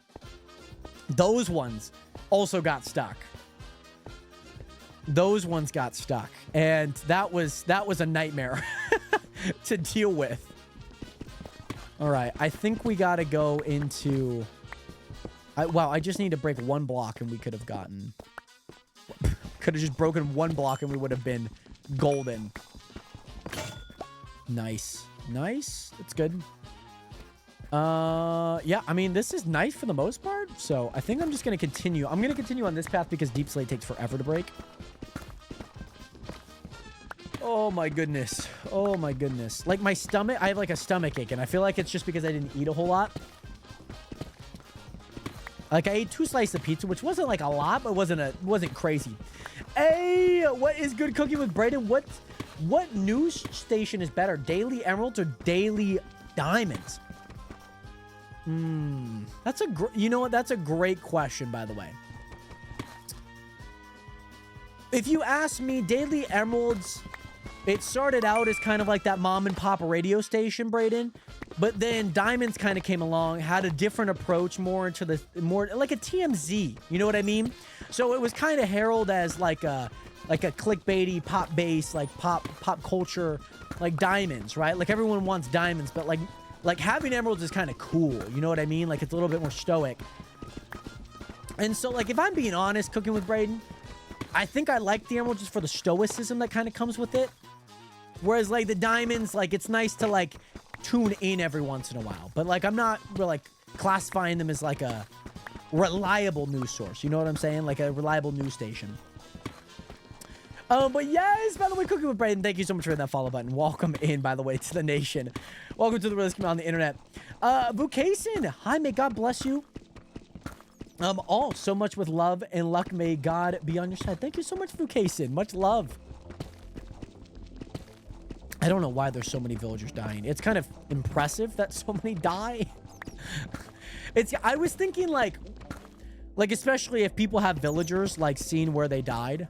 Those ones also got stuck. Those ones got stuck. And that was a nightmare to deal with. All right. I think we got to go into... wow, I just need to break one block and we could have gotten... Could have just broken one block and we would have been golden. Nice. Nice. That's good. Yeah, I mean, this is nice for the most part. So I think I'm just going to continue. I'm going to continue on this path because Deep Slate takes forever to break. Oh my goodness. Oh my goodness. Like my stomach, I have like a stomach ache and I feel like it's just because I didn't eat a whole lot. Like I ate 2 slices of pizza, which wasn't like a lot, but wasn't crazy. Hey, what is good cooking with Brayden? What news station is better, Daily Emeralds or Daily Diamonds? That's you know what? That's a great question, by the way. If you ask me, Daily Emeralds, it started out as kind of like that mom and pop radio station, Brayden. But then Diamonds kind of came along, had a different approach, more into the more like a TMZ. You know what I mean? So it was kind of heralded as like a clickbaity pop base, like pop culture, like Diamonds, right? Like everyone wants Diamonds, but like having Emeralds is kind of cool. You know what I mean? Like it's a little bit more stoic. And so like if I'm being honest, cooking with Brayden, I think I like the Emeralds just for the stoicism that kind of comes with it. Whereas like the Diamonds, like it's nice to like tune in every once in a while, but like I'm not like classifying them as like a reliable news source. You know what I'm saying? Like a reliable news station. But yes, by the way, cooking with Brayden, thank you so much for hitting that follow button. Welcome in, by the way, to the nation. Welcome to the realest community on the internet. Vukasin, hi, may God bless you. All so much with love and luck. May God be on your side. Thank you so much, Vukasin. Much love. I don't know why there's so many villagers dying. It's kind of impressive that so many die. I was thinking like especially if people have villagers, like seeing where they died.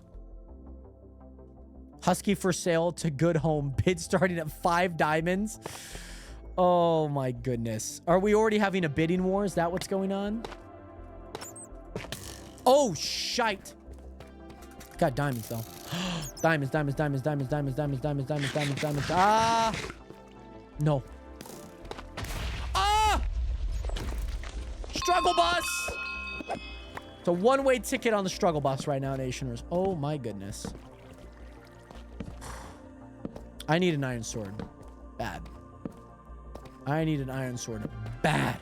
Husky for sale to good home. Bid starting at 5 diamonds. Oh my goodness. Are we already having a bidding war? Is that what's going on? Oh, shite. Got diamonds, though. Diamonds, diamonds, diamonds, diamonds, diamonds, diamonds, diamonds, diamonds, diamonds, diamonds. Ah! No. Ah! Struggle bus! It's a one-way ticket on the struggle bus right now, Nationers. Oh, my goodness. I need an iron sword. Bad. I need an iron sword. Bad.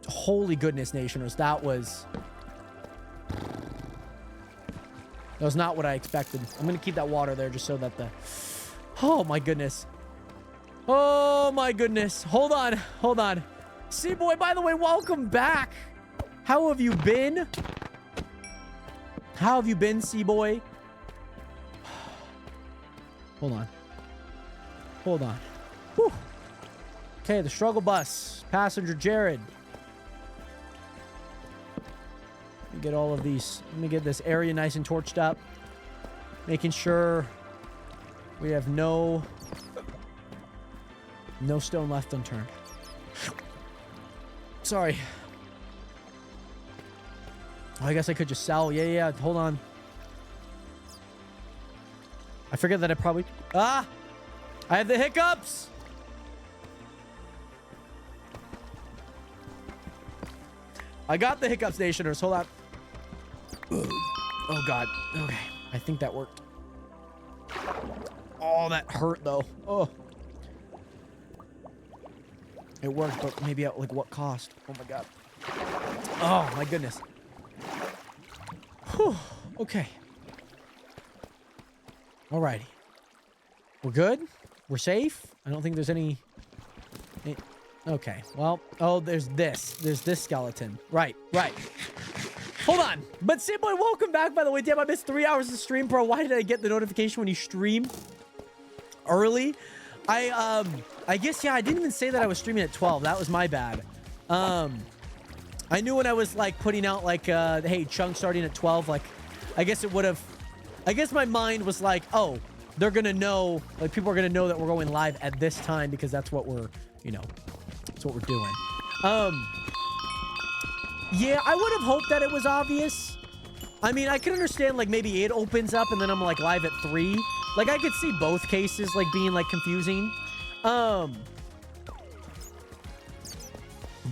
Holy goodness, Nationers. That was not what I expected. I'm going to keep that water there just so that the... Oh, my goodness. Oh, my goodness. Hold on. Hold on. C-Boy, by the way, welcome back. How have you been? How have you been, C-Boy? Hold on. Hold on. Whew. Okay, the struggle bus. Passenger Jared. Let me get all of these. Let me get this area nice and torched up. Making sure we have no stone left unturned. Sorry. Oh, I guess I could just sell. Yeah. Hold on. I figured that I probably... Ah! I have the hiccups! I got the hiccups, Nationers. Hold on. Oh, God. Okay. I think that worked. Oh, that hurt, though. Oh. It worked, but maybe at, like, what cost? Oh, my God. Oh, my goodness. Whew. Okay. Alrighty. We're good? We're safe? I don't think there's any... Okay. Well, oh, there's this. There's this skeleton. Right. Hold on. But C-Boy, welcome back, by the way. Damn, I missed 3 hours of stream, bro. Why did I get the notification when you stream early? I guess, yeah, I didn't even say that I was streaming at 12. That was my bad. I knew when I was, like, putting out, like, hey, Chunk starting at 12, like, I guess it would have I guess my mind was like, oh, they're gonna know, like people are gonna know that we're going live at this time because that's what we're, you know, that's what we're doing. Yeah, I would have hoped that it was obvious. I mean, I can understand like maybe it opens up and then I'm like live at 3. Like I could see both cases like being like confusing.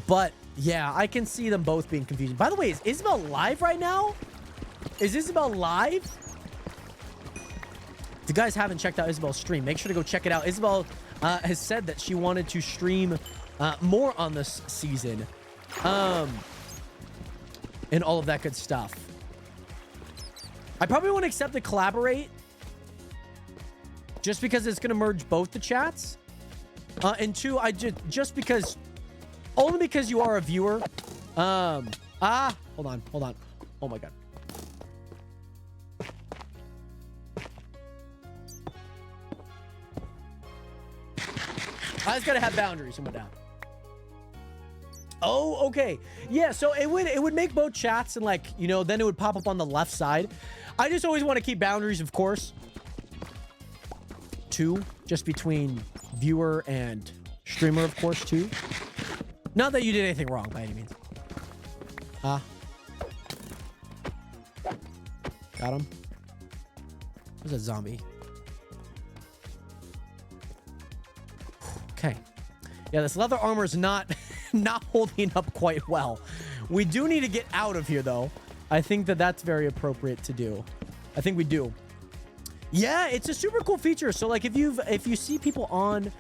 But yeah, I can see them both being confusing. By the way, is Isabel live right now? Is Isabel live? If you guys haven't checked out Isabel's stream, make sure to go check it out. Isabel has said that she wanted to stream more on this season. And all of that good stuff. I probably won't accept the collaborate just because it's going to merge both the chats. And 2, I just because, only because you are a viewer. Hold on. Oh my God. I just gotta have boundaries and whatnot. Oh, okay. Yeah, so it would make both chats and like, you know, then it would pop up on the left side. I just always want to keep boundaries, of course. 2, just between viewer and streamer, of course, 2. Not that you did anything wrong by any means. Got him. There's a zombie. Okay. Yeah, this leather armor is not holding up quite well. We do need to get out of here, though. I think that that's very appropriate to do. I think we do. Yeah, it's a super cool feature. So, like, if you see people on,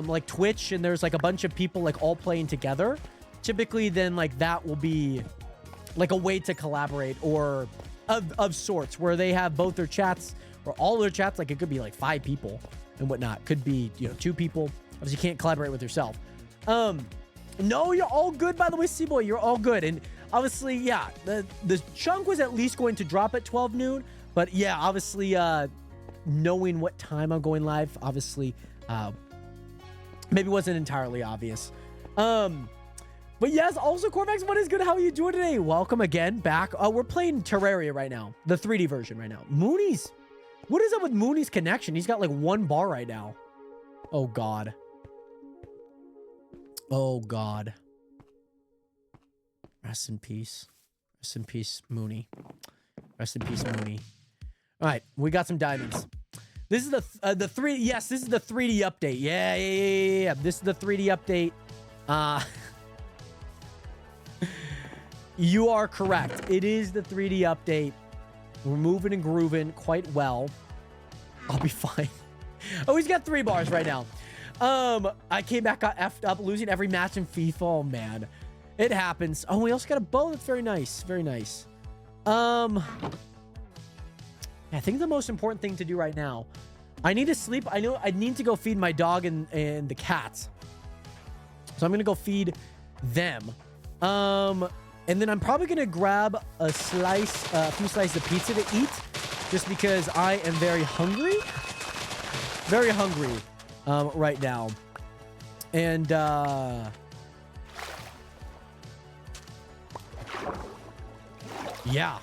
like, Twitch and there's, like, a bunch of people, like, all playing together, typically then, like, that will be, like, a way to collaborate or of sorts where they have both their chats or all their chats. Like, it could be, like, 5 people and whatnot. Could be, you know, 2 people. Obviously, you can't collaborate with yourself. No, you're all good, by the way, C-Boy. You're all good. And obviously, yeah, the chunk was at least going to drop at 12 noon. But yeah, obviously, knowing what time I'm going live, obviously, maybe wasn't entirely obvious. But yes, also, Corvax, what is good? How are you doing today? Welcome again back. We're playing Terraria right now, the 3D version right now. Mooney's, what is up with Mooney's connection? He's got like 1 bar right now. Oh, God. Oh, God. Rest in peace. Rest in peace, Mooney. Rest in peace, Mooney. All right, we got some diamonds. This is the 3. Yes, this is the 3D update. Yeah. This is the 3D update. You are correct. It is the 3D update. We're moving and grooving quite well. I'll be fine. Oh, he's got 3 bars right now. I came back, got effed up, losing every match in FIFA. Oh, man. It happens. Oh, we also got a bow. That's very nice. Very nice. I think the most important thing to do right now, I need to sleep. I know I need to go feed my dog and the cats. So I'm going to go feed them. And then I'm probably going to grab a few slices of pizza to eat just because I am very hungry. Very hungry right now. And yeah.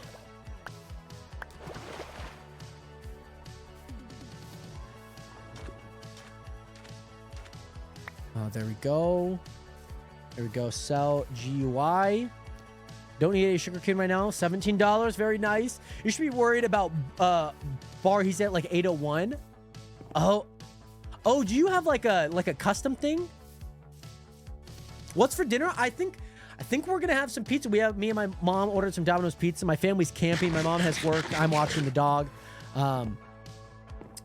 There we go. There we go. Sell GUI. Don't need a sugar cane right now. $17. Very nice. You should be worried about bar. He's at like 801. Oh, do you have like a custom thing? What's for dinner? I think we're gonna have some pizza. Me and my mom ordered some Domino's pizza. My family's camping. My mom has work. I'm watching the dog.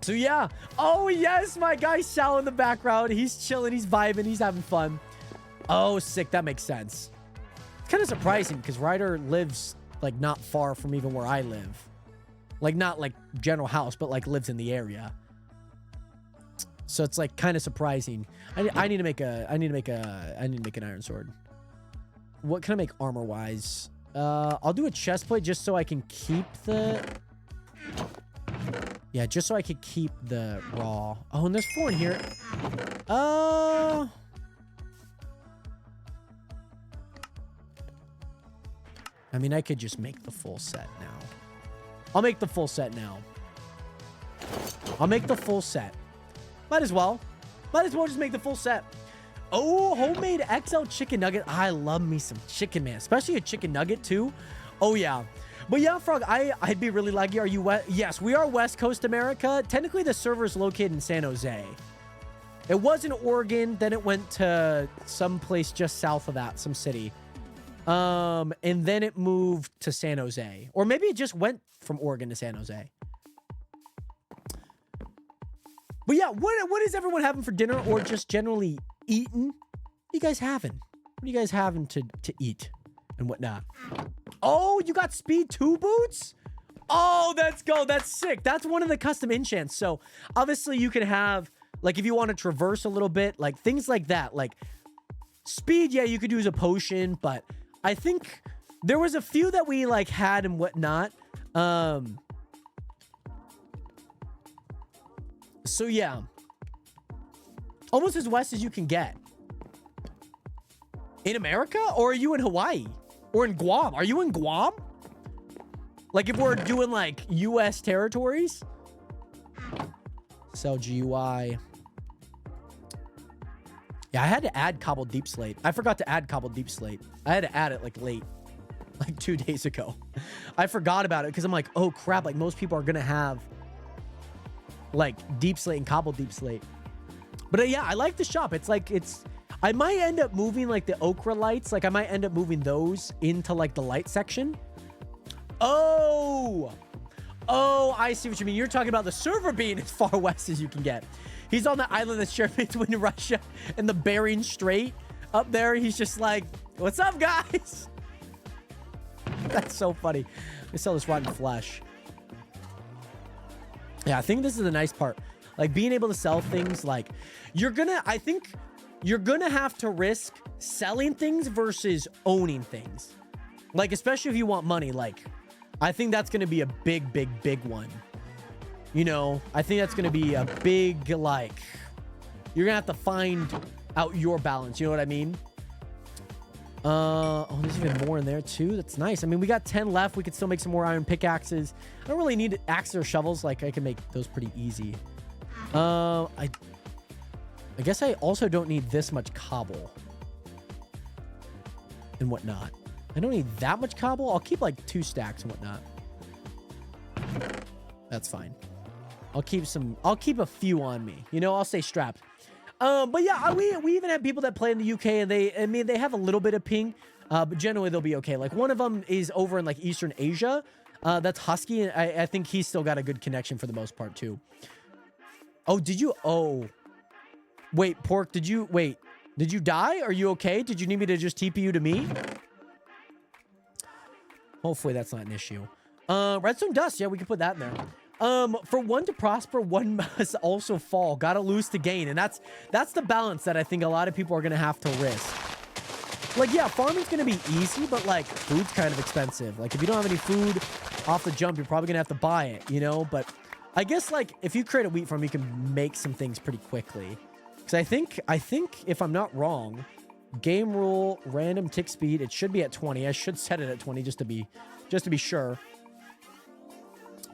So yeah. Oh yes, my guy Sal in the background. He's chilling. He's vibing. He's having fun. Oh, sick. That makes sense. It's kind of surprising because Ryder lives like not far from even where I live. Like not like general house, but like lives in the area. So it's like kind of surprising. I need to make an iron sword. What can I make armor wise? I'll do a chest plate just so I can keep the. Yeah, just so I could keep the raw. Oh, and there's 4 in here. I mean, I could just make the full set now. I'll make the full set now. I'll make the full set. Might as well. Might as well just make the full set. Oh, homemade XL chicken nugget. I love me some chicken, man. Especially a chicken nugget, too. Oh, yeah. But yeah, Frog, I'd be really lucky. Are you West? Yes, we are West Coast America. Technically, the server is located in San Jose. It was in Oregon. Then it went to some place just south of that, some city. And then it moved to San Jose. Or maybe it just went from Oregon to San Jose. But yeah, what is everyone having for dinner or just generally eating? What are you guys having? What are you guys having to eat and whatnot? Oh, you got speed 2 boots? Oh, let's go. That's sick. That's one of the custom enchants. So obviously you can have, like, if you want to traverse a little bit, like things like that. Like speed, yeah, you could use a potion, but I think there was a few that we like had and whatnot. So yeah, almost as west as you can get. In America? Or are you in Hawaii? Or in Guam? Are you in Guam? Like if we're doing like US territories? Sell GUI. Yeah, I had to add Cobbled Deep Slate. I forgot to add Cobbled Deep Slate. I had to add it like late. Like 2 days ago. I forgot about it because I'm like, oh crap, like most people are gonna have like Deep Slate and Cobbled Deep Slate. But yeah, I like the shop. It's like, I might end up moving like the Okra lights. Like I might end up moving those into like the light section. Oh, I see what you mean. You're talking about the server being as far west as you can get. He's on the island that's shared between Russia and the Bering Strait. Up there, he's just like, what's up, guys? That's so funny. They sell this rotten flesh. Yeah, I think this is the nice part. Like being able to sell things, like I think you're gonna have to risk selling things versus owning things. Like, especially if you want money, like I think that's gonna be a big one. You know, I think that's gonna be a big, like, you're gonna have to find out your balance. You know what I mean? Oh, there's even more in there too. That's nice. I mean, we got 10 left. We could still make some more iron pickaxes. I don't really need axes or shovels. Like, I can make those pretty easy. I guess I also don't need this much cobble and whatnot. I don't need that much cobble. I'll keep like 2 stacks and whatnot. That's fine. I'll keep a few on me. You know, I'll stay strapped. But yeah, we even have people that play in the UK and they have a little bit of ping, but generally they'll be okay. Like one of them is over in like Eastern Asia. That's Husky. And I think he's still got a good connection for the most part too. Oh, wait, Pork, did you die? Are you okay? Did you need me to just TP you to me? Hopefully that's not an issue. Redstone dust. Yeah, we can put that in there. For one to prosper, one must also fall. Gotta lose to gain. And that's the balance that I think a lot of people are gonna have to risk. Like, yeah, farming's gonna be easy, but like food's kind of expensive. Like if you don't have any food off the jump, you're probably gonna have to buy it, you know? But I guess like if you create a wheat farm, you can make some things pretty quickly. Because I think if I'm not wrong, game rule, random tick speed, it should be at 20. I should set it at 20 just to be sure.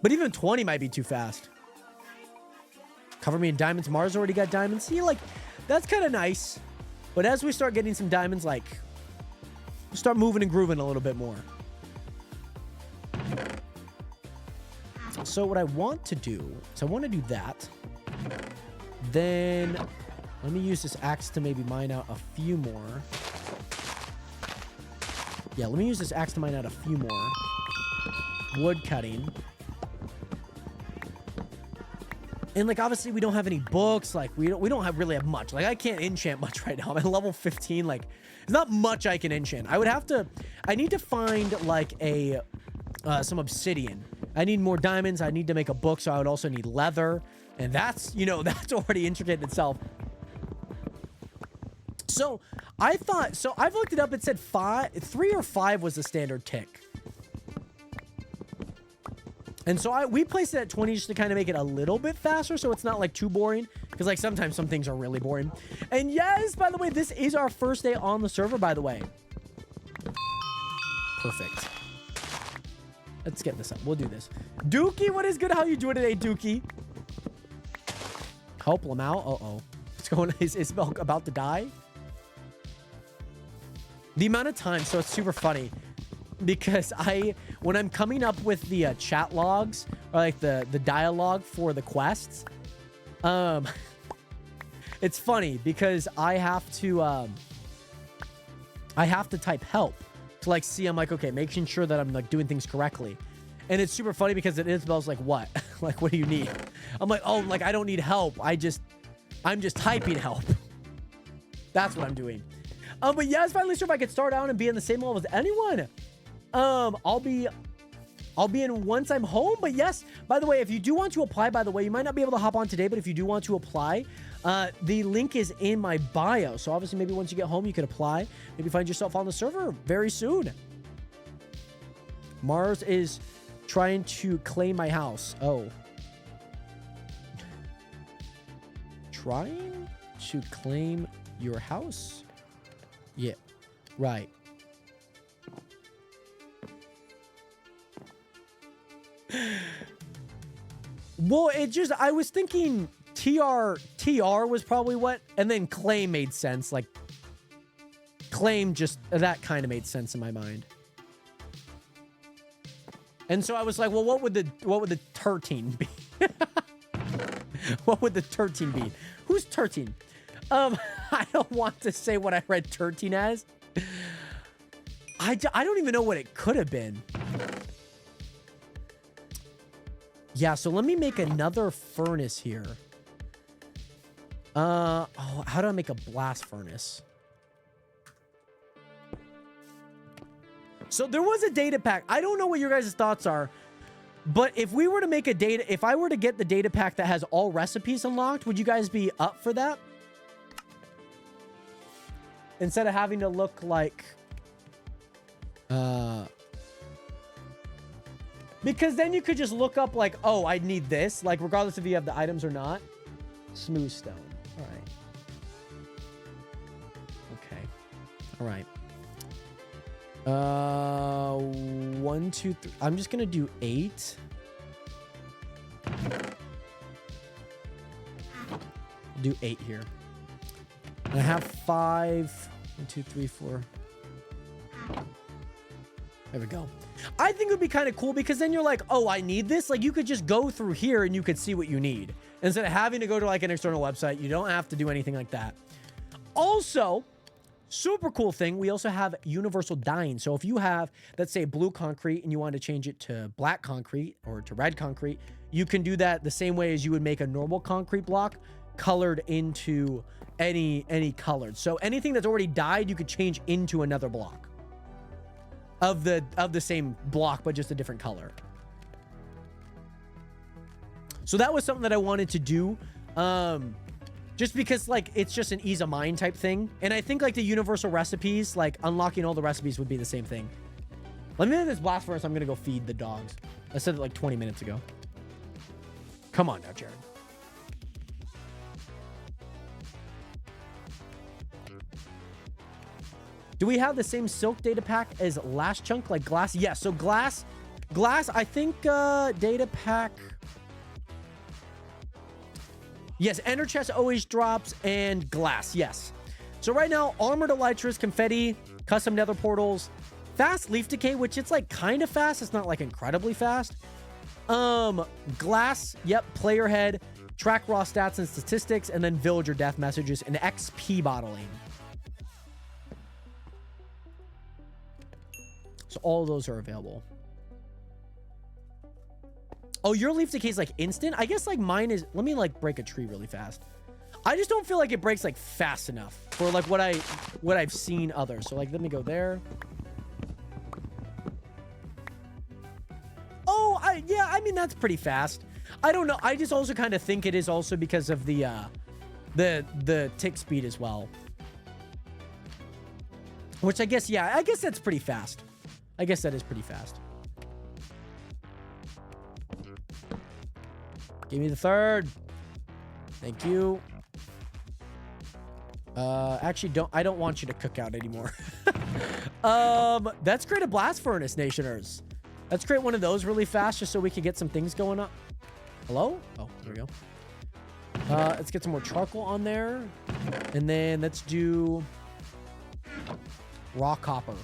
But even 20 might be too fast. Cover me in diamonds. Mars already got diamonds. See, like, that's kind of nice. But as we start getting some diamonds, like, we'll start moving and grooving a little bit more. So what I want to do, I want to do that. Then let me use this axe to maybe mine out a few more. Yeah, let me use this axe to mine out a few more. Wood cutting. And like obviously we don't have any books, like we don't really have much. Like I can't enchant much right now. I'm at level 15. Like there's not much I can enchant. I need to find like some obsidian. I need more diamonds. I need to make a book, so I would also need leather. And that's, you know, that's already intricate in itself. So I've looked it up. It said 3 or 5 was the standard tick. And so we placed it at 20 just to kind of make it a little bit faster so it's not like too boring. Because like sometimes some things are really boring. And yes, by the way, this is our first day on the server, by the way. Perfect. Let's get this up. We'll do this. Dookie, what is good? How you doing today, Dookie? Help him out. Uh-oh. What's going on? Is Milk about to die? The amount of time, so it's super funny. Because when I'm coming up with the chat logs, or like the dialogue for the quests, it's funny because I have to type help to like see. I'm like, okay, making sure that I'm like doing things correctly. And it's super funny because Isabel's like, what? Like, what do you need? I'm like, oh, like I don't need help. I'm just typing help. That's what I'm doing. But yeah, it's finally sure if I could start out and be in the same level as anyone. I'll be in once I'm home. But yes, by the way, if you do want to apply, by the way, you might not be able to hop on today, but if you do want to apply, the link is in my bio. So obviously, maybe once you get home, you can apply. Maybe find yourself on the server very soon. Mars is trying to claim my house. Oh. Trying to claim your house? Yeah, right. Well, I was thinking TR was probably what, and then claim made sense. Like, claim just, that kind of made sense in my mind. And so I was like, well, what would the 13 be? What would the 13 be? Who's 13? I don't want to say what I read 13 as. I don't even know what it could have been. Yeah, so let me make another furnace here. Oh, how do I make a blast furnace? So there was a data pack. I don't know what your guys' thoughts are, but if we were to make if I were to get the data pack that has all recipes unlocked, would you guys be up for that? Instead of having to look like, because then you could just look up like, oh, I need this, like regardless if you have the items or not. Smooth stone. All right. Okay. All right. 1, 2, 3. I'm just gonna do 8. Do 8 here. And I have 5. 1, 2, 3, 4. There we go. I think it would be kind of cool because then you're like, oh, I need this. Like you could just go through here and you could see what you need. Instead of having to go to like an external website, you don't have to do anything like that. Also, super cool thing, we also have universal dyeing. So if you have, let's say, blue concrete and you want to change it to black concrete or to red concrete, you can do that the same way as you would make a normal concrete block colored into any colored. So anything that's already dyed, you could change into another block of the same block, but just a different color. So that was something that I wanted to do. Just because like it's just an ease of mind type thing. And I think like the universal recipes, like unlocking all the recipes would be the same thing. Let me do this blast furnace. I'm gonna go feed the dogs. I said it like 20 minutes ago. Come on now, Jared. Do we have the same silk data pack as last chunk, like glass? Yes, so glass, I think data pack. Yes, ender chest always drops and glass, yes. So right now, armored elytras, confetti, custom nether portals, fast leaf decay, which it's like kind of fast. It's not like incredibly fast. Glass, yep, player head, track raw stats and statistics, and then villager death messages and XP bottling. So all of those are available. Oh, your leaf decay is like instant? I guess like mine is... Let me like break a tree really fast. I just don't feel like it breaks like fast enough for like what I've seen others. So like let me go there. Oh, yeah, I mean that's pretty fast. I don't know. I just also kind of think it is also because of the tick speed as well. Which I guess, yeah, I guess that's pretty fast. I guess that is pretty fast. Give me the third. Thank you. Actually, I don't want you to cook out anymore. Let's create a blast furnace, Nationers. Let's create one of those really fast just so we can get some things going up. Hello? Oh, there we go. Let's get some more charcoal on there. And then let's do raw copper.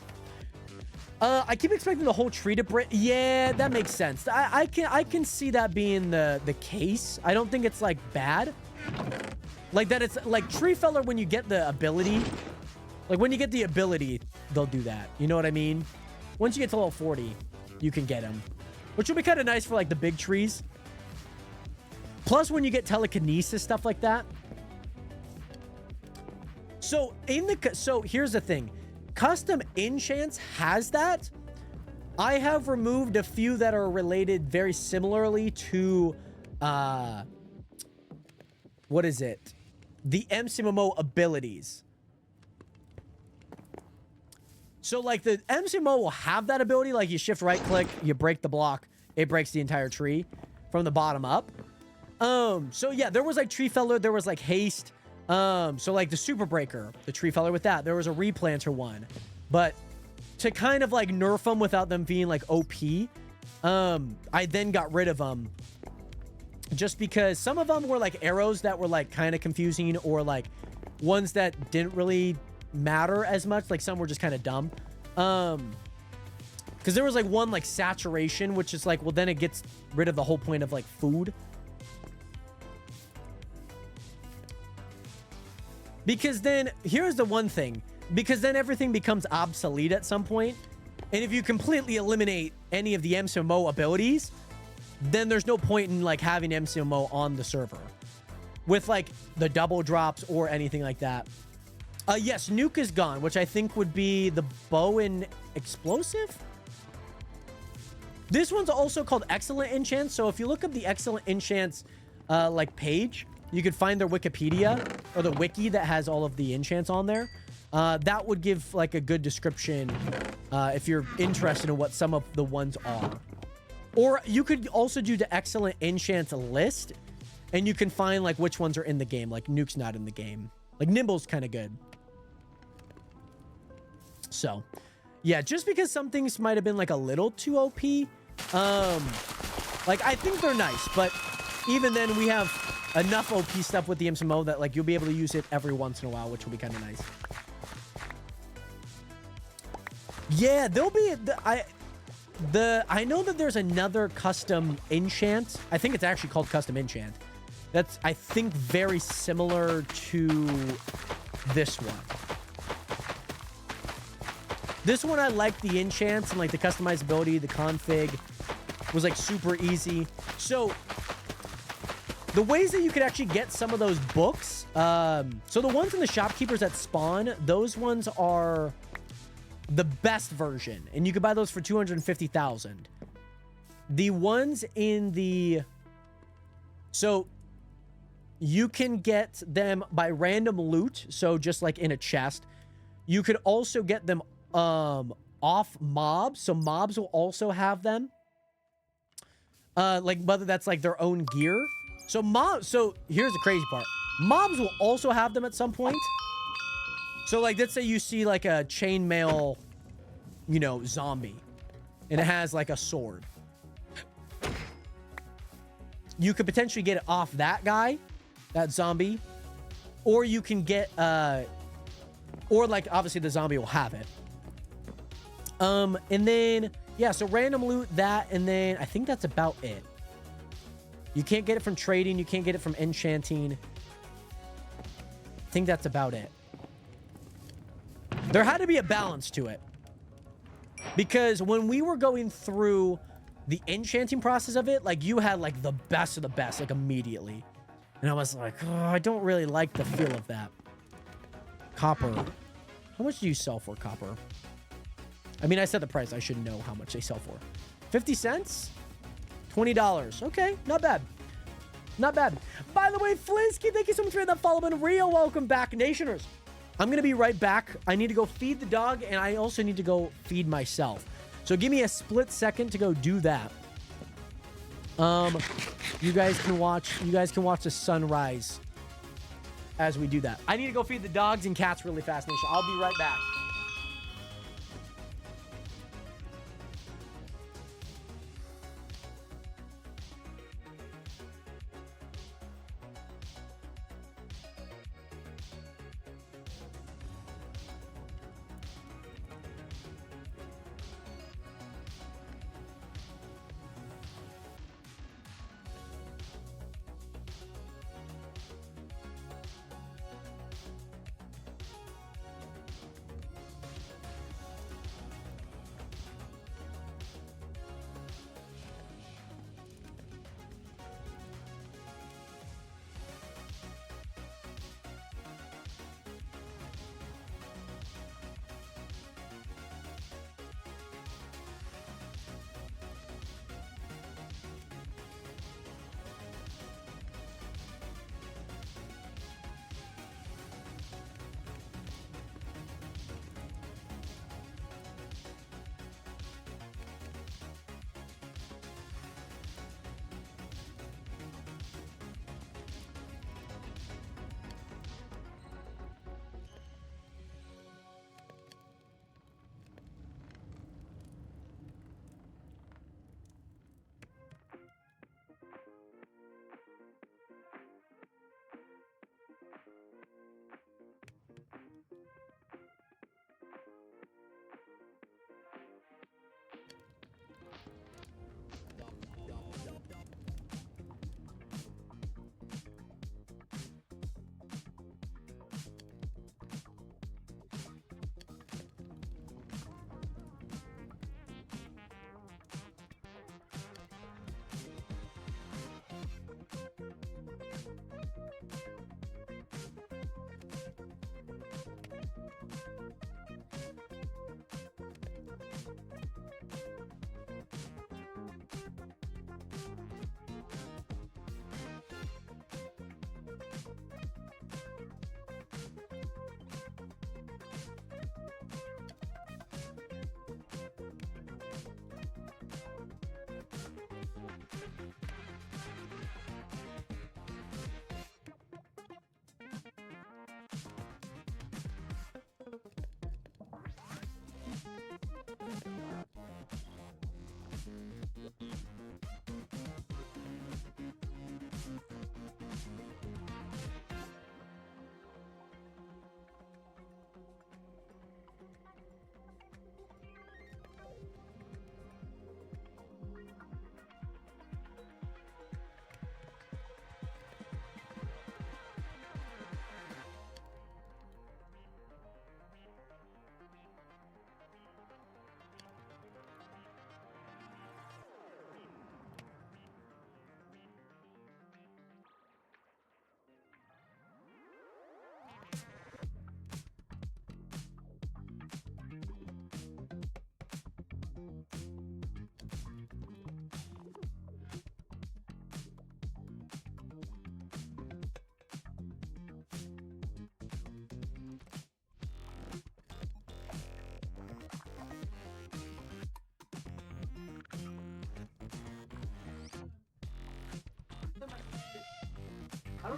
I keep expecting the whole tree to break. Yeah, that makes sense. I can see that being the case. I don't think it's like bad. Like that it's like Tree Feller when you get the ability. Like when you get the ability, they'll do that. You know what I mean? Once you get to level 40, you can get him. Which will be kind of nice for like the big trees. Plus when you get telekinesis, stuff like that. So here's the thing. Custom enchants has that. I have removed a few that are related very similarly to what is it? The MCMMO abilities. So like the MCMMO will have that ability, like you shift right click, you break the block, it breaks the entire tree from the bottom up. So yeah, there was like Tree Feller, there was like haste. So like the Super Breaker, the Tree Feller with that, there was a replanter one. But to kind of like nerf them without them being like OP, I then got rid of them. Just because some of them were like arrows that were like kind of confusing, or like ones that didn't really matter as much. Like some were just kind of dumb. Because there was like one like saturation, which is like, well, then it gets rid of the whole point of like food. Because then, here's the one thing. Because then everything becomes obsolete at some point. And if you completely eliminate any of the MCMMO abilities, then there's no point in like having MCMMO on the server. With like the double drops or anything like that. Yes, Nuke is gone, which I think would be the bow and explosive. This one's also called Excellent Enchants. So if you look up the Excellent Enchants like page, you could find their Wikipedia or the wiki that has all of the enchants on there. That would give like a good description if you're interested in what some of the ones are. Or you could also do the Excellent Enchants list, and you can find like which ones are in the game. Like Nuke's not in the game. Like Nimble's kind of good. So, yeah, just because some things might have been like a little too OP, like I think they're nice, but even then we have enough OP stuff with the MCMMO that like you'll be able to use it every once in a while, which will be kind of nice. Yeah, there'll be I know that there's another custom enchant. I think it's actually called custom enchant. That's I think very similar to this one. This one I like the enchants and like the customizability, the config was like super easy. So the ways that you could actually get some of those books, so the ones in the shopkeepers that spawn, those ones are the best version, and you could buy those for 250,000. The ones in the, so you can get them by random loot, so just like in a chest. You could also get them off mobs, so mobs will also have them, like whether that's like their own gear. So here's the crazy part. Mobs will also have them at some point. So like, let's say you see like a chainmail, you know, zombie, and it has like a sword. You could potentially get it off that guy, that zombie, or you can get, or like obviously the zombie will have it. And then, yeah, so random loot, that, and then I think that's about it. You can't get it from trading. You can't get it from enchanting. I think that's about it. There had to be a balance to it. Because when we were going through the enchanting process of it, like you had like the best of the best, like immediately. And I was like, oh, I don't really like the feel of that. Copper. How much do you sell for copper? I mean, I said the price. I should know how much they sell for. 50 cents? $20. Okay, not bad. Not bad. By the way, Flinsky, thank you so much for that follow and Rio. Welcome back, Nationers. I'm going to be right back. I need to go feed the dog, and I also need to go feed myself. So give me a split second to go do that. You guys can watch the sunrise as we do that. I need to go feed the dogs and cats really fast, Nation. I'll be right back.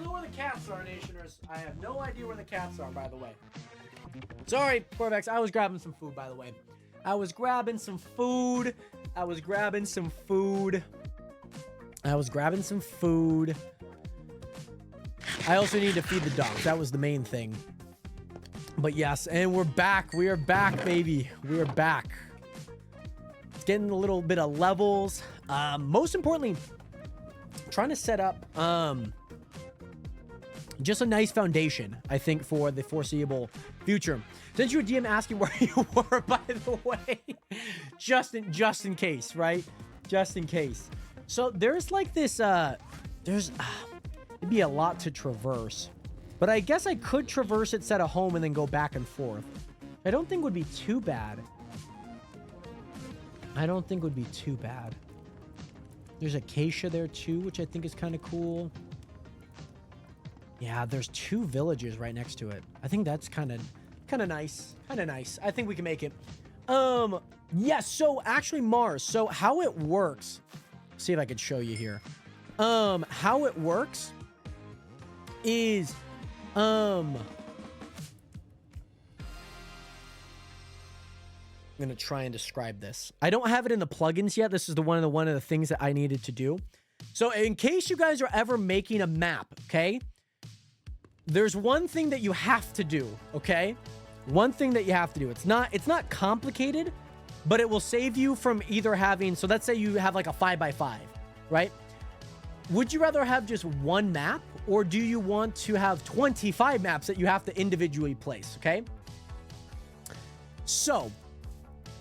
don't know where the cats are, Nationers. I have no idea where the cats are, by the way. Sorry, Corvex. I was grabbing some food, by the way. I was grabbing some food. I also need to feed the dogs. That was the main thing. But yes, and we're back. We are back, baby. We are back. It's getting a little bit of levels. Most importantly, trying to set up just a nice foundation, I think, for the foreseeable future. Since you DM asking where you were, by the way, just in case, right? Just in case. So there's like this, it'd be a lot to traverse, but I guess I could traverse it, set a home, and then go back and forth. I don't think would be too bad. There's acacia there too, which I think is kind of cool. Yeah, there's 2 villages right next to it. I think that's kind of nice. I think we can make it. Yeah, so actually Mars, so how it works, see if I could show you here. How it works is, I'm gonna try and describe this. I don't have it in the plugins yet. This is one of the things that I needed to do. So in case you guys are ever making a map, okay? There's one thing that you have to do, okay? One thing that you have to do. It's not complicated, but it will save you from either having, so let's say you have like a 5x5, right? Would you rather have just one map, or do you want to have 25 maps that you have to individually place, okay? So,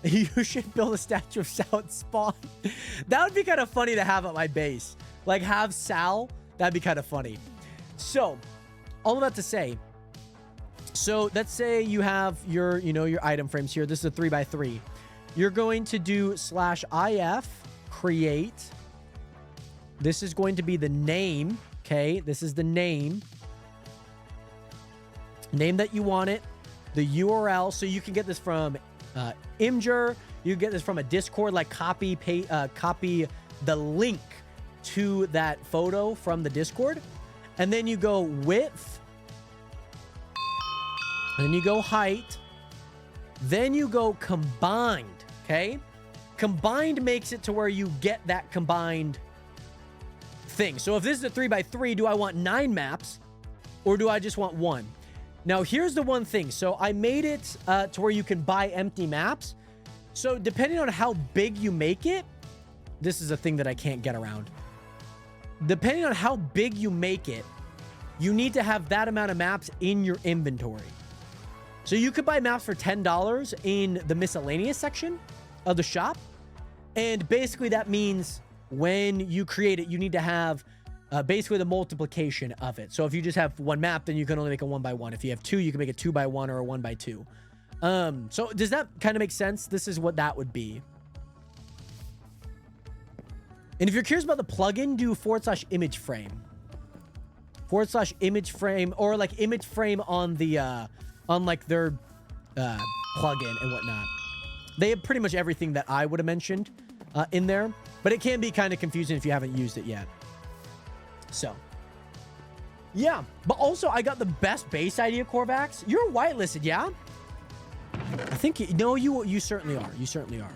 you should build a statue of Sal at spawn. That would be kind of funny to have at my base. Like, have Sal, that'd be kind of funny. So, all of that to say, so let's say you have your, your item frames here. This is a 3x3. You're going to do /if create. This is going to be the name. Okay, this is the name that you want it. The URL, so you can get this from Imgur. You can get this from a Discord. Like copy the link to that photo from the Discord, and then you go width. Then you go height. Then you go combined, okay? Combined makes it to where you get that combined thing. So if this is a 3x3, do I want 9 maps or do I just want 1? Now, here's the one thing. So I made it to where you can buy empty maps. So depending on how big you make it, this is a thing that I can't get around. Depending on how big you make it, you need to have that amount of maps in your inventory. So you could buy maps for $10 in the miscellaneous section of the shop. And basically that means when you create it, you need to have basically the multiplication of it. So if you just have one map, then you can only make a 1x1. If you have 2, you can make a 2x1 or a 1x2. So does that kind of make sense? This is what that would be. And if you're curious about the plugin, do /image frame. /image frame, or like image frame on the on like their plugin and whatnot. They have pretty much everything that I would have mentioned in there, but it can be kind of confusing if you haven't used it yet. So yeah, but also I got the best base idea, Corvax. You're whitelisted, yeah? I think you certainly are. You certainly are.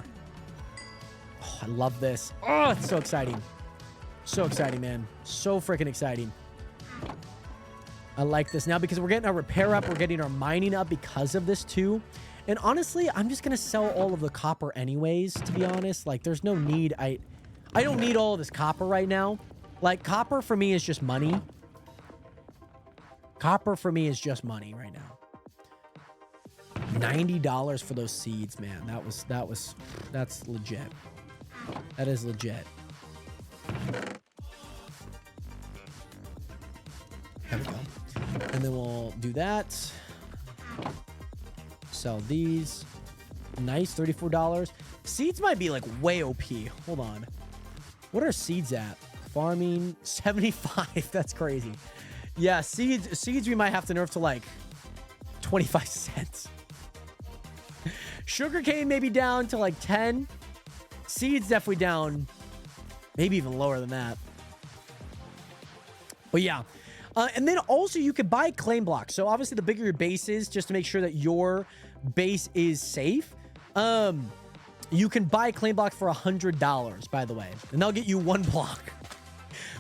Oh, I love this. Oh, it's so exciting. So exciting, man. So freaking exciting. I like this now because we're getting our repair up. We're getting our mining up because of this too. And honestly, I'm just going to sell all of the copper anyways, to be honest. Like, there's no need. I don't need all of this copper right now. Like, copper for me is just money. Copper for me is just money right now. $90 for those seeds, man. That's legit. That is legit. There we go. And then we'll do that. Sell these. Nice, $34. Seeds might be like way OP. Hold on. What are seeds at? Farming, 75. That's crazy. Yeah, seeds we might have to nerf to like 25 cents. Sugarcane maybe down to like 10. Seeds definitely down, maybe even lower than that. But yeah, And then also you could buy claim blocks. So obviously the bigger your base is, just to make sure that your base is safe, you can buy claim blocks for $100, by the way, and they'll get you 1 block.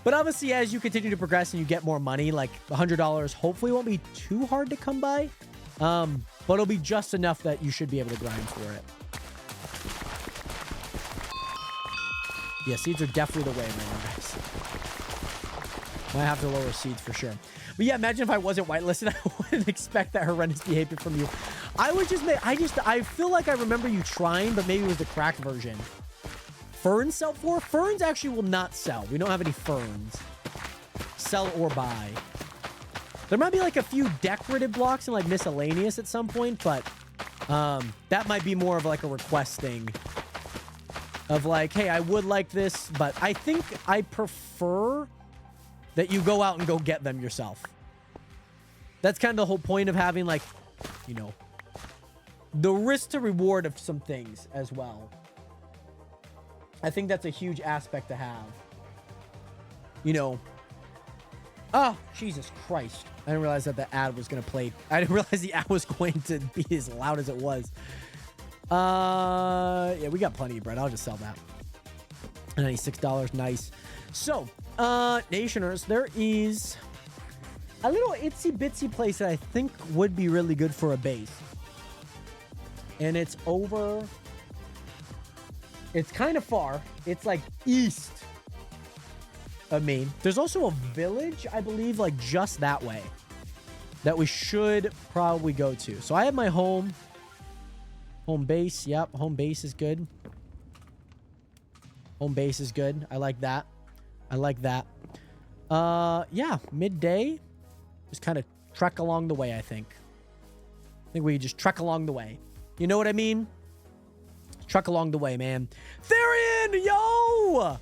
But obviously, as you continue to progress and you get more money, like $100 hopefully won't be too hard to come by, but it'll be just enough that you should be able to grind for it. Yeah, seeds are definitely the way, man, guys. Might have to lower seeds for sure. But yeah, imagine if I wasn't whitelisted, I wouldn't expect that horrendous behavior from you. I would just make, I feel like I remember you trying, but maybe it was the cracked version. Ferns sell for? Ferns actually will not sell. We don't have any ferns. Sell or buy. There might be like a few decorative blocks and like miscellaneous at some point, but that might be more of like a request thing. Of like, hey, I would like this, but I think I prefer that you go out and go get them yourself. That's kind of the whole point of having, like, you know, the risk to reward of some things as well. I think that's a huge aspect to have. You know. Oh, Jesus Christ. I didn't realize that the ad was going to play. I didn't realize the ad was going to be as loud as it was. Yeah, we got plenty of bread. I'll just sell that. $96. Nice. So, Nationers, there is a little itsy bitsy place that I think would be really good for a base. And it's over. It's kind of far. It's like east of me. There's also a village, I believe, like just that way that we should probably go to. So I have my home base. Yep, home base is good. Home base is good. I like that. I like that. Yeah, midday. Just kind of trek along the way, I think. I think we just trek along the way. You know what I mean? Trek along the way, man. Therian, yo!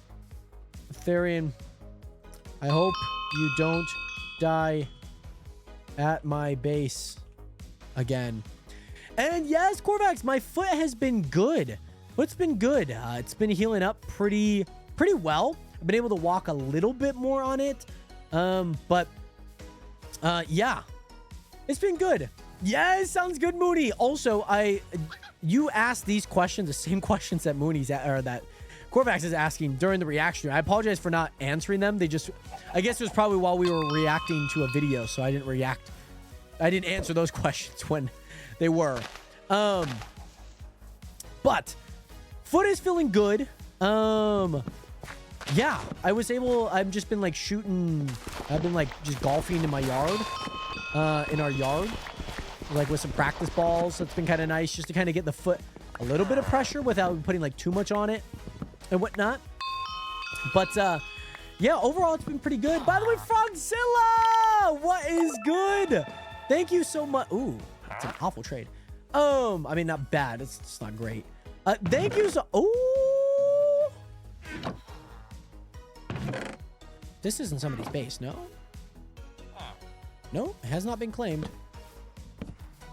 Therian, I hope you don't die at my base again. And yes, Corvax, my foot has been good. Foot's been good. It's been healing up pretty well. I've been able to walk a little bit more on it. But yeah, it's been good. Yes, sounds good, Mooney. Also, you asked these questions, the same questions that Mooney's or that Corvax is asking during the reaction. I apologize for not answering them. They just, I guess it was probably while we were reacting to a video, so I didn't react. I didn't answer those questions when they were. But foot is feeling good. Yeah, I've just been like shooting. I've been like just golfing in my yard, in our yard, like with some practice balls. So it's been kind of nice just to kind of get the foot a little bit of pressure without putting like too much on it and whatnot. But yeah, overall it's been pretty good. By the way, Frogzilla, what is good? Thank you so much. Ooh, it's an awful trade. I mean, not bad. It's not great. Thank you so. Ooh. This isn't somebody's base, no? No, it has not been claimed.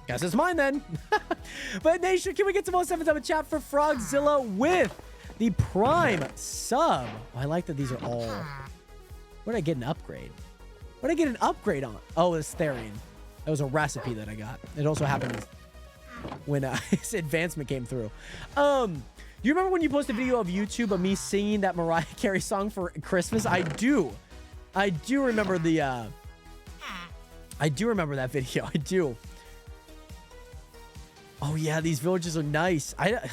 Guess it's mine then. But Nation, can we get some more 7-7 chat for Frogzilla with the Prime sub? Oh, I like that these are all. Where did I get an upgrade? What did I get an upgrade on? Oh, it's Therian. That was a recipe that I got. It also happened when his advancement came through. Do you remember when you posted a video of YouTube of me singing that Mariah Carey song for Christmas? I do remember the, I do remember that video. I do. Oh yeah, these villages are nice. I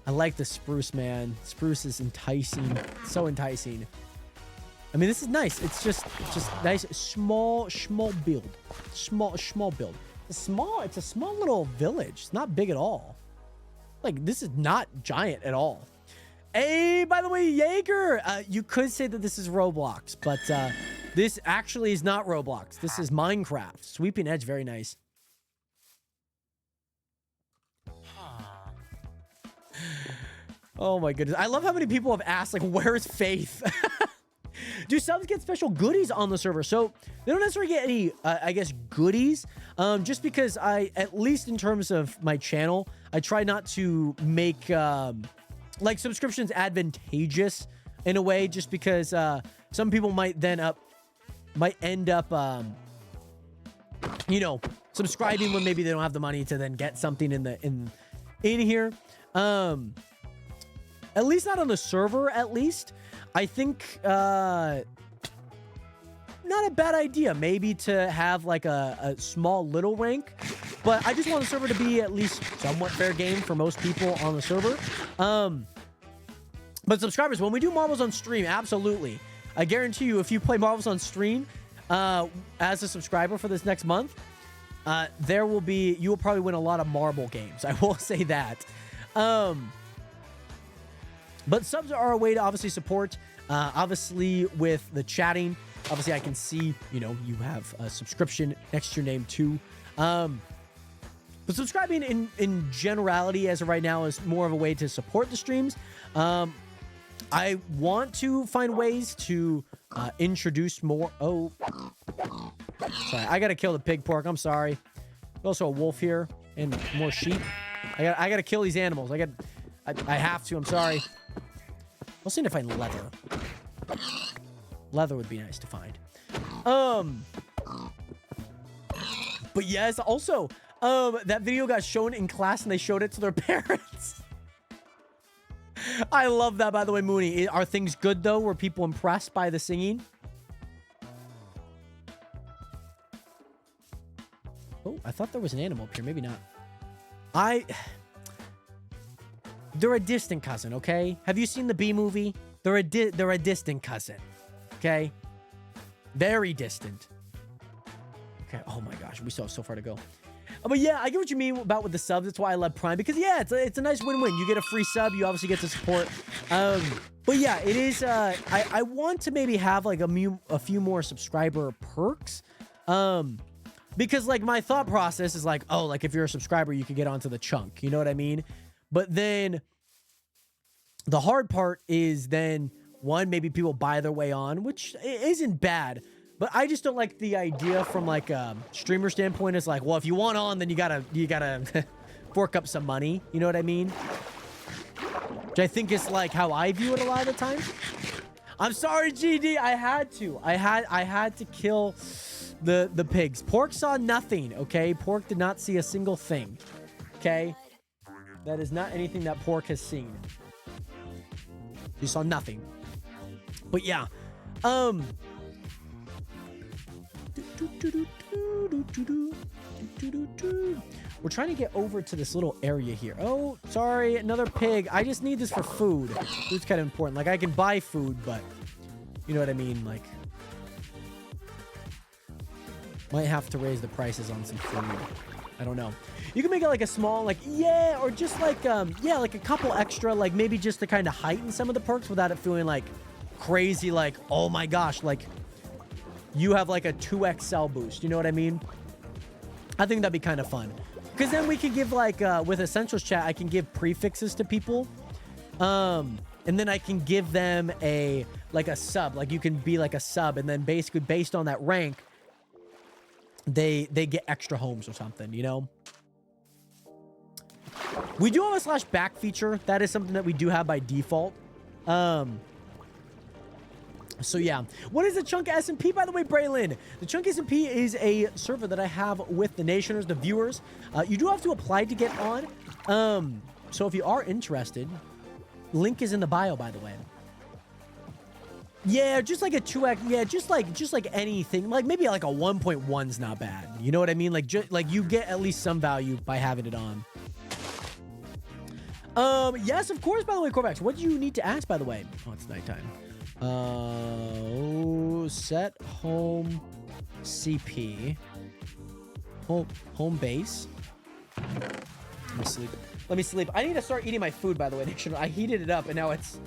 like the spruce, man. Spruce is enticing. So enticing. I mean, this is nice. It's just nice. Small build. Small build. It's a small little village. It's not big at all. Like, this is not giant at all. Hey, by the way, Jaeger, you could say that this is Roblox, but this actually is not Roblox. This is Minecraft. Sweeping edge, very nice. Oh my goodness. I love how many people have asked, like, where's Faith? Do subs get special goodies on the server? So they don't necessarily get any, I guess, goodies. Just because at least in terms of my channel, I try not to make like subscriptions advantageous in a way, just because some people might then end up, you know, subscribing when maybe they don't have the money to then get something in here. At least not on the server, at least. I think, not a bad idea, maybe to have like a small little rank, but I just want the server to be at least somewhat fair game for most people on the server. But subscribers, when we do marbles on stream, absolutely. I guarantee you, if you play marbles on stream as a subscriber for this next month, you will probably win a lot of marble games. I will say that. But subs are a way to obviously support. Obviously, with the chatting, obviously I can see, you know, you have a subscription next to your name too. But subscribing in generality as of right now is more of a way to support the streams. I want to find ways to introduce more. Oh, sorry. I got to kill the pig pork. I'm sorry. There's also a wolf here and more sheep. I got to kill these animals. I have to. I'm sorry. I'll see if I find leather. Leather would be nice to find. But yes, also, that video got shown in class and they showed it to their parents. I love that, by the way, Mooney. Are things good, though? Were people impressed by the singing? Oh, I thought there was an animal up here. Maybe not. They're a distant cousin, okay? Have you seen the Bee Movie? They're a distant cousin, okay? Very distant. Okay, oh my gosh, we still have so far to go. But yeah, I get what you mean about with the subs. That's why I love Prime, because yeah, it's a nice win-win. You get a free sub, you obviously get to support. But yeah, it is. I want to maybe have like a few more subscriber perks. Because like my thought process is like, oh, like if you're a subscriber, you can get onto the chunk. You know what I mean? But then the hard part is then one, maybe people buy their way on, which isn't bad. But I just don't like the idea from like a streamer standpoint. It's like, well, if you want on, then you gotta fork up some money. You know what I mean? Which I think is like how I view it a lot of the time. I'm sorry, GD. I had to kill the pigs. Pork saw nothing. Okay, Pork did not see a single thing. Okay, that is not anything that Pork has seen. He saw nothing. But yeah, we're trying to get over to this little area here. Oh, sorry, another pig. I just need this for food. Food's kind of important. Like, I can buy food, but you know what I mean? Like, might have to raise the prices on some food. I don't know. You can make it like a small, like, yeah, or just like, yeah, like a couple extra, like maybe just to kind of heighten some of the perks without it feeling like crazy, like, oh my gosh, like you have like a 2x cell boost. You know what I mean? I think that'd be kind of fun. Because then we could give like, with Essentials Chat, I can give prefixes to people. And then I can give them like a sub. Like you can be like a sub. And then basically based on that rank, they get extra homes or something, you know? We do have a /back feature. That is something that we do have by default. So yeah, what is the Chunk SMP, by the way, Braylon? The Chunk SMP is a server that I have with the Nationers, the viewers. You do have to apply to get on. So if you are interested, link is in the bio, by the way. Yeah, just like a 2x. Yeah, just like anything. Like maybe like a 1.1's not bad. You know what I mean? Like you get at least some value by having it on. Yes, of course. By the way, Corvax, what do you need to ask? By the way, oh, it's nighttime. Set home CP. Home base. Let me sleep. Let me sleep. I need to start eating my food, by the way. I heated it up and now it's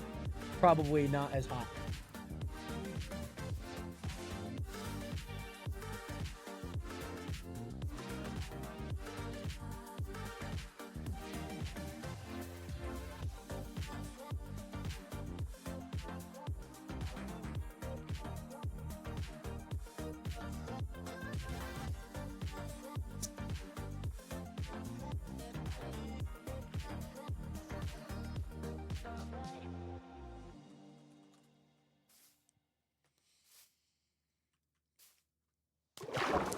probably not as hot.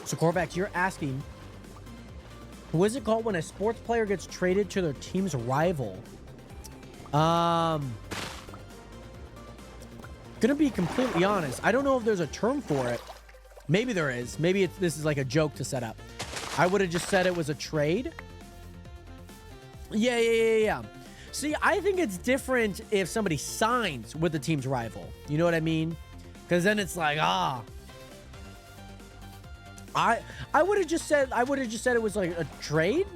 So Corvax, you're asking, what is it called when a sports player gets traded to their team's rival? Gonna be completely honest, I don't know if there's a term for it. Maybe there is. Maybe this is like a joke to set up. I would have just said it was a trade. Yeah. See, I think it's different if somebody signs with the team's rival. You know what I mean? Because then it's like, I would have just said it was like a trade.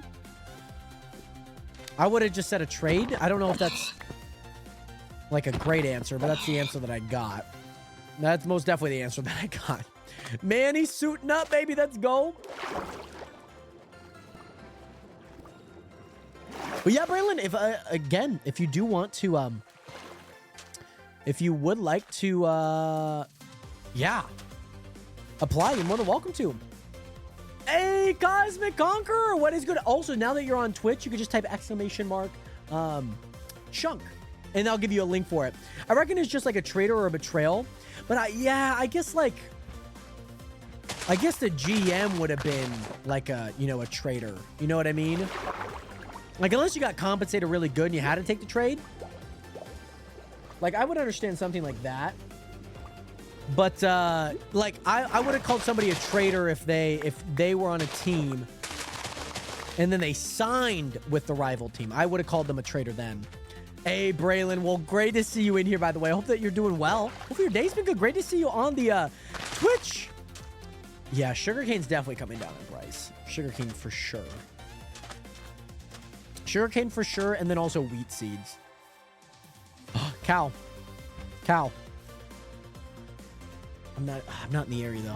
I would have just said a trade. I don't know if that's like a great answer, but that's the answer that I got. That's most definitely the answer that I got. Man, he's suiting up, baby. Let's go. But yeah, Braylon, if again, if you do want to, if you would like to, yeah, apply, you're more than welcome to. Hey, Cosmic Conqueror, what is good? Also, now that you're on Twitch, you can just type !chunk, and I'll give you a link for it. I reckon it's just like a traitor or a betrayal, but I guess the GM would have been like a traitor. You know what I mean? Like, unless you got compensated really good and you had to take the trade. Like, I would understand something like that. But, like, I would have called somebody a traitor if they were on a team and then they signed with the rival team. I would have called them a traitor then. Hey, Braylon. Well, great to see you in here, by the way. I hope that you're doing well. Hopefully your day's been good. Great to see you on the Twitch. Yeah, sugarcane's definitely coming down in price. Sugarcane for sure. Sugarcane for sure, and then also wheat seeds. Cow. I'm not in the area though.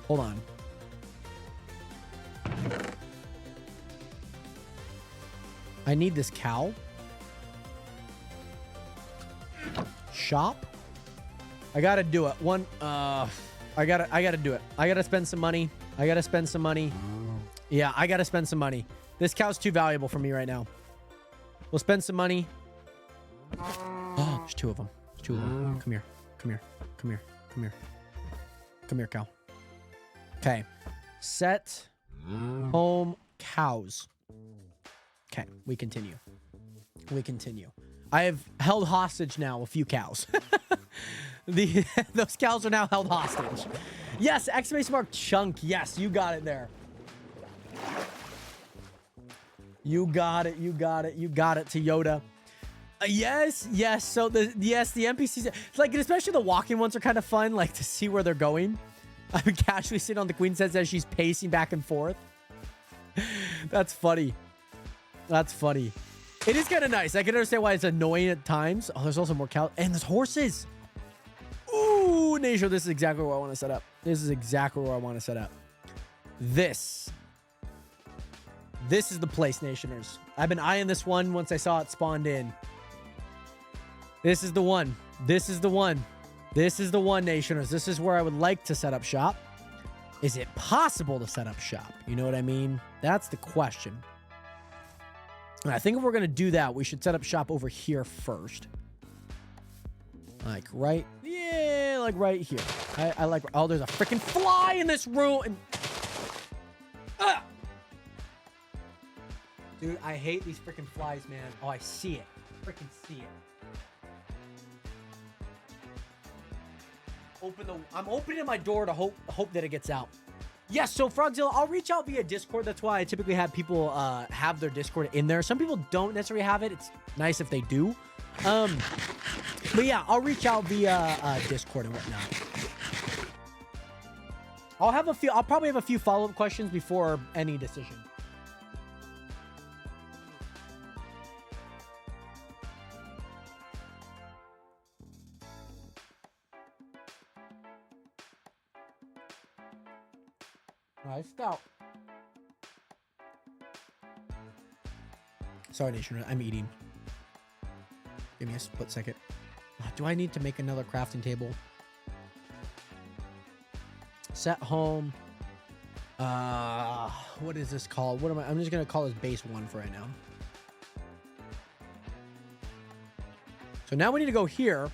Hold on. I need this cow. Shop. I gotta do it. I gotta do it. I gotta spend some money. Yeah, I gotta spend some money. This cow's too valuable for me right now. We'll spend some money. Oh, there's two of them. Come here, cow. Okay. Set home cows. Okay, we continue. I have held hostage now a few cows. Those cows are now held hostage. Yes, !chunk. Yes, you got it there. You got it, Toyota. Yes. So the NPCs, it's like, especially the walking ones are kind of fun, like to see where they're going. I'm casually sitting on the queen's head as she's pacing back and forth. That's funny. It is kind of nice. I can understand why it's annoying at times. Oh, there's also more cows. And there's horses. Ooh, Nation, this is exactly where I want to set up. This is the place, Nationers. I've been eyeing this one once I saw it spawned in. This is the one, Nationers. This is where I would like to set up shop. Is it possible to set up shop? You know what I mean? That's the question. And I think if we're going to do that, we should set up shop over here first. Like right here. I like, oh, there's a freaking fly in this room. And, dude, I hate these freaking flies, man. Oh, I see it. Freaking see it. I'm opening my door to hope that it gets out. Yes, so Frogzilla, I'll reach out via Discord. That's why I typically have people have their Discord in there. Some people don't necessarily have it. It's nice if they do. But yeah, I'll reach out via Discord and whatnot. I'll probably have a few follow-up questions before any decision. Nice scout. Sorry, Nation. I'm eating. Give me a split second. Do I need to make another crafting table? Set home. What is this called? I'm just gonna call this base 1 for right now. So now we need to go here.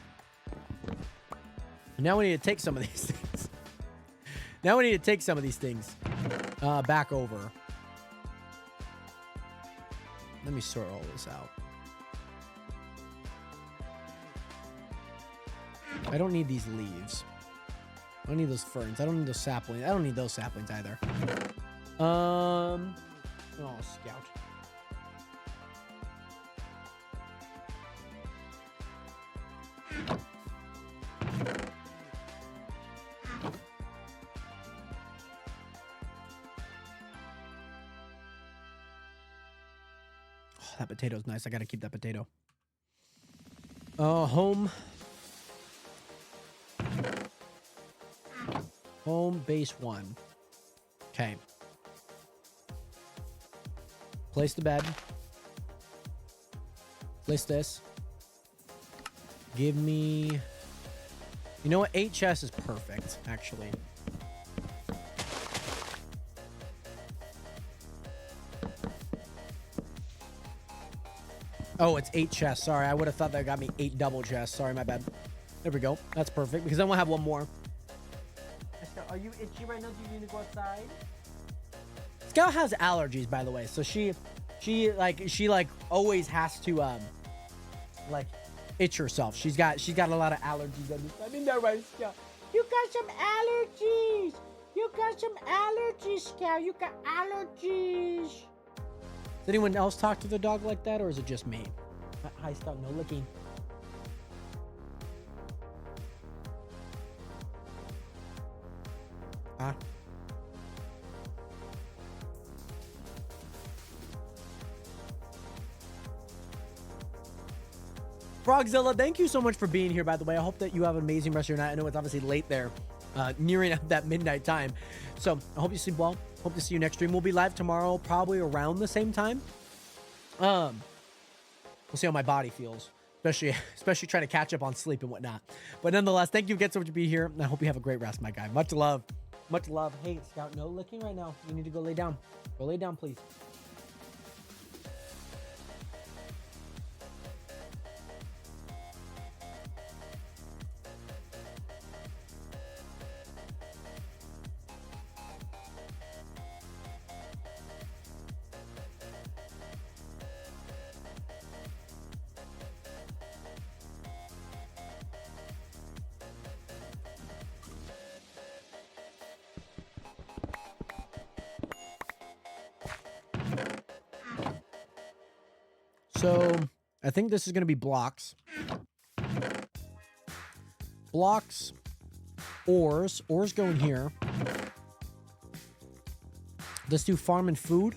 Now we need to take some of these things. Now we need to take some of these things back over. Let me sort all this out. I don't need these leaves. I don't need those ferns. I don't need those saplings. I don't need those saplings either. Oh, scout. Oh, that potato's nice. I gotta keep that potato. Home. Home base 1. Okay. Place the bed. Place this. Give me... You know what? 8 chests is perfect, actually. Oh, it's 8 chests. Sorry, I would have thought that got me 8 double chests. Sorry, my bad. There we go. That's perfect, because then we'll have one more. Are you itchy right now? Do you need to go outside? Scout has allergies, by the way, so she always has to like itch herself. She's got a lot of allergies. I mean, that right, Scout. You got some allergies. You got some allergies, Scout. You got allergies. Does anyone else talk to the dog like that, or is it just me? Hi, Scout. No licking. Huh? Frogzilla, thank you so much for being here, by the way. I hope that you have an amazing rest of your night. I know it's obviously late there, nearing that midnight time. So I hope you sleep well. Hope to see you next stream. We'll be live tomorrow, probably around the same time. We'll see how my body feels, especially trying to catch up on sleep and whatnot. But nonetheless, thank you again so much for being here. And I hope you have a great rest, my guy. Much love. Much love. Hey, Scout, no licking right now. You need to go lay down. Go lay down, please. So I think this is going to be blocks. Blocks, ores. Ores go in here. Let's do farm and food.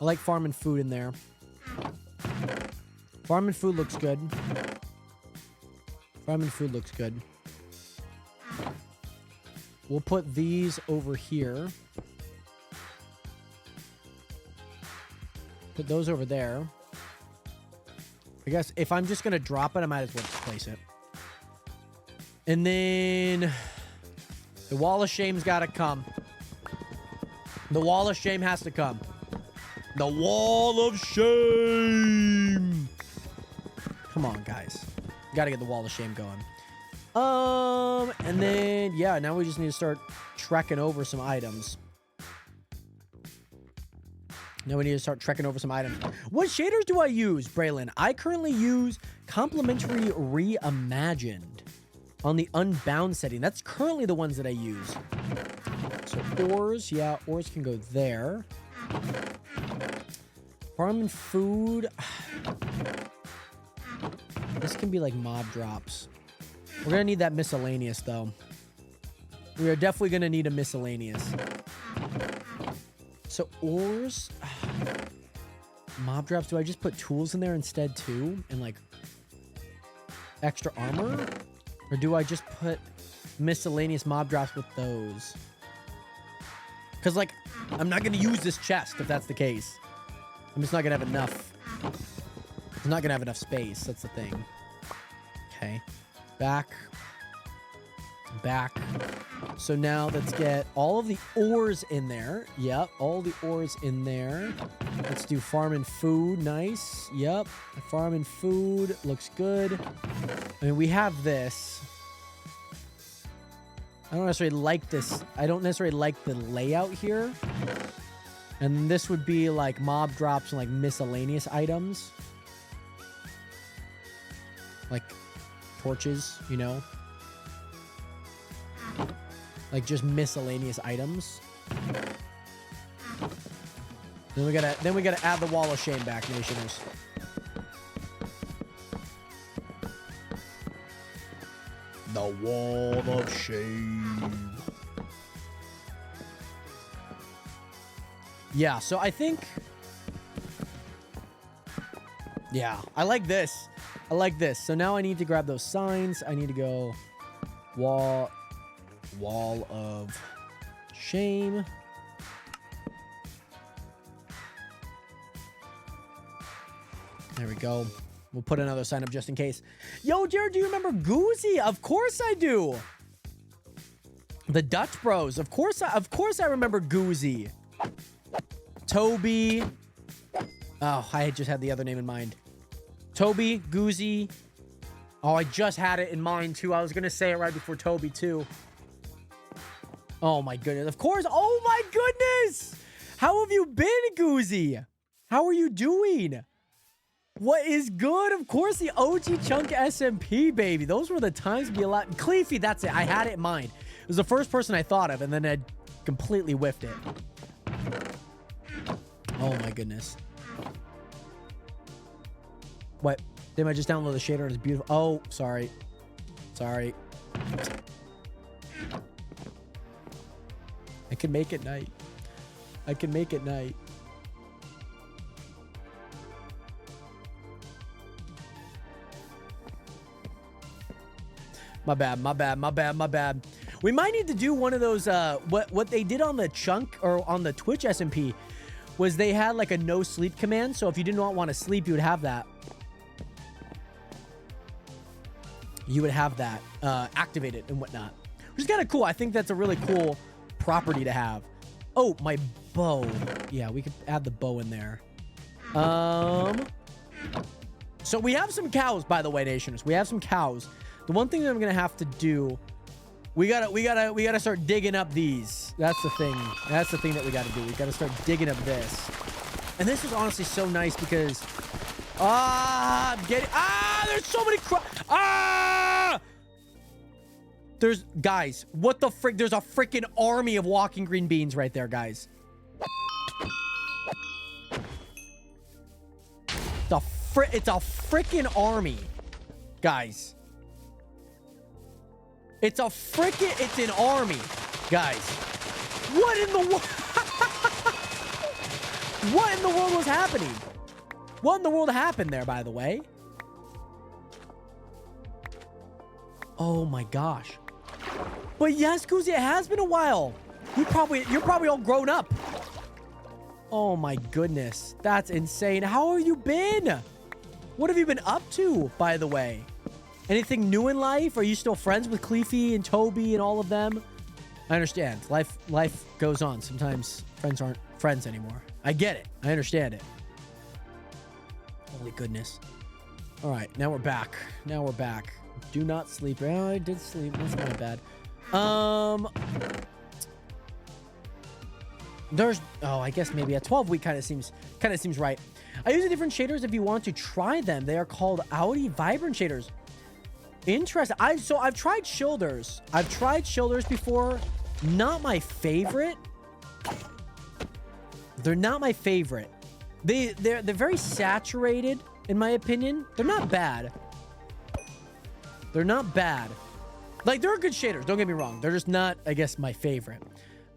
I like farm and food in there. Farm and food looks good. Farm and food looks good. We'll put these over here. Put those over there. I guess if I'm just going to drop it, I might as well just place it. And then the wall of shame's got to come. The wall of shame has to come. The wall of shame. Come on, guys. Got to get the wall of shame going. And then, yeah, now we just need to start trekking over some items. Now we need to start trekking over some items. What shaders do I use, Braylon? I currently use Complementary Reimagined on the Unbound setting. That's currently the ones that I use. So ores, yeah, ores can go there. Farm and food. This can be like mob drops. We're going to need that miscellaneous, though. We are definitely going to need a miscellaneous. So ores, mob drops. Do I just put tools in there instead too? And like extra armor? Or do I just put miscellaneous mob drops with those? Because like, I'm not going to use this chest if that's the case. I'm just not going to have enough. I'm not going to have enough space. That's the thing. Okay. Back. So now let's get all of the ores in there. Yep, all the ores in there. Let's do farm and food. Nice. Yep, farm and food looks good. I mean, we have this. I don't necessarily like this. I don't necessarily like the layout here. And this would be like mob drops and like miscellaneous items. Like torches, you know? Like just miscellaneous items. Then we gotta add the wall of shame back, nationers. The wall of shame. Yeah, so I think... Yeah, I like this. I like this. So now I need to grab those signs. I need to go wall of shame. There we go. We'll put another sign up just in case. Yo, Jared, do you remember Goozy? Of course I do. The Dutch Bros. Of course I remember Goozy. Toby. Oh, I just had the other name in mind. Toby, Goozy. Oh, I just had it in mind too. I was gonna say it right before Toby too. Oh my goodness. Of course. Oh my goodness. How have you been, Goozy? How are you doing? What is good? Of course, the OG Chunk SMP, baby. Those were the times to be alive. Cleefy, that's it. I had it in mind. It was the first person I thought of, and then I completely whiffed it. Oh my goodness. What? Did I just download the shader? It's beautiful. Oh, sorry. Sorry. I can make it night. I can make it night. My bad. We might need to do one of those, what they did on the Chunk, or on the Twitch SMP, was they had like a no sleep command. So if you did not want to sleep, you would have that. You would have that activated and whatnot. Which is kind of cool. I think that's a really cool property to have. Oh, my bow. Yeah, we could add the bow in there. So we have some cows, by the way, nationers. We have some cows. The one thing that I'm gonna have to do, we gotta start digging up these. That's the thing. That's the thing that we gotta do. We gotta start digging up this. And this is honestly so nice because, I'm getting, there's so many there's, guys, what the frick? There's a freaking army of walking green beans right there, guys. It's a freaking army, guys. It's an army, guys. What in the world? What in the world was happening? What in the world happened there, by the way? Oh my gosh. But yes, Goozy, it has been a while. You're probably all grown up. Oh my goodness. That's insane. How have you been? What have you been up to, by the way? Anything new in life? Are you still friends with Cleefy and Toby and all of them? I understand. Life goes on. Sometimes friends aren't friends anymore. I get it. I understand it. Holy goodness. All right, now we're back. Do not sleep. Oh, I did sleep. That's not bad. There's, oh, I guess maybe a 12-week kind of seems right. I use the different shaders if you want to try them. They are called Audi Vibrant shaders. Interesting. I've tried shoulders. I've tried shoulders before. Not my favorite. They're not my favorite. They're very saturated, in my opinion. They're not bad. They're not bad. Like, they're good shaders. Don't get me wrong. They're just not, I guess, my favorite.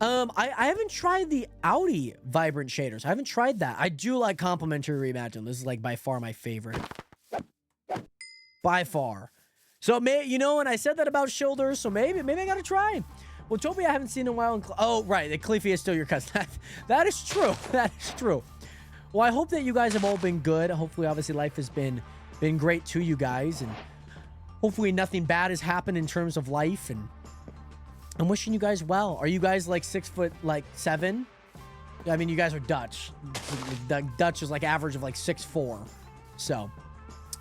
I haven't tried the Audi Vibrant shaders. I haven't tried that. I do like Complementary Reimagine. This is like by far my favorite. By far. So, you know, and I said that about shoulders, so maybe I gotta try. Well, Toby, I haven't seen in a while. Oh, right. The Cleefy is still your cousin. That is true. That is true. Well, I hope that you guys have all been good. Hopefully, obviously, life has been great to you guys. And hopefully nothing bad has happened in terms of life. And I'm wishing you guys well. Are you guys like 6'7"? I mean, you guys are Dutch. The Dutch is like average of like 6'4". So,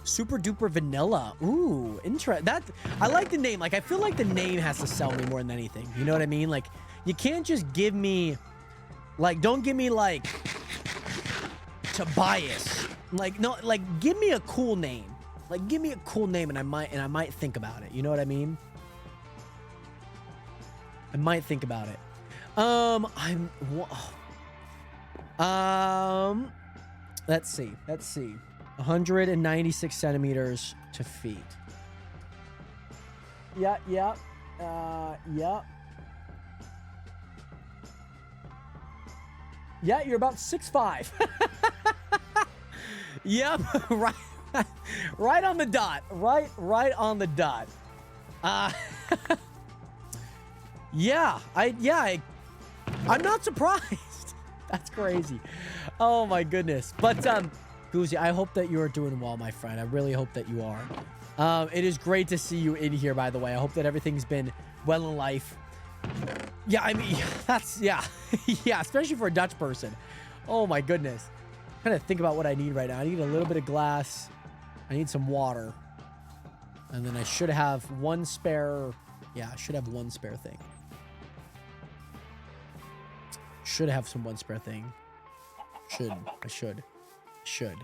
Super Duper Vanilla. Ooh, that I like the name. Like, I feel like the name has to sell me more than anything. You know what I mean? Like, you can't just give me, like, don't give me like Tobias. Like, no, like, give me a cool name. Like, give me a cool name, and I might think about it. You know what I mean? I might think about it. Let's see. 196 centimeters to feet. Yeah. Yeah. Yeah, you're about 6'5". Yep, right on the dot. Right on the dot. Yeah, I'm not surprised. That's crazy. Oh my goodness. But Goozy, I hope that you are doing well, my friend. I really hope that you are. It is great to see you in here, by the way. I hope that everything's been well in life. Yeah, I mean, that's, yeah. Yeah, especially for a Dutch person. Oh my goodness. I'm trying to think about what I need right now. I need a little bit of glass. I need some water. And then I should have one spare. Yeah, I should have one spare thing. Should have one spare thing. I should.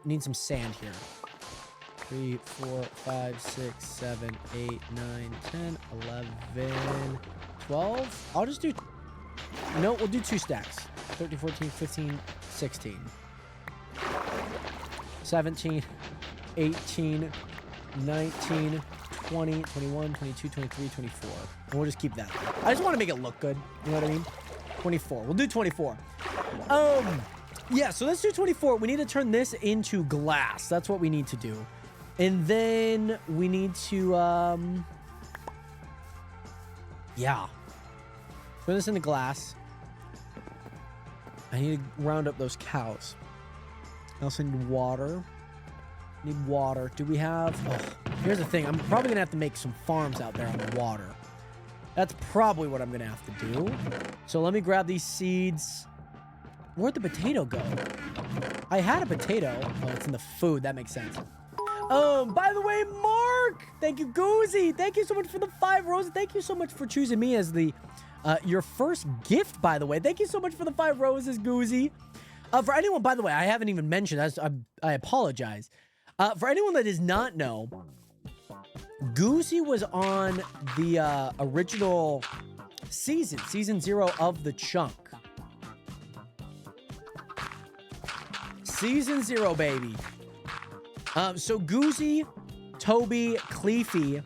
Need some sand here. 3, 4, 5, 6, 7, 8, 9, 10, 11, 12. I'll just do... No, we'll do 2 stacks. 13, 14, 15, 16. 17, 18, 19, 20, 21, 22, 23, 24. And we'll just keep that. I just want to make it look good. You know what I mean? 24. We'll do 24. Yeah, so let's do 24. We need to turn this into glass. That's what we need to do. And then we need to, yeah. Turn this into glass. I need to round up those cows. I also need water. Need water. Do we have... Oh, here's the thing. I'm probably going to have to make some farms out there on the water. That's probably what I'm going to have to do. So let me grab these seeds. Where'd the potato go? I had a potato. Oh, it's in the food. That makes sense. By the way, Mark! Thank you, Goozy! Thank you so much for the 5 roses. Thank you so much for choosing me as the... your first gift, by the way. Thank you so much for the 5 roses, Goozy. For anyone, by the way, I haven't even mentioned, I apologize. For anyone that does not know, Goozy was on the original season 0 of The Chunk. Season 0, baby. So Goozy, Toby, Cleefy,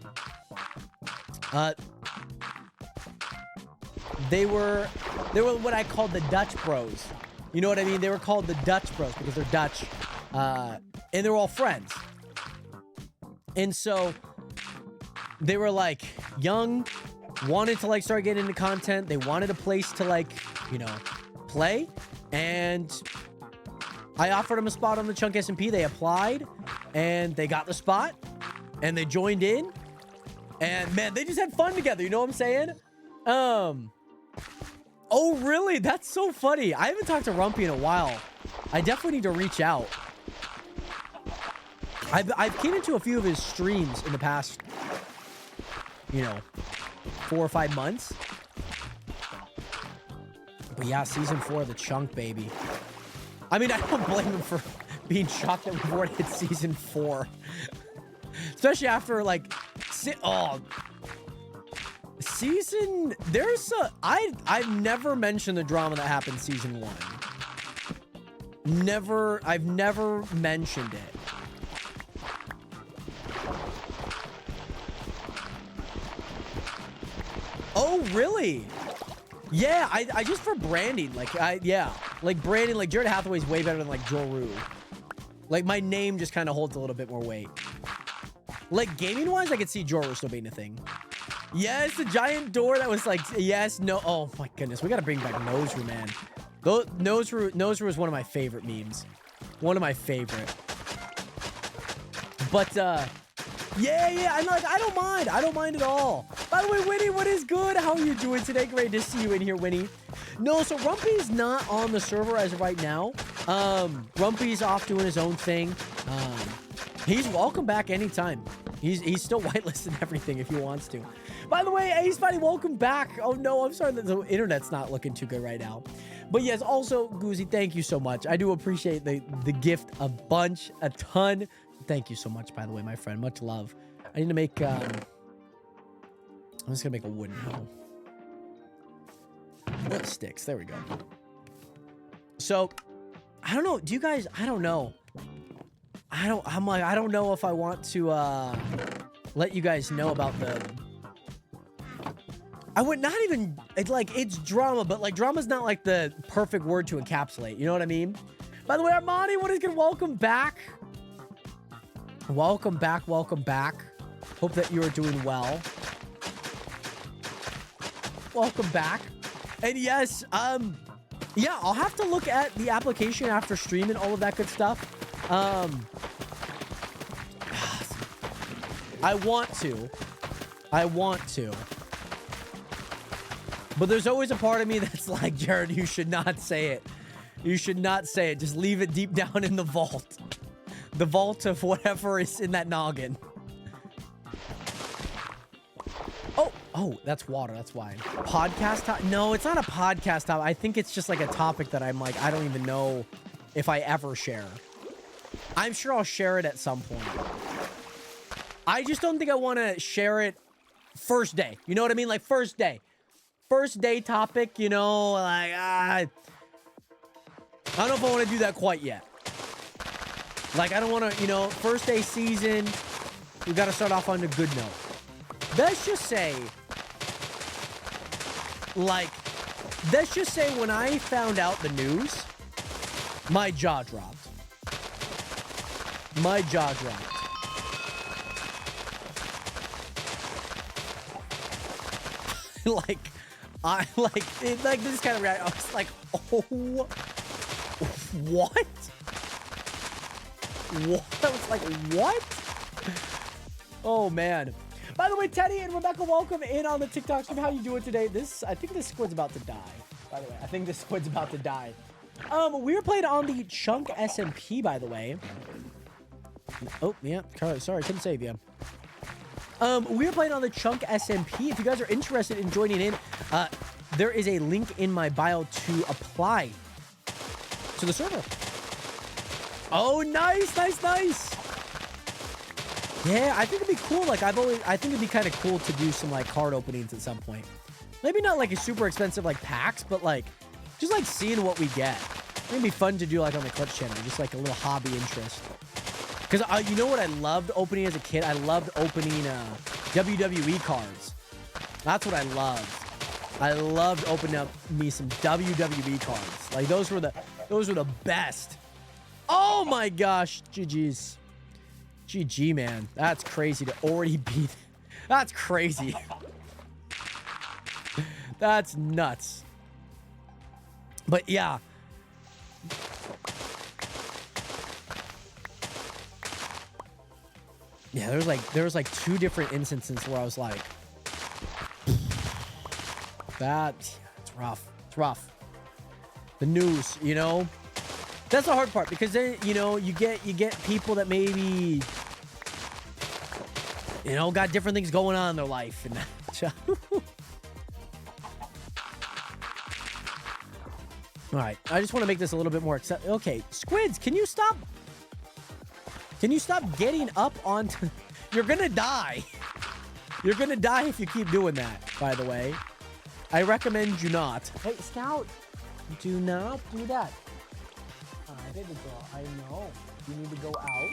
they were what I called the Dutch Bros. You know what I mean? They were called the Dutch Bros because they're Dutch, and they were all friends. And so they were like young, wanted to like start getting into content. They wanted a place to like, you know, play, and I offered them a spot on the Chunk SMP. They applied, and they got the spot, and they joined in, and man, they just had fun together. You know what I'm saying? Oh, really? That's so funny. I haven't talked to Rumpy in a while. I definitely need to reach out. I've came into a few of his streams in the past, you know, 4 or 5 months. But yeah, season 4 of The Chunk, baby. I mean, I don't blame him for being shocked that we've already hit season 4. Especially after, like, I've never mentioned the drama that happened season 1. I've never mentioned it. Oh, really? Yeah, I just for branding, like, like branding, like Jared Hathaway's way better than like Joru. Like my name just kind of holds a little bit more weight. Like gaming wise, I could see Joru still being a thing. Yes, the giant door that was like, yes, no. Oh my goodness, we got to bring back Noseru, man. Noseru is one of my favorite memes. One of my favorite. But, yeah, I don't mind. I don't mind at all. By the way, Winnie, what is good? How are you doing today? Great to see you in here, Winnie. No, so Rumpy's not on the server as of right now. Rumpy's off doing his own thing. He's welcome back anytime. He's still whitelisted and everything if he wants to. By the way, Ace Buddy, welcome back. Oh no, I'm sorry that the internet's not looking too good right now. But yes, also, Goozy, thank you so much. I do appreciate the gift a ton. Thank you so much, by the way, my friend. Much love. I need to make, I'm just gonna make a wooden hoe. Wood sticks, there we go. So, I don't know, do you guys, I don't know. I don't know if I want to, let you guys know about I would not even, it's drama, but like drama's not like the perfect word to encapsulate. You know what I mean? By the way, Armani, what is good? Welcome back. Welcome back. Welcome back. Hope that you are doing well. Welcome back. And yes, yeah, I'll have to look at the application after stream and all of that good stuff. I want to. But there's always a part of me that's like, Jared, you should not say it. You should not say it. Just leave it deep down in the vault. The vault of whatever is in that noggin. Oh, that's water. That's why. Podcast topic? No, it's not a podcast topic. I think it's just like a topic that I'm like, I don't even know if I ever share. I'm sure I'll share it at some point. I just don't think I want to share it first day. You know what I mean? Like first day. First day topic, you know, like, I don't know if I want to do that quite yet. Like, I don't want to, you know, first day season, we got to start off on a good note. Let's just say when I found out the news, my jaw dropped. My jaw dropped. This kind of reaction. I was like, oh, what? What? I was like, what? Oh, man. By the way, Teddy and Rebecca, welcome in on the TikTok stream. How you doing today? I think this squid's about to die. By the way, I think this squid's about to die. We were playing on the Chunk SMP, by the way. Oh, yeah. Sorry, couldn't save you. We are playing on the Chunk SMP. If you guys are interested in joining in, there is a link in my bio to apply to the server. Oh, nice. Yeah, I think it'd be cool. Like, I think it'd be kind of cool to do some, like, card openings at some point. Maybe not, like, a super expensive, like, packs, but, like, just, like, seeing what we get. It'd be fun to do, like, on the Clutch channel. Just, like, a little hobby interest. Because you know what I loved opening as a kid? I loved opening WWE cards. That's what I loved. I loved opening up me some WWE cards. Like, those were the best. Oh, my gosh. GG's. GG, man. That's crazy to already beat. That's crazy. That's nuts. But, yeah. Yeah, there was like two different instances where I was like, it's rough. It's rough. The news, you know, that's the hard part because then, you know, you get people that maybe, you know, got different things going on in their life. And all right, I just want to make this a little bit more acceptable. Okay, Squids, can you stop? Can you stop getting up onto... You're gonna die. You're gonna die if you keep doing that, by the way. I recommend you not. Hey, Scout, do not do that. All right, baby girl, I know. You need to go out.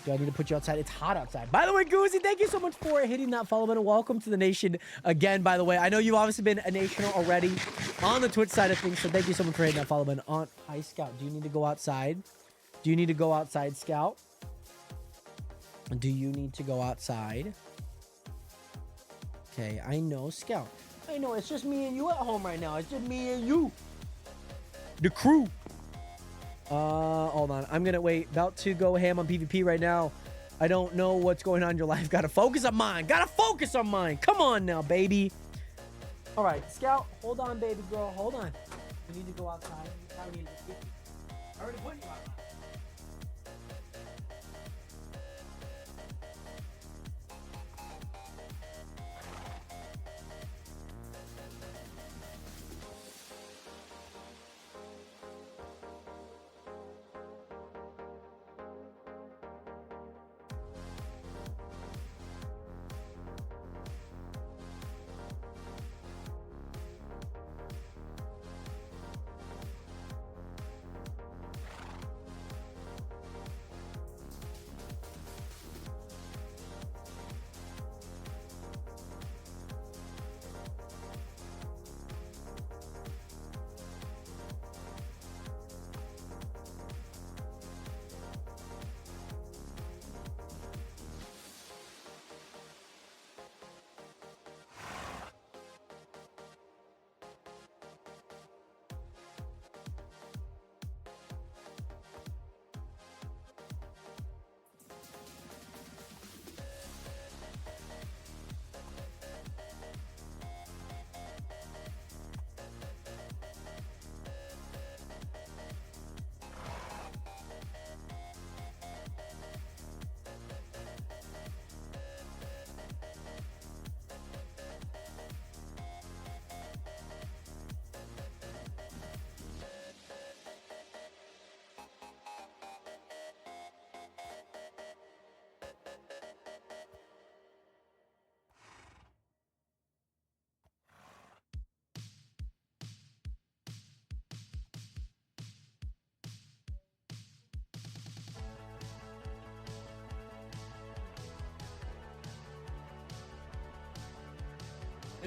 Do I need to put you outside? It's hot outside. By the way, Goozy, thank you so much for hitting that follow button. Welcome to the nation again, by the way. I know you've obviously been a national already on the Twitch side of things, so thank you so much for hitting that follow button. Hi, Scout, do you need to go outside? Do you need to go outside, Scout? Do you need to go outside? Okay, I know, Scout. I know, it's just me and you at home right now. It's just me and you. The crew. Hold on. I'm gonna wait. About to go ham on PvP right now. I don't know what's going on in your life. Gotta focus on mine. Gotta focus on mine. Come on now, baby. All right, Scout. Hold on, baby girl. Hold on. You need to go outside. I already put you outside.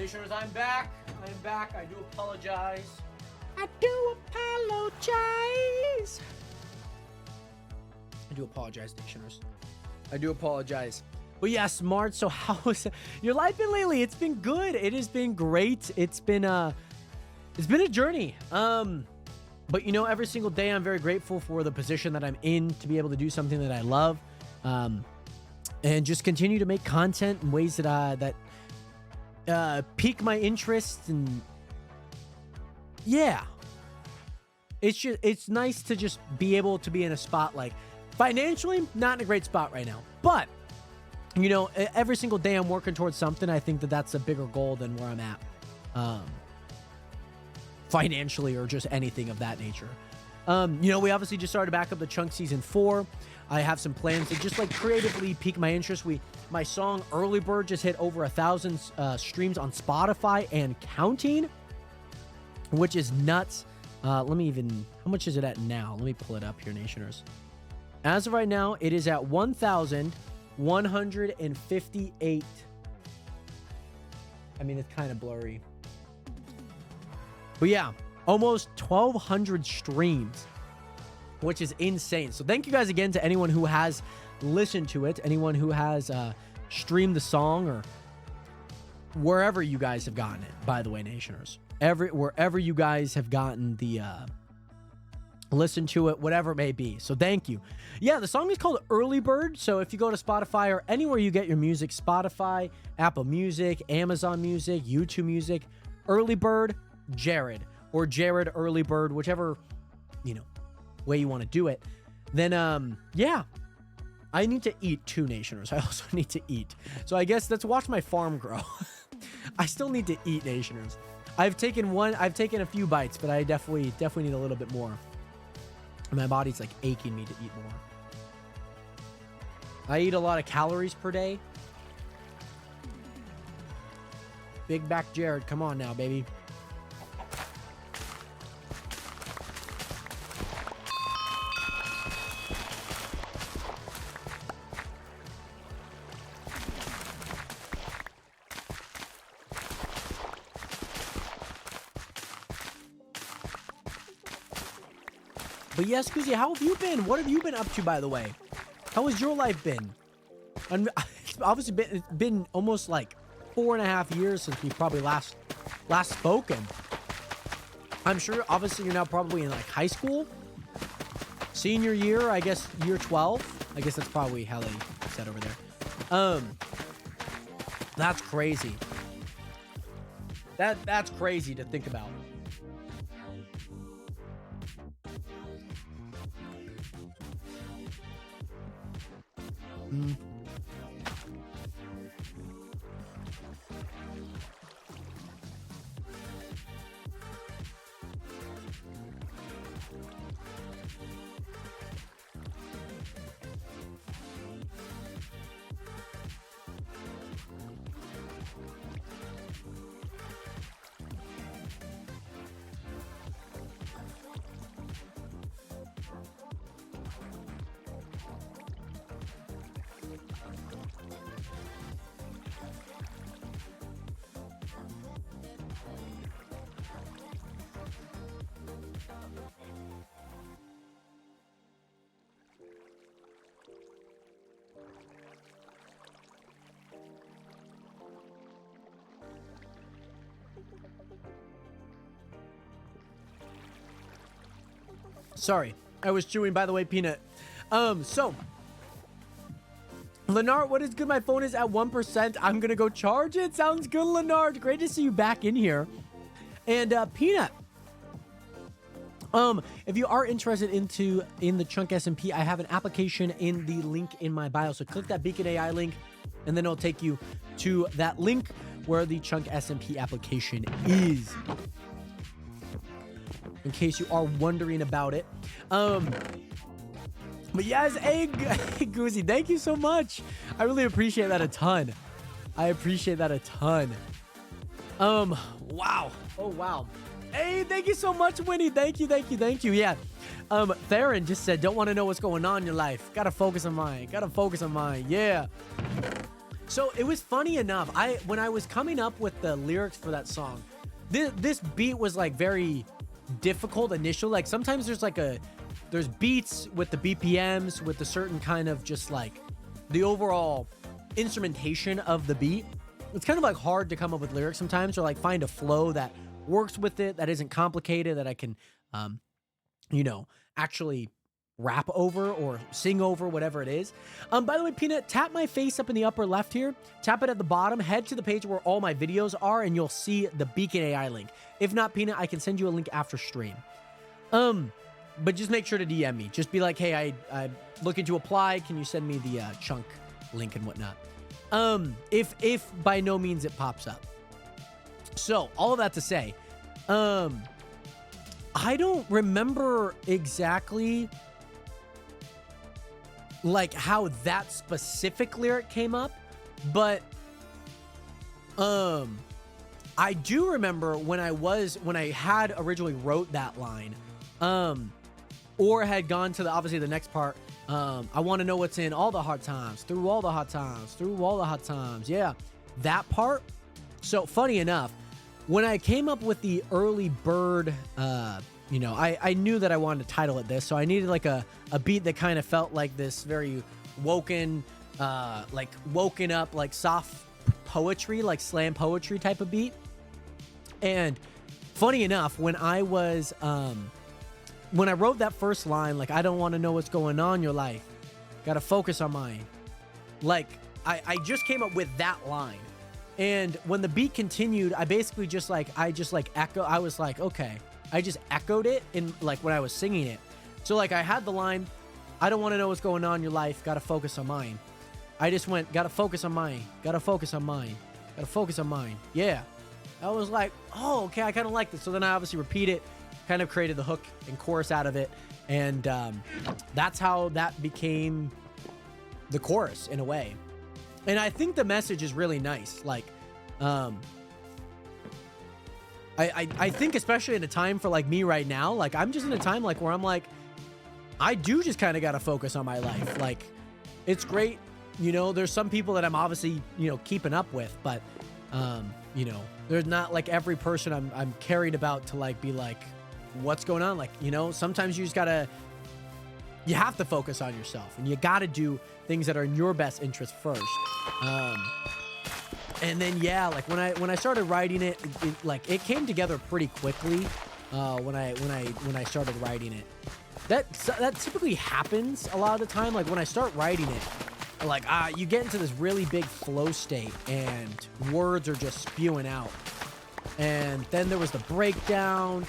Nationers, I'm back. I'm back. I do apologize. I do apologize. I do apologize, Nationers. I do apologize. But yeah, Smart, so how's your life been lately? It's been good. It has been great. It's been a journey. But you know, every single day I'm very grateful for the position that I'm in to be able to do something that I love. And just continue to make content in ways that pique my interest. And yeah, it's nice to just be able to be in a spot. Like financially, not in a great spot right now, but you know, every single day I'm working towards something. I think that that's a bigger goal than where I'm at financially or just anything of that nature. You know, we obviously just started back up the Chunk Season 4. I have some plans to just like creatively pique my interest. My song Early Bird just hit over 1,000 streams on Spotify and counting, which is nuts. How much is it at now? Let me pull it up here, Nationers. As of right now, it is at 1,158. I mean, it's kind of blurry. But yeah, almost 1,200 streams, which is insane. So thank you guys again to anyone who has listened to it, anyone who has streamed the song, or wherever you guys have gotten it, by the way, Nationers. Wherever you guys have gotten the listen to it, whatever it may be. So thank you. Yeah, the song is called Early Bird. So if you go to Spotify or anywhere you get your music, Spotify, Apple Music, Amazon Music, YouTube Music, Early Bird, Jared, or Jared Early Bird, whichever, you know, way you want to do it. Then yeah, I need to eat too, Nationers. I also need to eat. So I guess let's watch my farm grow. I still need to eat, Nationers. I've taken a few bites, but I definitely need a little bit more. My body's like aching me to eat more. I eat a lot of calories per day. Big back Jared, come on now, baby. But yes, Koozie, how have you been? What have you been up to, by the way? How has your life been? And it's obviously been almost like 4.5 years since we probably last spoken. I'm sure, obviously, you're now probably in like high school, senior year, I guess year 12. I guess that's probably how they said over there. That's crazy. That's crazy to think about. Sorry, I was chewing, by the way, Peanut. So, Leonard, what is good? My phone is at 1%. I'm gonna go charge it. Sounds good, Leonard. Great to see you back in here. And Peanut, if you are interested in the Chunk SMP, I have an application in the link in my bio. So click that Beacon AI link, and then it'll take you to that link where the Chunk SMP application is. In case you are wondering about it. But yes, hey, Goozy, thank you so much. I really appreciate that a ton. I appreciate that a ton. Wow. Oh, wow. Hey, thank you so much, Winnie. Thank you. Yeah. Theron just said, don't want to know what's going on in your life. Gotta focus on mine. Yeah. So it was funny enough. When I was coming up with the lyrics for that song, this beat was like very difficult initially. Like sometimes there's beats with the BPMs, with the certain kind of just like the overall instrumentation of the beat. It's kind of like hard to come up with lyrics sometimes, or like find a flow that works with it, that isn't complicated, that I can, actually rap over or sing over, whatever it is. By the way, Peanut, tap my face up in the upper left here, tap it at the bottom, head to the page where all my videos are, and you'll see the Beacon AI link. If not, Peanut, I can send you a link after stream. But just make sure to DM me. Just be like, hey, I'm looking to apply. Can you send me the chunk link and whatnot? If by no means it pops up. So all of that to say, I don't remember exactly like how that specific lyric came up, but I do remember when I had originally wrote that line, or had gone to obviously the next part. I want to know what's in all the hard times, through all the hard times, through all the hard times. Yeah, that part. So funny enough, when I came up with the early bird, I knew that I wanted to title it this, so I needed like a beat that kind of felt like this very woken up, like soft poetry, like slam poetry type of beat. And funny enough, when I was, when I wrote that first line, like, I don't want to know what's going on in your life, gotta focus on mine. Like, I just came up with that line. And when the beat continued, I basically just echoed it in like when I was singing it. So like I had the line, I don't want to know what's going on in your life, gotta focus on mine. I just went, gotta focus on mine, gotta focus on mine, gotta focus on mine. Yeah. I was like, oh, okay, I kind of like this. So then I obviously repeat it, kind of created the hook and chorus out of it. And that's how that became the chorus in a way. And I think the message is really nice. Like, I think especially in a time for like me right now, like I'm just in a time like where I'm like, I do just kind of got to focus on my life. Like, it's great. There's some people that I'm obviously, keeping up with, but, there's not like every person I'm carried about to like be like, what's going on? Like, sometimes you have to focus on yourself, and you got to do things that are in your best interest first. And then, yeah, like when I started writing it, it came together pretty quickly. When I started writing it, that typically happens a lot of the time. Like when I start writing it, like you get into this really big flow state, and words are just spewing out. And then there was the breakdown.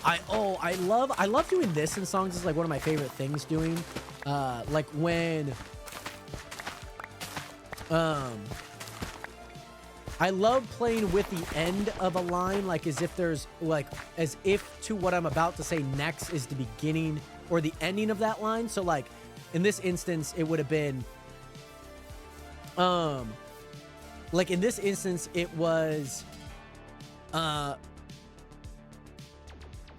I love doing this in songs. It's like one of my favorite things doing. Like when I love playing with the end of a line, like as if to what I'm about to say next is the beginning or the ending of that line. So like in this instance, it would have been, like in this instance, it was,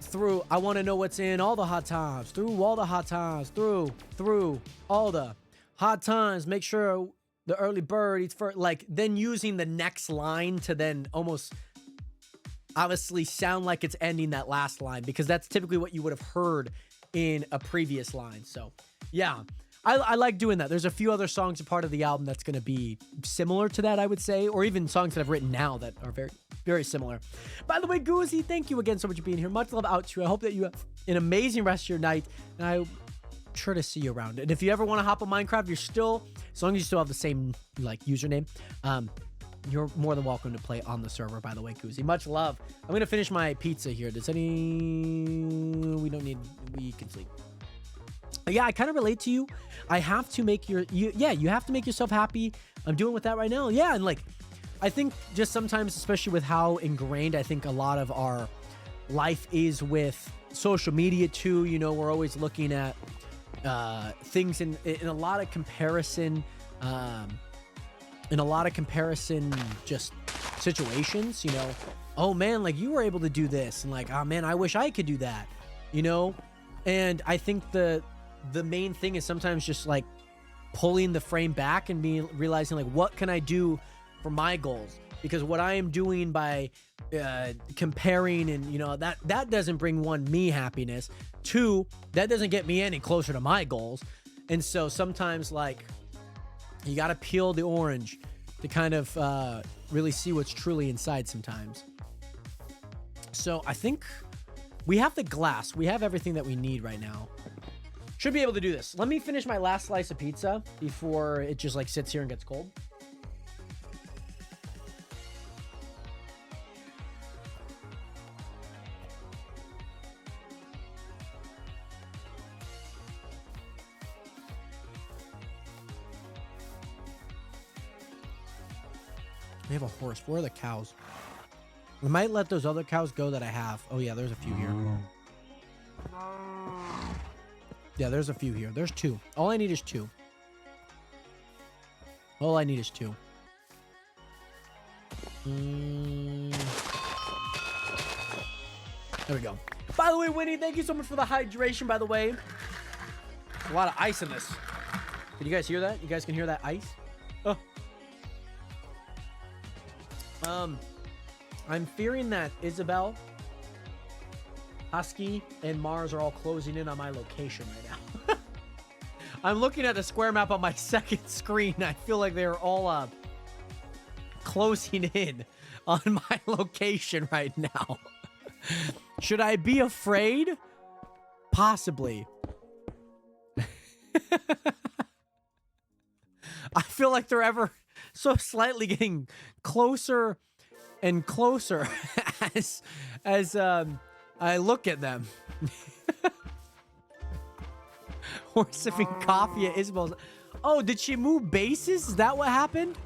through, I want to know what's in all the hot times, through all the hot times, through all the hot times, make sure the early bird eats first, like then using the next line to then almost obviously sound like it's ending that last line, because that's typically what you would have heard in a previous line. So yeah, I like doing that. There's a few other songs a part of the album that's going to be similar to that, I would say, or even songs that I've written now that are very, very similar. By the way, Goozy, thank you again so much for being here. Much love out to you. I hope that you have an amazing rest of your night, and I'm sure to see you around. And if you ever want to hop on Minecraft, as long as you still have the same like username, you're more than welcome to play on the server, by the way, Goozy. Much love. I'm going to finish my pizza here. We can sleep. Yeah, I kind of relate to you. I have to make you have to make yourself happy. I'm doing with that right now. Yeah, and like, I think just sometimes, especially with how ingrained I think a lot of our life is with social media too, we're always looking at things in a lot of comparison, just situations, oh man, like you were able to do this, and like, oh man, I wish I could do that, and I think the main thing is sometimes just like pulling the frame back and realizing like, what can I do for my goals? Because what I am doing by comparing and, you know, that doesn't bring, one, me happiness. Two, that doesn't get me any closer to my goals. And so sometimes, like, you got to peel the orange to kind of really see what's truly inside sometimes. So I think we have the glass. We have everything that we need right now. Should be able to do this. Let me finish my last slice of pizza before it just like sits here and gets cold. We have a horse. Where are the cows? We might let those other cows go that I have. Oh yeah, there's a few here. Yeah, there's a few here. There's 2. All I need is 2. All I need is 2. There we go. By the way, Winnie, thank you so much for the hydration, by the way. There's a lot of ice in this. Can you guys hear that? You guys can hear that ice? Oh. I'm fearing that Isabel, Husky, and Mars are all closing in on my location right now. I'm looking at the square map on my second screen. I feel like they're all closing in on my location right now. Should I be afraid? Possibly. I feel like they're ever so slightly getting closer and closer as I look at them. We're sipping coffee at Isabel's. Oh, did she move bases? Is that what happened?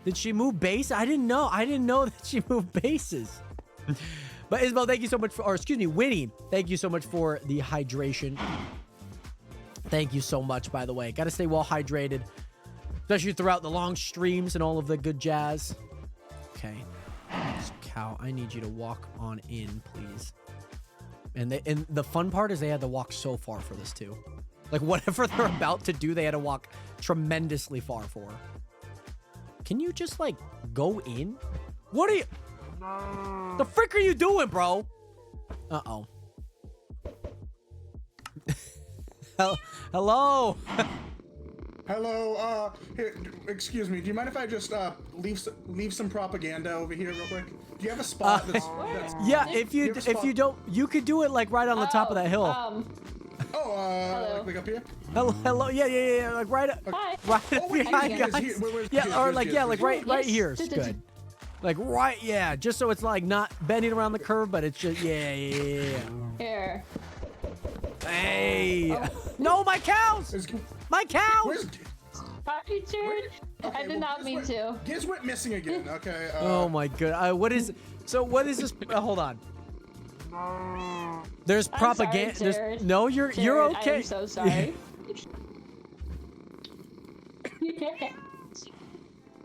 Did she move base? I didn't know. I didn't know that she moved bases. But Isabel, thank you so much for, or excuse me, Winnie, thank you so much for the hydration. Thank you so much, by the way. Got to stay well hydrated, especially throughout the long streams and all of the good jazz. Okay. So, cow, I need you to walk on in, please. And the fun part is they had to walk so far for this too. Like whatever they're about to do, they had to walk tremendously far for. Can you just like go in? What are you? The frick are you doing, bro? Uh-oh. Hello. Hello, here, excuse me. Do you mind if I just leave some propaganda over here real quick? Do you have a spot that's yeah, if you don't, you could do it like right on the top of that hill. Like up here? Hello, yeah, like right Hi. right Oh, wait, behind here's- guys. here- where's the Yeah, kid? or Where's like the yeah, kid? like right here is good. Like right, yeah, just so it's like not bending around the curve, but it's just yeah. Here. Hey, no, my cows, my cows. Where's Hi, Jared. Okay, I did well, not mean to. Giz went missing again. Okay. Oh my god, what is? So what is this? Hold on. There's I'm propaganda. sorry, Jared. No, you're Jared, okay. I'm so sorry.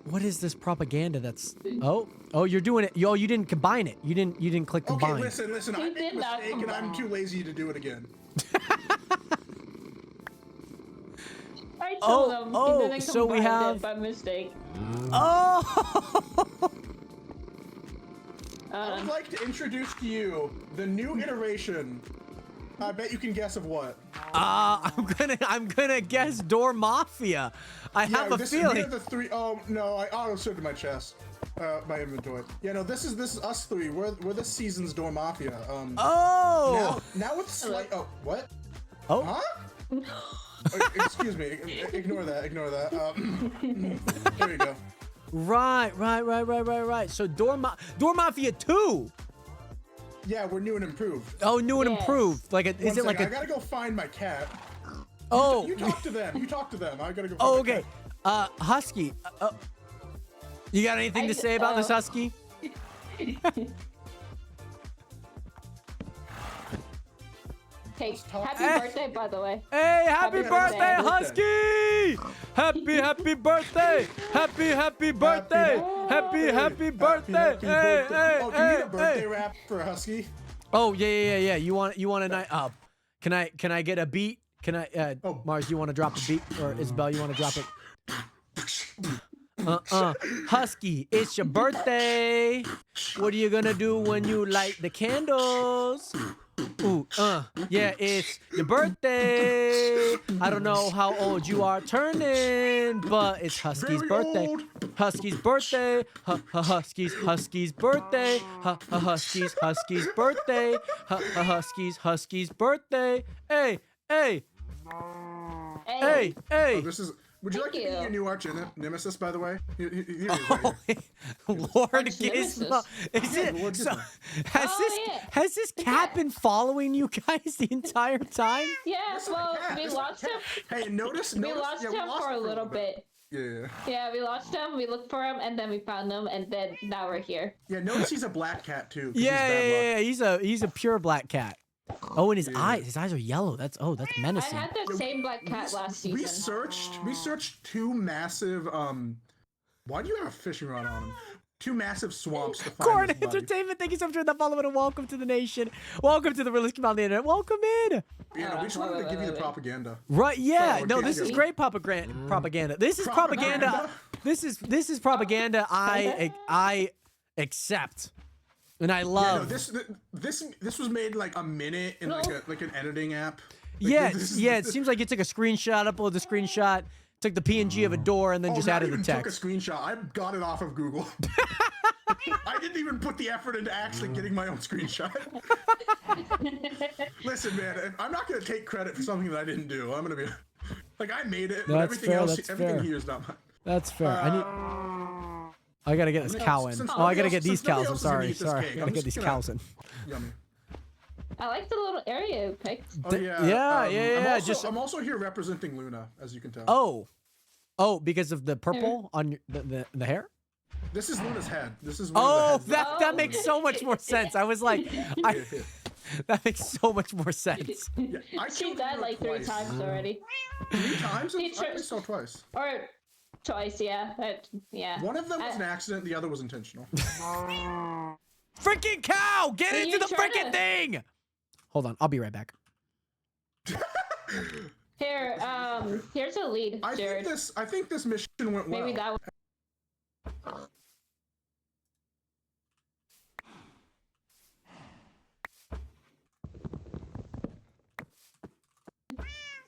What is this propaganda? That's oh, you're doing it. Yo, you didn't combine it. You didn't click combine. Okay, listen. I He made a did not mistake and I'm combine. too lazy to do it again. I told him he didn't so we combine have- it by mistake. Oh. I would like to introduce to you the new iteration. I bet you can guess of what. I'm gonna guess Door Mafia. I have a We feeling. are the three. Oh no, I auto-saved my chest, my inventory. Yeah, no, this is us three. We're this season's Door Mafia. Oh. Now with slight. Oh, what? Oh. Huh? Excuse me. Ignore that. There you go. Right. So Door Mafia 2. Yeah, we're new and improved. Oh, new and Yes. improved. Like, is it like I a? gotta go find my cat. Oh. You talk to them. I gotta go. Oh, find my okay. cat. Husky. You got anything to say about this, Husky? Hey, happy Hey. birthday, by the way. Hey, happy Happy birthday, birthday. Husky! Happy birthday! Happy birthday! Happy birthday! Hey, Oh, can you get a birthday hey! rap for Husky? Oh yeah. You want a night? Can I get a beat? Can I? Oh. Mars, you want to drop a beat, or Isabel, you want to drop it? Husky, it's your birthday. What are you gonna do when you light the candles? Ooh, yeah, it's your birthday. I don't know how old you are turning, but it's Husky's Very birthday. old. Husky's birthday. Husky's birthday. Husky's birthday. Husky's birthday. Hey. Hey. Hey. This is. Would you Thank like to meet you. your new arch nemesis, by the way? Here he is right here. Lord Arch Gizmo. Is Yeah, it Lord so, Gizmo. Yeah. has this cat been following you guys the entire time? Yeah, well, cat, we this is a lost him. Hey, notice. We lost him for a little bit. Yeah. Yeah, we lost him. We looked for him, and then we found him, and then now we're here. Yeah, notice he's a black cat too. 'cause he's Yeah, bad luck. he's a pure black cat. Oh, and his eyes are yellow. That's I menacing. had the same black cat last season. We searched two massive why do you have a fishing rod on him? Two massive swamps to find Corn this body. Entertainment, thank you so much for the follow and welcome to the nation. Welcome to the realest community on the internet. Welcome in. Yeah, no, we just wanted to give you the propaganda. Right? Yeah. Oh, No, okay, this is okay. great propaganda. This is propaganda. Propaganda? This is propaganda. I accept, and I Yeah, no, love. this was made in like a minute in like an editing app. Like, Yeah, this is- yeah. It seems like you took a screenshot, uploaded the screenshot, took the PNG of a door, and then Oh, just not added the even text. took a screenshot. I got it off of Google. I didn't even put the effort into actually getting my own screenshot. Listen, man, I'm not gonna take credit for something that I didn't do. I'm gonna be like, I made it, but That's everything fair, else, that's everything fair. here is not mine. That's fair. I gotta get this cow in. since Oh, I gotta nobody get else- these since nobody cows. I'm else is gonna sorry. eat this Sorry. cake, I I'm gotta get just these gonna- cows in. Yummy. I like the little area you picked. Oh yeah. Yeah. I'm also here representing Luna, as you can tell. Oh, because of the purple on your, the hair. This is Luna's head. This is one Oh, of the heads. that makes so much more sense. I was like, that makes so much more sense. Yeah, I She killed died Luna like 3 twice. times already. 3 times? I He think so, twice. Or twice, yeah. Yeah. One of them was an accident. The other was intentional. Freaking cow! Get Hey, into you the try freaking to- thing! Hold on, I'll be right back. Here, here's a lead, Jared. I think this mission went well. Maybe that one.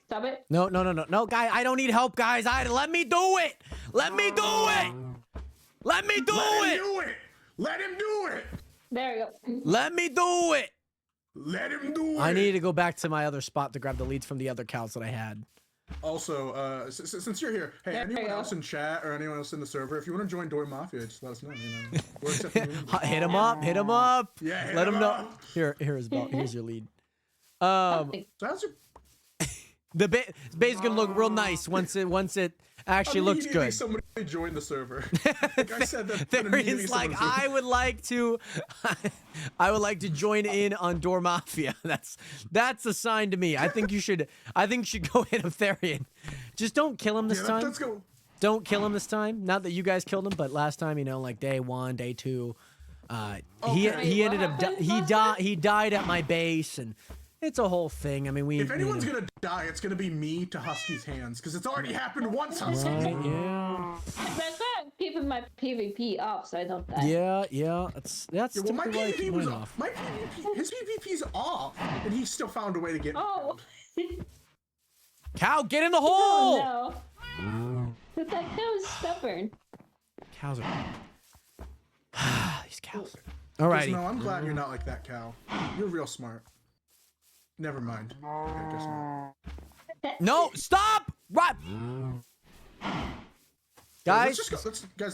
Stop it. No, guy, I don't need help, guys. Let me do it. Let me do it. Let me do Let him it. do it. Let him do it. There we go. Let me do it. Let him do it. I need to go back to my other spot to grab the leads from the other cows that I had. Also, since you're here, hey, There anyone you go. else in chat or anyone else in the server, if you want to join Dory Mafia, just let us know. You know, we're accepting you. Hit him up. Hit him up. Yeah, hit Let him him know. up. Here's your lead. So how's your The base is gonna look real nice once it actually looks immediately good. Somebody joined the server. Like I said, that There immediately is like someone joined. I would like to join in on Door Mafia. That's a sign to me. I think you should go hit up Therian. Just don't kill him this Yeah, time. let's go. Don't kill him this time. Not that you guys killed him, but last time, like day 1, day 2, he Okay. ended What up happened he last died. He died at my base, and it's a whole thing. I mean, we. If anyone's gonna die, it's gonna be me to Husky's hands, because it's already happened once, Husky. Right, yeah, That's why I'm keeping my PvP up so I don't die. yeah. That's Yeah, well, my typically why I PvP keep was mine off. off. My PvP, his PvP's off, and he still found a way to get. Oh. Cow, get in the Oh hole! no. But that cow is stubborn. Cows are. These cows. Just Alrighty. know, I'm glad you're not like that cow. You're real smart. Never mind. Okay, just not. No, stop! Right. Guys,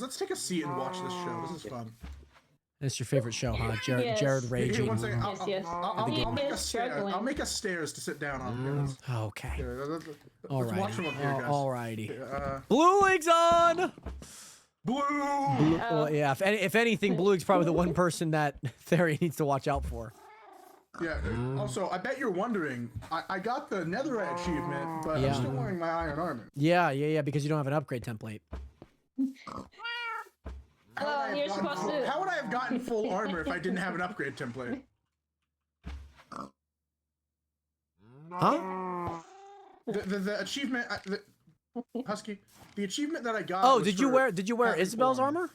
Let's take a seat and watch this show. This is fun. that's your favorite show, huh? Jared, Yes. Jared Here, raging. one second. Yes. I'll He make is us stairs. struggling. I'll make us stairs to sit down on. Here, let's- Okay. here, let's Alrighty. watch from up here, guys. Alrighty. Blue League's on. Blue. Well, yeah. If anything, Blue League's probably the one person that Therian needs to watch out for. Yeah. Also, I bet you're wondering. I got the Netherite achievement, but Yeah. I'm still wearing my iron armor. Yeah. Because you don't have an upgrade template. How would I have you're gotten supposed full- to- How would I have gotten full armor if I didn't have an upgrade template? Huh? The achievement, Husky, the achievement that I got. Oh, was did you for wear having Isabel's form. armor?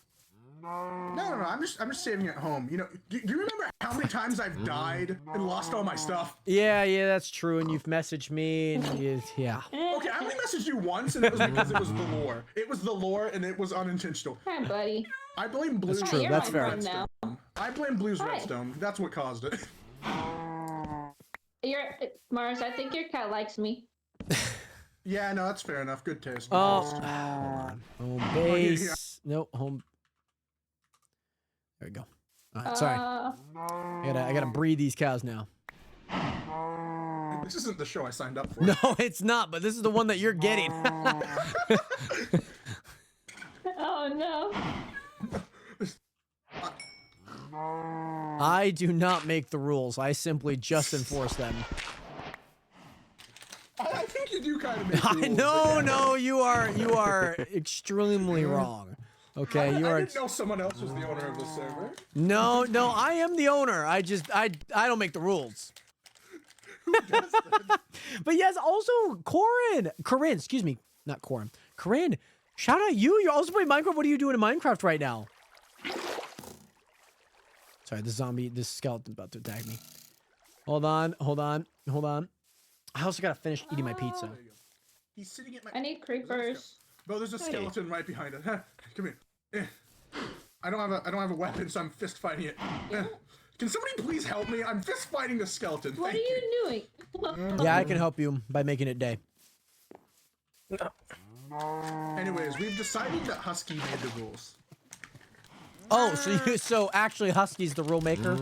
No. I'm just saving it home. You know, do you remember how many times I've died and lost all my stuff? Yeah, that's true. And you've messaged me, and yeah. Okay, I only messaged you once, and it was because it was the lore. It was the lore, and it was unintentional. Hi, buddy. I blame Blue's That's true, You're that's my fair. friend now. I blame Blue's Hi. redstone. That's what caused it. Mars, I think your cat likes me. Yeah, no, that's fair enough. Good taste. Oh, Good taste. home here. base. No, home. There we go. All right, sorry. I gotta breed these cows now. This isn't the show I signed up for. No, it's not. But this is the one that you're getting. Oh no. I do not make the rules. I simply just enforce them. I think you do kind of make the rules, No, but yeah. no, you are extremely wrong. Okay, you I are. didn't know someone else was the owner of the server. No, I am the owner. I don't make the rules. But yes, also Corinne, excuse me, not Corinne. Corinne, shout out you. You're also playing Minecraft. What are you doing in Minecraft right now? Sorry, this skeleton's about to attack me. Hold on. I also gotta finish eating my pizza. There you go. He's sitting at my. I need creepers. Bro, there's a skeleton right behind it. Come here. I don't have a weapon, so I'm fist fighting it. Can somebody please help me? I'm fist fighting the skeleton. What are Thank you doing? Yeah, I can help you by making it day. Anyways, we've decided that Husky made the rules. Oh, so actually Husky's the rule maker?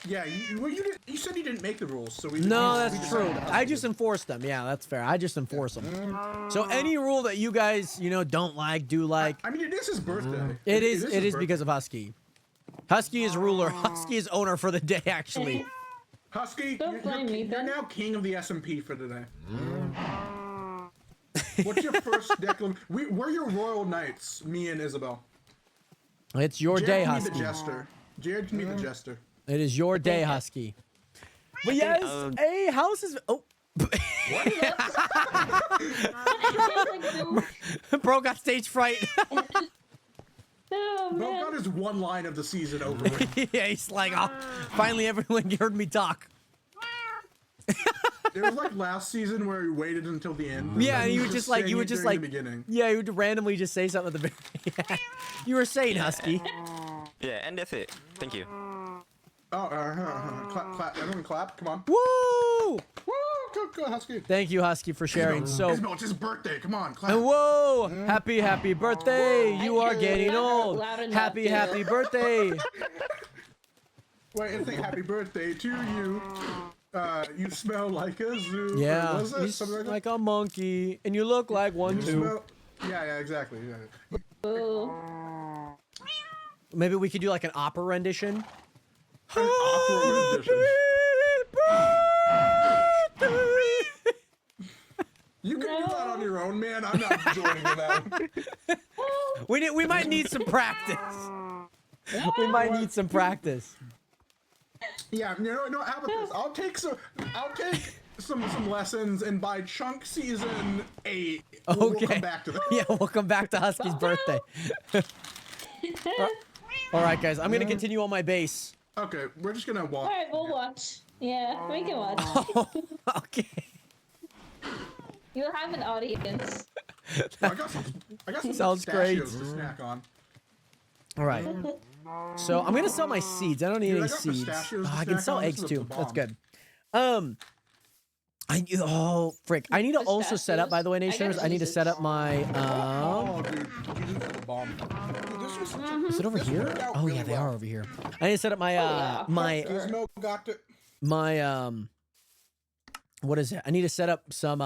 Yeah, you said you didn't make the rules, so we. No, we that's decided true. that Husky I just did. enforce them. Yeah, that's fair. I just enforce them. So any rule that you guys, don't like, do like, I mean, it is his birthday. it is his because birthday. of Husky. Husky is ruler. Husky is owner for the day, actually. Husky, Don't blame me, you're Ben. now king of the SMP for today. What's your first declaration? We're your royal knights, me and Isabel. It's your Jared day, can be Husky. the jester. Jared can be the jester. It is your day, Husky. But yes, hey, house is. Oh, bro got stage fright. Oh, Bro man. got his one line of the season over with. Yeah, he's like, oh, finally everyone heard me talk. It was like last season where he waited until the end. Yeah, and he you was would just like, saying you it would just during like, the beginning. yeah, you would randomly just say something at the very. You were saying, Husky. Yeah, and that's it. Thank you. Oh, clap, everyone clap, come on. Woo! Woo, go, Husky. Thank you, Husky, for sharing. So, Isabel, it's his birthday, come on, clap. and whoa! Happy birthday! You are you. getting Not old. loud enough, Happy too. birthday! Wait, and say happy birthday to you. You smell like a zoo. Yeah, Or was it you something like that? like a monkey, and you look like one You too. smell- Yeah, exactly. Yeah. Boo. Maybe we could do like an opera rendition. An awkward edition. You can do that on your own, man. I'm not joining you now. We might need some practice. We might need some practice. Yeah, no, how about this? I'll take some lessons, and by chunk season 8, we'll Okay. come back to that. Yeah, we'll come back to Husky's birthday. All right, guys, I'm gonna continue on my base. Okay, we're just gonna walk. Alright, we'll watch. Yeah, we can watch. Okay. You'll have an audience. I got some Sounds great. pistachios to snack on. All right. So I'm gonna sell my seeds. I don't need Dude, any I got seeds. pistachios to I can snack sell on. eggs This is too. the That's bomb. good. Frick! I need to also set up. By the way, Pistachios? I Nationers, got I need to set up my. Oh, dude, these are the bomb. Dude, this was such a- Is it over this here? worked out Oh really yeah, they well. are over here. I need to set up my yeah. my Gizmo got to. my What is it? I need to set up some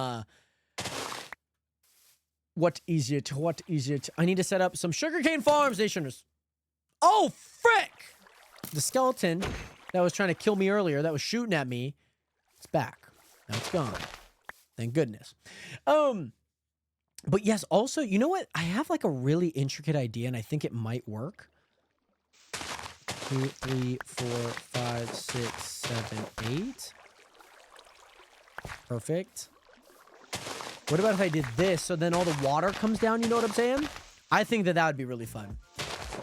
What is it? What is it? I need to set up some sugarcane farms, Nationers. Oh frick! The skeleton that was trying to kill me earlier, that was shooting at me, it's back. Now it's gone. Thank goodness. But yes, also, you know what? I have like a really intricate idea, and I think it might work. 2, 3, 4, 5, 6, 7, 8. Perfect. What about if I did this so then all the water comes down? You know what I'm saying? I think that would be really fun.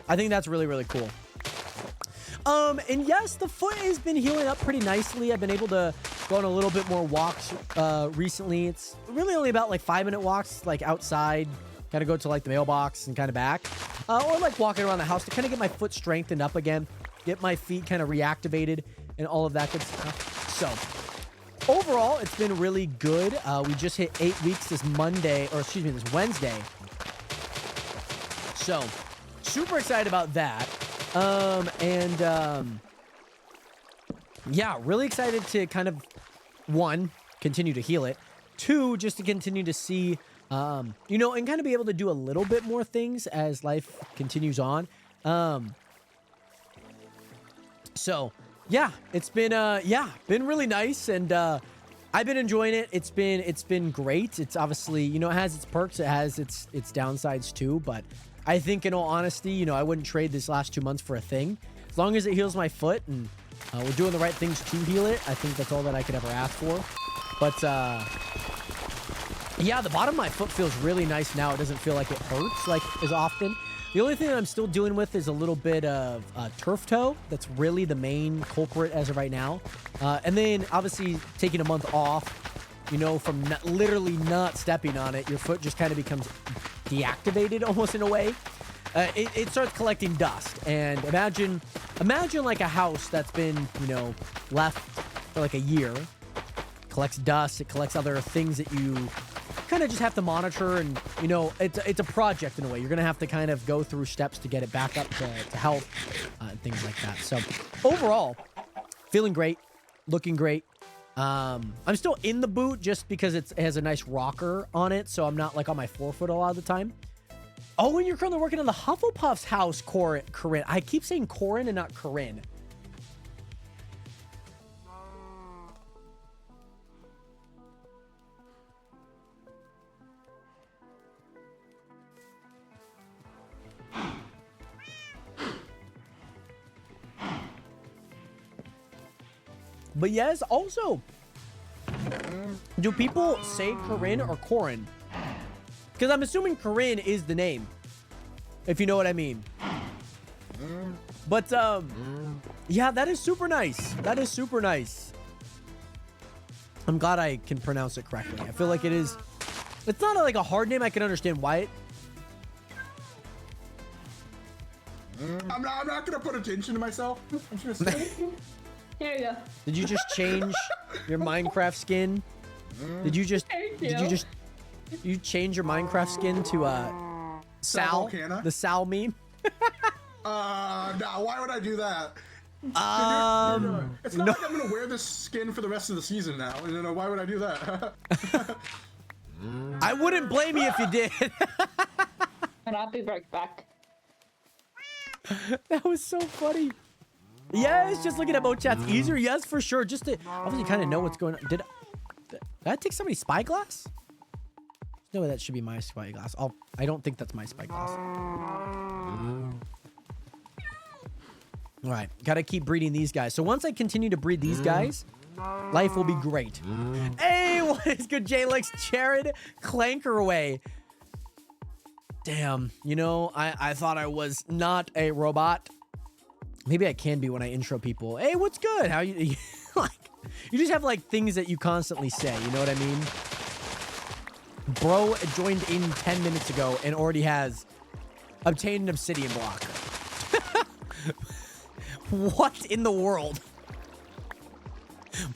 I think that's really, really cool. And yes, the foot has been healing up pretty nicely. I've been able to go on a little bit more walks recently. It's really only about like 5-minute walks, like outside, kind of go to like the mailbox and kind of back. Or like walking around the house to kind of get my foot strengthened up again, get my feet kind of reactivated and all of that good stuff. So overall, it's been really good. We just hit 8 weeks this Wednesday. So super excited about that. Yeah, really excited to kind of, 1, continue to heal it. 2, just to continue to see, you know, and kind of be able to do a little bit more things as life continues on. So yeah, it's been, been really nice. And, I've been enjoying it. It's been great. It's obviously, you know, it has its perks. It has its downsides too, but I think in all honesty, you know, I wouldn't trade this last 2 months for a thing. As long as it heals my foot and we're doing the right things to heal it, I think that's all that I could ever ask for. But, yeah, the bottom of my foot feels really nice now. It doesn't feel like it hurts like as often. The only thing that I'm still dealing with is a little bit of turf toe. That's really the main culprit as of right now. And then obviously taking a month off, you know, from literally not stepping on it, your foot just kind of becomes deactivated almost in a way. It starts collecting dust. And imagine like a house that's been, you know, left for like a year. Collects dust. It collects other things that you kind of just have to monitor. And, you know, it's a project in a way. You're going to have to kind of go through steps to get it back up to health and things like that. So overall, feeling great. Looking great. I'm still in the boot just because it has a nice rocker on it, so I'm not like on my forefoot a lot of the time. Oh, and you're currently working on the Hufflepuff's house, Corinne. I keep saying Corinne and not Corinne. But yes, also, do people say Corinne or Corin? Because I'm assuming Corinne is the name, if you know what I mean. But, yeah, that is super nice. That is super nice. I'm glad I can pronounce it correctly. I feel like it is. It's not like a hard name. I can understand why it. I'm not gonna put attention to myself. I'm just gonna say. Here you go. Did you just change your Minecraft skin? Did you just you change your Minecraft skin to Sal, Volcana? the Sal meme? No, why would I do that? It's not like I'm gonna wear this skin for the rest of the season now. You know, why would I do that? I wouldn't blame you if you did. And I'll be right back. That was so funny. Yes, just looking at both chats easier. Yes, for sure. Just to obviously kind of know what's going on. Did I take somebody's spyglass? No, that should be my spyglass. I don't think that's my spyglass. All right, gotta keep breeding these guys. So once I continue to breed these guys, life will be great. Hey, what is good, J-Lex? Jared Clanker away. Damn, you know, I thought I was not a robot. Maybe I can be when I intro people. Hey, what's good? How you like? You just have like things that you constantly say. You know what I mean? Bro joined in 10 minutes ago and already has obtained an obsidian block. What in the world?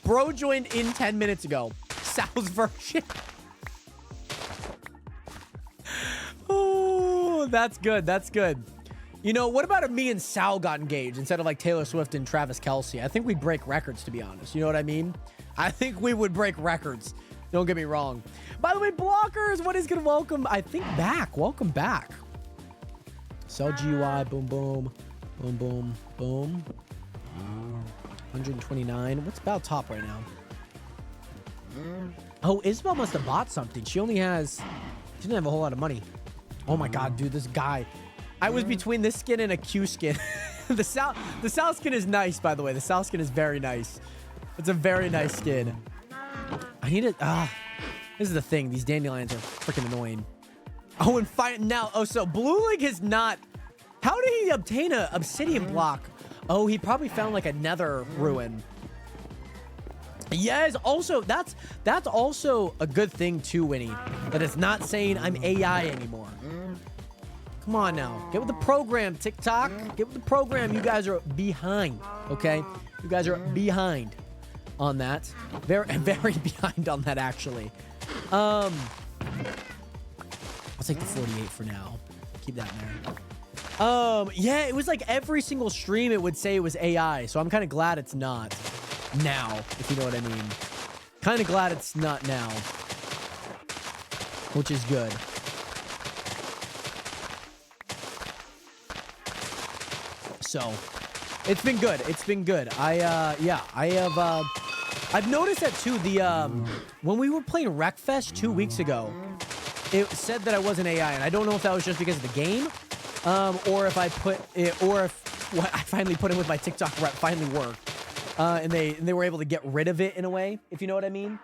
Bro joined in 10 minutes ago. Sal's version. Oh, that's good. That's good. You know, what about if me and Sal got engaged instead of like Taylor Swift and Travis Kelce? I think we'd break records, to be honest. You know what I mean? I think we would break records. Don't get me wrong. By the way, Blockers, what is good? Welcome, I think, back. Welcome back. Cell GUI, boom, boom, boom, boom, boom. 129. What's about top right now? Oh, Isabel must have bought something. She doesn't have a whole lot of money. Oh my God, dude, this guy. I was between this skin and a Q skin. The Sal skin is nice, by the way. The Sal skin is very nice. It's a very nice skin. I need it. This is the thing. These dandelions are freaking annoying. Oh, and now, so Blue Link is not. How did he obtain a obsidian block? Oh, he probably found like a nether ruin. Yes, also, that's also a good thing too, Winnie. That it's not saying I'm AI anymore. Come on now. Get with the program, TikTok. Get with the program. You guys are behind, okay? You guys are behind on that. Very, very behind on that, actually. I'll take the 48 for now. Keep that in there. Yeah, it was like every single stream it would say it was AI, so I'm kind of glad it's not now, if you know what I mean. Kind of glad it's not now, which is good. So, it's been good. It's been good. I've noticed that too. When we were playing Wreckfest 2 weeks ago, it said that I wasn't AI, and I don't know if that was just because of the game, or if I finally put in with my TikTok rep finally worked, and they were able to get rid of it in a way, if you know what I mean.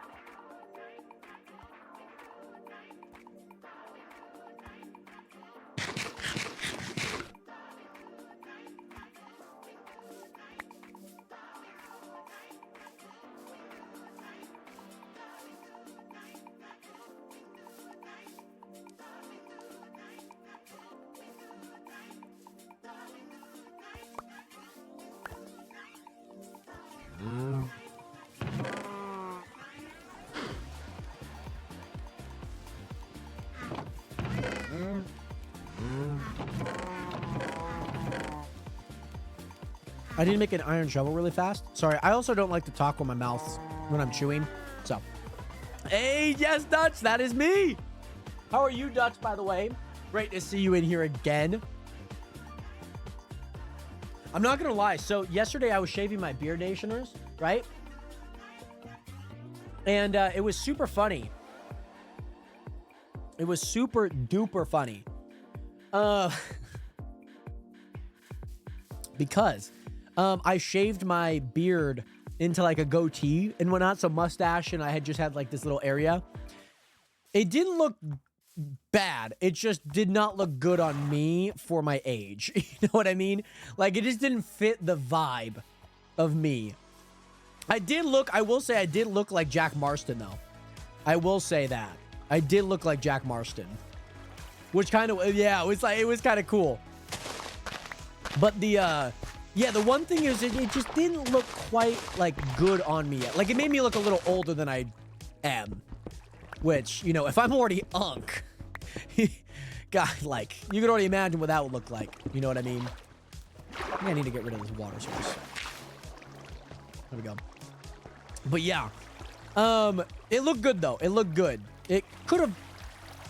I need to make an iron shovel really fast. Sorry, I also don't like to talk with my mouth when I'm chewing. So, hey, yes, Dutch, that is me. How are you, Dutch, by the way? Great to see you in here again. I'm not going to lie. So, yesterday I was shaving my beard, Nationers, right? And it was super funny. It was super duper funny. Because I shaved my beard into like a goatee and whatnot, so mustache, and I had just had like this little area. It didn't look bad. It just did not look good on me for my age. You know what I mean? Like, it just didn't fit the vibe of me. I will say I did look like Jack Marston, though. I will say that. I did look like Jack Marston. Which kind of, yeah, it was kind of cool. But the one thing is it just didn't look quite, like, good on me yet. Like, it made me look a little older than I am. Which, you know, if I'm already unk, God, like, you can already imagine what that would look like. You know what I mean? I think I need to get rid of this water source. There we go. But yeah. It looked good, though. It looked good. It could have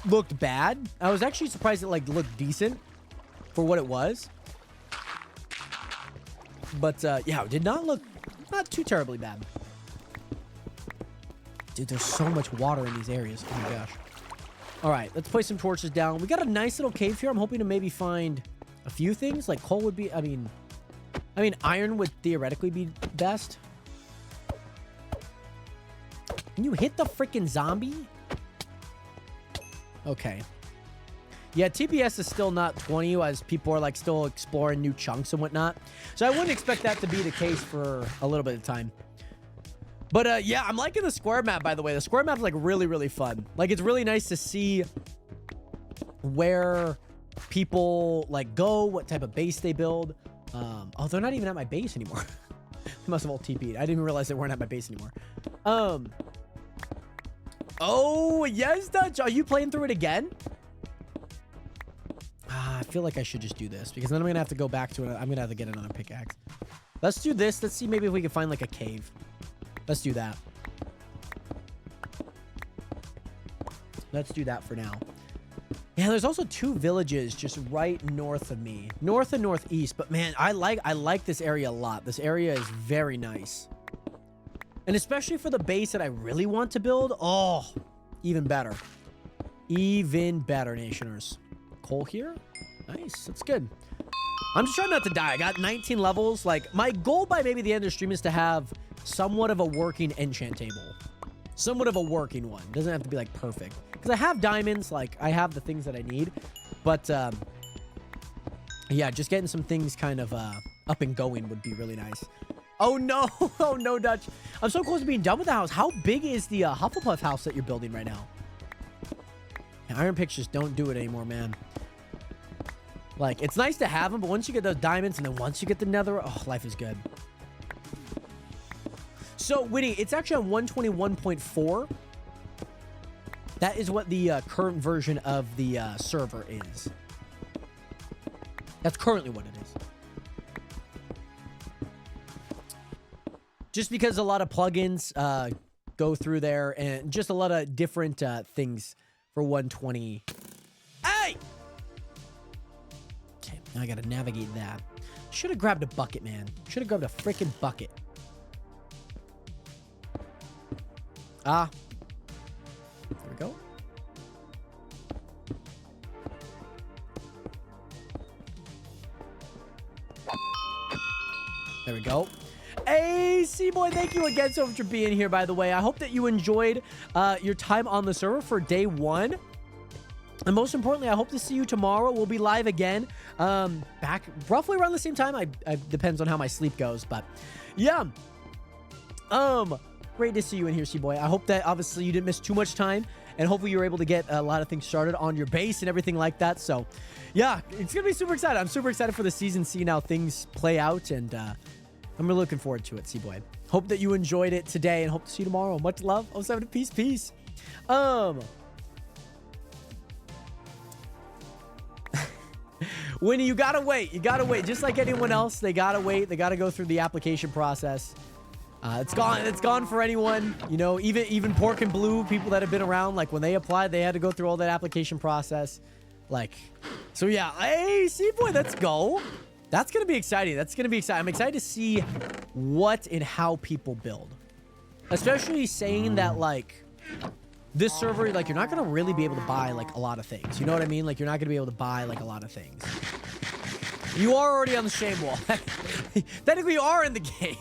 looked bad. I was actually surprised it, like, looked decent for what it was. But, yeah, it did not look not too terribly bad. Dude, there's so much water in these areas. Oh, my gosh. All right, let's place some torches down. We got a nice little cave here. I'm hoping to maybe find a few things. Like, coal would be, I mean, iron would theoretically be best. Can you hit the freaking zombie? Okay. Yeah, TPS is still not 20 as people are, like, still exploring new chunks and whatnot. So I wouldn't expect that to be the case for a little bit of time. But, yeah, I'm liking the square map, by the way. The square map is, like, really, really fun. Like, it's really nice to see where people, like, go, what type of base they build. Oh, they're not even at my base anymore. They must have all TP'd. I didn't even realize they weren't at my base anymore. Oh, yes, Dutch. Are you playing through it again? I feel like I should just do this because then I'm going to have to go back to it. I'm going to have to get another pickaxe. Let's do this. Let's see maybe if we can find, like, a cave. Let's do that. Let's do that for now. Yeah, there's also 2 villages just right north of me. North and northeast. But, man, I like this area a lot. This area is very nice. And especially for the base that I really want to build. Oh, even better. Even better, Nationers. Coal here? Nice. That's good. I'm just trying not to die. I got 19 levels. Like, my goal by maybe the end of the stream is to have somewhat of a working enchant table. somewhat of a working one. Doesn't have to be like perfect. Because I have diamonds, like I have the things that I need. But yeah, just getting some things kind of up and going would be really nice. Oh no, oh no, Dutch. I'm so close to being done with the house. How big is the Hufflepuff house that you're building right now? Iron picks just don't do it anymore, man. Like, it's nice to have them, but once you get those diamonds and then once you get the nether, oh, life is good. So, Winnie, it's actually on 121.4. That is what the current version of the server is. That's currently what it is. Just because a lot of plugins go through there and just a lot of different things for 120. Hey! Okay, now I gotta navigate that. Should have grabbed a bucket, man. Should have grabbed a freaking bucket. Ah. There we go. There we go. Hey, C-Boy, thank you again so much for being here, by the way. I hope that you enjoyed your time on the server for day 1. And most importantly, I hope to see you tomorrow. We'll be live again, back roughly around the same time. It depends on how my sleep goes, but yeah. Great to see you in here, C-Boy. I hope that obviously you didn't miss too much time, and hopefully you were able to get a lot of things started on your base and everything like that. So yeah, it's gonna be super excited. I'm super excited for the season, seeing how things play out, and I'm really looking forward to it, C-Boy. Hope that you enjoyed it today, and hope to see you tomorrow. Much love. 07 peace, peace. Winnie, you gotta wait. You gotta wait. Just like anyone else, they gotta wait. They gotta go through the application process. It's gone. It's gone for anyone. You know, even Pork and Blue, people that have been around, like when they applied, they had to go through all that application process. Like, so yeah. Hey, C-Boy, let's go. That's gonna be exciting. That's gonna be exciting. I'm excited to see what and how people build. Especially saying that, like, this server, like, you're not gonna really be able to buy, like, a lot of things. You know what I mean? Like, you're not gonna be able to buy, like, a lot of things. You are already on the shame wall. Technically, you are in the game.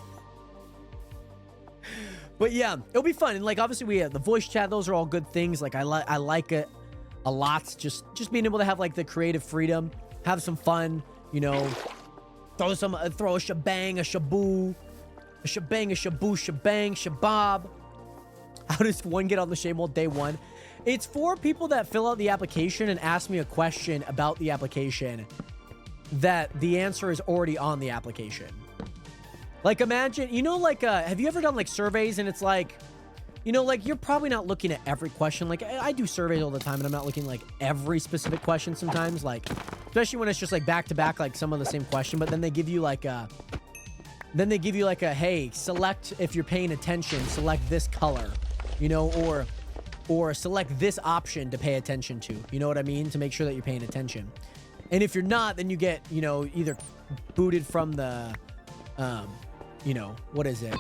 But yeah, it'll be fun. And, like, obviously, we have the voice chat. Those are all good things. Like, I like it a lot. Just being able to have, like, the creative freedom, have some fun, you know, throw a shebang, a shaboo, a shebang, a shaboo, shebang, shabab. How does one get on the shame wall day 1? It's for people that fill out the application and ask me a question about the application that the answer is already on the application. Like, imagine, you know, like, have you ever done, like, surveys, and it's like, you know, like, you're probably not looking at every question. Like, I do surveys all the time, and I'm not looking, like, every specific question sometimes, like, especially when it's just, like, back-to-back, like, some of the same question, but then they give you, like, hey, select, if you're paying attention, select this color, you know, or select this option to pay attention to, you know what I mean? To make sure that you're paying attention. And if you're not, then you get, you know, either booted from the, you know, what is it?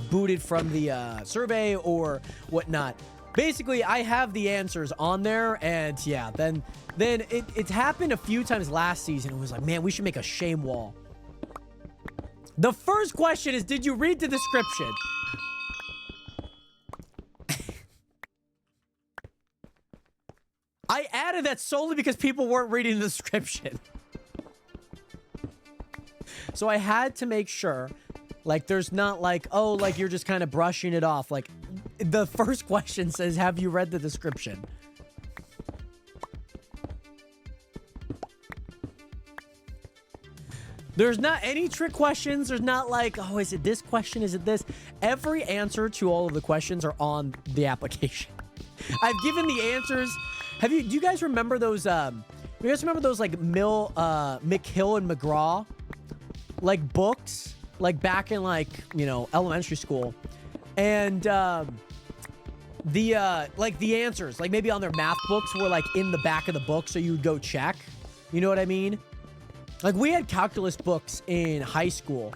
Booted from the survey or whatnot. Basically, I have the answers on there, and yeah, then it's happened a few times last season. It was like, man, we should make a shame wall. The first question is, did you read the description? I added that solely because people weren't reading the description. So I had to make sure, like, there's not like, oh, like, you're just kind of brushing it off. Like, the first question says, have you read the description? There's not any trick questions. There's not like, oh, is it this question? Is it this? Every answer to all of the questions are on the application. I've given the answers. Do you guys remember those, like, McHill and McGraw, like, books, like, back in, like, you know, elementary school? And, like, the answers, like, maybe on their math books were, like, in the back of the book, so you would go check. You know what I mean? Like, we had calculus books in high school,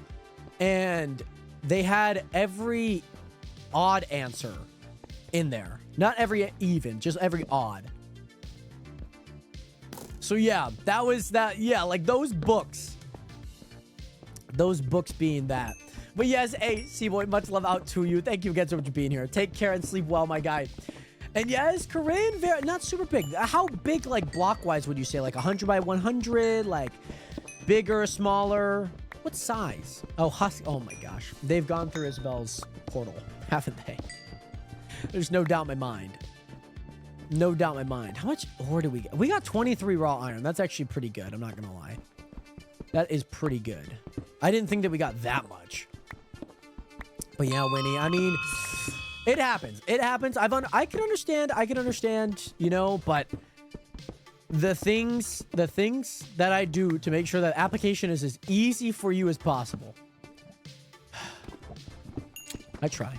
and they had every odd answer in there. Not every even, just every odd. So, yeah, yeah, like, those books being that. But yes, hey, C-Boy, much love out to you. Thank you again so much for being here. Take care and sleep well, my guy. And yes, Corinne, very, not super big. How big, like, block-wise would you say? Like 100 by 100? Like, bigger, smaller? What size? Oh, Husky. Oh, my gosh. They've gone through Isabel's portal, haven't they? There's no doubt in my mind. No doubt in my mind. How much ore do we get? We got 23 raw iron. That's actually pretty good. I'm not going to lie. That is pretty good. I didn't think that we got that much. But yeah, Winnie, I mean, it happens. It happens. I can understand, you know, but the things that I do to make sure that application is as easy for you as possible. I try.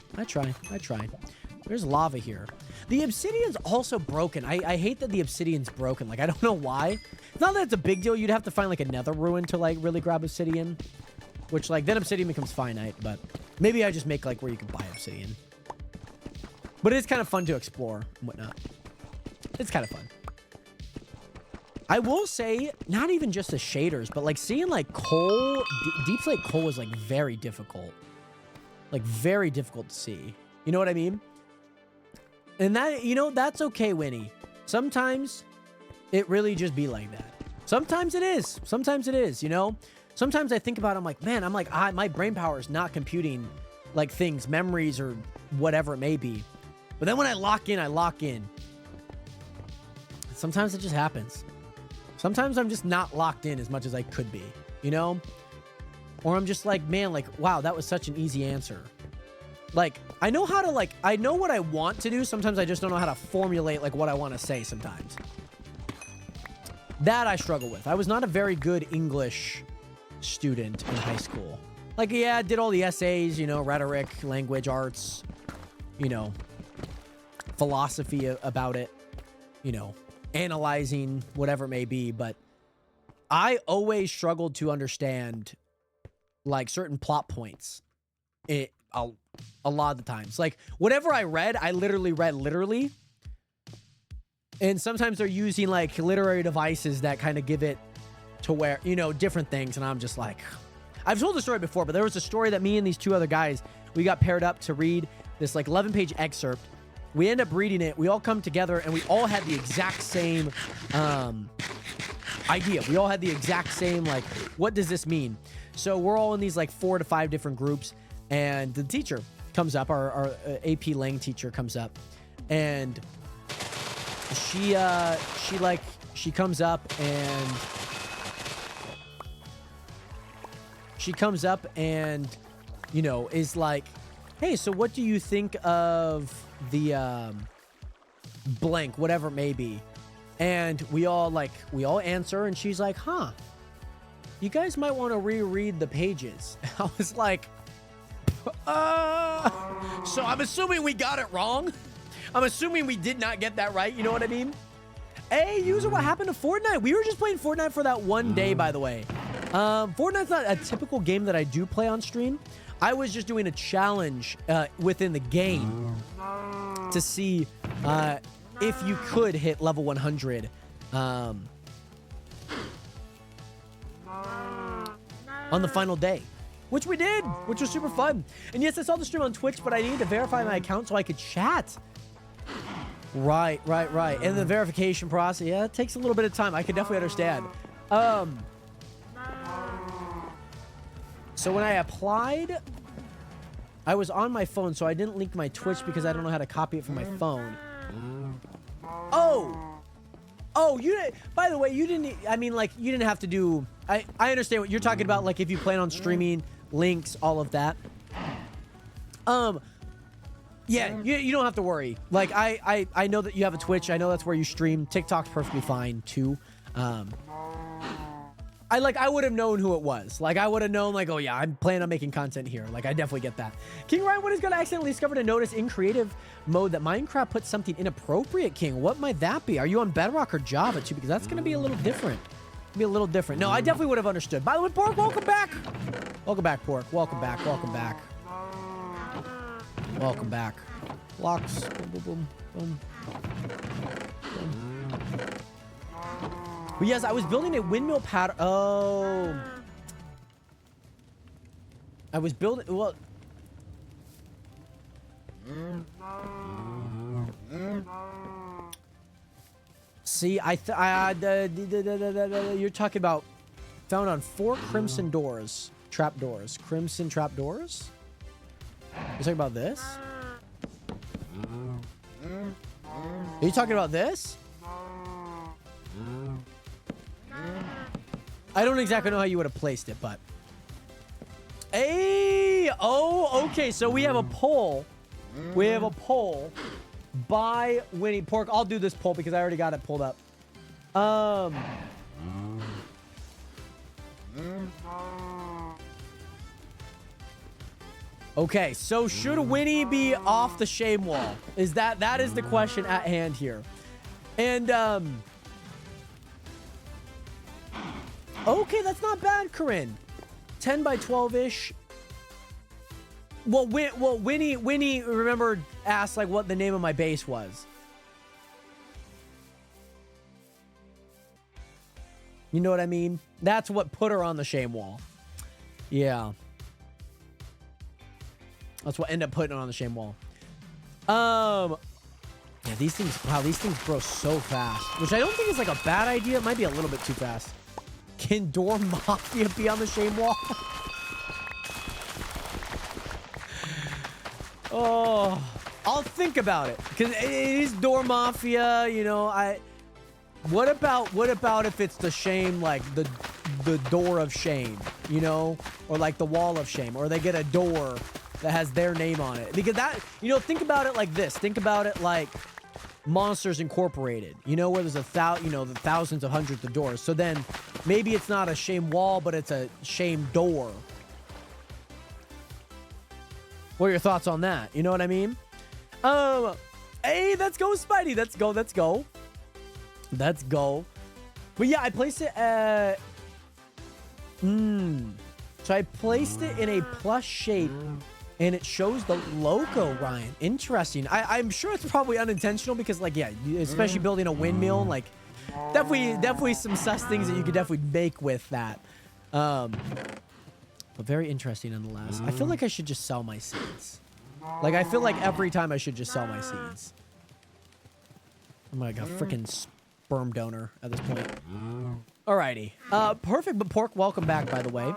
There's lava here. The obsidian's also broken. I hate that the obsidian's broken. Like, I don't know why. It's not that it's a big deal. You'd have to find, like, another ruin to, like, really grab obsidian. Which, like, then obsidian becomes finite. But maybe I just make, like, where you can buy obsidian. But it's kind of fun to explore and whatnot. It's kind of fun. I will say, not even just the shaders, but, like, seeing, like, coal... Deep slate coal is, like, very difficult. Like, very difficult to see. You know what I mean? And that, you know, that's okay, Winnie. Sometimes it really just be like that. Sometimes it is. Sometimes it is, you know? Sometimes I think about it, I'm like, man, my brain power is not computing, like, things, memories, or whatever it may be. But then when I lock in, I lock in. Sometimes it just happens. Sometimes I'm just not locked in as much as I could be, you know? Or I'm just like, man, like, wow, that was such an easy answer. Like, I know how to, like, I know what I want to do. Sometimes I just don't know how to formulate, like, what I want to say sometimes. That I struggle with. I was not a very good English student in high school. Like, yeah, I did all the essays, you know, rhetoric, language arts, you know, philosophy about it, you know, analyzing, whatever it may be. But I always struggled to understand, like, certain plot points. A lot of the times. Like, whatever I read, I literally read literally. And sometimes they're using, like, literary devices that kind of give it to where, you know, different things. And I'm just like... I've told the story before, but there was a story that me and these two other guys, we got paired up to read this, like, 11-page excerpt. We end up reading it. We all come together, and we all had the exact same idea. We all had the exact same, like, what does this mean? So we're all in these, like, 4 to 5 different groups. And the teacher comes up, our AP Lang teacher comes up, and she comes up and, you know, is like, hey, so what do you think of the, blank, whatever it may be? And we all answer, and she's like, huh, you guys might want to reread the pages. I was like, so I'm assuming we got it wrong. I'm assuming we did not get that right. You know what I mean? Hey, user, what happened to Fortnite? We were just playing Fortnite for that one day, by the way. Fortnite's not a typical game that I do play on stream. I was just doing a challenge within the game to see if you could hit level 100. On the final day. Which we did, which was super fun. And yes, I saw the stream on Twitch, but I needed to verify my account so I could chat. Right. And the verification process, yeah, it takes a little bit of time. I can definitely understand. So when I applied, I was on my phone, so I didn't link my Twitch because I don't know how to copy it from my phone. Oh, you didn't, by the way, you didn't, I mean, like, you didn't have to do, I understand what you're talking about, like, if you plan on streaming, links, all of that. Yeah, you don't have to worry. Like, I know that you have a Twitch. I know that's where you stream. TikTok's perfectly fine, too. I would have known who it was. Like, I would have known, like, oh, yeah, I'm planning on making content here. Like, I definitely get that. King Ryan, what is going to accidentally discover to notice in creative mode that Minecraft puts something inappropriate, King? What might that be? Are you on Bedrock or Java, too? Because that's going to be a little different. Be a little different. No, I definitely would have understood. By the way, Pork, welcome back. Welcome back, Pork. Welcome back. Welcome back. Welcome back. Locks. Boom, boom, boom, boom. But yes, I was building a windmill pattern. Oh. I was building. Well. See, you're talking about found on 4 crimson doors, trap doors, crimson trap doors. You're talking about this? Are you talking about this? I don't exactly know how you would have placed it, but. Hey! Oh, okay. So we have a poll. We have a poll by Winnie Pork. I'll do this poll because I already got it pulled up. Okay, so should Winnie be off the shame wall? That is the question at hand here. And okay, that's not bad, Corinne. 10 by 12-ish. Well, Winnie, remember, asked, like, what the name of my base was. You know what I mean? That's what put her on the shame wall. Yeah. That's what ended up putting her on the shame wall. Yeah, these things, wow, these things grow so fast. Which I don't think is, like, a bad idea. It might be a little bit too fast. Can Door Mafia be on the shame wall? Oh, I'll think about it. Because it is Door Mafia, you know, what about if it's the shame, like the door of shame, you know? Or like the wall of shame. Or they get a door that has their name on it. Because that, you know, think about it like this. Think about it like Monsters Incorporated, you know, where there's the thousands of hundreds of doors. So then maybe it's not a shame wall, but it's a shame door. What are your thoughts on that? You know what I mean? Hey, let's go, Spidey. Let's go. Let's go. But yeah, I placed it so I placed it in a plus shape. And it shows the logo, Ryan. Interesting. I'm sure it's probably unintentional because, like, yeah, especially building a windmill, like, definitely some sus things that you could definitely make with that. But very interesting nonetheless. I feel like I should just sell my seeds. Like, I feel like every time I should just sell my seeds. I'm like a freaking sperm donor at this point. Alrighty. Perfect. But Pork, welcome back, by the way.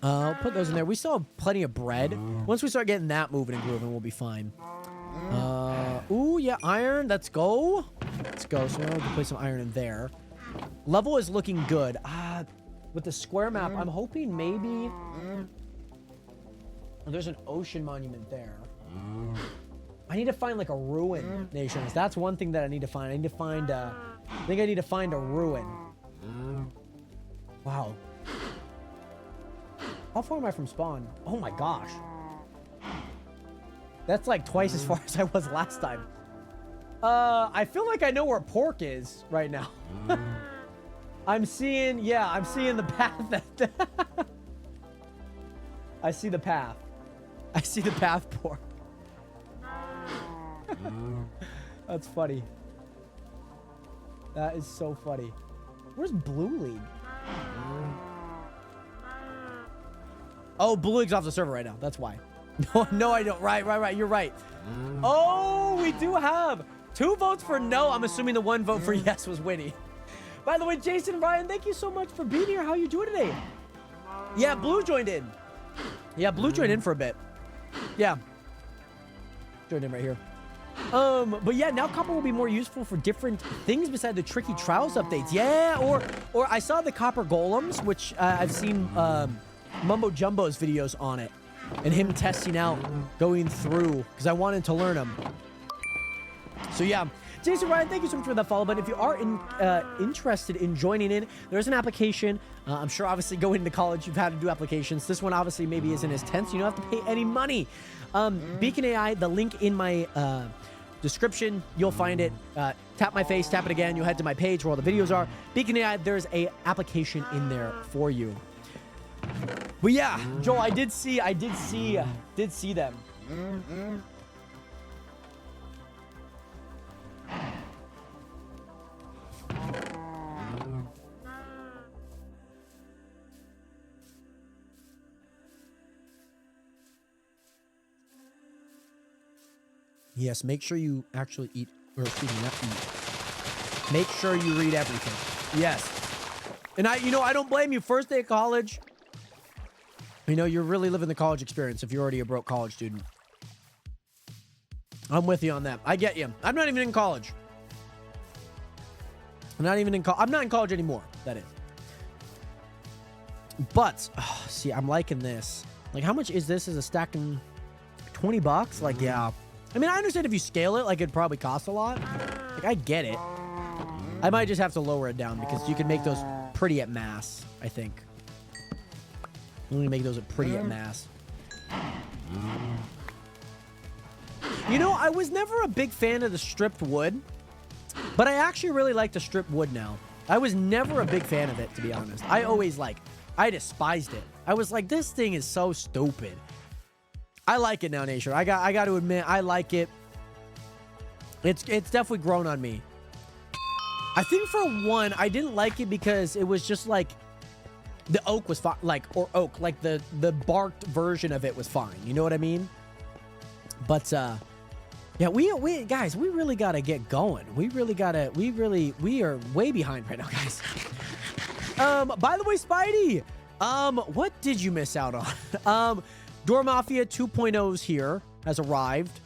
I'll put those in there. We still have plenty of bread. Once we start getting that moving and grooving, we'll be fine. Ooh, yeah, iron. Let's go. Let's go. So we're going to place some iron in there. Level is looking good. With the square map, I'm hoping maybe... Oh, there's an ocean monument there. I need to find, like, a ruin, nations. That's one thing that I need to find. I need to find, I think I need to find a ruin. Wow. How far am I from spawn? Oh my gosh. That's like twice as far as I was last time. I feel like I know where Pork is right now. I'm seeing the path. I see the path. I see the path, Pork. That's funny. That is so funny. Where's Blue League? Oh, Blue League's off the server right now. That's why. No, I don't. Right. You're right. Oh, we do have 2 votes for no. I'm assuming the 1 vote for yes was Winnie. By the way, Jason and Ryan, thank you so much for being here. How you doing today? Yeah, Blue joined in. Yeah, Blue joined in for a bit. Yeah. Joined in right here. But yeah, now copper will be more useful for different things beside the tricky trials updates. Yeah, or I saw the copper golems, which I've seen Mumbo Jumbo's videos on it, and him testing out, going through, because I wanted to learn them. So yeah, Jason Ryan, thank you so much for that follow button. If you are interested in joining in, there's an application. I'm sure obviously going into college, you've had to do applications. This one obviously maybe isn't as tense. You don't have to pay any money. Beacon AI, the link in my description, you'll find it. Tap my face, tap it again. You'll head to my page where all the videos are. Beacon AI, there's a application in there for you. But yeah, Joel, I did see them. Yes, make sure you actually eat, or excuse me, not eat. Make sure you read everything. Yes. And I don't blame you. First day of college. You're really living the college experience if you're already a broke college student. I'm with you on that. I get you. I'm not even in college. I'm not in college anymore, that is. But, see, I'm liking this. Like, how much is this as a stack in $20? Like, yeah. I mean, I understand if you scale it, like, it'd probably cost a lot. Like, I get it. I might just have to lower it down because you can make those pretty at mass, I think. I'm gonna make those pretty at mass. I was never a big fan of the stripped wood, but I actually really like the stripped wood now. I was never a big fan of it, to be honest. I despised it. I was like, this thing is so stupid. I like it now, Nation. I got to admit, I like it. It's definitely grown on me. I think for one, I didn't like it because it was just like the oak was fine, like the barked version of it was fine. You know what I mean? But yeah, we guys, we really gotta get going. We are way behind right now, guys. By the way, Spidey, what did you miss out on? Door Mafia 2.0's here, has arrived.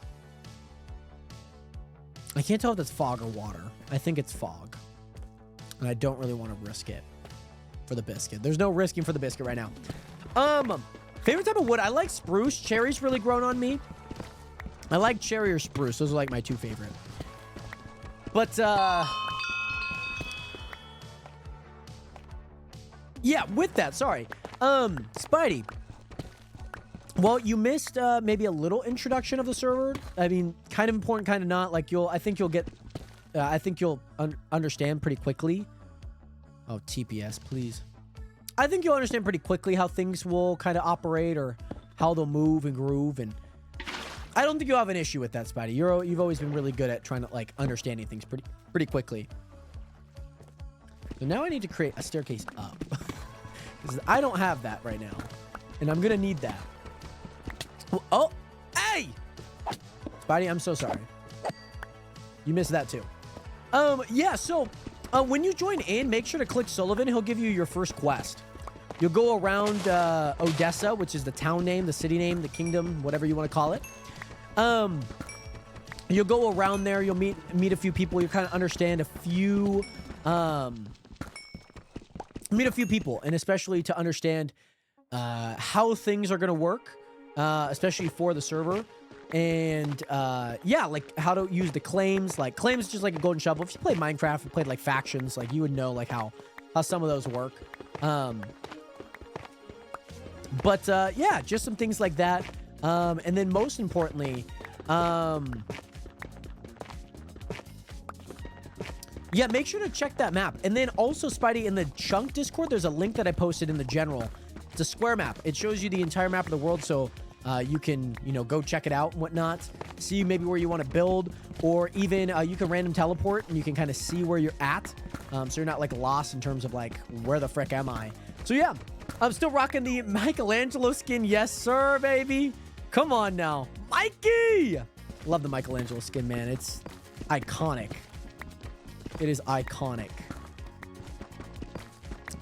I can't tell if it's fog or water. I think it's fog. And I don't really want to risk it for the biscuit. There's no risking for the biscuit right now. Favorite type of wood? I like spruce. Cherry's really grown on me. I like cherry or spruce. Those are like my two favorite. But, yeah, with that, sorry. Spidey. Well, you missed maybe a little introduction of the server. I mean, kind of important, kind of not. Like I think you'll understand pretty quickly. Oh, TPS, please. I think you'll understand pretty quickly how things will kind of operate or how they'll move and groove, and I don't think you'll have an issue with that, Spidey. You've always been really good at trying to like understanding things pretty quickly. So now I need to create a staircase up. Because I don't have that right now, and I'm gonna need that. Oh, hey! Spidey, I'm so sorry. You missed that too. Yeah, so when you join in, make sure to click Sullivan. He'll give you your first quest. You'll go around Odessa, which is the town name, the city name, the kingdom, whatever you want to call it. You'll go around there. You'll meet a few people. You kind of understand a few people, and especially to understand how things are going to work. Especially for the server, and yeah, like how to use the claims. Like claims is just like a golden shovel. If you played Minecraft and played like factions, like you would know like how some of those work. But yeah, just some things like that. And then most importantly, yeah, make sure to check that map. And then also, Spidey, in the Chunk Discord, there's a link that I posted in the general. It's a square map. It shows you the entire map of the world, so you can, go check it out and whatnot. See maybe where you want to build, or even you can random teleport and you can kind of see where you're at, so you're not like lost in terms of like where the frick am I. So yeah, I'm still rocking the Michelangelo skin. Yes, sir, baby. Come on now, Mikey. Love the Michelangelo skin, man. It's iconic. It is iconic.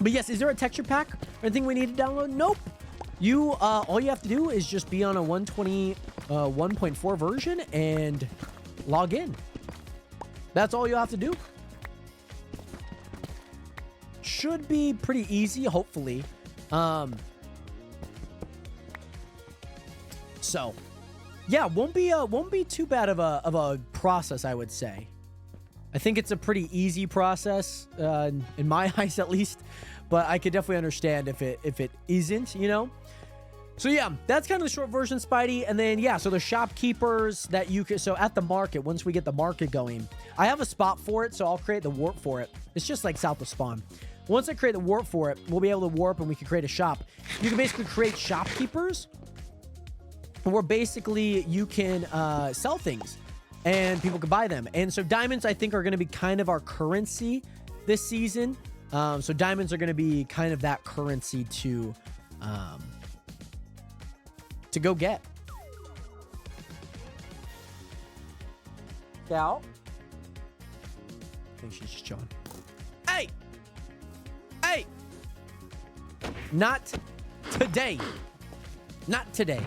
But yes, is there a texture pack or anything we need to download? Nope. All you have to do is just be on a 1.4 version and log in. That's all you have to do. Should be pretty easy, hopefully. So, yeah, won't be too bad of a process, I would say. I think it's a pretty easy process, in my eyes at least. But I could definitely understand if it isn't, So yeah, that's kind of the short version, Spidey. And then yeah, so the shopkeepers that you can. So at the market, once we get the market going, I have a spot for it, so I'll create the warp for it. It's just like south of spawn. Once I create the warp for it, we'll be able to warp and we can create a shop. You can basically create shopkeepers, where basically you can sell things and people can buy them. And so diamonds, I think, are going to be kind of our currency this season. So diamonds are going to be kind of that currency to go get. out. I think she's just chilling. Hey! Hey! Not today. Not today.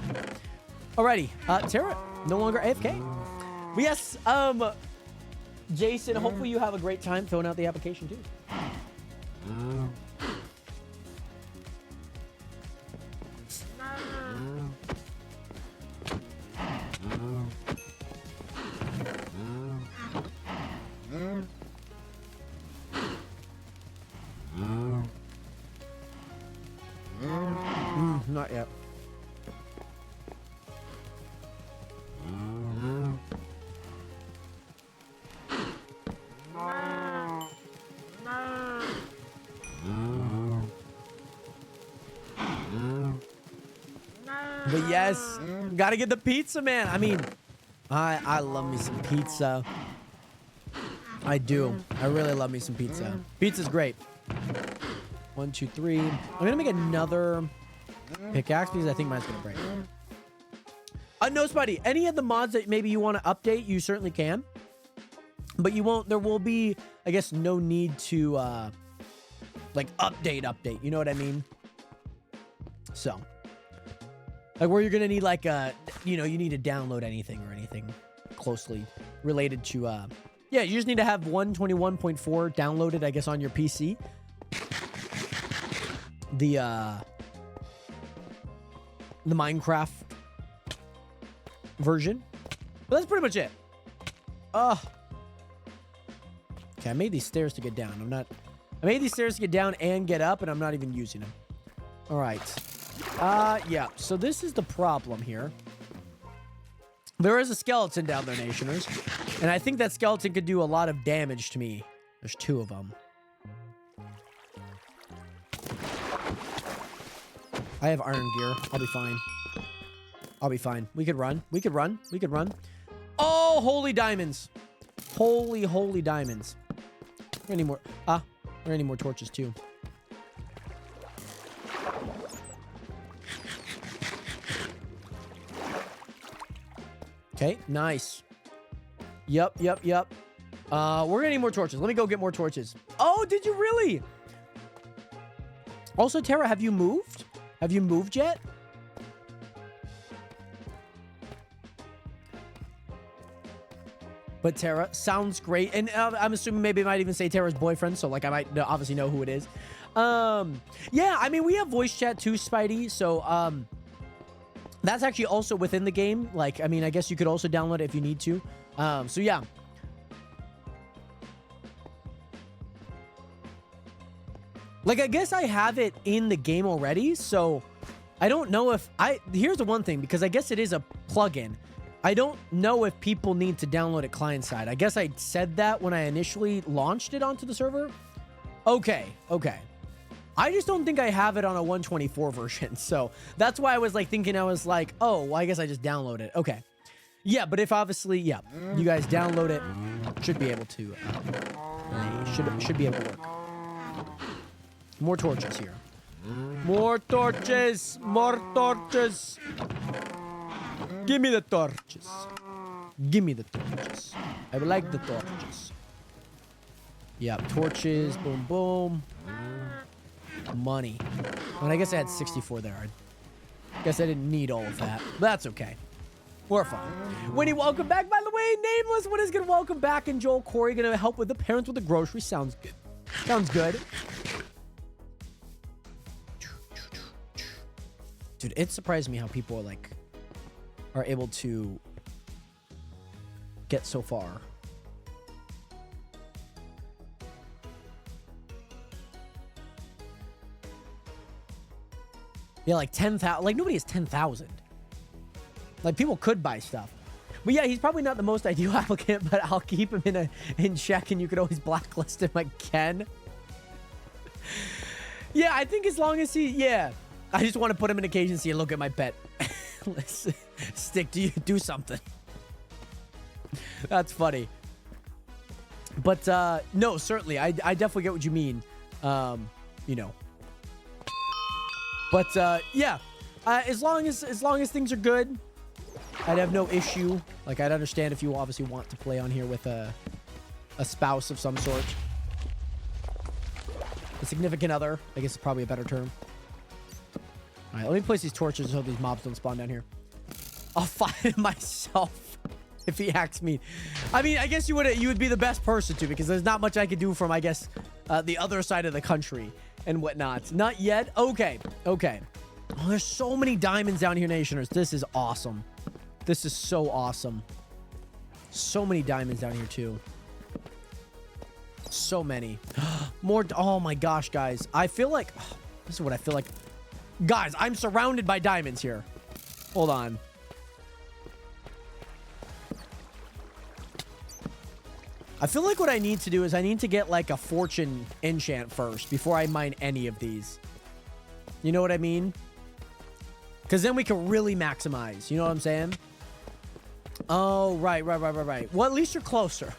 Alrighty. Tara, no longer AFK. But yes, Jason, hopefully you have a great time filling out the application too. Not yet. But yes, gotta get the pizza, man. I mean, I love me some pizza. I do. I really love me some pizza. Pizza's great. 1, 2, 3. I'm gonna make another pickaxe because I think mine's gonna break. No, Spuddy. Any of the mods that maybe you want to update, you certainly can. But you won't. There will be, I guess, no need to like update. You know what I mean? So, like where you're gonna need like you need to download anything or anything closely related to yeah, you just need to have 121.4 downloaded, I guess, on your PC. The Minecraft version. But that's pretty much it. Okay, I made these stairs to get down. I made these stairs to get down and get up, and I'm not even using them. All right. Yeah, so this is the problem here. There is a skeleton down there, Nationers. And I think that skeleton could do a lot of damage to me. There's 2 of them. I have iron gear. I'll be fine. I'll be fine. We could run. We could run. We could run. Oh, holy diamonds. Holy diamonds. We need more. We need more torches too. Okay, nice. Yep. We're gonna need more torches. Let me go get more torches. Oh, did you really? Also, Tara, have you moved? Have you moved yet? But Tara, sounds great. And I'm assuming maybe it might even say Tara's boyfriend. So, like, I might obviously know who it is. Yeah, I mean, we have voice chat too, Spidey. So, that's actually also within the game. Like, I mean, I guess you could also download it if you need to. So, yeah. Like, I guess I have it in the game already. So, I don't know if here's the one thing, because I guess it is a plugin. I don't know if people need to download it client side. I guess I said that when I initially launched it onto the server. Okay. I just don't think I have it on a 124 version. So that's why I was like thinking, I was like, oh, well, I guess I just download it. Okay. Yeah, but if obviously, yeah, you guys download it, should be able to, should be able to work. More torches here. More torches. Give me the torches. I would like the torches. Yeah, torches. Boom, boom. Money. Well, I guess I had 64 there. I guess I didn't need all of that. But that's okay. We're fine. Winnie, welcome back. By the way, Nameless, what is good? Welcome back. And Joel Corey going to help with the parents with the groceries. Sounds good. Sounds good. Dude, it surprised me how people are like... are able to get so far. Yeah, like 10,000. Like, nobody has 10,000. Like, people could buy stuff. But yeah, he's probably not the most ideal applicant, but I'll keep him in check, and you could always blacklist him again. Yeah, I think as long as he... yeah. I just want to put him in occasion and look at my pet. Let's stick to you. Do something. That's funny. But no, certainly. I definitely get what you mean. You know. But yeah. As long as things are good. I'd have no issue. Like, I'd understand if you obviously want to play on here with a spouse of some sort. A significant other, I guess is probably a better term. All right, let me place these torches so these mobs don't spawn down here. I'll fight it myself if he hacks me. I mean, I guess you would be the best person to, because there's not much I could do from, I guess, the other side of the country and whatnot. Not yet. Okay. Okay. Oh, there's so many diamonds down here, Nationers. This is awesome. This is so awesome. So many diamonds down here, too. So many. More. Oh, my gosh, guys. I feel like... this is what I feel like. Guys, I'm surrounded by diamonds here. Hold on. I feel like what I need to do is I need to get like a fortune enchant first before I mine any of these. You know what I mean? Because then we can really maximize. You know what I'm saying? Oh, right. Well, at least you're closer.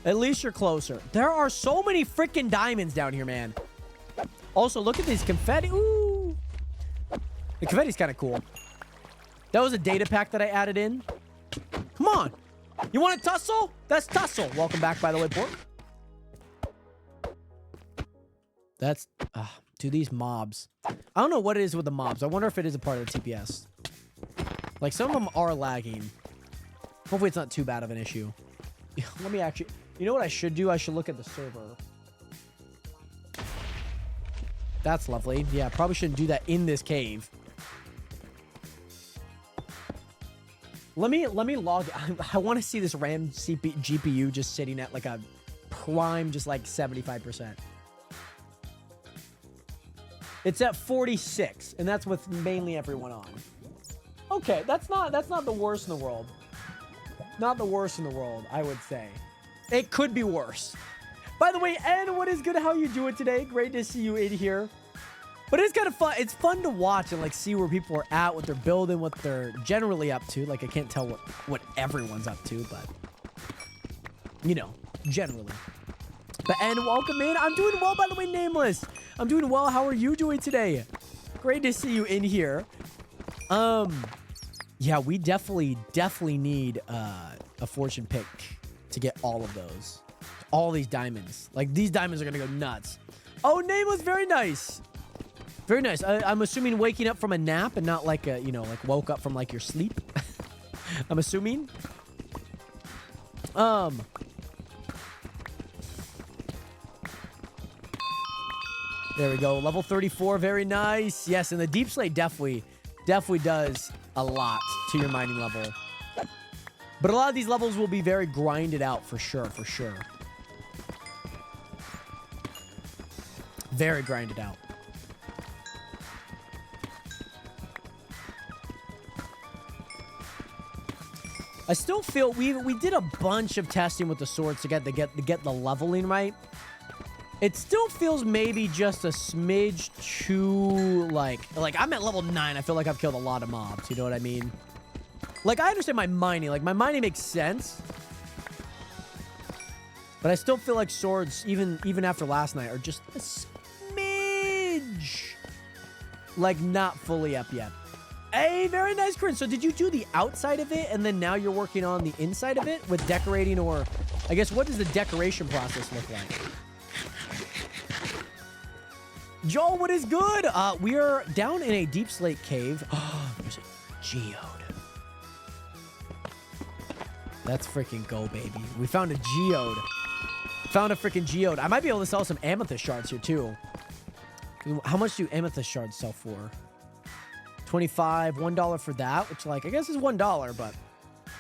At least you're closer. There are so many freaking diamonds down here, man. Also, look at these confetti. Ooh. The confetti's kind of cool. That was a data pack that I added in. Come on. You want a tussle? That's tussle. Welcome back, by the way, Pork. That's... dude, these mobs. I don't know what it is with the mobs. I wonder if it is a part of the TPS. Like, some of them are lagging. Hopefully it's not too bad of an issue. Let me actually... You know what I should do? I should look at the server. That's lovely. Yeah, probably shouldn't do that in this cave. Let me log... I want to see this RAM GPU just sitting at like a prime, just like 75%. It's at 46, and that's with mainly everyone on. Okay, that's not the worst in the world. Not the worst in the world, I would say. It could be worse. By the way, Ed, what is good? How you doing today? Great to see you in here. But it's kind of fun. It's fun to watch and like see where people are at, what they're building, what they're generally up to. Like, I can't tell what everyone's up to, but you know, generally. But and welcome in. I'm doing well, by the way, Nameless. I'm doing well. How are you doing today? Great to see you in here. Yeah, we definitely need a fortune pick to get all of those. All these diamonds. Like, these diamonds are gonna go nuts. Oh, Nameless, very nice. Very nice. I'm assuming waking up from a nap and not like a, you know, like woke up from like your sleep. I'm assuming. There we go. Level 34. Very nice. Yes, and the Deep Slate definitely does a lot to your mining level. But a lot of these levels will be very grinded out for sure, Very grinded out. I still feel we did a bunch of testing with the swords to get the leveling right. It still feels maybe just a smidge too like I'm at level 9. I feel like I've killed a lot of mobs. You know what I mean? Like, I understand my mining. Like, my mining makes sense. But I still feel like swords, even after last night, are just a smidge. Like, not fully up yet. Hey, very nice, Corinne. So did you do the outside of it, and then now you're working on the inside of it with decorating, or I guess what does the decoration process look like? Joel, what is good? We are down in a Deep Slate cave. Oh, there's a geode. Let's freaking go, baby. We found a geode. Found a freaking geode. I might be able to sell some amethyst shards here, too. How much do amethyst shards sell for? 25, $1 for that, which, like, I guess is $1, but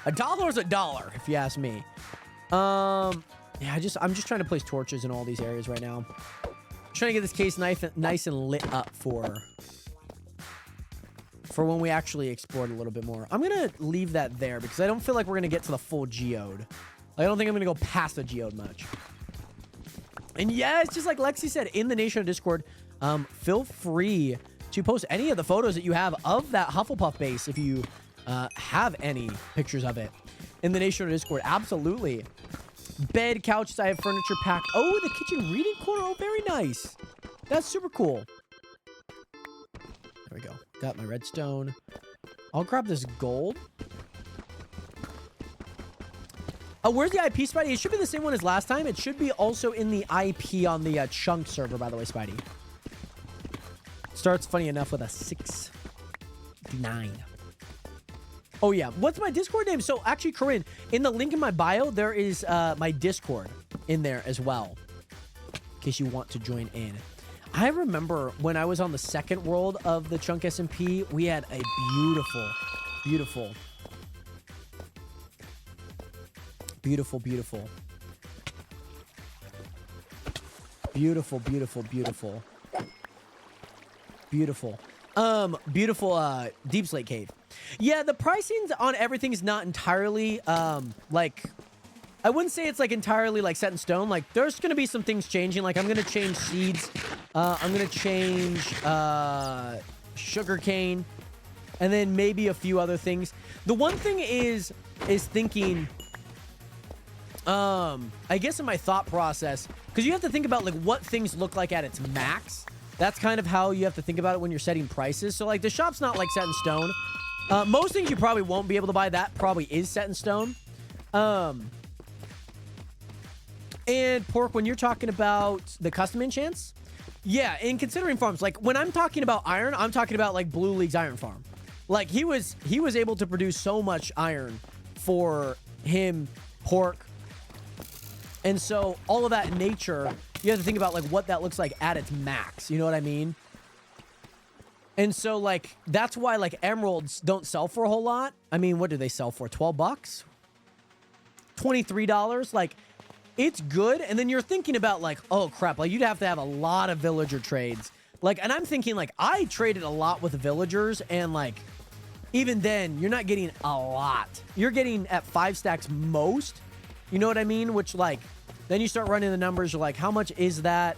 $1 is $1, if you ask me. Yeah, I'm just trying to place torches in all these areas right now. Trying to get this case nice and lit up for when we actually explore it a little bit more. I'm gonna leave that there because I don't feel like we're gonna get to the full geode. I don't think I'm gonna go past the geode much. And yeah, it's just like Lexi said in the Nation of Discord. Feel free to post any of the photos that you have of that Hufflepuff base if you have any pictures of it in the Nation of Discord. Absolutely. Bed, couches, I have furniture pack. Oh, the kitchen reading corner. Oh, very nice. That's super cool. There we go. Got my redstone. I'll grab this gold. Oh, where's the IP, Spidey? It should be the same one as last time. It should be also in the IP on the chunk server, by the way, Spidey. Starts, funny enough, with a 6-9. Oh, yeah. What's my Discord name? So, actually, Corinne, in the link in my bio, there is my Discord in there as well, in case you want to join in. I remember when I was on the second world of the Chunk SMP, we had a beautiful, beautiful, beautiful, beautiful, beautiful, beautiful, beautiful, beautiful, beautiful, Deep Slate Cave. Yeah, the pricing on everything is not entirely, like, I wouldn't say it's, like, entirely, like, set in stone. Like, there's gonna be some things changing. Like, I'm gonna change seeds. I'm gonna change, sugarcane. And then maybe a few other things. The one thing is thinking, I guess in my thought process, because you have to think about, like, what things look like at its max. That's kind of how you have to think about it when you're setting prices. So, like, the shop's not, like, set in stone. Most things you probably won't be able to buy. That probably is set in stone. And Pork, when you're talking about the custom enchants, yeah, in considering farms, like when I'm talking about iron, I'm talking about like Blue League's iron farm. Like he was able to produce so much iron for him, Pork. And so all of that in nature, you have to think about like what that looks like at its max. You know what I mean? And so like that's why like emeralds don't sell for a whole lot. I mean, what do they sell for? $12? $23? Like it's good. And then you're thinking about like, oh crap, like you'd have to have a lot of villager trades. Like, and I'm thinking like I traded a lot with villagers and like, even then you're not getting a lot. You're getting at 5 stacks most, you know what I mean? Which like, then you start running the numbers. You're like, how much is that?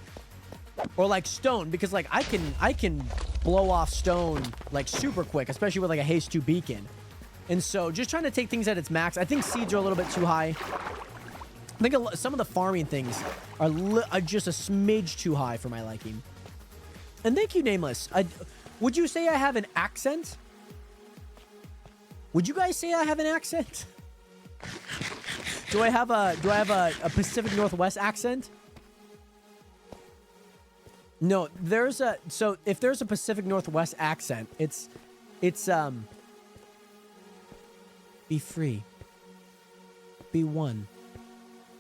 Or like stone, because like I can blow off stone like super quick, especially with like a haste 2 beacon. And so just trying to take things at its max. I think seeds are a little bit too high. I think some of the farming things are just a smidge too high for my liking. And thank you, Nameless. Would you say I have an accent? Would you guys say I have an accent? Do I have a Pacific Northwest accent? No, so if there's a Pacific Northwest accent, it's be free. Be one.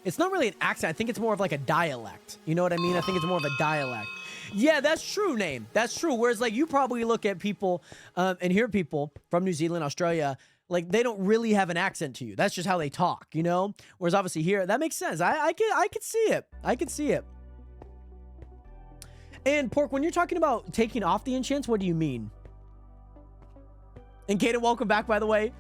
It's not really an accent. I think it's more of like a dialect. You know what I mean? I think it's more of a dialect. Yeah, that's true, Name. That's true. Whereas like you probably look at people and hear people from New Zealand, Australia, like they don't really have an accent to you. That's just how they talk, you know? Whereas obviously here, that makes sense. I could see it. I could see it. And Pork, when you're talking about taking off the enchants, what do you mean? And Kaden, welcome back, by the way.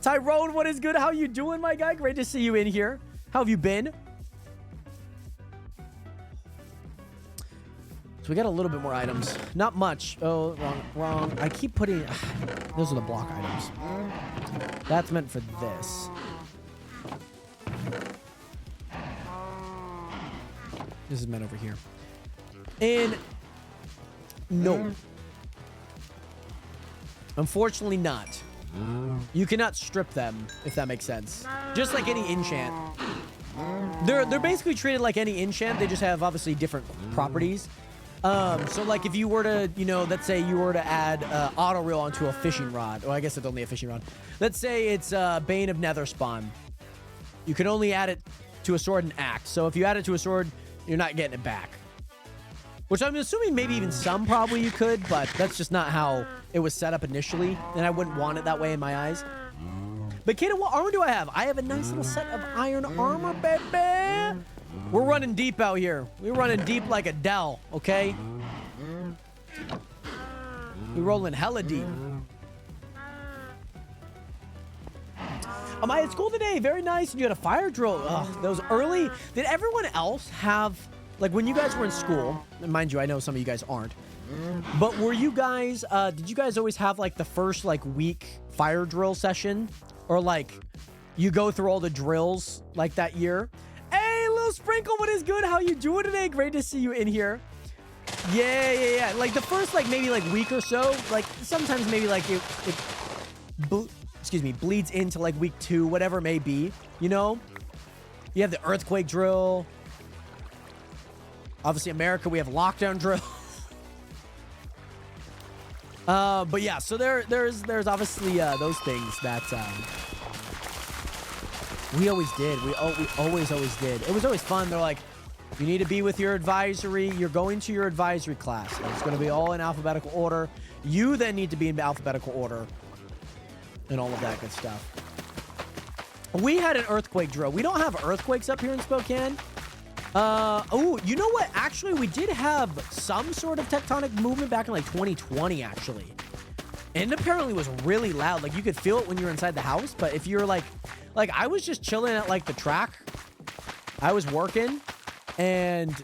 Tyrone, what is good? How you doing, my guy? Great to see you in here. How have you been? So we got a little bit more items. Not much. Oh, wrong. I keep putting... those are the block items. That's meant for this. This is meant over here. And... no. Unfortunately not. You cannot strip them, if that makes sense. Just like any enchant. They're basically treated like any enchant. They just have obviously different properties. So like if you were to, you know, let's say you were to add auto reel onto a fishing rod. Or I guess it's only a fishing rod. Let's say it's Bane of Nether Spawn. You can only add it to a sword and axe. So if you add it to a sword, you're not getting it back. Which I'm assuming maybe even some probably you could, but that's just not how it was set up initially. And I wouldn't want it that way in my eyes. But Kaden, what armor do I have? I have a nice little set of iron armor, baby. We're running deep out here. We're running deep like a Dell, okay? We're rolling hella deep. Am I at school today? Very nice. And you had a fire drill. Ugh, those early. Did everyone else have... like when you guys were in school, and mind you, I know some of you guys aren't, but were you guys, did you guys always have like the first like week fire drill session? Or like you go through all the drills like that year? Hey, little Sprinkle, what is good? How you doing today? Great to see you in here. Yeah. Like the first, like maybe like week or so, like sometimes maybe like it bleeds into like week 2, whatever it may be. You know, you have the earthquake drill. Obviously, America, we have lockdown drill. But yeah, so there's obviously those things that we always did. We always did. It was always fun. They're like, you need to be with your advisory. You're going to your advisory class. And it's going to be all in alphabetical order. You then need to be in alphabetical order and all of that good stuff. We had an earthquake drill. We don't have earthquakes up here in Spokane. Oh, you know what? Actually, we did have some sort of tectonic movement back in like 2020, actually. And it apparently was really loud. Like you could feel it when you were inside the house. But if you're like I was just chilling at like the track. I was working and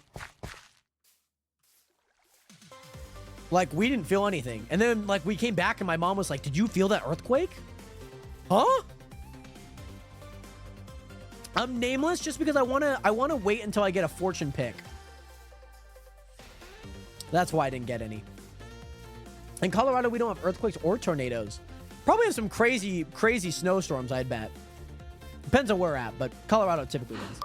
like we didn't feel anything. And then like we came back and my mom was like, "Did you feel that earthquake?" Huh? I'm nameless just because I want to wait until I get a fortune pick. That's why I didn't get any. In Colorado, we don't have earthquakes or tornadoes. Probably have some crazy snowstorms, I'd bet. Depends on where we're at, but Colorado typically does.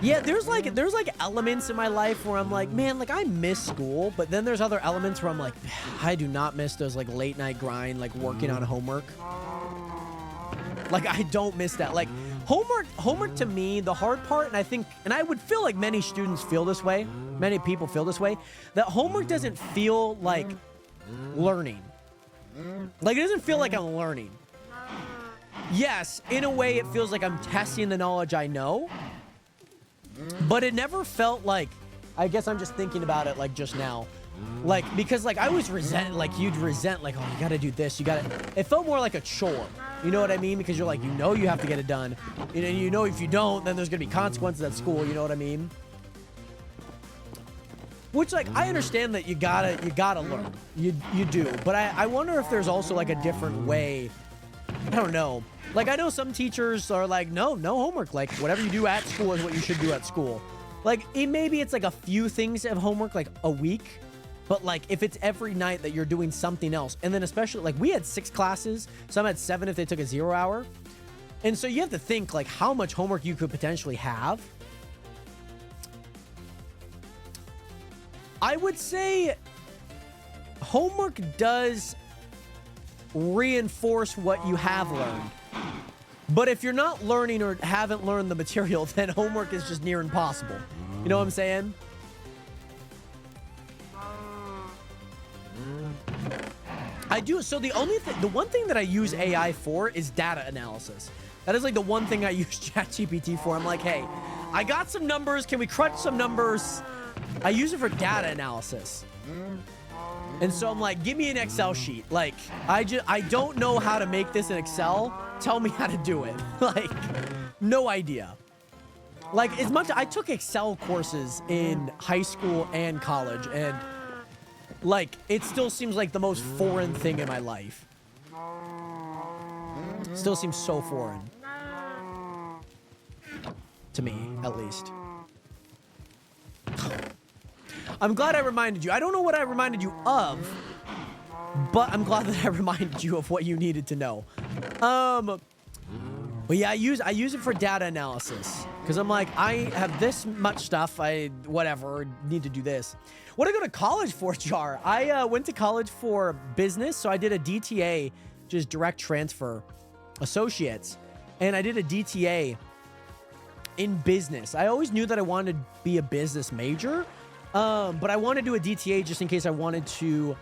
Yeah, there's like elements in my life where I'm like, man, like I miss school, but then there's other elements where I'm like, I do not miss those like late night grind, like working on homework. Like I don't miss that. Like homework to me, the hard part, and I think, and I would feel like many students feel this way, many people feel this way, that homework doesn't feel like learning. Like it doesn't feel like I'm learning. Yes, in a way it feels like I'm testing the knowledge I know, but it never felt like, I guess I'm just thinking about it like just now. Like, because like I always resent, like you'd resent like, oh, you gotta do this, it felt more like a chore. You know what I mean? Because you're like, you know you have to get it done. You know if you don't, then there's gonna be consequences at school, you know what I mean? Which like, I understand that you gotta learn. You do. But I wonder if there's also like a different way. I don't know. Like I know some teachers are like, no homework. Like whatever you do at school is what you should do at school. Like maybe it's like a few things of homework like a week. But like if it's every night that you're doing something else, and then especially like we had 6 classes, some had 7 if they took a 0 hour. And so you have to think like how much homework you could potentially have. I would say homework does reinforce what you have learned. But if you're not learning or haven't learned the material, then homework is just near impossible. You know what I'm saying? I do. So the one thing that I use AI for is data analysis. That is like the one thing I use ChatGPT for. I'm like, hey, I got some numbers. Can we crunch some numbers? I use it for data analysis. And so I'm like, give me an Excel sheet. Like, I don't know how to make this in Excel. Tell me how to do it. Like, no idea. Like, as much, I took Excel courses in high school and college, and like, it still seems like the most foreign thing in my life. Still seems so foreign. To me, at least. I'm glad I reminded you. I don't know what I reminded you of, but I'm glad that I reminded you of what you needed to know. But yeah, I use it for data analysis because I'm like, I have this much stuff. Whatever, need to do this. What did I go to college for, Jar? I went to college for business, so I did a DTA, just direct transfer associates, and I did a DTA in business. I always knew that I wanted to be a business major. But I wanted to do a DTA just in case I wanted to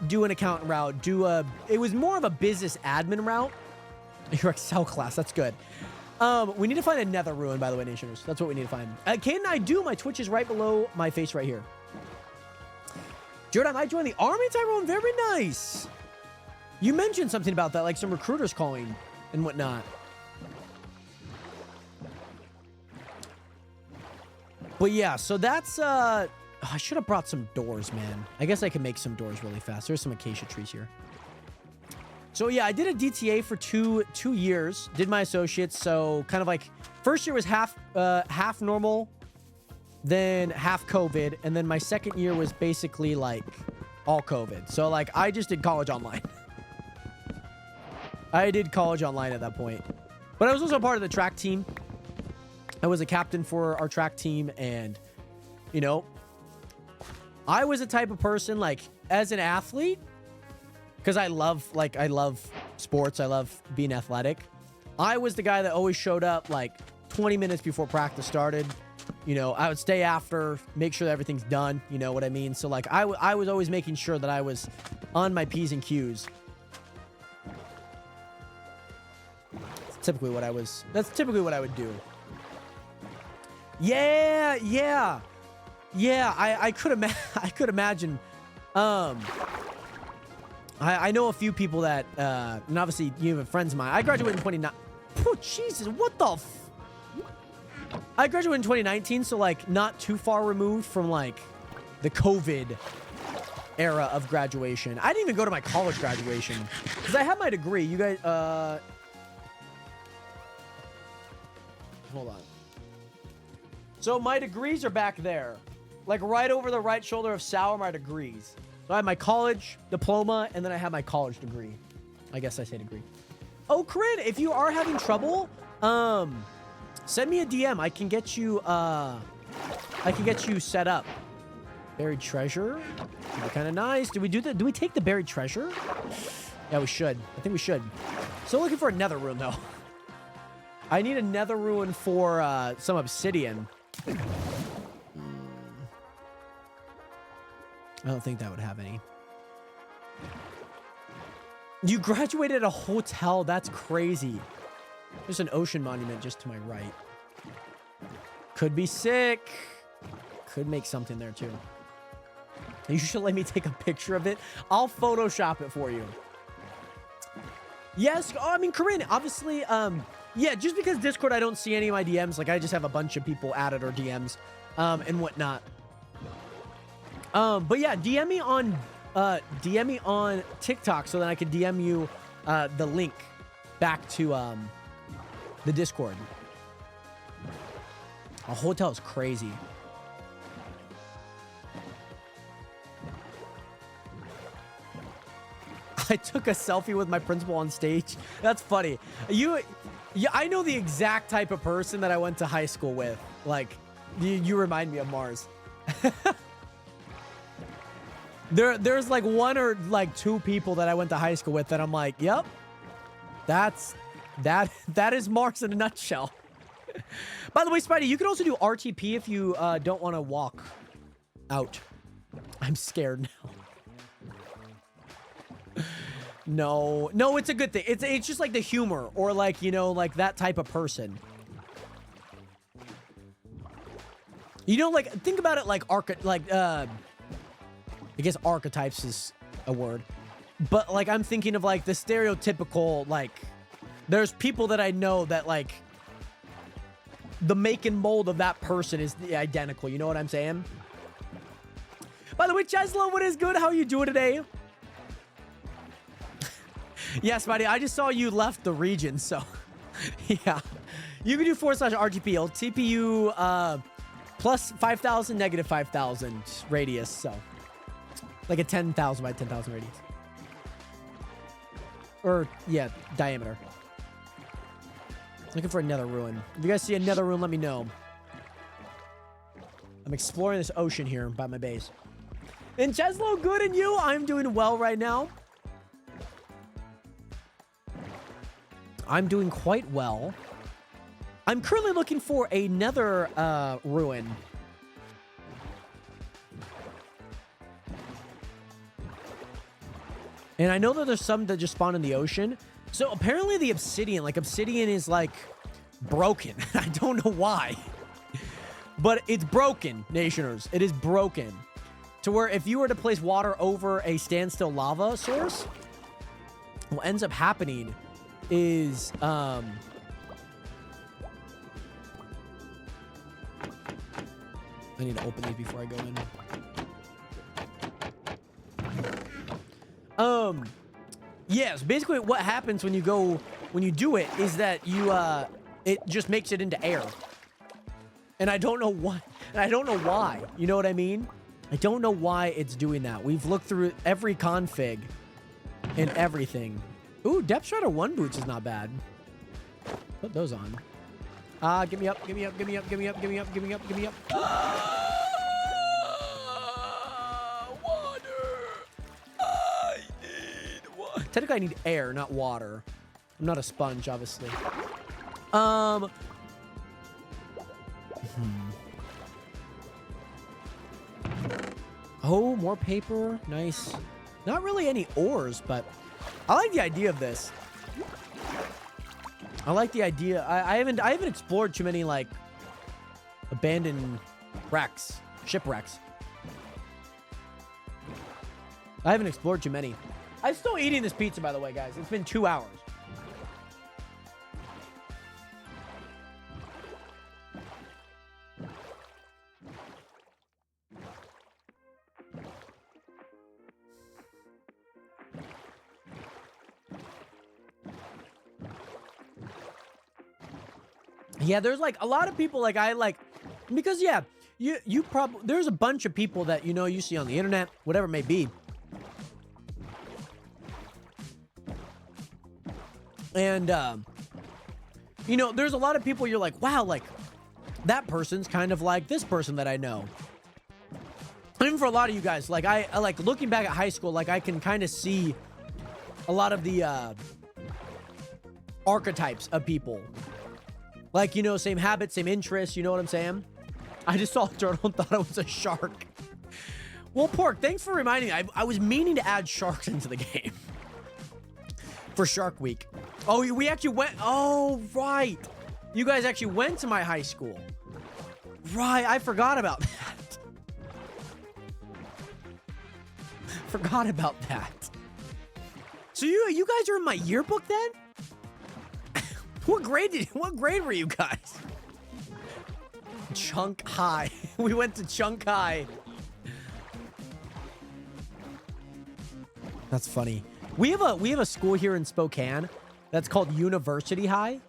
do an accountant route, it was more of a business admin route. Your Excel class, that's good. We need to find a nether ruin, by the way, Nationers. That's what we need to find. Can I do? My Twitch is right below my face right here. Jordan, I joined the army, Tyrone. Very nice. You mentioned something about that, like some recruiters calling and whatnot. But yeah, so that's, I should have brought some doors, man. I guess I can make some doors really fast. There's some acacia trees here. So yeah, I did a DTA for two years, did my associates. So kind of like first year was half normal, then half COVID. And then my second year was basically like all COVID. So like I just did college online. I did college online at that point, but I was also part of the track team. I was a captain for our track team. And you know, I was the type of person like as an athlete, because I love sports. I love being athletic. I was the guy that always showed up like 20 minutes before practice started. You know, I would stay after, make sure that everything's done. You know what I mean? So like I was always making sure that I was on my P's and Q's. That's typically what I would do. Yeah. I could imagine. I know a few people that, and obviously you have friends of mine. I graduated in 2019. Oh, Jesus, what the I graduated in 2019, so like not too far removed from like the COVID era of graduation. I didn't even go to my college graduation because I had my degree. You guys, hold on. So my degrees are back there, like right over the right shoulder of Sal are my degrees. So I have my college diploma, and then I have my college degree. I guess I say degree. Oh, Corinne, if you are having trouble, send me a DM. I can get you set up. Buried treasure. Kind of nice. Do we take the buried treasure? Yeah, we should. I think we should. Still looking for a nether rune, though. I need a nether rune for some obsidian. I don't think that would have any. You graduated at a hotel. That's crazy. There's an ocean monument just to my right. Could be sick. Could make something there too. You should let me take a picture of it. I'll Photoshop it for you. Yes. Oh, I mean, Corinne, obviously, yeah, just because Discord, I don't see any of my DMs. Like, I just have a bunch of people added or DMs, and whatnot. But yeah, DM me on TikTok so that I can DM you the link back to the Discord. A hotel is crazy. I took a selfie with my principal on stage. That's funny. I know the exact type of person that I went to high school with. Like, you remind me of Mars. There's like one or like two people that I went to high school with that I'm like, yep, that is Mars in a nutshell. By the way, Spidey, you can also do RTP if you don't want to walk out. I'm scared now. No, it's a good thing. It's just like the humor or like, you know, like that type of person. You know, like think about it like I guess archetypes is a word, but like I'm thinking of like the stereotypical, like there's people that I know that like the make and mold of that person is identical. You know what I'm saying? By the way, Cheslo, what is good? How are you doing today? Yes, buddy. I just saw you left the region, so yeah. You can do /RGP. It'll TP you plus 5,000, negative 5,000 radius, so like a 10,000 by 10,000 radius. Or, yeah, diameter. Looking for a nether ruin. If you guys see a nether ruin, let me know. I'm exploring this ocean here by my base. And Cheslo, good, and you? I'm doing well right now. I'm doing quite well. I'm currently looking for a nether ruin. And I know that there's some that just spawn in the ocean. So apparently the obsidian, is like broken. I don't know why. But it's broken, Nationers. It is broken. To where if you were to place water over a standstill lava source, what ends up happening is I need to open these before I go in. Yes, basically what happens when you do it is that you it just makes it into air. And I don't know what, and I don't know why. You know what I mean? I don't know why it's doing that. We've looked through every config and everything. Ooh, Depth Strider 1 boots is not bad. Put those on. Give me up, give me up, give me up, give me up, give me up, give me up, give me up. Water! I need water. Technically, I need air, not water. I'm not a sponge, obviously. Oh, more paper. Nice. Not really any ores, but I like the idea of this. I like the idea. I haven't explored too many like abandoned wrecks, shipwrecks. I haven't explored too many. I'm still eating this pizza, by the way, guys. It's been 2 hours. Yeah, there's like a lot of people like because yeah, you probably there's a bunch of people that you see on the internet, whatever it may be. And there's a lot of people you're like, wow, like that person's kind of like this person that I know. And even for a lot of you guys, like I like looking back at high school, like I can kind of see a lot of the archetypes of people. Like, same habits, same interests, you know what I'm saying? I just saw a turtle and thought it was a shark. Well, Pork, thanks for reminding me. I was meaning to add sharks into the game. For Shark Week. Oh, we actually went... Oh, right. You guys actually went to my high school. Right, I forgot about that. Forgot about that. So you guys are in my yearbook then? What grade were you guys? Chunk High. We went to Chunk High. That's funny. We have a school here in Spokane that's called University High.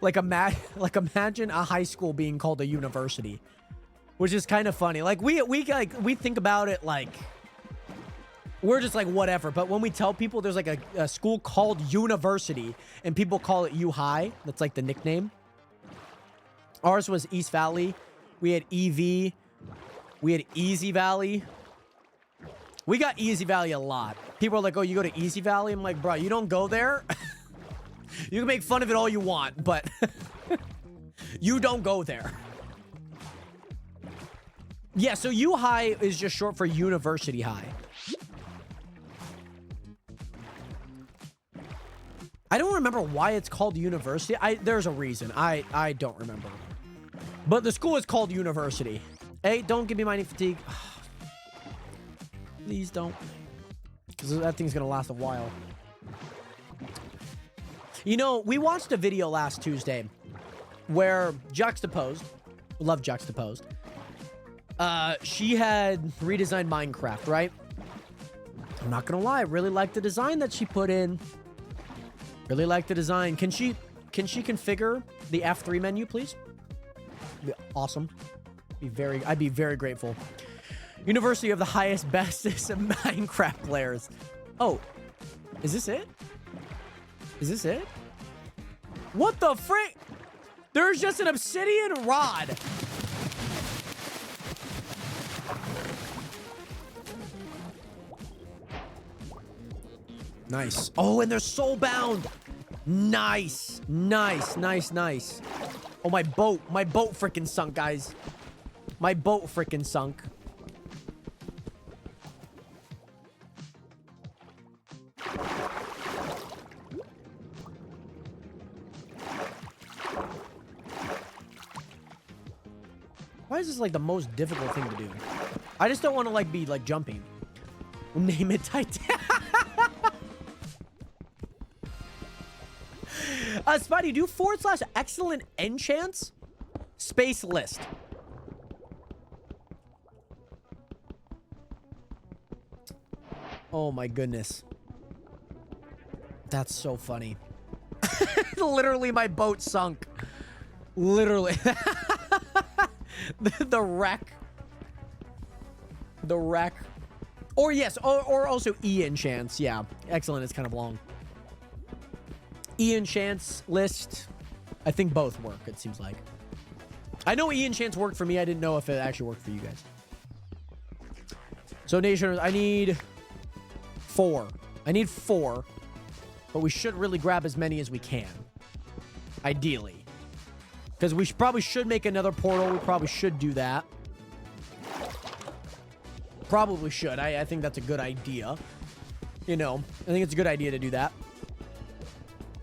like imagine a high school being called a university, which is kind of funny. Like we think about it like we're just like, whatever. But when we tell people there's like a school called University and people call it U High, that's like the nickname. Ours was East Valley. We had EV. We had Easy Valley. We got Easy Valley a lot. People are like, oh, you go to Easy Valley? I'm like, bro, you don't go there. You can make fun of it all you want, but you don't go there. Yeah, so U High is just short for University High. I don't remember why it's called University. There's a reason. I don't remember. But the school is called University. Hey, don't give me mining fatigue. Please don't. Because that thing's going to last a while. We watched a video last Tuesday where Juxtaposed, love Juxtaposed, she had redesigned Minecraft, right? I'm not going to lie. I really like the design that she put in. Really like the design. Can she configure the F3 menu, please? Be awesome. I'd be very grateful. University of the highest, bestest of Minecraft players. Oh, is this it? Is this it? What the frick? There's just an obsidian rod. Nice. Oh, and they're soul-bound. Nice. Nice, nice, nice. Oh, my boat freaking sunk, guys. My boat freaking sunk. Why is this like the most difficult thing to do? I just don't want to be jumping. Name it Titan. Spidey, do / excellent enchants space list. Oh my goodness. That's so funny. Literally, my boat sunk. Literally. The wreck. The wreck. Or yes, or also E-enchants. Yeah, excellent. It's kind of long. E-enchants list. I think both work, it seems like. I know E-enchants worked for me. I didn't know if it actually worked for you guys. So, Nation, I need 4. I need 4. But we should really grab as many as we can. Ideally. Because we probably should make another portal. We probably should do that. Probably should. I think that's a good idea. You know, I think it's a good idea to do that.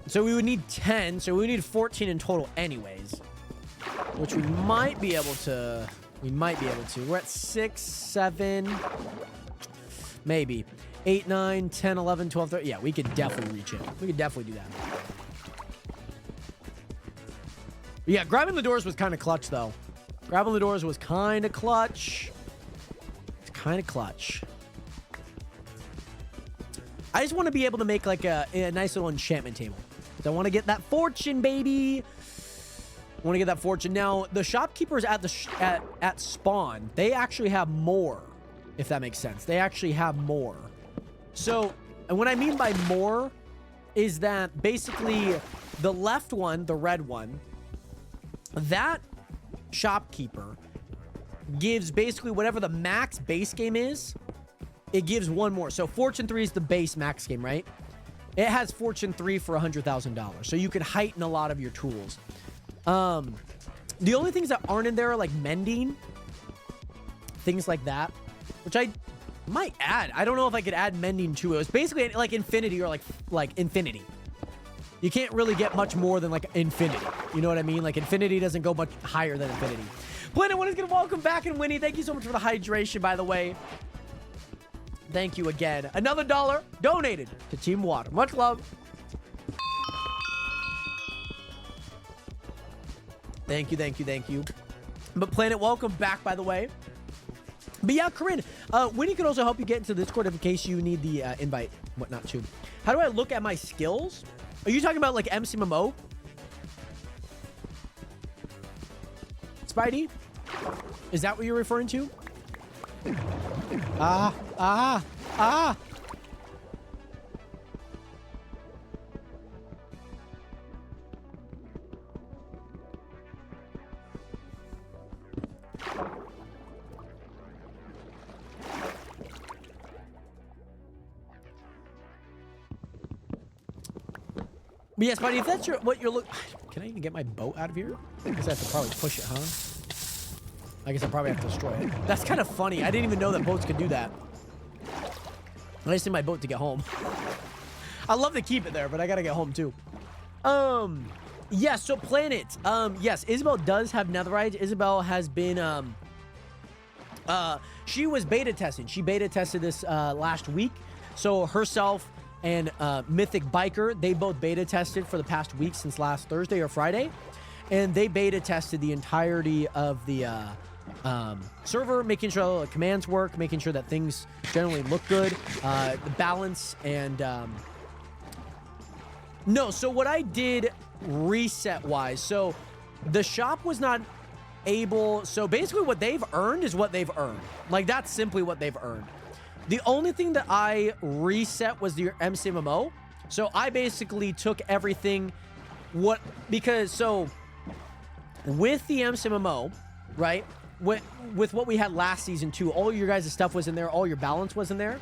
So we would need 10. So we would need 14 in total anyways. Which we might be able to... We might be able to. We're at 6, 7... Maybe. 8, 9, 10, 11, 12, 13. Yeah, we could definitely reach it. We could definitely do that. Yeah, grabbing the doors was kind of clutch, though. Grabbing the doors was kind of clutch. It's kind of clutch. I just want to be able to make, like, a nice little enchantment table. I want to get that fortune, baby. I want to get that fortune. Now, the shopkeepers at the at spawn, they actually have more, if that makes sense. They actually have more. So, and what I mean by more is that basically the left one, the red one, that shopkeeper gives basically whatever the max base game is, it gives one more. So Fortune 3 is the base max game, right? It has Fortune 3 for $100,000. So you can heighten a lot of your tools. The only things that aren't in there are like mending, things like that, which I might add. I don't know if I could add mending to it. It's basically like infinity or like infinity. You can't really get much more than like infinity. You know what I mean? Like infinity doesn't go much higher than infinity. Planet One is going to welcome back, and Winnie, thank you so much for the hydration, by the way. Thank you again. Another $1 donated to Team Water. Much love. Thank you, thank you, thank you. But Planet, welcome back, by the way. But yeah, Corinne, Winnie can also help you get into Discord in case you need the invite, whatnot too. How do I look at my skills? Are you talking about like MCMMO? Spidey? Is that what you're referring to? Ah. But yes, buddy, if that's what you're looking... Can I even get my boat out of here? I guess I have to probably push it, huh? I guess I probably have to destroy it. That's kind of funny. I didn't even know that boats could do that. I just need my boat to get home. I'd love to keep it there, but I gotta get home too. Yes, so Planet. Yes, Isabel does have netherite. Isabel has been, she was beta testing. She beta tested this, last week. So herself and Mythic Biker, they both beta tested for the past week since last Thursday or Friday, and they beta tested the entirety of the server, making sure all the commands work, making sure that things generally look good, the balance, and no. So what I did reset wise, so the shop was not able. So basically, what they've earned is what they've earned. Like that's simply what they've earned. The only thing that I reset was the MCMMO. So I basically took everything because with the MCMMO, right? With what we had last season too, all your guys' stuff was in there, all your balance was in there.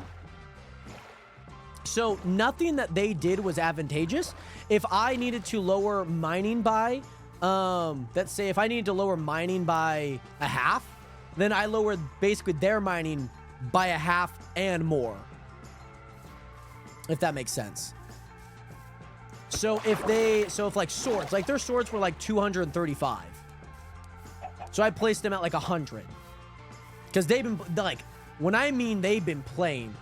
So nothing that they did was advantageous. If I needed to lower mining by, let's say if I needed to lower mining by a half, then I lowered basically their mining by a half and more, if that makes sense. So if like swords, like their swords were like 235, so I placed them at like 100, because they've been like, when I mean they've been playing,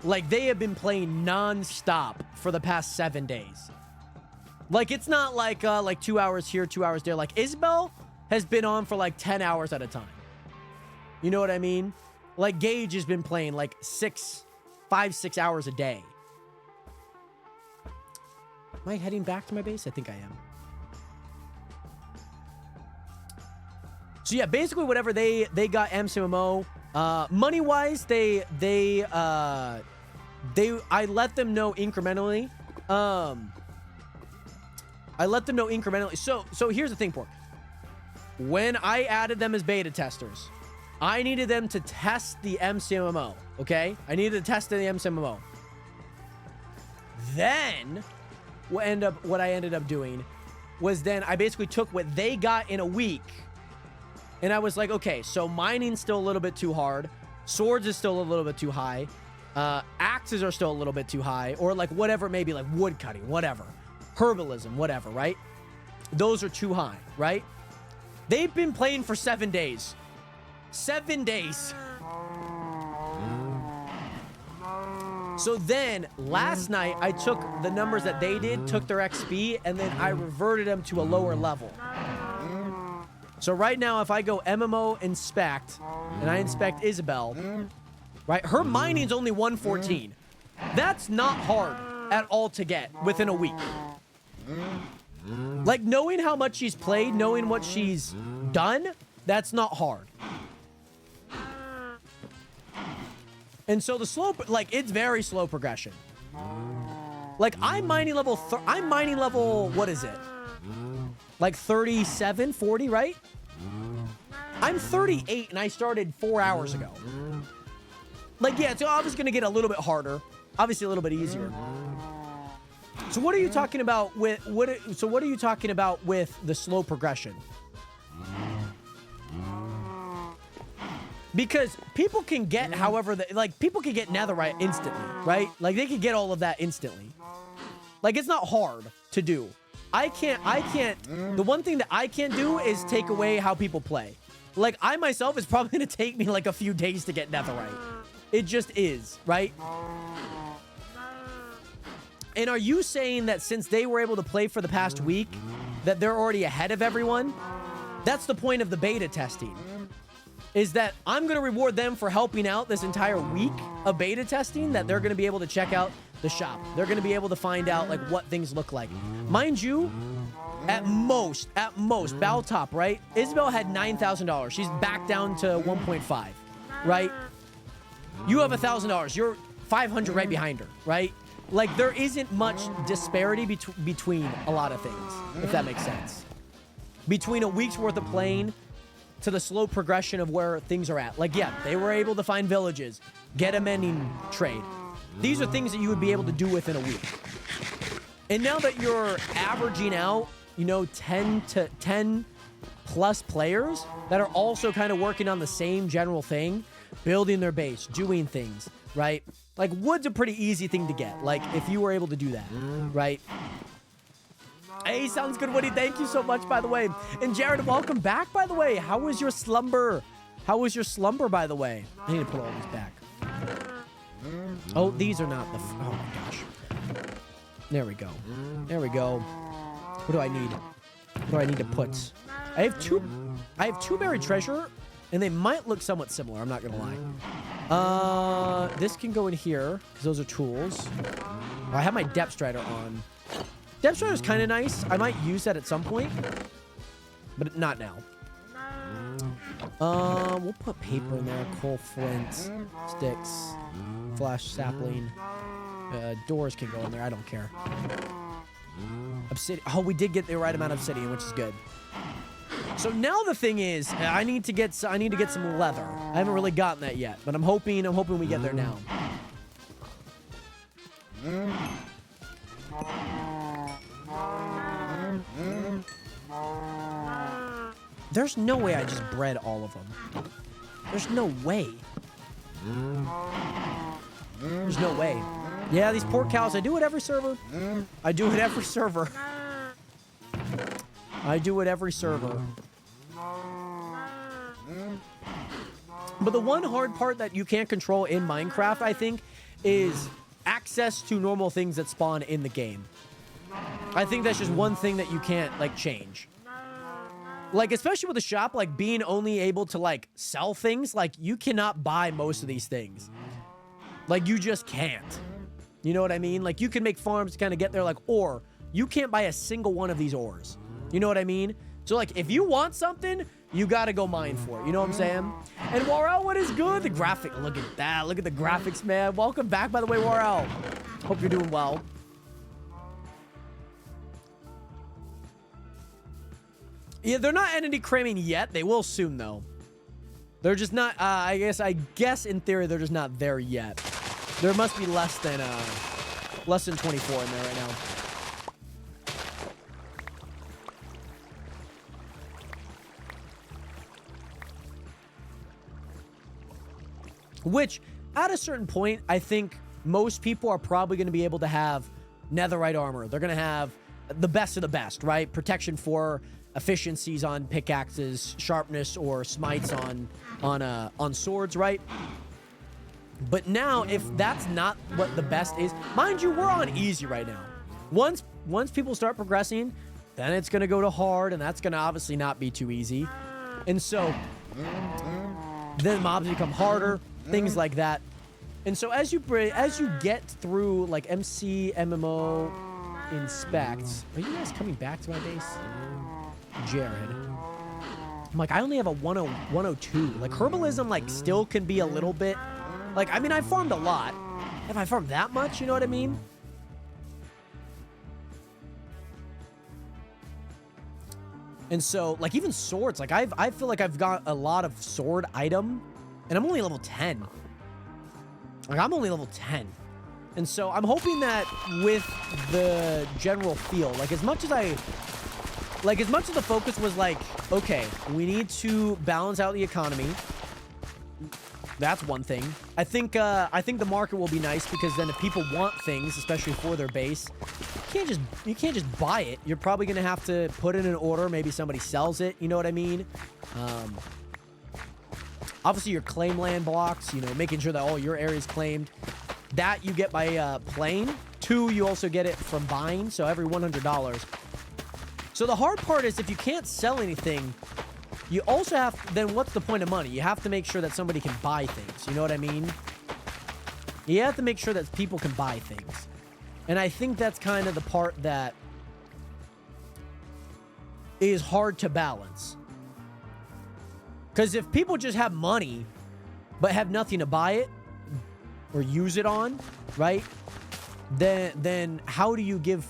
like they have been playing non-stop for the past 7 days. Like it's not like 2 hours here, 2 hours there. Like Isabel has been on for like 10 hours at a time. You know what I mean? Like Gage has been playing like 6 5-6 hours a day. Am I heading back to my base? I think I am. So yeah, basically whatever they got MCMO, money wise, I let them know incrementally. So here's the thing, Pork. When I added them as beta testers, I needed them to test the MCMO, okay? I needed to test the MCMO. Then, what I ended up doing was then I basically took what they got in a week, and I was like, okay, so mining's still a little bit too hard. Swords is still a little bit too high. Axes are still a little bit too high, or like whatever, maybe like wood cutting, whatever. Herbalism, whatever, right? Those are too high, right? They've been playing for 7 days. 7 days. So then, last night, I took the numbers that they did, took their XP, and then I reverted them to a lower level. So right now, if I go MMO inspect, and I inspect Isabel, right? Her mining's only 114. That's not hard at all to get within a week. Like, knowing how much she's played, knowing what she's done, that's not hard. And so the slow, like, it's very slow progression. Like, I'm mining level, what is it? Like 37, 40, right? I'm 38 and I started 4 hours ago. Like, yeah, it's obviously gonna get a little bit harder. Obviously a little bit easier. So what are you talking about with, what are you talking about with the slow progression? Because people can get however, people can get netherite instantly, right? Like, they can get all of that instantly. Like, it's not hard to do. I can't, the one thing that I can't do is take away how people play. Like, I myself, is probably going to take me like a few days to get netherite. It just is, right? And are you saying that since they were able to play for the past week, that they're already ahead of everyone? That's the point of the beta testing. Is that I'm going to reward them for helping out this entire week of beta testing, that they're going to be able to check out the shop. They're going to be able to find out, like, what things look like. Mind you, at most, Bow Top, right? Isabel had $9,000. She's back down to 1.5, right? You have $1,000. You're 500 right behind her, right? Like, there isn't much disparity between a lot of things, if that makes sense. Between a week's worth of playing to the slow progression of where things are at. Like, yeah, they were able to find villages, get a mending trade. These are things that you would be able to do within a week. And now that you're averaging out, you know, 10 plus players that are also kind of working on the same general thing, building their base, doing things, right? Like, wood's a pretty easy thing to get. Like, if you were able to do that, right? Hey, sounds good, Woody. Thank you so much, by the way. And Jared, welcome back, by the way. How was your slumber? How was your slumber, by the way? I need to put all these back. Oh, these are not the... oh, my gosh. There we go. There we go. What do I need? What do I need to put? I have two buried treasure, and they might look somewhat similar. I'm not going to lie. This can go in here, because those are tools. Oh, I have my Depth Strider on. Depth Strider is kind of nice. I might use that at some point, but not now. We'll put paper in there. Coal, flint, sticks, flash sapling. Doors can go in there. I don't care. Obsidian. Oh, we did get the right amount of obsidian, which is good. So now the thing is, I need to get some leather. I haven't really gotten that yet, but I'm hoping we get there now. There's no way I just bred all of them. There's no way. There's no way. Yeah, these poor cows. I do it every server. I do it every server. I do it every server. But the one hard part that you can't control in Minecraft, I think, is access to normal things that spawn in the game. I think that's just one thing that you can't, like, change. Like, especially with the shop, like, being only able to, like, sell things, like, you cannot buy most of these things. Like, you just can't. You know what I mean? Like, you can make farms to kind of get there, like, ore. You can't buy a single one of these ores. You know what I mean? So, like, if you want something, you got to go mine for it. You know what I'm saying? And Warel, what is good? The graphic. Look at that. Look at the graphics, man. Welcome back, by the way, Warel. Hope you're doing well. Yeah, they're not entity cramming yet. They will soon, though. They're just not, I guess in theory, they're just not there yet. There must be less than 24 in there right now. Which, at a certain point, I think most people are probably going to be able to have netherite armor. They're going to have the best of the best, right? Protection for efficiencies on pickaxes, sharpness or smites on swords, right? But now, if that's not what the best is, mind you, we're on easy right now. Once people start progressing, then it's going to go to hard, and that's going to obviously not be too easy. And so, then mobs become harder, things like that. And so as you get through like MC, MMO, inspects, are you guys coming back to my base? Jared. I'm like, I only have a 102. Like, herbalism, like, still can be a little bit... Like, I mean, I farmed a lot. If I farmed that much, you know what I mean? And so, like, even swords, like, I feel like I've got a lot of sword item, and I'm only level 10. Like, I'm only level 10. And so, I'm hoping that with the general feel, like, as much as the focus was like, okay, we need to balance out the economy. That's one thing. I think the market will be nice because then if people want things, especially for their base, you can't just buy it. You're probably gonna have to put in an order. Maybe somebody sells it. You know what I mean? Obviously, your claim land blocks. You know, making sure that all your area's claimed. That you get by playing. 2, you also get it from buying. So every $100. So the hard part is if you can't sell anything, you also have, then what's the point of money? You have to make sure that somebody can buy things. You know what I mean? You have to make sure that people can buy things. And I think that's kind of the part that is hard to balance. Because if people just have money, but have nothing to buy it or use it on, right? Then how do you give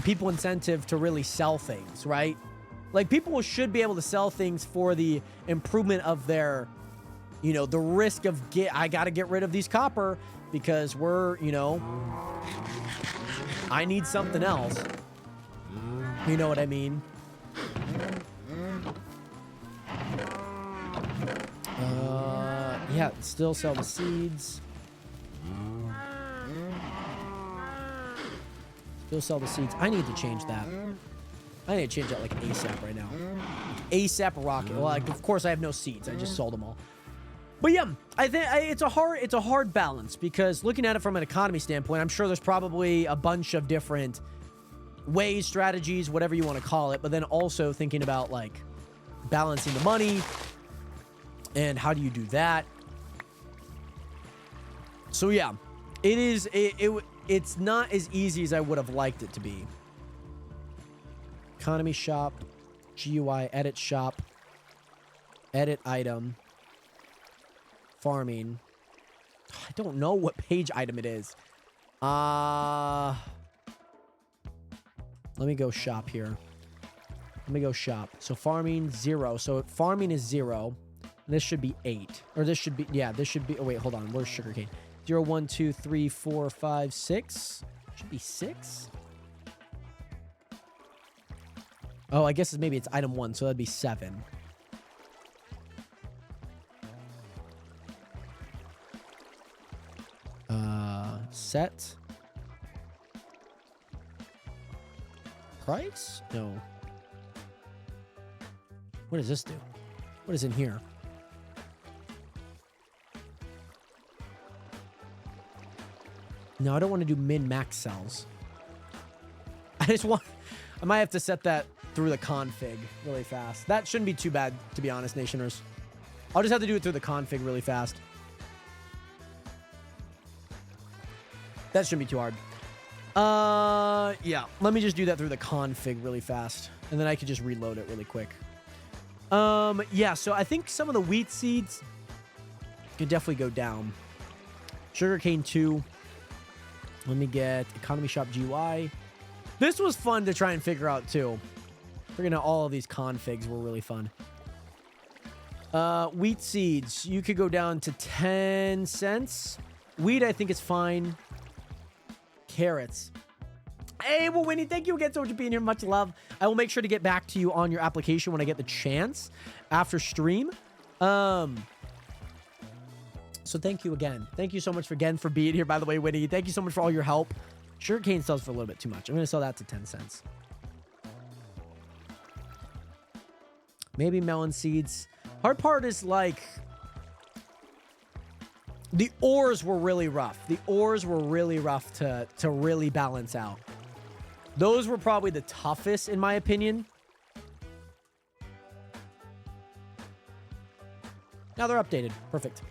people incentive to really sell things, right? Like, people should be able to sell things for the improvement of their, you know, the risk of I got to get rid of these copper because we're, you know, I need something else. You know what I mean? Yeah, still sell the seeds. Still sell the seeds. I need to change that. I need to change that like ASAP right now. ASAP rocket. Well, like, of course I have no seeds. I just sold them all. But yeah, I think it's a hard balance because looking at it from an economy standpoint, I'm sure there's probably a bunch of different ways, strategies, whatever you want to call it. But then also thinking about like balancing the money and how do you do that. So yeah, it's not as easy as I would have liked it to be. Economy shop, GUI, edit shop, edit item, farming. I don't know what page item it is. Let me go shop here. Let me go shop. So farming 0. So farming is 0. This should be 8. Or this should be, yeah, this should be, oh wait, hold on. Where's sugarcane? 0, 1, 2, 3, 4, 5, 6. Should be 6. Oh, I guess maybe it's item 1, so that'd be 7. Set. Price? No. What does this do? What is in here? No, I don't want to do min-max cells. I might have to set that through the config really fast. That shouldn't be too bad, to be honest, Nationers. I'll just have to do it through the config really fast. That shouldn't be too hard. Yeah. Let me just do that through the config really fast. And then I could just reload it really quick. Yeah, so I think some of the wheat seeds could definitely go down. Sugarcane 2. Let me get Economy Shop GUI. This was fun to try and figure out too. Figuring out all of these configs were really fun. Wheat seeds. You could go down to 10 cents. Wheat, I think, is fine. Carrots. Hey, well, Winnie, thank you again so much for being here. Much love. I will make sure to get back to you on your application when I get the chance after stream. So thank you again. Thank you so much for being here, by the way, Winnie. Thank you so much for all your help. Sugarcane sells for a little bit too much. I'm going to sell that to 10 cents. Maybe melon seeds. Hard part is like... the ores were really rough. The ores were really rough to really balance out. Those were probably the toughest, in my opinion. Now they're updated. Perfect.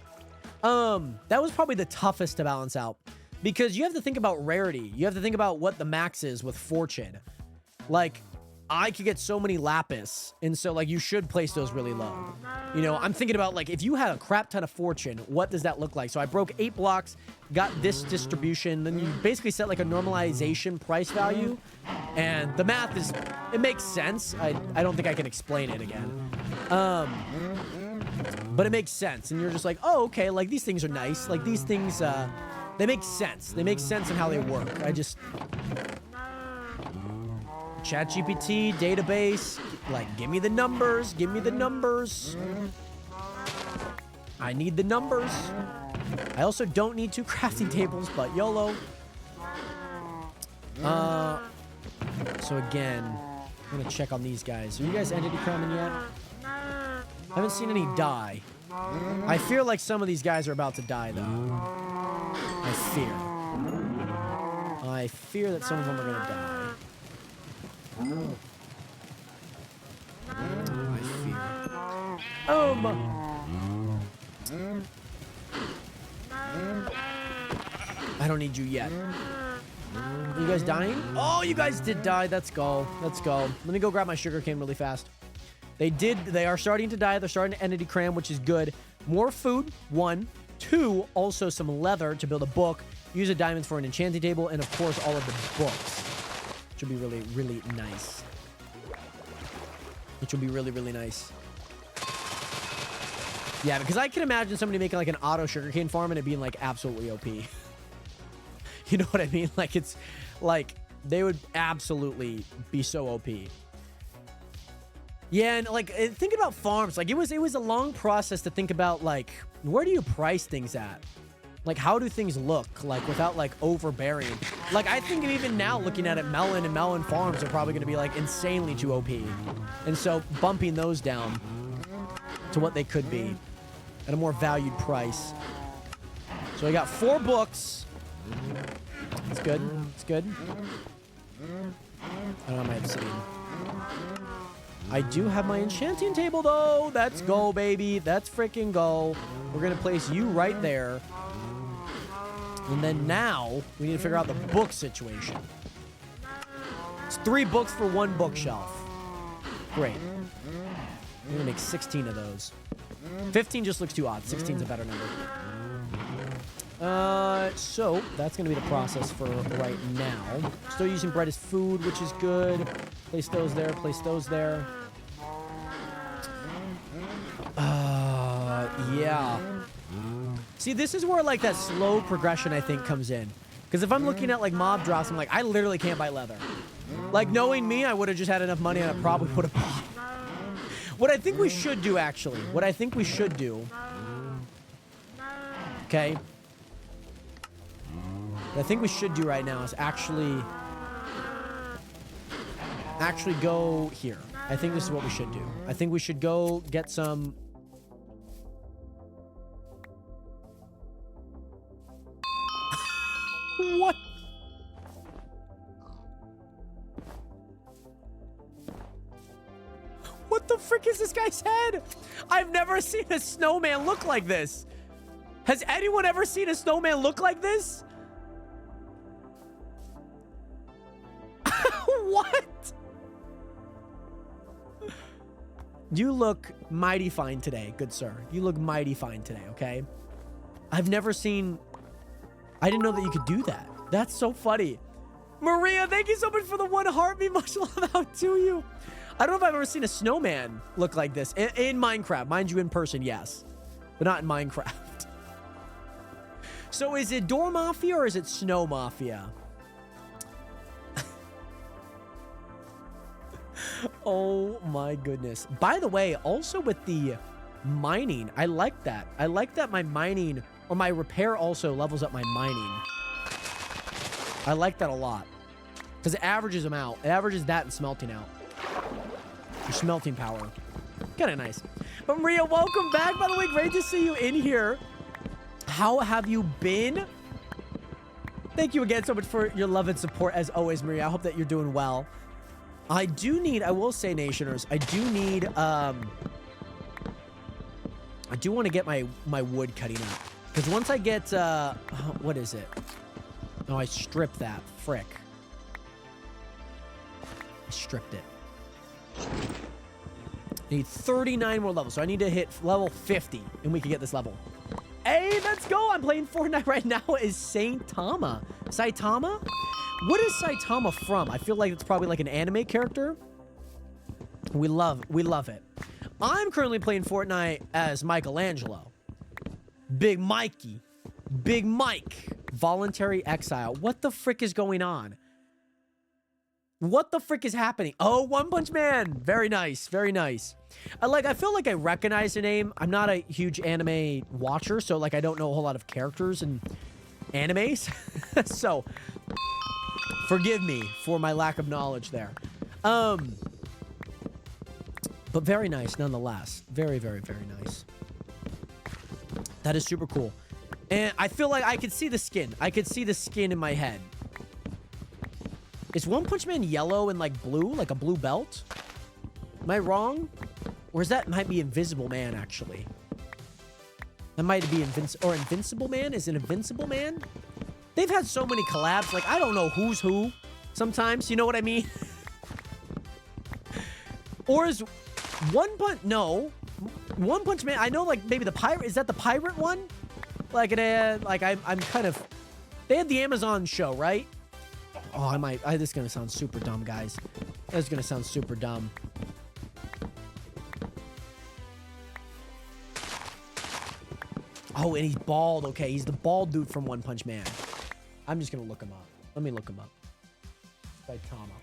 That was probably the toughest to balance out. Because you have to think about rarity. You have to think about what the max is with fortune. Like, I could get so many lapis. And so, like, you should place those really low. You know, I'm thinking about, like, if you had a crap ton of fortune, what does that look like? So I broke 8 blocks, got this distribution. Then you basically set, like, a normalization price value. And the math is, it makes sense. I don't think I can explain it again. But it makes sense. And you're just like, oh, okay, like, these things are nice. Like, these things, they make sense. They make sense in how they work. ChatGPT, database, like, give me the numbers. Give me the numbers. I need the numbers. I also don't need 2 crafting tables, but YOLO. So again, I'm gonna check on these guys. Are you guys entity cramming yet? I haven't seen any die. I fear like some of these guys are about to die, though. I fear that some of them are gonna die. I fear. I don't need you yet. Are you guys dying? Oh, you guys did die. Let's go. Let's go. Let me go grab my sugarcane really fast. They are starting to die. They're starting to entity cram, which is good. More food, 1. 2, also some leather to build a book. Use a diamond for an enchanting table. And, of course, all of the books. Which will be really, really nice. Which will be really, really nice. Yeah, because I can imagine somebody making, like, an auto sugarcane farm and it being, like, absolutely OP. You know what I mean? Like, it's, like, they would absolutely be so OP. Yeah, and, like, thinking about farms, like, it was a long process to think about, like, where do you price things at? Like, how do things look, like, without, like, overbearing? Like, I think even now, looking at it, melon and melon farms are probably going to be, like, insanely too OP. And so, bumping those down to what they could be at a more valued price. So, I got 4 books. It's good. It's good. I don't have my obsidian. I do have my enchanting table, though. Let's go, baby. Let's freaking go. We're going to place you right there. And then now, we need to figure out the book situation. It's 3 books for 1 bookshelf. Great. I'm going to make 16 of those. 15 just looks too odd. 16's a better number. So, that's going to be the process for right now. Still using bread as food, which is good. Place those there, place those there. Yeah. See, this is where, like, that slow progression, I think, comes in. Because if I'm looking at, like, mob drops, I'm like, I literally can't buy leather. Like, knowing me, I would have just had enough money and I probably would have bought. What I think we should do, actually, what I think we should do, okay, what I think we should do right now is actually go here. I think this is what we should do. I think we should go get some... What? What the frick is this guy's head? I've never seen a snowman look like this. Has anyone ever seen a snowman look like this? What? You look mighty fine today, good sir. You look mighty fine today, okay? I've never seen... I didn't know that you could do that. That's so funny. Maria, thank you so much for the 1 heart. Me much love out to you. I don't know if I've ever seen a snowman look like this. In Minecraft. Mind you, in person, yes. But not in Minecraft. So is it Door Mafia or is it Snow Mafia? Oh my goodness. By the way, also with the mining, I like that. I like that my mining or my repair also levels up my mining. I like that a lot. Because it averages them out. It averages that and smelting out. Your smelting power. Kind of nice. But Maria, welcome back. By the way, great to see you in here. How have you been? Thank you again so much for your love and support as always, Maria. I hope that you're doing well. I will say, Nationers, I do want to get my wood cutting up. Because once I get, what is it? Oh, I stripped that. Frick. I stripped it. I need 39 more levels, so I need to hit level 50, and we can get this level. Hey, let's go! I'm playing Fortnite right now as Saitama. Saitama? What is Saitama from? I feel like it's probably like an anime character. We love it. I'm currently playing Fortnite as Michelangelo. Big Mikey. Big Mike. Voluntary exile. What the frick is going on? What the frick is happening? Oh, One Punch Man. Very nice. Very nice. I feel like I recognize the name. I'm not a huge anime watcher, so like I don't know a whole lot of characters and animes. So forgive me for my lack of knowledge there. But very nice nonetheless. Very, very, very nice. That is super cool. And I feel like I could see the skin. I could see the skin in my head. Is One Punch Man yellow and like blue? Like a blue belt? Am I wrong? Or is that might be Invisible Man actually? That might be Invincible Man? Is it Invincible Man? They've had so many collabs. Like, I don't know who's who sometimes. You know what I mean? Or is One Punch... No. One Punch Man... I know, like, maybe the pirate... Is that the pirate one? Like, I'm kind of... They had the Amazon show, right? Oh, this is going to sound super dumb, guys. This is going to sound super dumb. Oh, and he's bald. Okay, he's the bald dude from One Punch Man. I'm just going to look him up. Let me look him up. Saitama.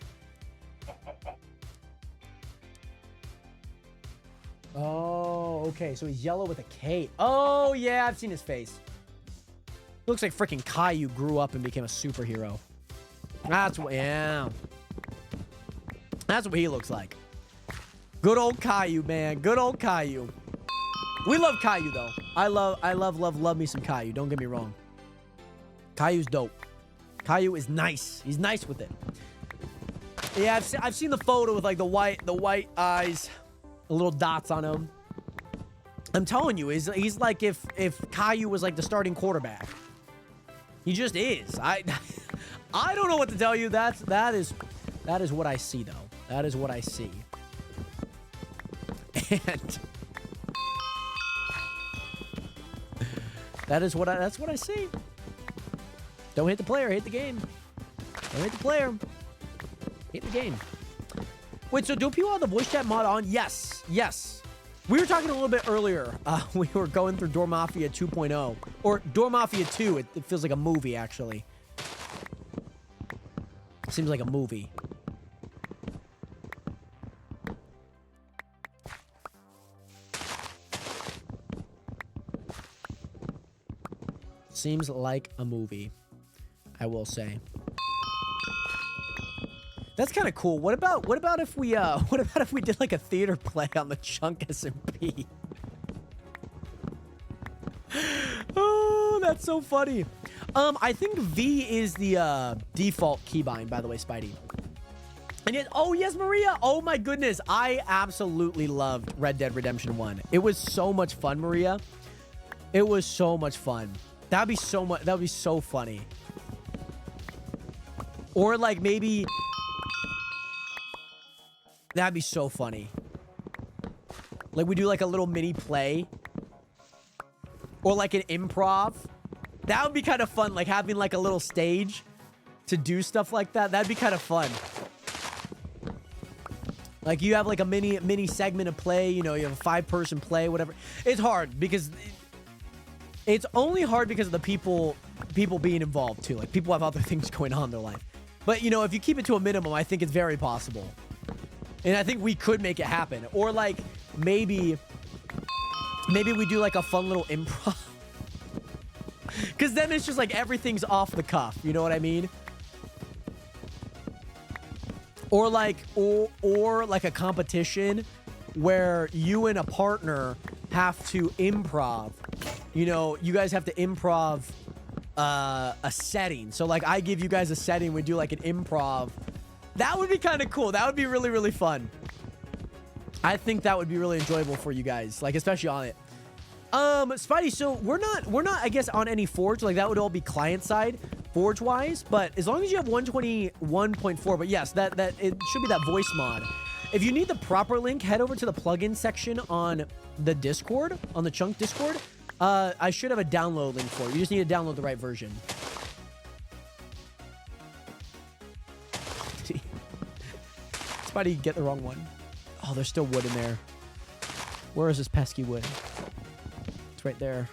Oh, okay. So he's yellow with a cape. Oh, yeah. I've seen his face. Looks like freaking Caillou grew up and became a superhero. That's what, yeah. That's what he looks like. Good old Caillou, man. Good old Caillou. We love Caillou, though. I love me some Caillou. Don't get me wrong. Caillou's dope. Caillou is nice. He's nice with it. Yeah, I've seen the photo with like the white eyes, the little dots on him. I'm telling you, he's like if Caillou was like the starting quarterback. He just is. I don't know what to tell you. That is what I see, though. That is what I see. And that's what I see. Don't hit the player, hit the game. Don't hit the player. Hit the game. Wait, so do people have the voice chat mod on? Yes. Yes. We were talking a little bit earlier. We were going through Door Mafia 2.0. Or Door Mafia 2. It feels like a movie, actually. Seems like a movie. Seems like a movie, I will say. That's kind of cool. What about if we did like a theater play on the Chunk SMP? Oh, that's so funny. I think V is the default keybind, by the way, Spidey. And yet, oh yes, Maria. Oh my goodness, I absolutely loved Red Dead Redemption 1. It was so much fun, Maria. It was so much fun. That'd be so funny. Or like maybe That'd be so funny. Like we do like a little mini play. Or like an improv. That would be kind of fun, like having like a little stage to do stuff like that. That'd be kind of fun. Like you have like a mini segment of play, you know, you have a 5-person play, whatever. It's hard because it's only hard because of the people being involved too. Like people have other things going on in their life. But you know, if you keep it to a minimum, I think it's very possible. And I think we could make it happen. Or like maybe we do like a fun little improv. Because then it's just like everything's off the cuff. You know what I mean? Or like a competition where you and a partner have to improv. You know, you guys have to improv a setting. So like I give you guys a setting, we do like an improv. That would be kind of cool. That would be really, really fun. I think that would be really enjoyable for you guys, like especially on it. Spidey, so we're not I guess on any Forge, like that would all be client side Forge wise, but as long as you have 121.4, but yes, that it should be that voice mod. If you need the proper link, head over to the plugin section on the Discord, on the Chunk Discord. I should have a download link for it. You just need to download the right version. Spidey, get the wrong one. Oh, there's still wood in there. Where is this pesky wood? It's right there.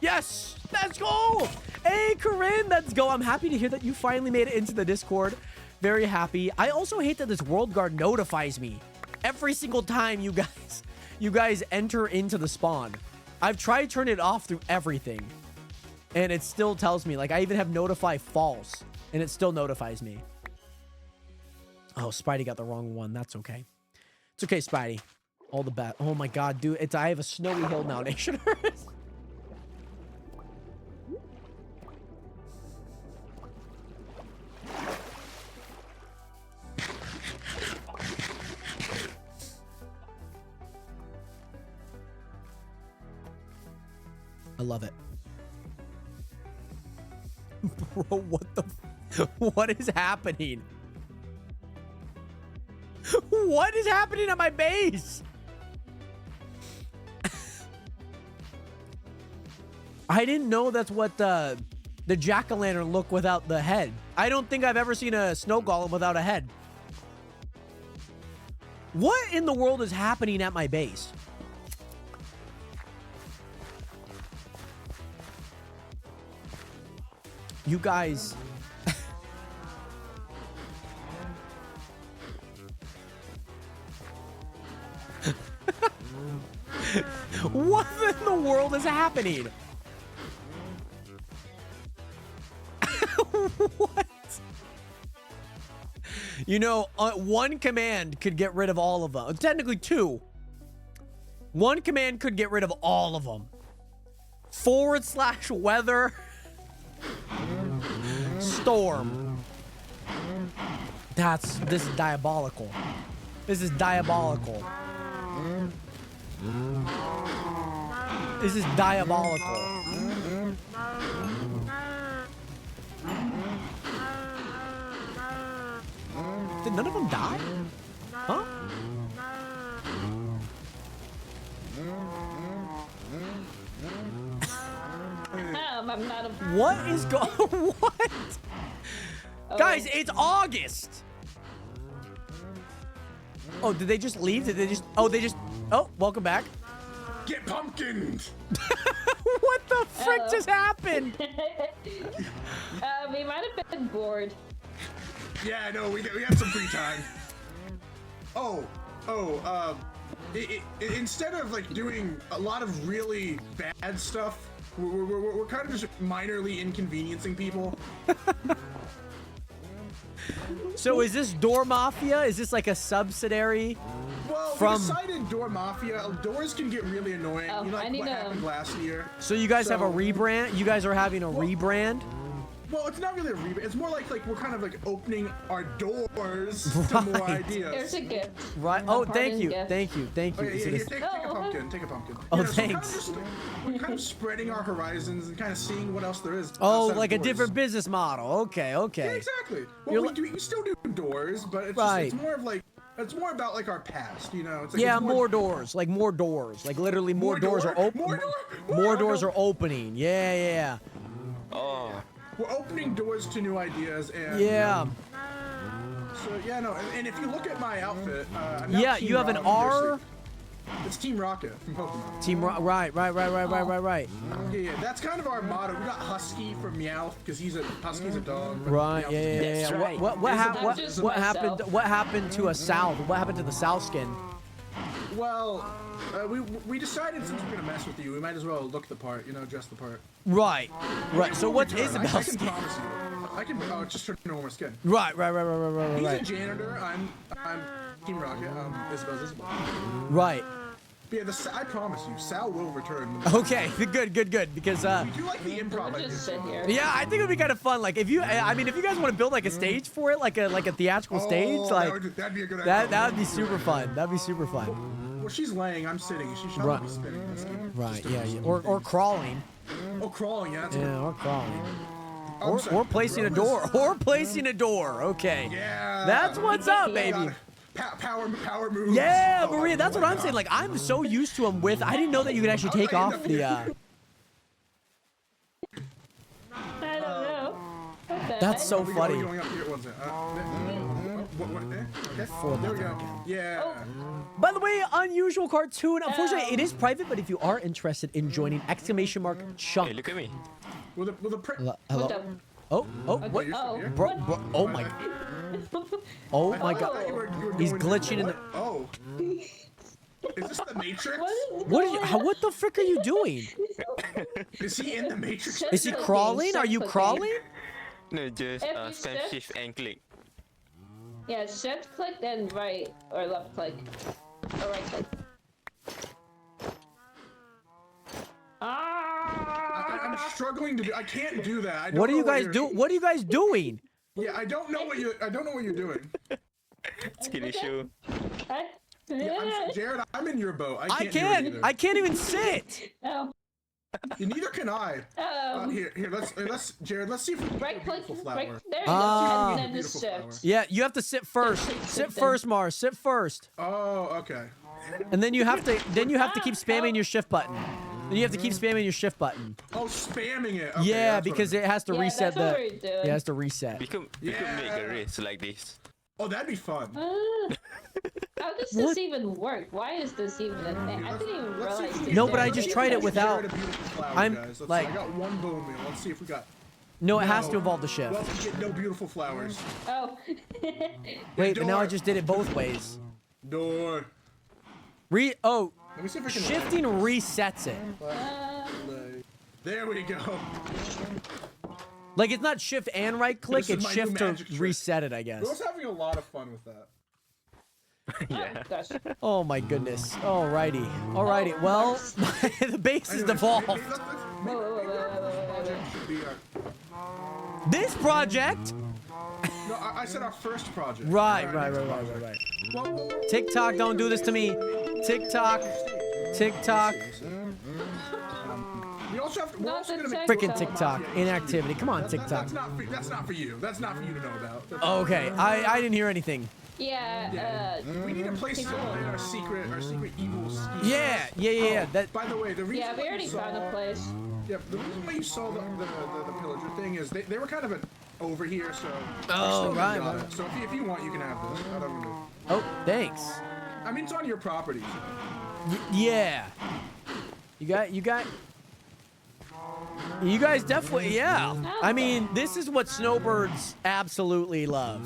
Yes! Let's go! Hey, Corinne, let's go. I'm happy to hear that you finally made it into the Discord. Very happy. I also hate that this World Guard notifies me every single time you guys enter into the spawn. I've tried turning it off through everything, and it still tells me. Like, I even have notify false, and it still notifies me. Oh, Spidey got the wrong one. That's okay. It's okay, Spidey. All the best. Oh my god, dude. I have a snowy hill now, Nationers. I love it. Bro, what is happening? What is happening at my base? I didn't know that's what the jack-o'-lantern look without the head. I don't think I've ever seen a snow golem without a head. What in the world is happening at my base? You guys... What in the world is happening? What? You know, one command could get rid of all of them. Technically, two. One command could get rid of all of them. /weather storm. This is diabolical. This is diabolical. This is diabolical. Did none of them die? Huh? I'm not a... What is going? What? Oh. Guys, it's August. Oh, did they just leave? Did they just? Oh, they just. Oh, welcome back. Get pumpkined! What the frick just happened? We might have been bored. Yeah, no, we had some free time. Instead of like doing a lot of really bad stuff, we're kind of just minorly inconveniencing people. So is this Door Mafia? Is this like a subsidiary? Well, we decided Door Mafia. Doors can get really annoying. Oh, you know, like what happened last year. So you guys have a rebrand? You guys are having a rebrand? Well, it's not really a rebrand. It's more like we're kind of like opening our doors to more ideas. There's a gift. Right. Oh, thank you. Thank you. Thank you. Okay, Is it here, a- take a pumpkin. Take a pumpkin. Oh, You know, so thanks. we're kind of spreading our horizons and kind of seeing what else there is. Oh, outside like a of doors. different business model. Okay, okay. Yeah, exactly. You're Well, we still do doors, but it's, Right. just, it's more of like It's more about like our past, you know. It's like, Yeah, it's more doors, like more doors, like literally more doors are open. More doors are opening. Yeah, yeah, Oh, We're opening doors to new ideas and. yeah. So yeah, no, and if you look at my outfit, I'm now Yeah, Team you have an Rocket. R. It's Team Rocket from Pokemon. Team right. Yeah, that's kind of our motto. We got Husky from Meowth because Husky's a dog. but Right, Meowth yeah, is a yeah, That's yeah. right. That's just What myself. happened? What happened to a Sal? What happened to the Sal skin? Well, we decided since we're gonna mess with you, we might as well look the part, you know, dress the part. Right. So what's I Isabel's can skin? promise you. I can. Oh, it's just turn normal skin. Right. He's a janitor. I'm Team Rocket. Isabel's Isabel. Right. But yeah, I promise you, Sal will return. Okay. Good. Because We do like the improv. We'll idea. just sit here. yeah, I think it'd be kind of fun. Like if you, I mean, if you guys want to build like a stage for it, like a theatrical stage, Oh, like that'd be a good idea. that would be super fun. That'd be super fun. Well, she's laying. I'm sitting. She should Right. be spinning. This game. Right. Yeah. Or crawling. Oh, crawling. Yeah. That's Yeah. Or crawing. I'm sorry, Or placing a Rose. door. Or placing a door. Okay. Yeah. That's what's up, baby. Power moves. Yeah, Oh, Maria, that's what I'm God. saying. Like, I'm so used to them with. I didn't know that you could actually take off the. I don't know. What the That's heck? so We funny. Going up here. What's it? Okay. There we go. Yeah. By the way, unusual cartoon. Unfortunately, it is private, but if you are interested in joining, exclamation mark hey, chunk. look at me. With a Hello. What the- Oh, Wait, what? you're still here? Bro, oh my. Oh my I thought god. you were He's going glitching in what? Oh. Is this the Matrix? What are you? What the frick are you doing? Is he in the Matrix? Is he crawling? Are you crawling? No, just If you spam shift- shift and click. Yeah, shift click, then right or left click. Or right click. I'm struggling to do. I can't do that. I don't What are know you guys you're- do? What are you guys doing? Yeah, I don't know what you're doing. Skinny show. Jared, I'm in your boat. I can't do it can't. either. I can't even sit. Oh. Neither can I. Here, let's Jared, let's see if we can Right get a click. beautiful Right, flower. there you Ah. go. And then just Beautiful flower. shift. Yeah, you have to sit first. Sit first, Mars. Sit first. Oh, okay. And then you have to keep spamming your shift button. Then you have to keep spamming your shift button. Oh, spamming it. Okay, Yeah, that's what because it is. it has to Yeah, reset that's what the. we're doing. It has to reset. We could make a race like this. Oh, that'd be fun. How does What? this even work? Why is this even a thing? I didn't even Let's see realize if we this. can No, get- but I let's just see if tried we it can get without- Jared a beautiful flower, I'm, guys. Let's see. like- I got one bone meal. Let's see if we got. No, it has No. to involve the shift. Well, we get no beautiful flowers. Oh. Wait, but now I door. just did it both ways. Door. Oh, Let me see if I can. shifting resets it. There we go. Like it's not shift and right click, This is it's my new shift to magic trick. reset it, I guess. I was having a lot of fun with that. Yeah. Gosh. Oh my goodness. Alrighty. Alrighty. Well, the base is Anyways, devolved. maybe project should be our- This project. No, I said our first project. Right. Our next project. Well, TikTok, don't do this to me. TikTok. TikTok. we also have to. We're Not also the gonna make. Freaking TikTok. Inactivity. Come on, TikTok. That's not for you. That's not for you to know about. That's- Okay. I didn't hear anything. Yeah, We need a place to play our secret evil scheme. Yeah. That. By the way, the reason yeah, we why already you saw, found a place. Yeah, the reason why you saw the pillager thing is they were kind of over here, so. Oh, still right, got right. it. So if you want, you can have this. I don't know. Oh, thanks. I mean, it's on your property. So. Yeah. You guys definitely, yeah. I mean, this is what snowbirds absolutely love.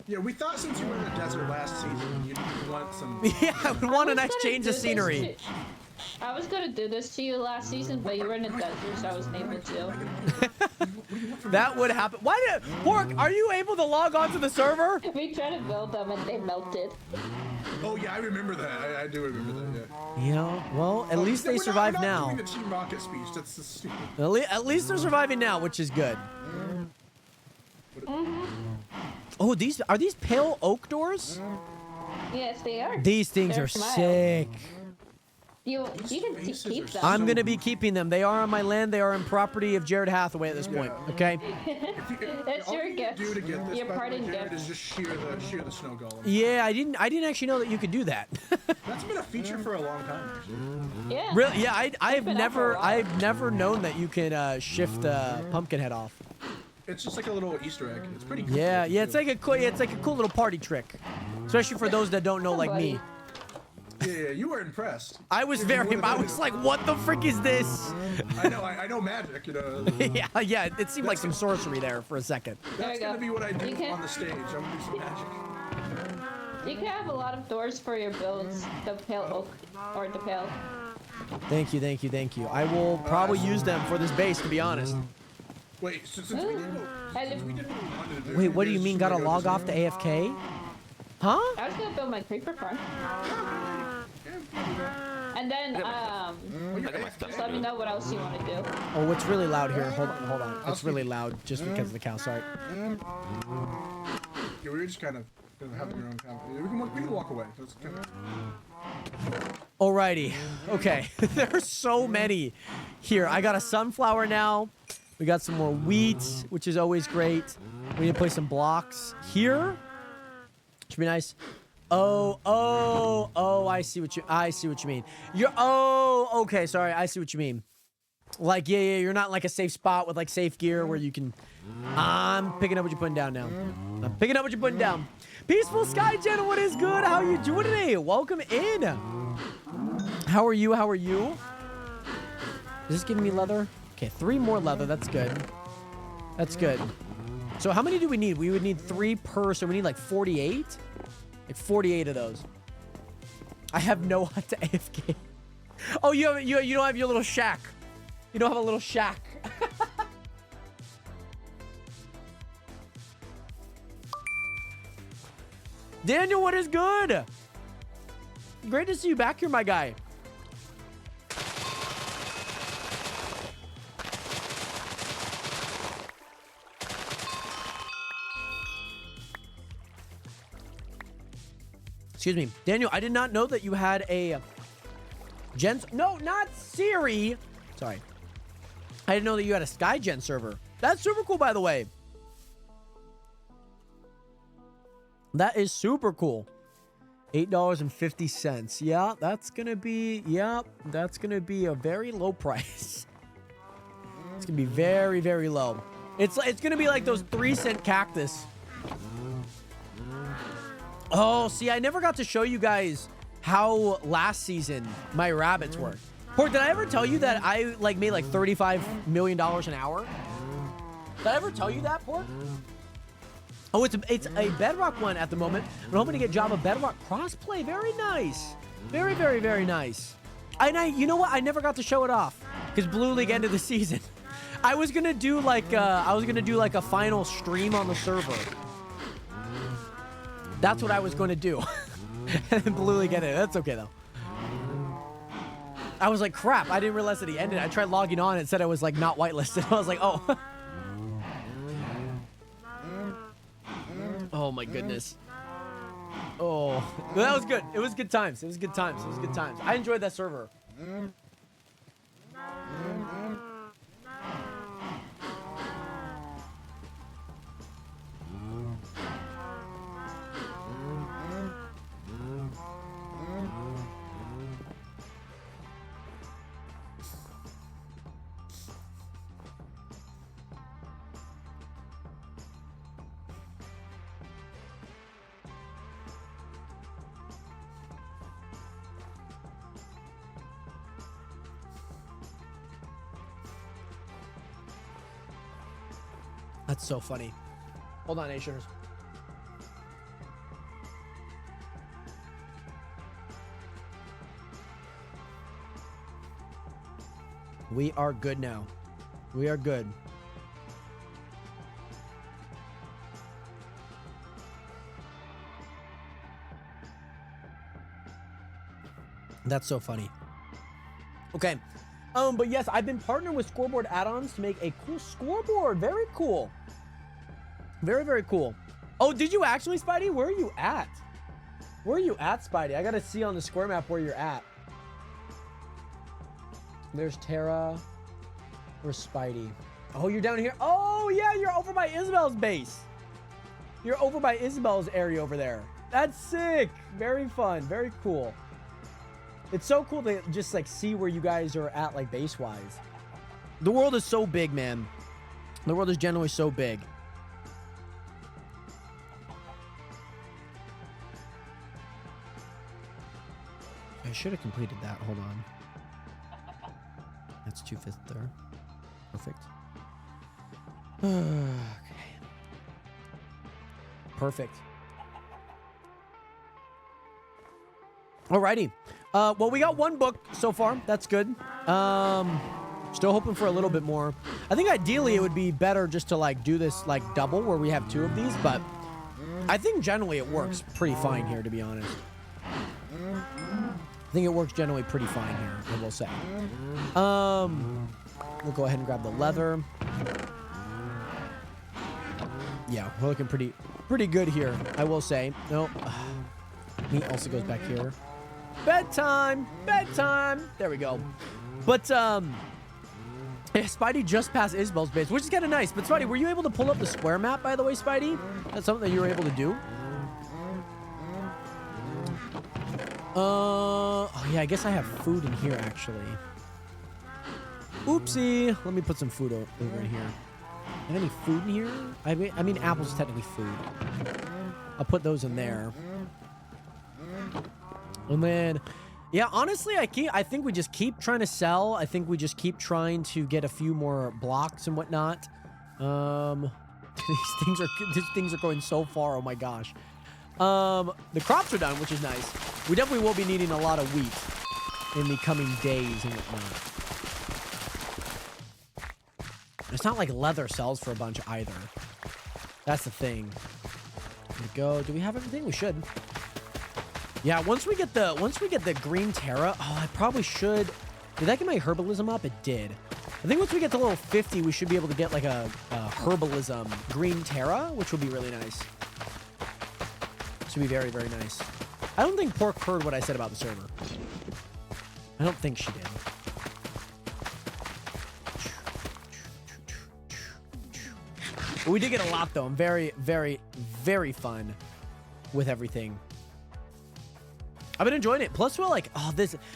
Yeah, we thought since you were in the desert last season, you'd want some. Yeah, we want a nice gonna change do of this scenery. I was gonna do this to you last season, but you were in the desert, so I wasn't able to. That would happen. Why did Pork? Are you able to log on to the server? We tried to build them and they melted. Oh yeah, I remember that. I do remember that. Yeah. Yeah. Well, at least they survive we're not now. doing the Team Rocket speech. That's just stupid. At least they're surviving now, which is good. Oh, are these pale oak doors? Yes, they are. These things They're are mild. sick. You can faces keep are them. so- I'm gonna be keeping them. They are on my land. They are in property of Jared Hathaway at this point. Okay. That's All your you need gift. to do to get this, Your by the way, parting Jared, gift. is just shear the snow golem. Yeah, I didn't actually know that you could do that. That's been a feature for a long time. Actually. Yeah. Really? Yeah, I've been out for a while. never known that you can shift pumpkin head off. It's just like a little Easter egg. It's pretty cool. Yeah, yeah, it's like a cool little party trick, especially for those that don't know like me. Yeah, you were impressed. I was Even more than I I was did. like, what the frick is this? I know magic. You know. yeah, yeah, it seemed like some sorcery there for a second. There That's we go. gonna be what I do You can- on the stage. I'm gonna do some magic. You can have a lot of doors for your builds. The pale oak or the pale. Thank you, thank you, thank you. I will probably use them for this base, to be honest. Wait, since we did And if, we did what we wanted to do. Wait, what do you just mean? Gotta wanna go log this off to way. AFK? Huh? I was gonna build my creeper farm. And then just let me know what else you want to do. Oh, it's really loud here. Hold on. It's really loud just because of the cow. Sorry. Yeah, we were just kind of having our own conversation. We can walk away. That's kind of... Alrighty. Okay. There's so many here. I got a sunflower now. We got some more wheat, which is always great. We need to play some blocks here. Should be nice. Oh, I see what you mean. Okay, sorry, I see what you mean. Like, yeah, you're not in like a safe spot with like safe gear where you can. I'm picking up what you're putting down now. I'm picking up what you're putting down. Peaceful Sky Channel, what is good? How are you doing today? Welcome in. How are you? How are you? Is this giving me leather? Okay, 3 more leather. That's good. That's good. So how many do we need? We would need 3 per, so we need like 48? Like 48 of those. I have no hut to AFK. Oh, you don't have your little shack. You don't have a little shack. Daniel, what is good? Great to see you back here, my guy. Excuse me. Daniel, I did not know that you had a no, not Siri. Sorry. I didn't know that you had a SkyGen server. That's super cool, by the way. That is super cool. $8.50. Yeah, that's gonna be a very low price. It's gonna be very, very low. It's gonna be like those 3-cent cactus. Oh, see, I never got to show you guys how last season my rabbits worked. Pork, did I ever tell you that I made like $35 million an hour? Did I ever tell you that, Pork? Oh, it's a Bedrock one at the moment. I'm hoping to get Java Bedrock crossplay. Very nice. Very, very, very nice. And you know what? I never got to show it off because Blue League ended the season. I was gonna do like a final stream on the server. That's what I was going to do. And then Blue League ended. That's okay though. I was like, crap, I didn't realize that he ended. I tried logging on. It said I was like not whitelisted. I was like, oh. Oh my goodness. Oh, that was good. It was good times. It was good times. It was good times. I enjoyed that server. That's so funny. Hold on, Nationers. We are good now. We are good. That's so funny. Okay. But yes, I've been partnering with Scoreboard add-ons to make a cool scoreboard. Very cool. Very, very cool. Oh, did you actually, Spidey? Where are you at? Where are you at, Spidey? I gotta see on the square map where you're at. There's Tara. Where's Spidey? Oh, you're down here. Oh, yeah, you're over by Isabel's base. You're over by Isabel's area over there. That's sick. Very fun. Very cool. It's so cool to just like see where you guys are at like base wise. The world is so big, man. The world is generally so big. I should have completed that. Hold on. That's 2/5 there. Perfect. Okay. Perfect. Alrighty. Well, we got one book so far. That's good. Still hoping for a little bit more. I think ideally it would be better just to like do this like double where we have 2 of these, but I think generally it works pretty fine here, to be honest. I think it works generally pretty fine here, I will say. We'll go ahead and grab the leather. Yeah, we're looking pretty good here, I will say. Nope. Meat also goes back here. Bedtime! Bedtime! There we go. But, yeah, Spidey just passed Isabel's base, which is kind of nice. But, Spidey, were you able to pull up the square map, by the way, Spidey? That's something that you were able to do? Oh, yeah, I guess I have food in here, actually. Oopsie. Let me put some food over in here. Have any food in here? I mean, apples is technically food. I'll put those in there. And then, yeah, honestly, I think we just keep trying to sell. I think we just keep trying to get a few more blocks and whatnot. These things are going so far. Oh my gosh. The crops are done, which is nice. We definitely will be needing a lot of wheat in the coming days and whatnot. It's not like leather sells for a bunch either. That's the thing. There we go. Do we have everything? We should. Yeah, once we get the green Terra, oh, I probably should. Did that get my herbalism up? It did. I think once we get to level 50, we should be able to get like a herbalism green Terra, which will be really nice. Should be very, very nice. I don't think Pork heard what I said about the server. I don't think she did. But we did get a lot, though. I'm very, very, very fun with everything. I've been enjoying it. Plus, we're like, oh,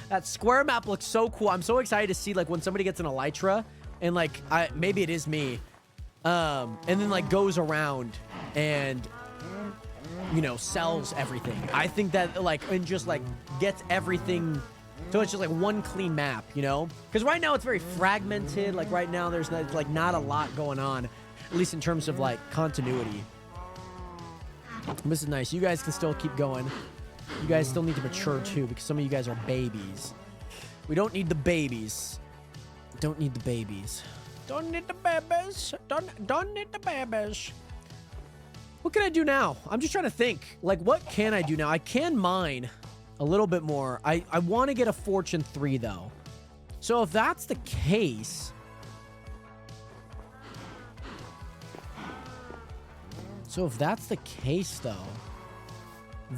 that square map looks so cool. I'm so excited to see, like, when somebody gets an elytra and, like, maybe it is me, and then, like, goes around and, you know, sells everything. I think that, like, and just, like, gets everything. So it's just, like, one clean map, you know? Because right now it's very fragmented. Like, right now there's, not a lot going on, at least in terms of, like, continuity. This is nice. You guys can still keep going. You guys still need to mature too, because some of you guys are babies. We don't need the babies. Don't need the babies. Don't need the babies. Don't need the babies. What can I do now? I'm just trying to think. Like, what can I do now? I can mine a little bit more. I want to get a Fortune 3, though. So if that's the case...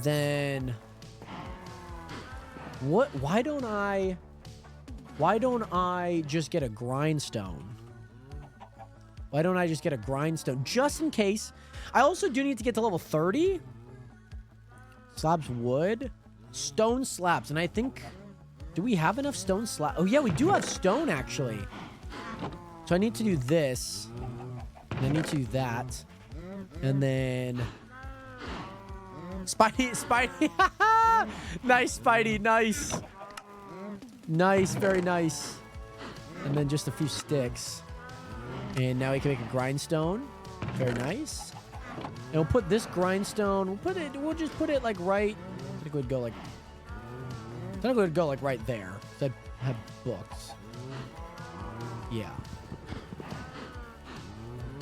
then why don't I just get a grindstone? Why don't I just get a grindstone just in case? I also do need to get to level 30. Slabs wood, stone slabs, and I think, do we have enough stone slabs? Oh yeah, we do have stone actually. So I need to do this, and I need to do that, and then Spidey. Nice, Spidey. Nice. Nice. Very nice. And then just a few sticks. And now we can make a grindstone. Very nice. And we'll put this grindstone. We'll just put it like right. I think it would go like. I think it would go like right there. So I have books. Yeah.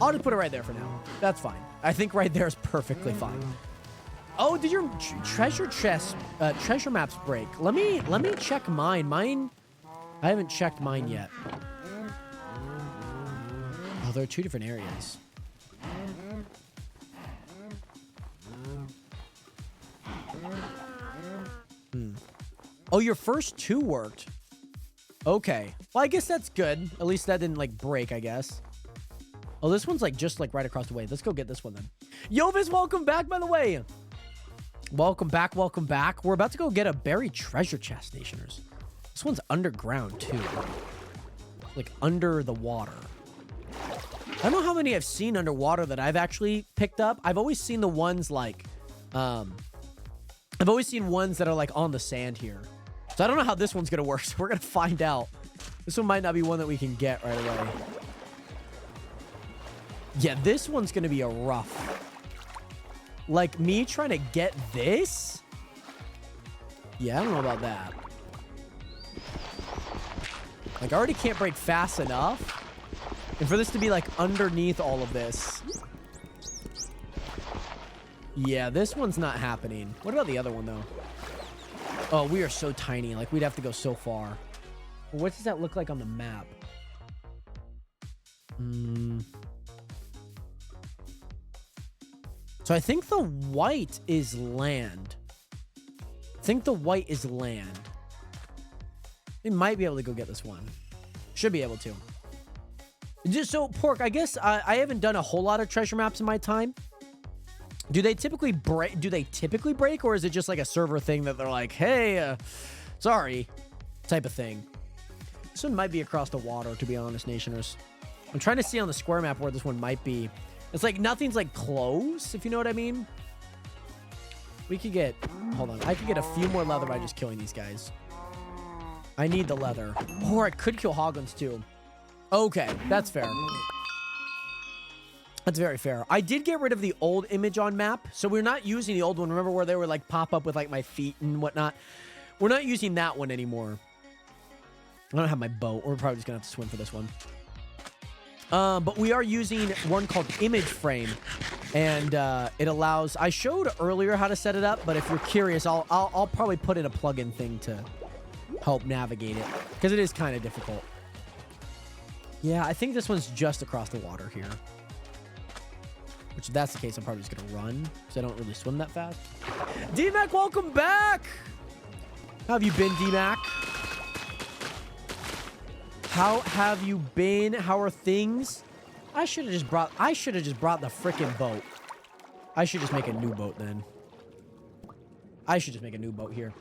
I'll just put it right there for now. That's fine. I think right there is perfectly fine. Oh, did your treasure maps break? Let me check mine. Mine, I haven't checked mine yet. Oh, there are 2 different areas. Oh, your first 2 worked. Okay. Well, I guess that's good. At least that didn't like break, I guess. Oh, this one's like just like right across the way. Let's go get this one then. Yovis, welcome back, by the way. Welcome back, welcome back. We're about to go get a buried treasure chest, stationers. This one's underground too. Like under the water. I don't know how many I've seen underwater that I've actually picked up. I've always seen the ones like, I've always seen ones that are like on the sand here. So I don't know how this one's gonna work. So we're gonna find out. This one might not be one that we can get right away. Yeah, this one's gonna be a rough. Like me trying to get this? Yeah, I don't know about that. Like I already can't break fast enough. And for this to be like underneath all of this. Yeah, this one's not happening. What about the other one though? Oh, we are so tiny. Like we'd have to go so far. What does that look like on the map? So I think the white is land. I think the white is land. We might be able to go get this one. Should be able to. Just so, Pork, I guess I haven't done a whole lot of treasure maps in my time. Do they typically break? Or is it just like a server thing that they're like, hey, sorry, type of thing? This one might be across the water, to be honest, Nationers. I'm trying to see on the square map where this one might be. It's like nothing's like close, if you know what I mean. We could get, hold on. I could get a few more leather by just killing these guys. I need the leather. Or I could kill Hoglins too. Okay, that's fair. That's very fair. I did get rid of the old image on map. So we're not using the old one. Remember where they were like pop up with like my feet and whatnot? We're not using that one anymore. I don't have my boat. We're probably just gonna have to swim for this one. But we are using one called Image Frame, and it allows. I showed earlier how to set it up, but if you're curious, I'll probably put in a plugin thing to help navigate it because it is kind of difficult. Yeah, I think this one's just across the water here. Which, if that's the case, I'm probably just gonna run because I don't really swim that fast. D-Mac, welcome back. How have you been, D-Mac? How have you been? How are things? I should have just brought the freaking boat. I should just make a new boat then. I should just make a new boat here.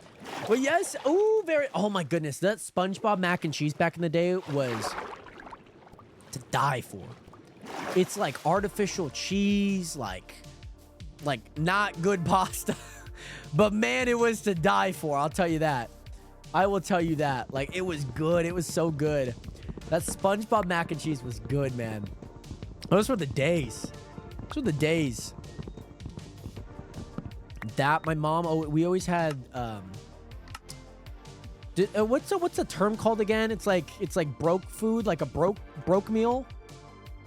But yes, oh my goodness, that SpongeBob mac and cheese back in the day was to die for. It's like artificial cheese, like not good pasta. But man, it was to die for. I'll tell you that. I will tell you that. Like, it was good. It was so good. That SpongeBob mac and cheese was good, man. Those were the days. Those were the days. That, my mom, we always had, what's the term called again? It's like broke food, like a broke meal.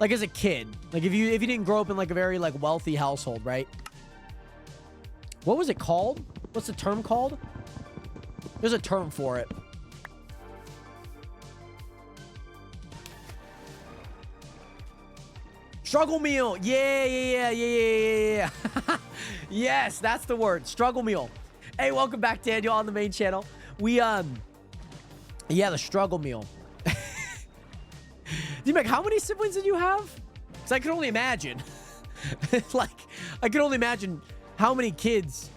Like as a kid, like if you didn't grow up in like a very like wealthy household, right? What was it called? What's the term called? There's a term for it. Struggle meal. Yeah. Yes, that's the word. Struggle meal. Hey, welcome back, Daniel, on the main channel. We, yeah, the struggle meal. D-Mac, how many siblings did you have? Because I can only imagine. Like, I can only imagine how many kids.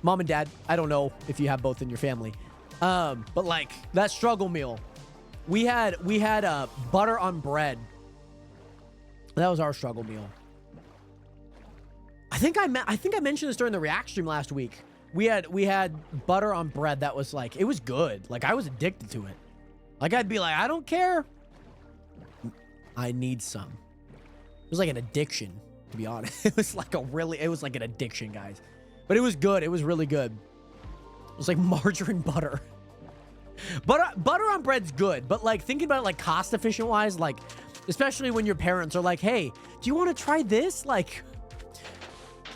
Mom and dad, I don't know if you have both in your family. But like that struggle meal. We had butter on bread. That was our struggle meal. I think I mentioned this during the react stream last week. We had butter on bread that was like, it was good. Like I was addicted to it. Like I'd be like, I don't care. I need some. It was like an addiction, to be honest. It was like an addiction, guys. But it was good. It was really good. It was like margarine butter. Butter on bread's good, but like thinking about it like cost efficient wise, like especially when your parents are like, hey, do you want to try this? Like,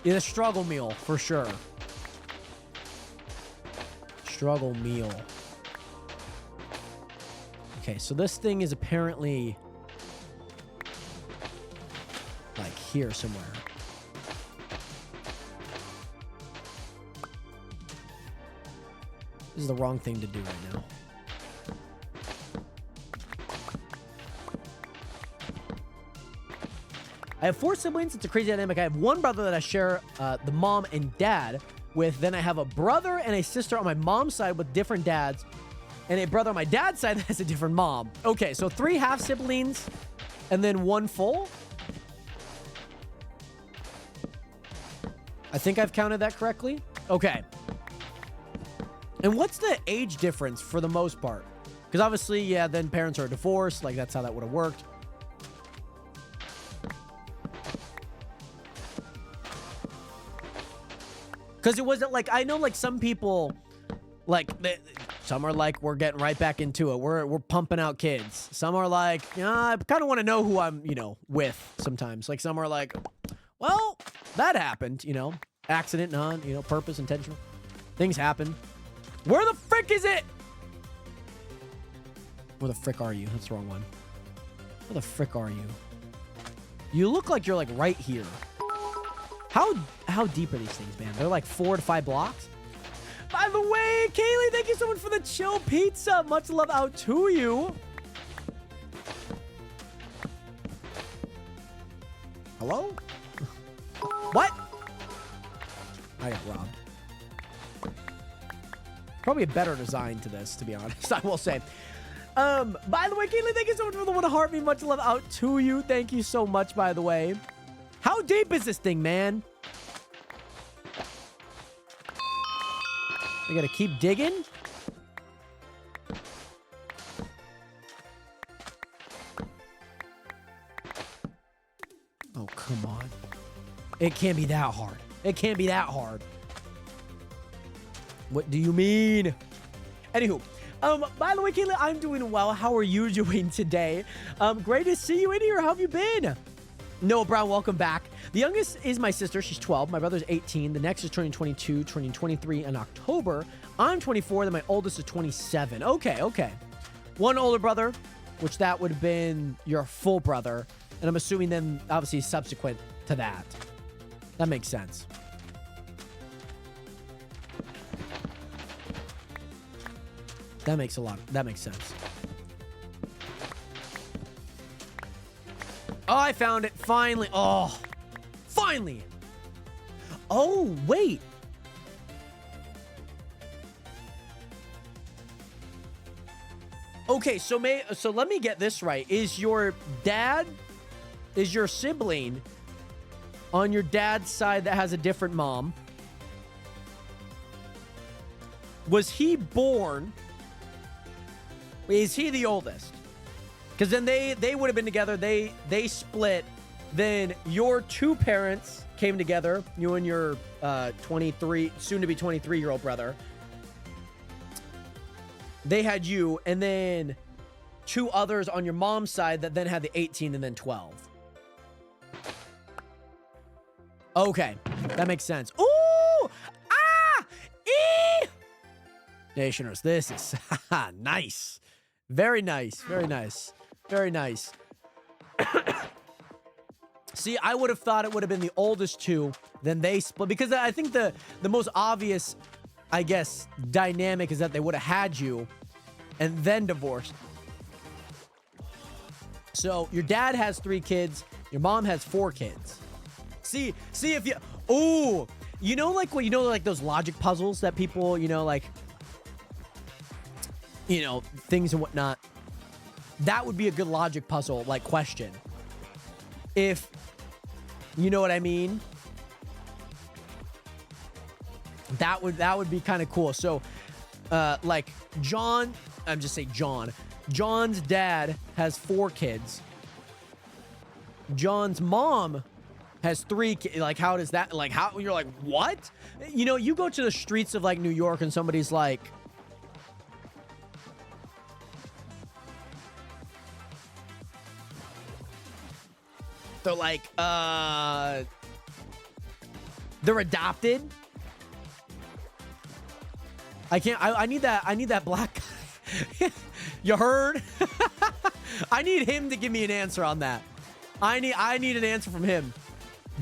it's a struggle meal for sure. Struggle meal. Okay, so this thing is apparently like here somewhere. This is the wrong thing to do right now. I have 4 siblings. It's a crazy dynamic. I have one brother that I share the mom and dad with. Then I have a brother and a sister on my mom's side with different dads, and a brother on my dad's side that has a different mom. Okay, so 3 half siblings and then 1 full. I think I've counted that correctly. Okay. And what's the age difference for the most part? Because obviously, yeah, then parents are divorced. Like, that's how that would have worked. Because it wasn't like, I know like some people, like, some are like, we're getting right back into it. We're pumping out kids. Some are like, I kind of want to know who I'm, with sometimes. Like some are like, well, that happened, accident, purpose, intentional. Things happen. Where the frick is it? Where the frick are you? That's the wrong one. Where the frick are you? You look like you're like right here. How deep are these things, man? They're like 4 to 5 blocks. By the way, Kaylee, thank you so much for the chill pizza. Much love out to you. Hello? What? I got robbed. Probably a better design to this, to be honest, I will say. By the way, Kaylee, thank you so much for the 1 heart me. Much love out to you. Thank you so much, by the way. How deep is this thing, man? I gotta keep digging. Oh, come on. It can't be that hard. It can't be that hard. What do you mean? Anywho, by the way, Kayla, I'm doing well. How are you doing today? Great to see you in here. How have you been? Noah Brown, welcome back. The youngest is my sister. She's 12. My brother's 18. The next is turning 22, turning 23 in October. I'm 24. Then my oldest is 27. Okay. One older brother, which that would have been your full brother. And I'm assuming then, obviously, subsequent to that. That makes sense. That makes sense. Oh, I found it. Finally. Oh, finally. Oh, wait. Okay, so let me get this right. Is your sibling on your dad's side that has a different mom? Was he born? Is he the oldest? Because then they would have been together. They split. Then your 2 parents came together. You and your 23, soon to be 23-year-old brother. They had you, and then 2 others on your mom's side that then had the 18 and then 12. Okay, that makes sense. Ooh! Ah! Eee! Nationers, this is nice. Very nice. Very nice. Very nice. See, I would have thought it would have been the oldest 2, then they split. Because I think the most obvious, I guess, dynamic is that they would have had you and then divorced. So your dad has 3 kids. Your mom has 4 kids. See if you... Ooh! Like those logic puzzles that people, things and whatnot. That would be a good logic puzzle, like, question. If, you know what I mean? That would be kind of cool. So, like, John, I'm just saying John. John's dad has 4 kids. John's mom has 3 kids. Like, how does that, like, how, you're like, what? You go to the streets of, like, New York and somebody's like, they're like, they're adopted. I need that black guy. You heard? I need him to give me an answer on that. I need an answer from him.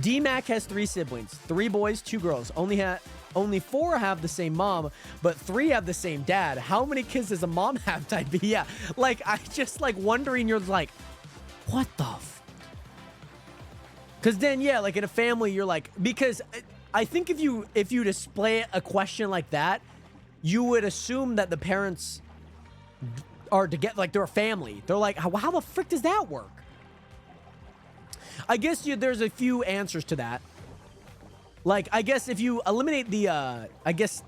D-Mac has 3 siblings, 3 boys, 2 girls. Only 4 have the same mom, but 3 have the same dad. How many kids does a mom have? Type B. Yeah. Like, I just like wondering, you're like, what the Because then, yeah, like in a family, you're like, because I think if you display a question like that, you would assume that the parents are like they're a family. They're like, how the frick does that work? I guess there's a few answers to that. Like, I guess if you eliminate the, I guess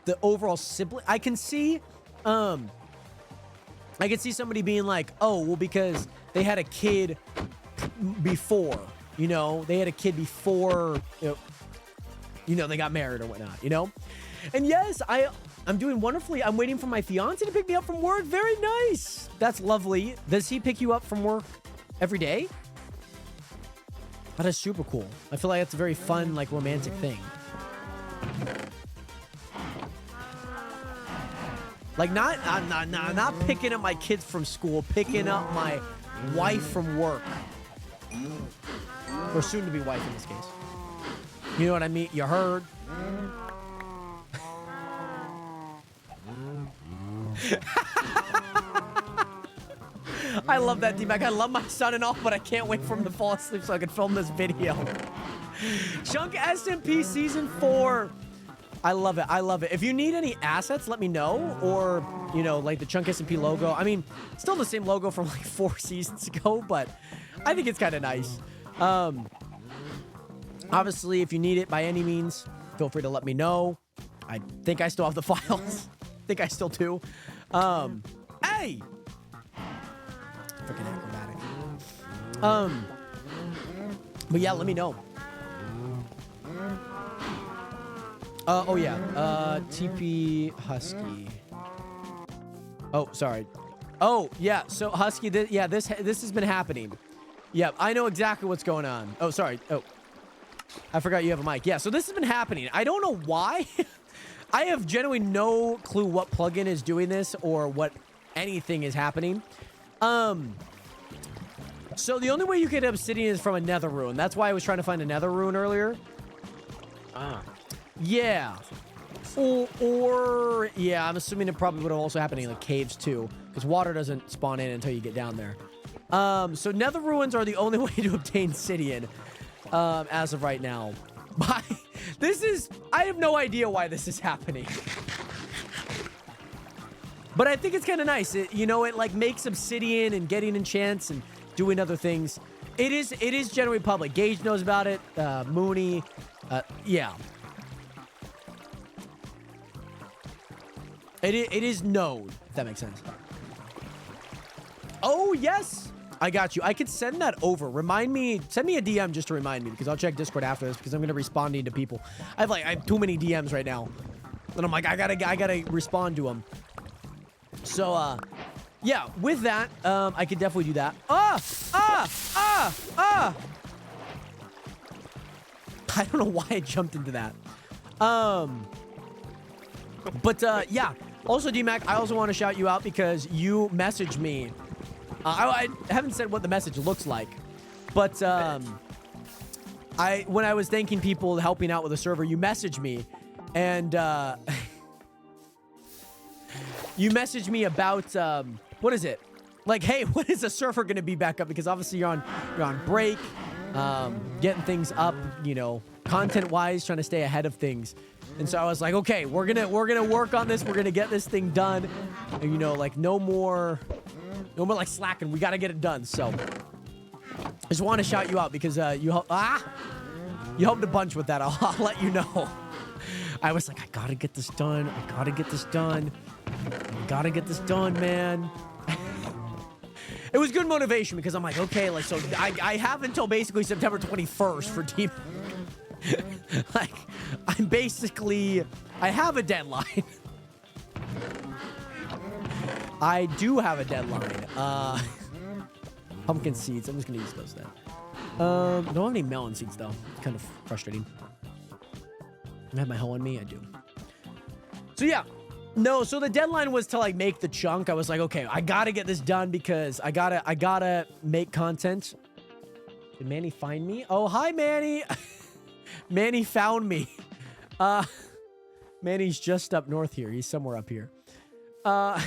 the overall sibling, I can see somebody being like, oh, well, because they had a kid before, you know, they had a kid before, you know, they got married or whatnot, you know? And yes, I'm doing wonderfully. I'm waiting for my fiance to pick me up from work. Very nice. That's lovely. Does he pick you up from work every day? That is super cool. I feel like it's a very fun, like, romantic thing. Like, not picking up my kids from school, picking up my wife from work. Or soon-to-be wife in this case. You know what I mean? You heard? I love that, D-Mac. I love my son and all, but I can't wait for him to fall asleep so I can film this video. Chunk SMP Season 4. I love it. I love it. If you need any assets, let me know. Or, you know, like the Chunk SMP logo. I mean, still the same logo from like 4 seasons ago, but I think it's kind of nice. Obviously, if you need it by any means, feel free to let me know. I think I still have the files. I think I still do. Hey! Freaking acrobatic. But yeah, let me know. Oh yeah. TP Husky. Oh, sorry. Oh, yeah. So Husky, this has been happening. Yeah, I know exactly what's going on. Oh, sorry. Oh, I forgot you have a mic. Yeah, so this has been happening. I don't know why. I have genuinely no clue what plugin is doing this or what anything is happening. So the only way you get obsidian is from a nether rune. That's why I was trying to find a nether rune earlier. Yeah. Or yeah, I'm assuming it probably would have also happened in like caves too, because water doesn't spawn in until you get down there. So nether ruins are the only way to obtain obsidian, as of right now. I have no idea why this is happening. But I think it's kind of nice. You know, it like makes obsidian and getting enchants and doing other things. It is generally public. Gage knows about it. Mooney. Yeah. It is known, if that makes sense. Oh, yes. I got you. I could send that over. Send me a DM just to remind me, because I'll check Discord after this, because I'm going to be responding to people. I have too many DMs right now. And I'm like, I gotta respond to them. So, yeah, with that, I could definitely do that. I don't know why I jumped into that. But, yeah. Also, D-Mac, I also want to shout you out because you messaged me. I haven't said what the message looks like, but, when I was thanking people helping out with the server, you messaged me, and, you messaged me about, what is it? Like, hey, when is the server gonna be back up? Because obviously you're on break, getting things up, you know, content-wise, trying to stay ahead of things. And so I was like, okay, we're gonna work on this. We're gonna get this thing done. And, you know, like no more like slacking. We gotta get it done. So I just want to shout you out because you helped a bunch with that. I'll let you know. I was like, I gotta get this done. I gotta get this done. I gotta get this done, man. It was good motivation because I'm like, okay, like, so I have until basically September 21st for team. Like, I have a deadline. I do have a deadline. Pumpkin seeds. I'm just gonna use those then. I don't have any melon seeds though. It's kind of frustrating. I have my hoe on me. I do. So yeah. No, so the deadline was to like make the chunk. I was like, okay, I gotta get this done because I gotta make content. Did Manny find me? Oh, hi, Manny. Manny found me. Manny's just up north here. He's somewhere up here. Hi,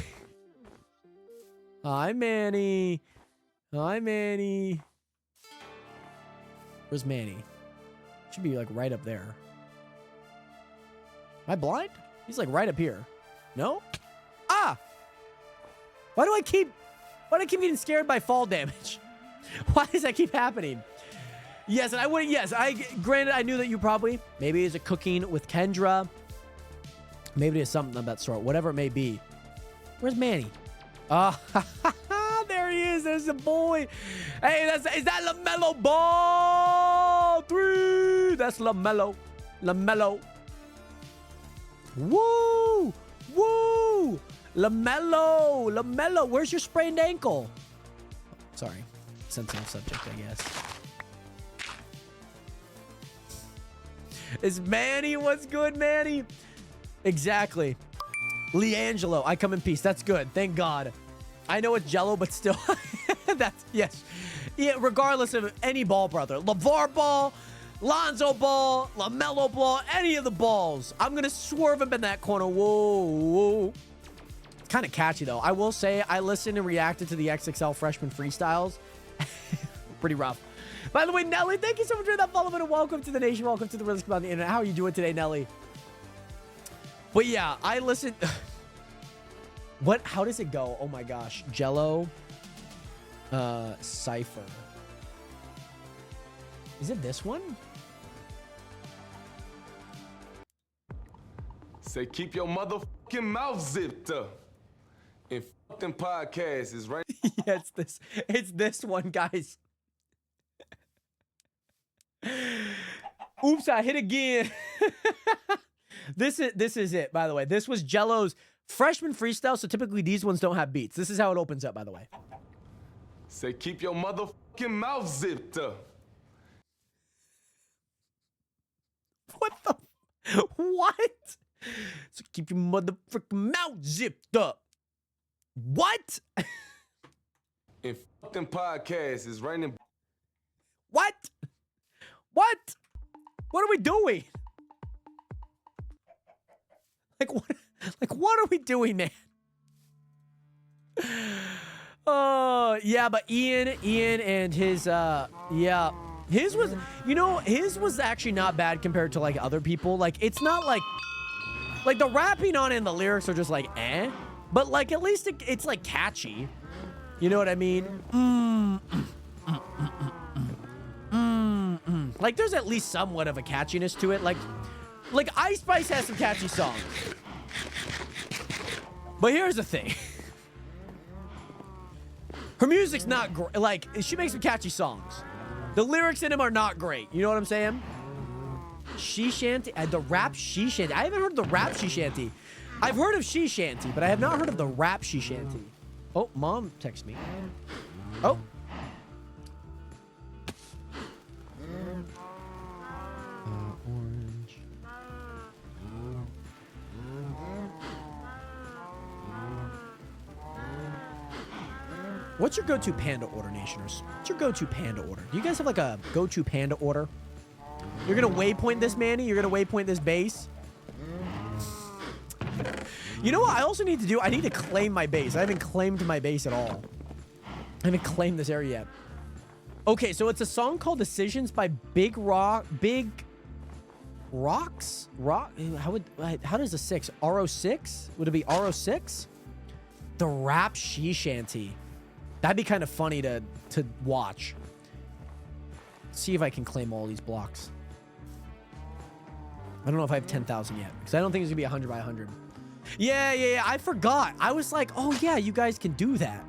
Manny. Hi, Manny. Where's Manny? Should be like right up there. Am I blind? He's like right up here. No? Ah! Why do I keep getting scared by fall damage? Why does that keep happening? Yes, and I wouldn't. Yes, granted, I knew that you probably maybe it's a cooking with Kendra. Maybe it's something of that sort. Whatever it may be. Where's Manny? Ah, there he is. There's the boy. Hey, is that LaMelo Ball? 3. That's LaMelo. LaMelo. Woo! Woo! LaMelo. LaMelo. Where's your sprained ankle? Sorry. Sensitive subject, I guess. Is Manny? What's good, Manny? Exactly. Leangelo, I come in peace. That's good. Thank God. I know it's Jello, but still. That's, yes. Yeah, regardless of any ball, brother. LeVar Ball, Lonzo Ball, LaMelo Ball, any of the balls. I'm going to swerve him in that corner. Whoa, whoa. It's kind of catchy, though. I will say, I listened and reacted to the XXL freshman freestyles. Pretty rough. By the way, Nelly, thank you so much for that follow and welcome to the nation. Welcome to the Risk About the Internet. How are you doing today, Nelly? But yeah, I listened. What? How does it go? Oh my gosh. Jello. Cypher. Is it this one? Say keep your motherfucking mouth zipped up. And fucking podcast is right. Yeah, it's this one, guys. Oops, I hit again. This is it, by the way. This was Jello's freshman freestyle, so typically these ones don't have beats. This is how it opens up, by the way. Say keep your motherfucking mouth zipped up. What the? What? So keep your motherfucking mouth zipped up. What? And fucking podcast is right in. What? What? What are we doing? What are we doing, man? Oh, yeah, but Ian and his, yeah. His was actually not bad compared to, like, other people. Like, it's not like the rapping on it and the lyrics are just like, eh. But, like, at least it's, like, catchy. You know what I mean? Like, there's at least somewhat of a catchiness to it. Like Ice Spice has some catchy songs. But here's the thing. Her music's not great. Like, she makes some catchy songs. The lyrics in them are not great. You know what I'm saying? She Shanty, the rap She Shanty. I haven't heard of the rap She Shanty. I've heard of She Shanty, but I have not heard of the rap She Shanty. Oh, Mom texted me. Oh. Orange. What's your go-to panda order, Nationers? What's your go-to panda order? Do you guys have like a go-to panda order? You're gonna waypoint this, Manny? You're gonna waypoint this base? You know what I also need to do? I need to claim my base. I haven't claimed my base at all. I haven't claimed this area yet. Okay, so it's a song called Decisions by Big Rocks? How does a 6? RO6? Would it be RO6? The rap She Shanty. That'd be kind of funny to watch. See if I can claim all these blocks. I don't know if I have 10,000 yet, because I don't think it's gonna be 100 by 100. Yeah, I forgot. I was like, oh yeah, you guys can do that.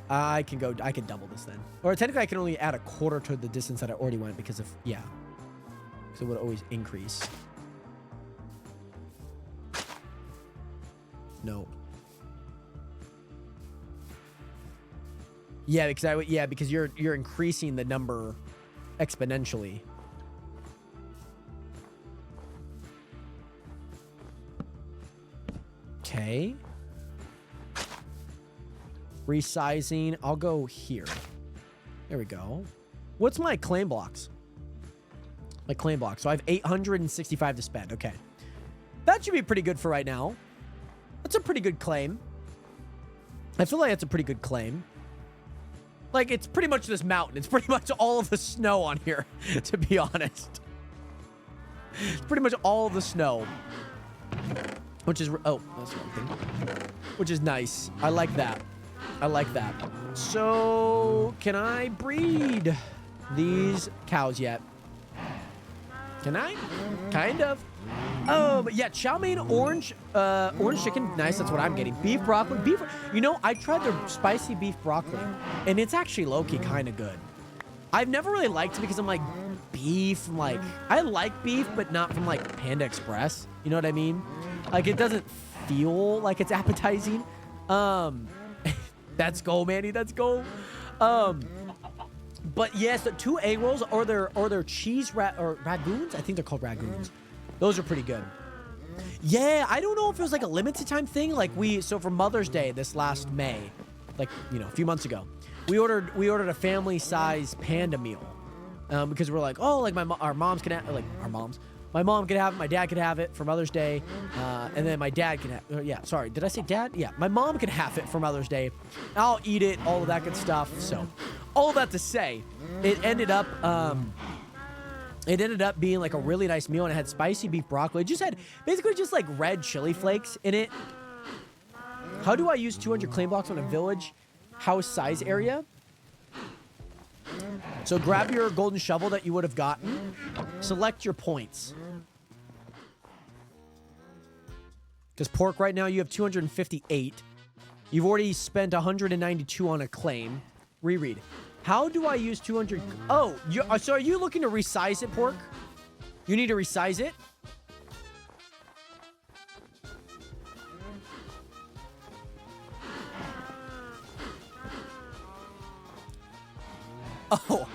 I can double this then. Or technically I can only add a quarter to the distance that I already went because of, yeah. So it would always increase. No. Yeah, because you're increasing the number exponentially. Okay. Resizing. I'll go here. There we go. What's my claim blocks? My claim blocks. So I have 865 to spend. Okay. That should be pretty good for right now. That's a pretty good claim. I feel like that's a pretty good claim. Like, it's pretty much this mountain. It's pretty much all of the snow on here, to be honest. It's pretty much all of the snow. Which is... Oh, that's one thing. Which is nice. I like that. I like that. So, can I breed these cows yet? Can I? Kind of. But yeah, chow mein, orange chicken. Nice, that's what I'm getting. Beef broccoli. You know, I tried their spicy beef broccoli, and it's actually low-key kind of good. I've never really liked it because I'm like, beef, like, I like beef, but not from like Panda Express. You know what I mean? Like, it doesn't feel like it's appetizing. Let's go, Manny. Let's go. But yes, the 2 egg rolls or their cheese ragoons. I think they're called ragoons. Those are pretty good. Yeah, I don't know if it was like a limited time thing. Like so for Mother's Day this last May, like, you know, a few months ago, we ordered a family size panda meal, because we're like, oh, like our moms can have, like our moms. My mom could have it, my dad could have it for Mother's Day, and then my dad can have, yeah, sorry, did I say dad? Yeah, my mom could have it for Mother's Day. I'll eat it, all of that good stuff. So, all that to say, it ended up being like a really nice meal, and it had spicy beef broccoli. It just had basically just like red chili flakes in it. How do I use 200 claim blocks on a village house size area? So grab your golden shovel that you would have gotten. Select your points. Because pork right now you have 258. You've already spent 192 on a claim. Reread. How do I use 200? Oh, so are you looking to resize it, pork? You need to resize it? Oh.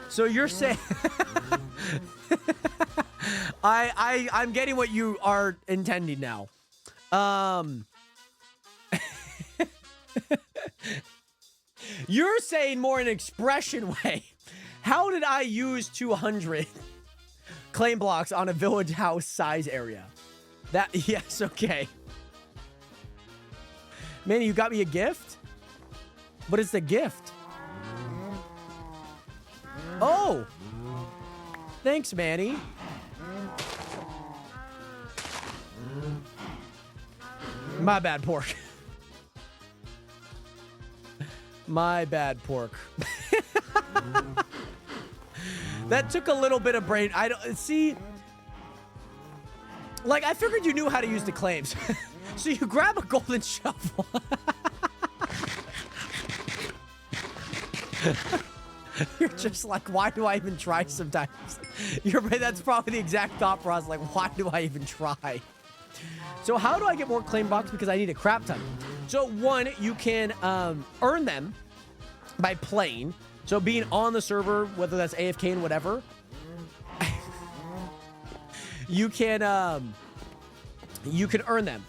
So you're saying I'm getting what you are intending now. You're saying more in an expression way. How did I use 200 claim blocks on a village house size area? Yes, okay. Manny, you got me a gift? What is the gift? Oh! Thanks, Manny. My bad, pork. My bad, pork. That took a little bit of brain. I don't see. Like, I figured you knew how to use the claims. So you grab a golden shovel. You're just like, why do I even try sometimes? That's probably the exact thought process. Like, why do I even try? So how do I get more claim blocks? Because I need a crap ton. So one, you can earn them by playing. So being on the server, whether that's AFK and whatever, you can earn them.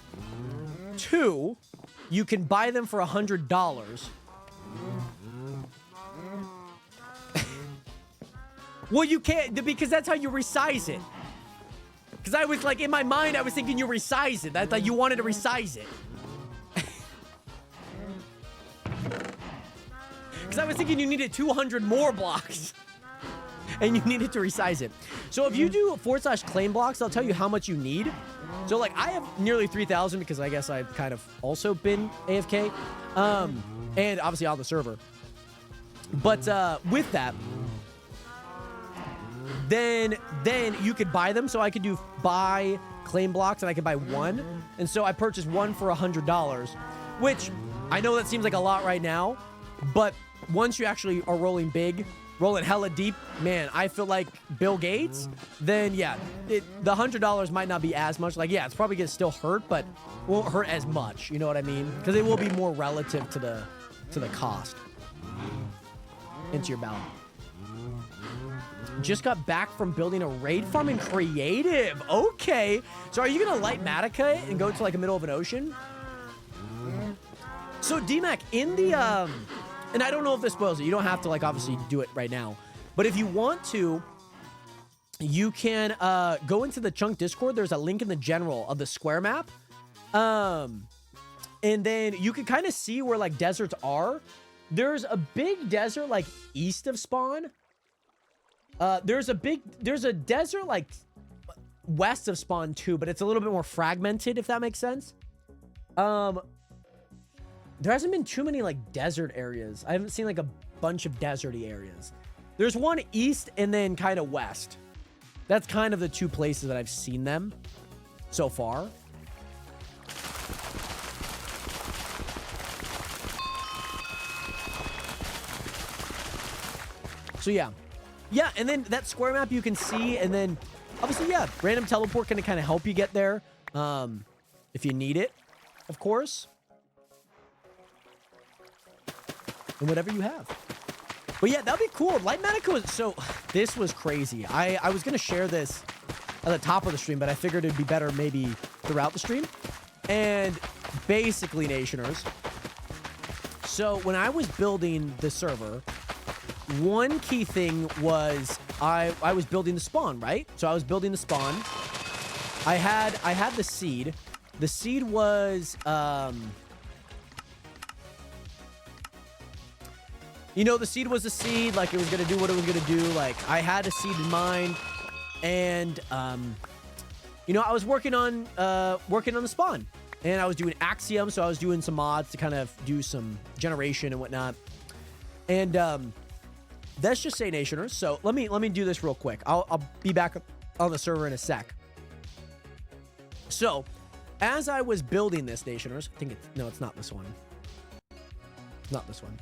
Two, you can buy them for $100. Well, you can't, because that's how you resize it. Because I was like, in my mind, I was thinking you resize it. I thought you wanted to resize it. Because I was thinking you needed 200 more blocks. And you needed to resize it. So if you do /claim blocks, I'll tell you how much you need. So like, I have nearly 3,000 because I guess I've kind of also been AFK. And obviously on the server. But with that, then you could buy them. So I could do buy claim blocks and I could buy one. And so I purchased one for $100, which I know that seems like a lot right now, but once you actually are rolling big, rolling hella deep, man, I feel like Bill Gates, then yeah, the $100 might not be as much. Like, yeah, it's probably gonna still hurt, but won't hurt as much. You know what I mean? Because it will be more relative to the cost into your balance. Just got back from building a raid farm in creative. Okay. So are you going to light Matica and go to like the middle of an ocean? So DMAC, in the, and I don't know if this spoils it. You don't have to like obviously do it right now. But if you want to, you can go into the Chunk Discord. There's a link in the general of the square map. And then you can kind of see where like deserts are. There's a big desert like east of spawn. There's a desert like west of spawn too, but it's a little bit more fragmented, if that makes sense. There hasn't been too many like desert areas. I haven't seen like a bunch of deserty areas. There's one east and then kind of west. That's kind of the two places that I've seen them so far. So yeah, and then that square map you can see, and then obviously, yeah, random teleport can kind of help you get there, if you need it, of course, and whatever you have. But yeah, that'd be cool. Light Manica was so. This was crazy. I was gonna share this at the top of the stream, but I figured it'd be better maybe throughout the stream. And basically, Nationers. So when I was building the server, one key thing was I was building the spawn, right? So I was building the spawn. I had the seed. The seed was you know, the seed was a seed, like it was gonna do what it was gonna do. Like I had a seed in mind, and you know, I was working on the spawn, and I was doing Axiom, so I was doing some mods to kind of do some generation and whatnot. And let's just say, Nationers. So let me do this real quick. I'll be back on the server in a sec. So as I was building this, Nationers, I think it's not this one. It's not this one.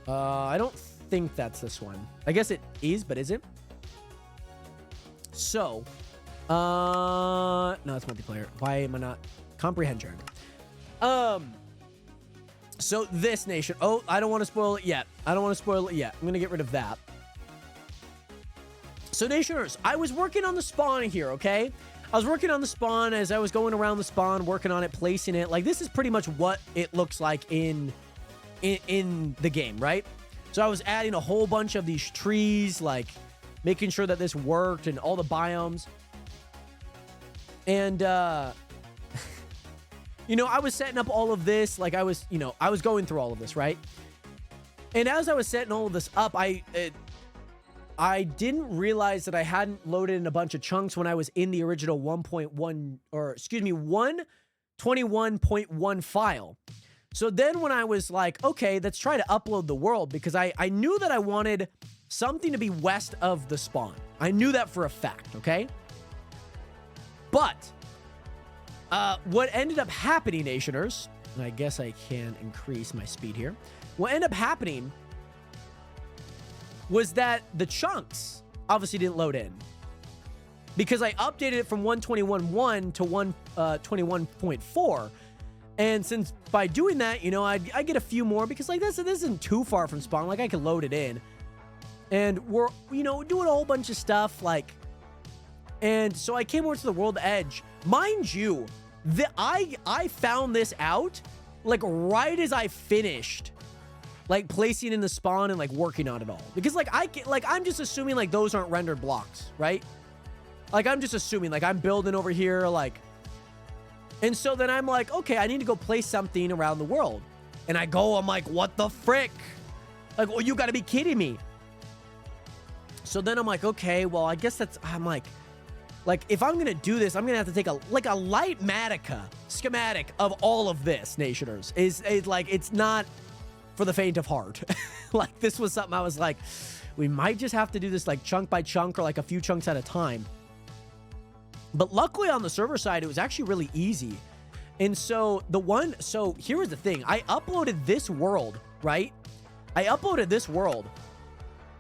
I don't think that's this one. I guess it is, but is it? So, no, it's multiplayer. Why am I not? Comprehension. So this nation. Oh, I don't want to spoil it yet. I'm going to get rid of that. So Nationers, I was working on the spawn here, okay? I was working on the spawn as I was going around the spawn, working on it, placing it. Like, this is pretty much what it looks like in the game, right? So I was adding a whole bunch of these trees, like making sure that this worked and all the biomes. And, you know, I was setting up all of this. Like I was going through all of this, right? And as I was setting all of this up, I didn't realize that I hadn't loaded in a bunch of chunks when I was in the original 1.21.1 file. So then when I was like, okay, let's try to upload the world, because I knew that I wanted something to be west of the spawn. I knew that for a fact, okay? But what ended up happening, Nationers, and I guess I can increase my speed here. What ended up happening was that the chunks obviously didn't load in, because I updated it from 121.1 to 121.4. And since by doing that, you know, I get a few more, because like this isn't too far from spawn. Like I can load it in, and we're, you know, doing a whole bunch of stuff, like, and so I came over to the world edge. Mind you, I found this out like right as I finished like placing in the spawn and like working on it all, because like I'm just assuming like those aren't rendered blocks, right? Like I'm just assuming like I'm building over here, like. And so then I'm like, okay, I need to go place something around the world. And I'm like, what the frick? Like, well, you gotta be kidding me. So then I'm like, okay, well, I guess I'm like, if I'm gonna do this, I'm gonna have to take a Light Matica schematic of all of this, Nationers. Is like, it's not for the faint of heart. Like, this was something I was like, we might just have to do this like chunk by chunk, or like a few chunks at a time. But luckily on the server side, it was actually really easy. And so here was the thing. I uploaded this world, right? I uploaded this world,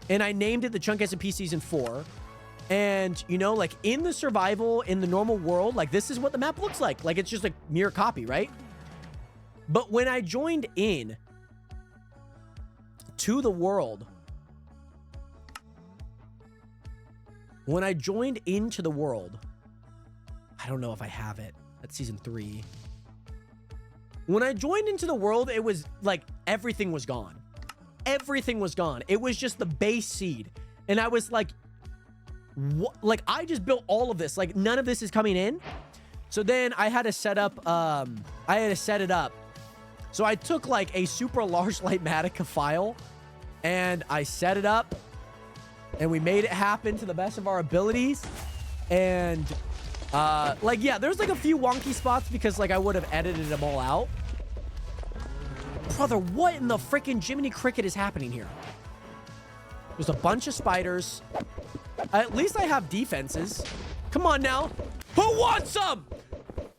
and I named it the Chunk SMP Season 4. And, you know, like in the survival, in the normal world, like this is what the map looks like. Like it's just a mere copy, right? But when I joined in to the world, I don't know if I have it. That's Season 3. When I joined into the world, it was like everything was gone. Everything was gone. It was just the base seed. And I was like, what? Like, I just built all of this. Like, none of this is coming in. So then I had to set up, I had to set it up. So I took like a super large Litematica file and I set it up and we made it happen to the best of our abilities. And like, yeah, there's like a few wonky spots because like I would have edited them all out. Brother, what in the freaking Jiminy Cricket is happening here? There's a bunch of spiders. At least I have defenses. Come on now. Who wants some?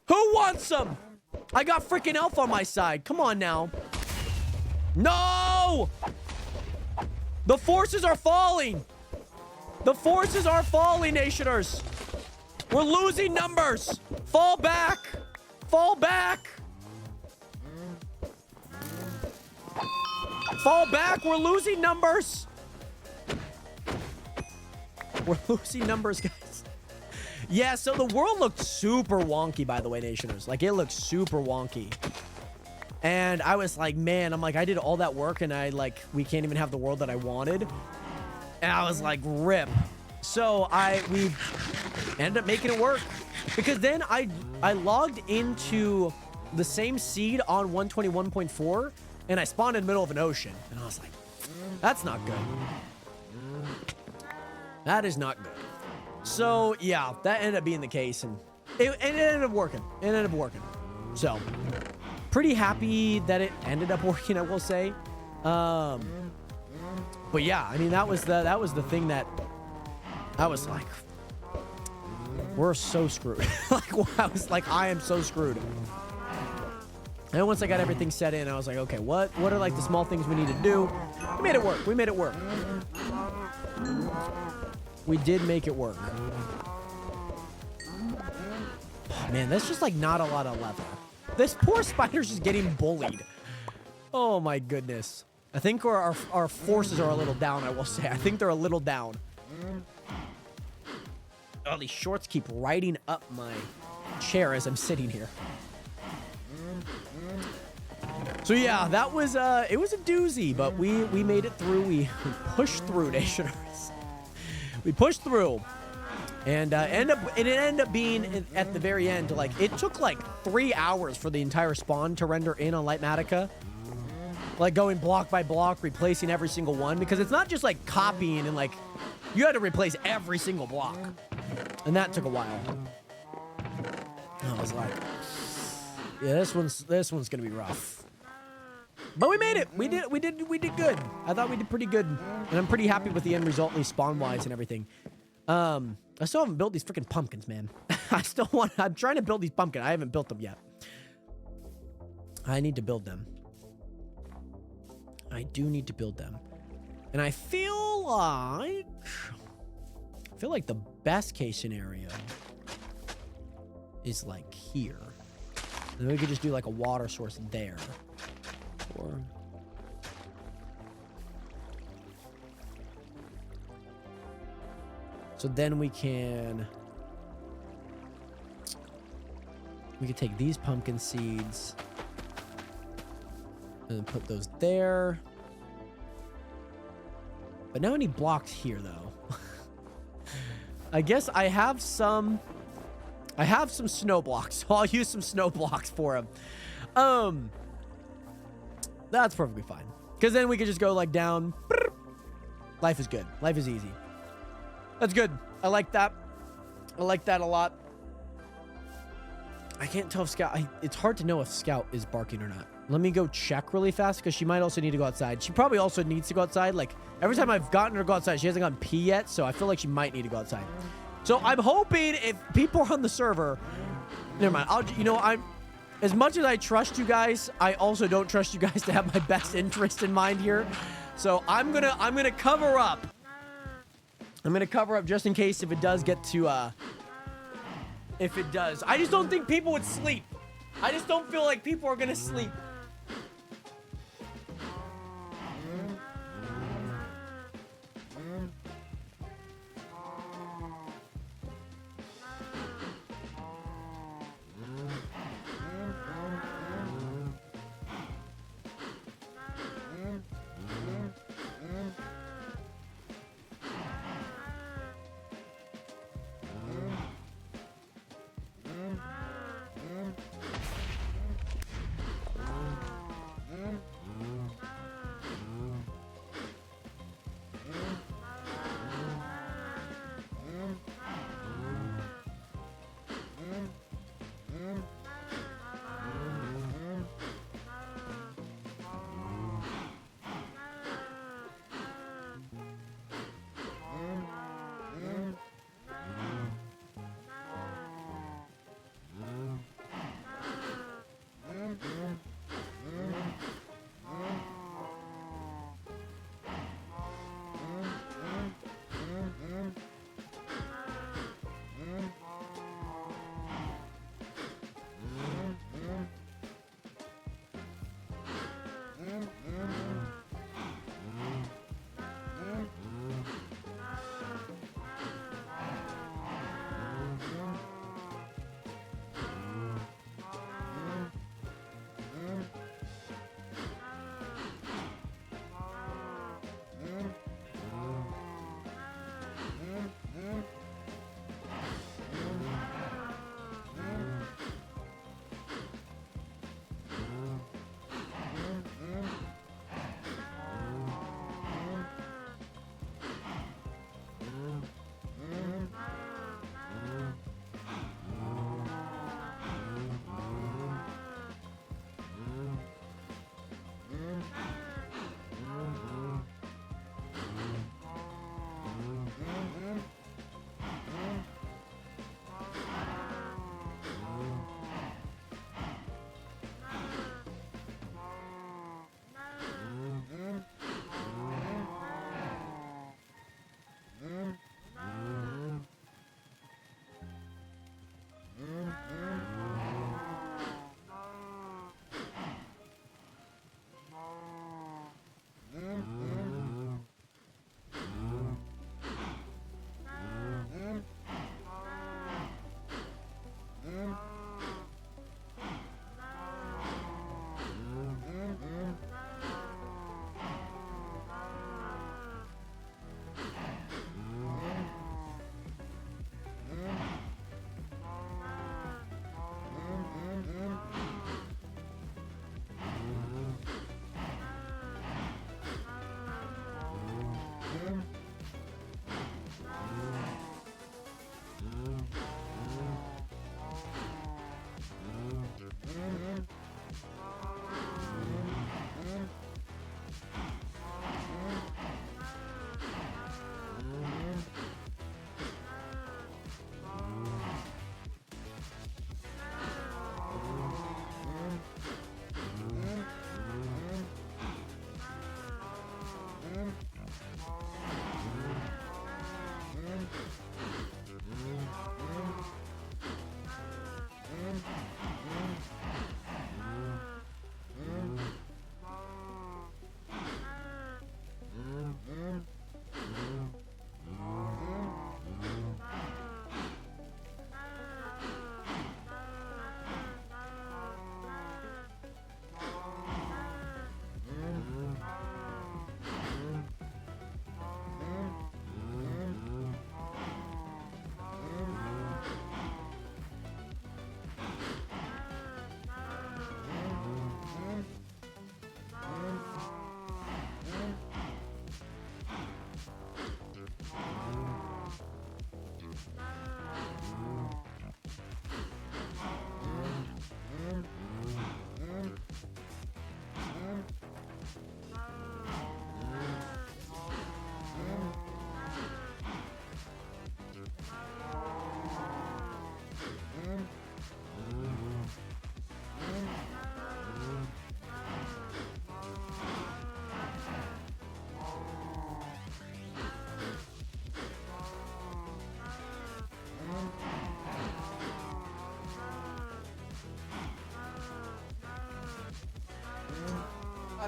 Who wants some? I got freaking Elf on my side. Come on now. No! The forces are falling. The forces are falling, Nationers. We're losing numbers. Fall back. Fall back. Fall back. We're losing numbers. We're losing numbers, guys. Yeah, so the world looked super wonky, by the way, Nationers. Like, it looked super wonky. And I was like, man, I'm like, I did all that work and we can't even have the world that I wanted. And I was like, rip. So we ended up making it work. Because then I logged into the same seed on 121.4 and I spawned in the middle of an ocean. And I was like, that's not good. That is not good. So, yeah, that ended up being the case, and it ended up working. It ended up working. So, pretty happy that it ended up working, I will say. But yeah, I mean, that was the thing that I was like, we're so screwed. Like, I was like, I am so screwed. And once I got everything set in, I was like, okay, what are like the small things we need to do? We made it work. We made it work. We did make it work. Oh, man, that's just like not a lot of level. This poor spider's just getting bullied. Oh my goodness. I think our forces are a little down, I will say. I think they're a little down. Oh, these shorts keep riding up my chair as I'm sitting here. So yeah, that was it was a doozy, but we made it through. We pushed through, Nationers. We pushed through, and it ended up being at the very end. Like, it took like 3 hours for the entire spawn to render in on Litematica. Like, going block by block, replacing every single one, because it's not just like copying and like you had to replace every single block, and that took a while. I was like, yeah, this one's gonna be rough. But we made it. We did good. I thought we did pretty good. And I'm pretty happy with the end result, at least spawn-wise and everything. I still haven't built these freaking pumpkins, man. I'm trying to build these pumpkins. I haven't built them yet. I need to build them. I do need to build them. And I feel like the best case scenario is like here. And then we could just do like a water source there. So then we could take these pumpkin seeds and put those there. But now I need blocks here though. I guess I have some snow blocks, so I'll use some snow blocks for them. That's perfectly fine. Because then we could just go like down. Life is good. Life is easy. That's good. I like that. I like that a lot. I can't tell if Scout... it's hard to know if Scout is barking or not. Let me go check really fast because she might also need to go outside. She probably also needs to go outside. Like, every time I've gotten her to go outside, she hasn't gotten pee yet. So I feel like she might need to go outside. So I'm hoping if people are on the server... Never mind. As much as I trust you guys, I also don't trust you guys to have my best interest in mind here. So I'm gonna cover up. I'm gonna cover up just in case if it does get to if it does. I just don't think people would sleep. I just don't feel like people are gonna sleep.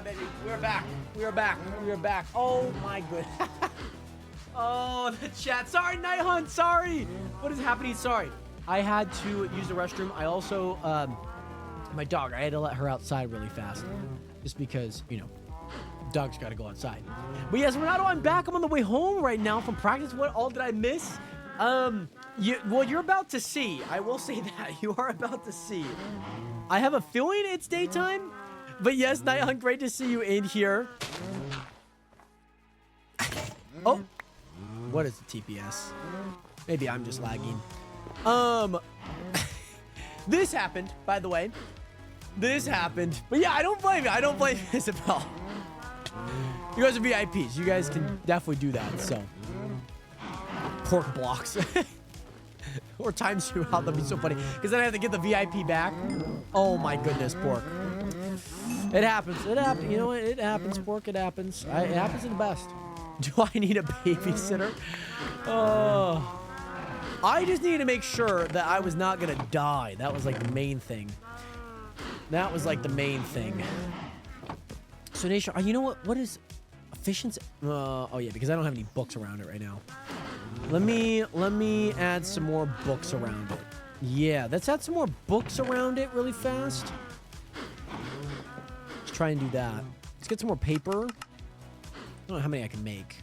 baby. We're back. We are back. We are back. Oh my goodness. Oh, the chat. Sorry, Night Hunt. Sorry. What is happening? Sorry. I had to use the restroom. I also, my dog, I had to let her outside really fast. Just because, you know, dog's got to go outside. But yes, Renato, I'm back. I'm on the way home right now from practice. What all did I miss? Well, you're about to see. I will say that. You are about to see. I have a feeling it's daytime. But yes, Night Hunt, great to see you in here. Oh. What is the TPS? Maybe I'm just lagging. This happened, by the way. This happened. But yeah, I don't blame you. I don't blame Isabel. You guys are VIPs. You guys can definitely do that, so. Pork blocks. Or times you out. That'd be so funny. Because then I have to get the VIP back. Oh my goodness, Pork. It happens. It happens. You know what? It happens, Pork. It happens. It happens to the best. Do I need a babysitter? Oh. I just need to make sure that I was not going to die. That was like the main thing. That was like the main thing. So, Nation, you know what? What is efficiency? Oh, yeah, because I don't have any books around it right now. Let me add some more books around it. Yeah, let's add some more books around it really fast. Let's try and do that. Let's get some more paper. I don't know how many I can make.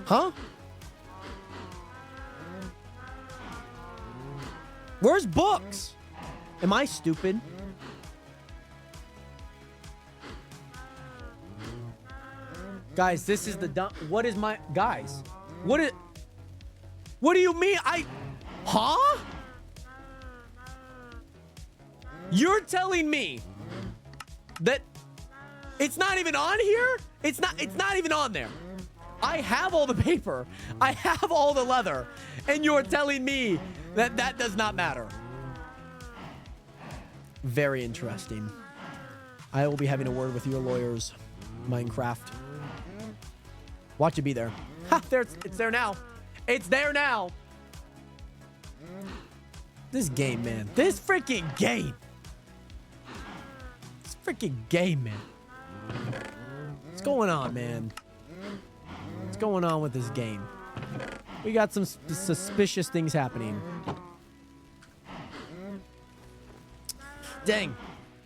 Huh? Where's books? Am I stupid? Guys, this is the dumb. What is my guys? What do you mean? Huh? You're telling me that it's not even on here? It's not even on there. I have all the paper. I have all the leather. And you're telling me that that does not matter. Very interesting. I will be having a word with your lawyers, Minecraft. Watch it be there. Ha, there it's there now. It's there now. This game, man. This freaking game. This freaking game, man. What's going on, man? What's going on with this game? We got some suspicious things happening. Dang.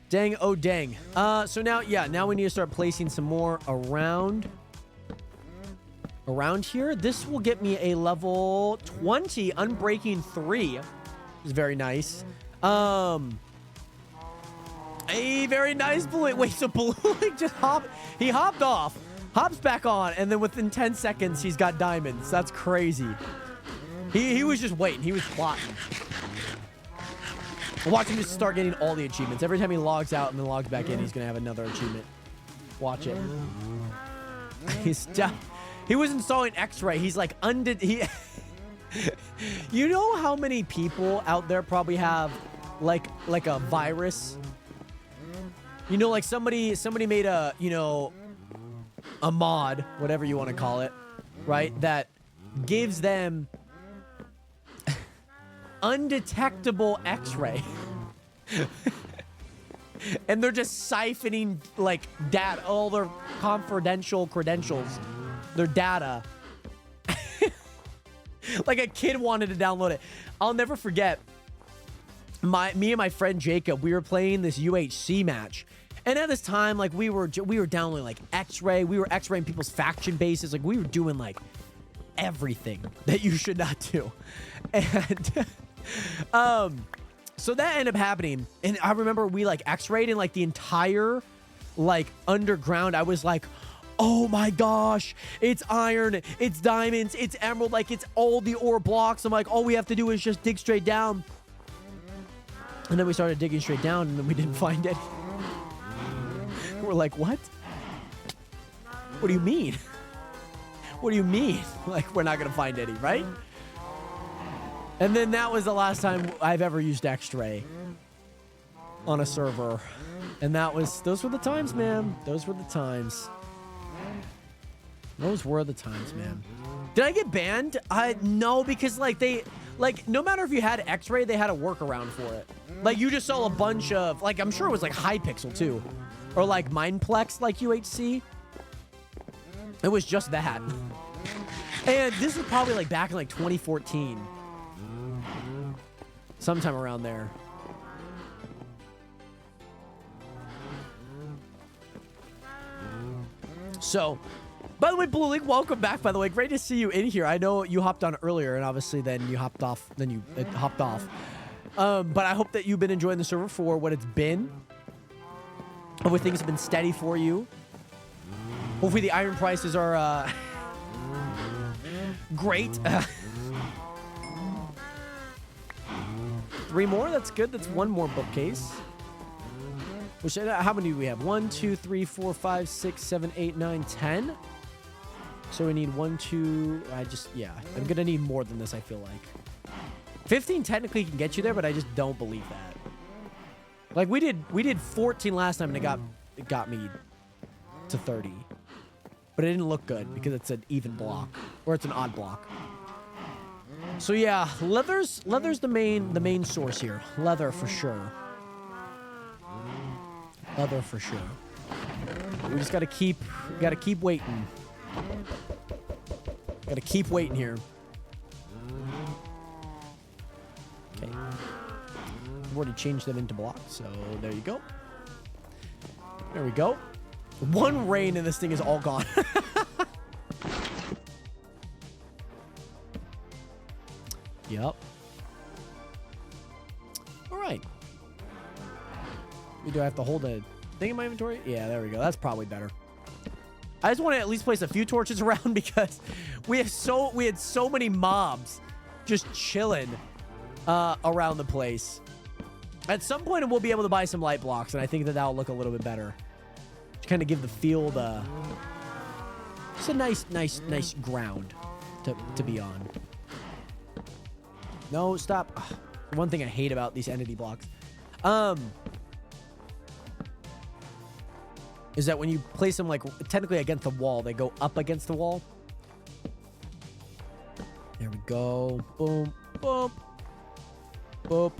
Dang, oh dang. So now, yeah, now we need to start placing some more around here. This will get me a level 20 Unbreaking 3. It's very nice. A very nice balloon. Wait, so balloon just he hopped off, hops back on, and then within 10 seconds he's got diamonds. That's crazy. He was just waiting. He was plotting. Watch him just start getting all the achievements. Every time he logs out and then logs back in, he's gonna have another achievement. Watch it. He was installing X-Ray. He's like You know how many people out there probably have like a virus? You know, like somebody made a, you know, a mod, whatever you want to call it, right? That gives them undetectable X-ray. And they're just siphoning like data, all their confidential credentials, their data. Like a kid wanted to download it. I'll never forget me and my friend Jacob, we were playing this UHC match. And at this time, like we were downloading like X-Ray. We were X-raying people's faction bases. Like we were doing like everything that you should not do. And so that ended up happening. And I remember we like X-rayed in like the entire like underground. I was like, oh my gosh, it's iron, it's diamonds, it's emerald, like it's all the ore blocks. I'm like, all we have to do is just dig straight down. And then we started digging straight down and then we didn't find it. We're like, what? What do you mean? What do you mean? Like, we're not gonna find any, right? And then that was the last time I've ever used X-Ray on a server. And those were the times, man. Those were the times. Those were the times, man. Did I get banned? No, because like no matter if you had X-Ray, they had a workaround for it. Like, you just saw a bunch of, like, I'm sure it was like Hypixel too, or like Mineplex, like UHC. It was just that. And this was probably like back in like 2014, sometime around there. So, by the way, Blue League, welcome back. By the way, great to see you in here. I know you hopped on earlier, and obviously then you hopped off. Hopped off. But I hope that you've been enjoying the server for what it's been. Hopefully things have been steady for you. Hopefully the iron prices are great. 3 more. That's good. That's 1 more bookcase. Which, how many do we have? 1, 2, 3, 4, 5, 6, 7, 8, 9, 10. So we need 1, 2. I'm gonna need more than this. I feel like 15 technically can get you there, but I just don't believe that. Like we did 14 last time, and it got me to 30, but it didn't look good because it's an even block or it's an odd block. So yeah, leather's the main source here. Leather for sure. Leather for sure. We just gotta keep waiting. Gotta keep waiting here. Okay. I've already changed them into blocks, so there you go. There we go. 1 rain and this thing is all gone. Yep. All right. Do I have to hold a thing in my inventory? Yeah, there we go. That's probably better. I just want to at least place a few torches around because we had so many mobs just chilling around the place. At some point, we'll be able to buy some light blocks, and I think that'll look a little bit better. To kind of give the field just a nice ground to be on. No, stop. Ugh, one thing I hate about these entity blocks. Is that when you place them, like, technically against the wall, they go up against the wall. There we go. Boom, boop, boop,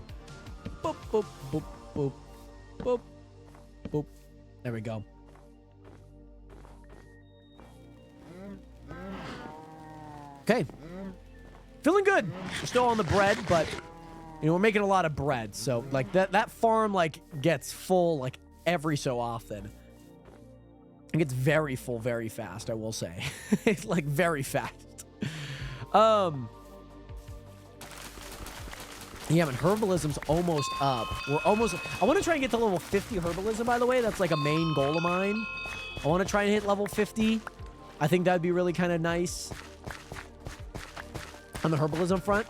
boop, boop, boop, boop, boop, boop. There we go. Okay. Feeling good. We're still on the bread, but, you know, we're making a lot of bread. So, like, that farm, like, gets full, like, every so often. It gets very full very fast, I will say. It's like very fast. Yeah, man, herbalism's almost up. We're almost... I want to try and get to level 50 herbalism, by the way. That's like a main goal of mine. I want to try and hit level 50. I think that'd be really kind of nice. On the herbalism front.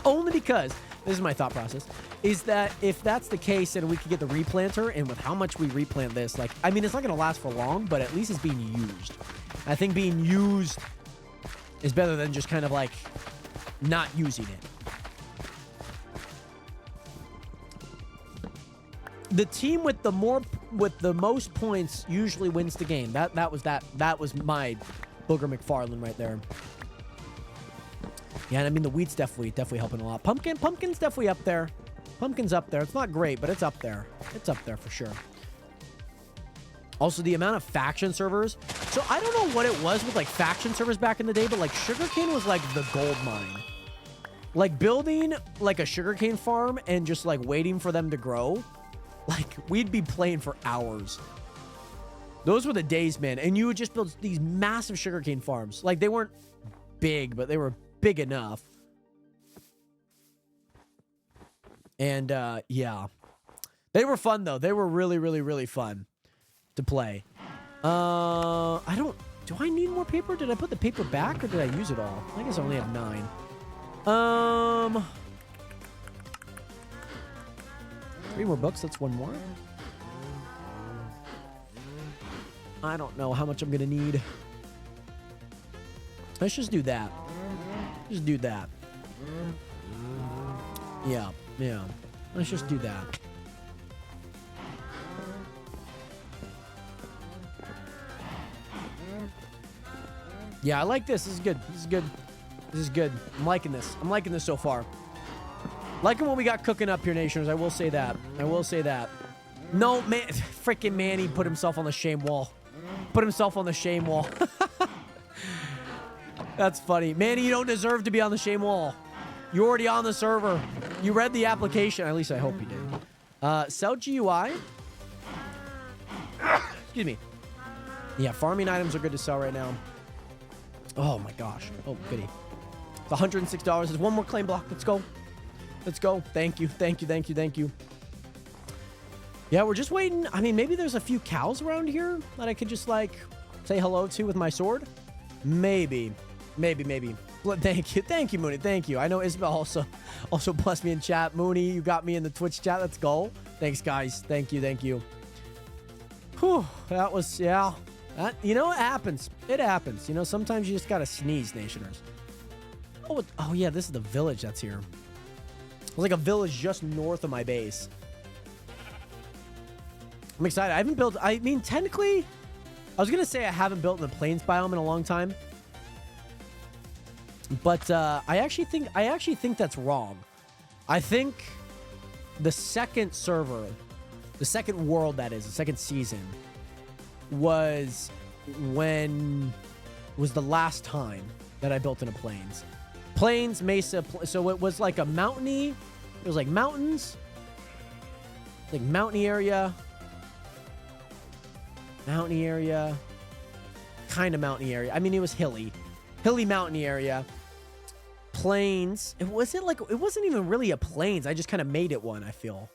Only because... This is my thought process. Is that if that's the case, then we could get the replanter, and with how much we replant this, like, I mean, it's not going to last for long, but at least it's being used. I think being used is better than just kind of like not using it. The team with the most points usually wins the game. That was my Booger McFarlane right there. Yeah, and I mean the wheat's definitely helping a lot. Pumpkin's definitely up there. Pumpkin's up there. It's not great, but it's up there. It's up there for sure. Also, the amount of faction servers. So I don't know what it was with like faction servers back in the day, but like sugarcane was like the gold mine. Like building like a sugarcane farm and just like waiting for them to grow. Like we'd be playing for hours. Those were the days, man. And you would just build these massive sugarcane farms. Like they weren't big, but they were big enough. And yeah, they were fun though. They were really, really, really fun to play. Do I need more paper? Did I put the paper back or did I use it all? I guess I only have 9. 3 more books. That's 1 more. I don't know how much I'm gonna need. Let's just do that. Just do that. Yeah. Yeah, let's just do that. Yeah, I like this. This is good. This is good. This is good. I'm liking this. I'm liking this so far. Liking what we got cooking up here, Nationers. I will say that. I will say that. No, man. Freaking Manny put himself on the shame wall. Put himself on the shame wall. That's funny. Manny, you don't deserve to be on the shame wall. You're already on the server. You read the application. At least I hope you did. Sell GUI. Excuse me. Yeah, farming items are good to sell right now. Oh my gosh. Oh, goody. It's $106. There's one more claim block. Let's go. Let's go. Thank you. Thank you. Thank you. Thank you. Yeah, we're just waiting. I mean, maybe there's a few cows around here that I could just, like, say hello to with my sword. Maybe. Maybe. Thank you. Thank you, Mooney. Thank you. I know Isabel also blessed me in chat. Mooney, you got me in the Twitch chat. Let's go. Thanks, guys. Thank you. Thank you. Whew. That was, yeah. You know, it happens. It happens. You know, sometimes you just gotta sneeze, Nationers. Oh, yeah, this is the village that's here. It's like a village just north of my base. I'm excited. I haven't built... I mean, technically... I was gonna say I haven't built in the plains biome in a long time. But, I actually think that's wrong. I think the second server... The second world, that is, the second season... was the last time that I built in a plains. Plains, Mesa, so it was like a mountainy, it was like mountains, like mountainy area, kind of mountainy area. I mean, it was hilly mountainy area. Plains, it wasn't even really a plains. I just kind of made it one, I feel.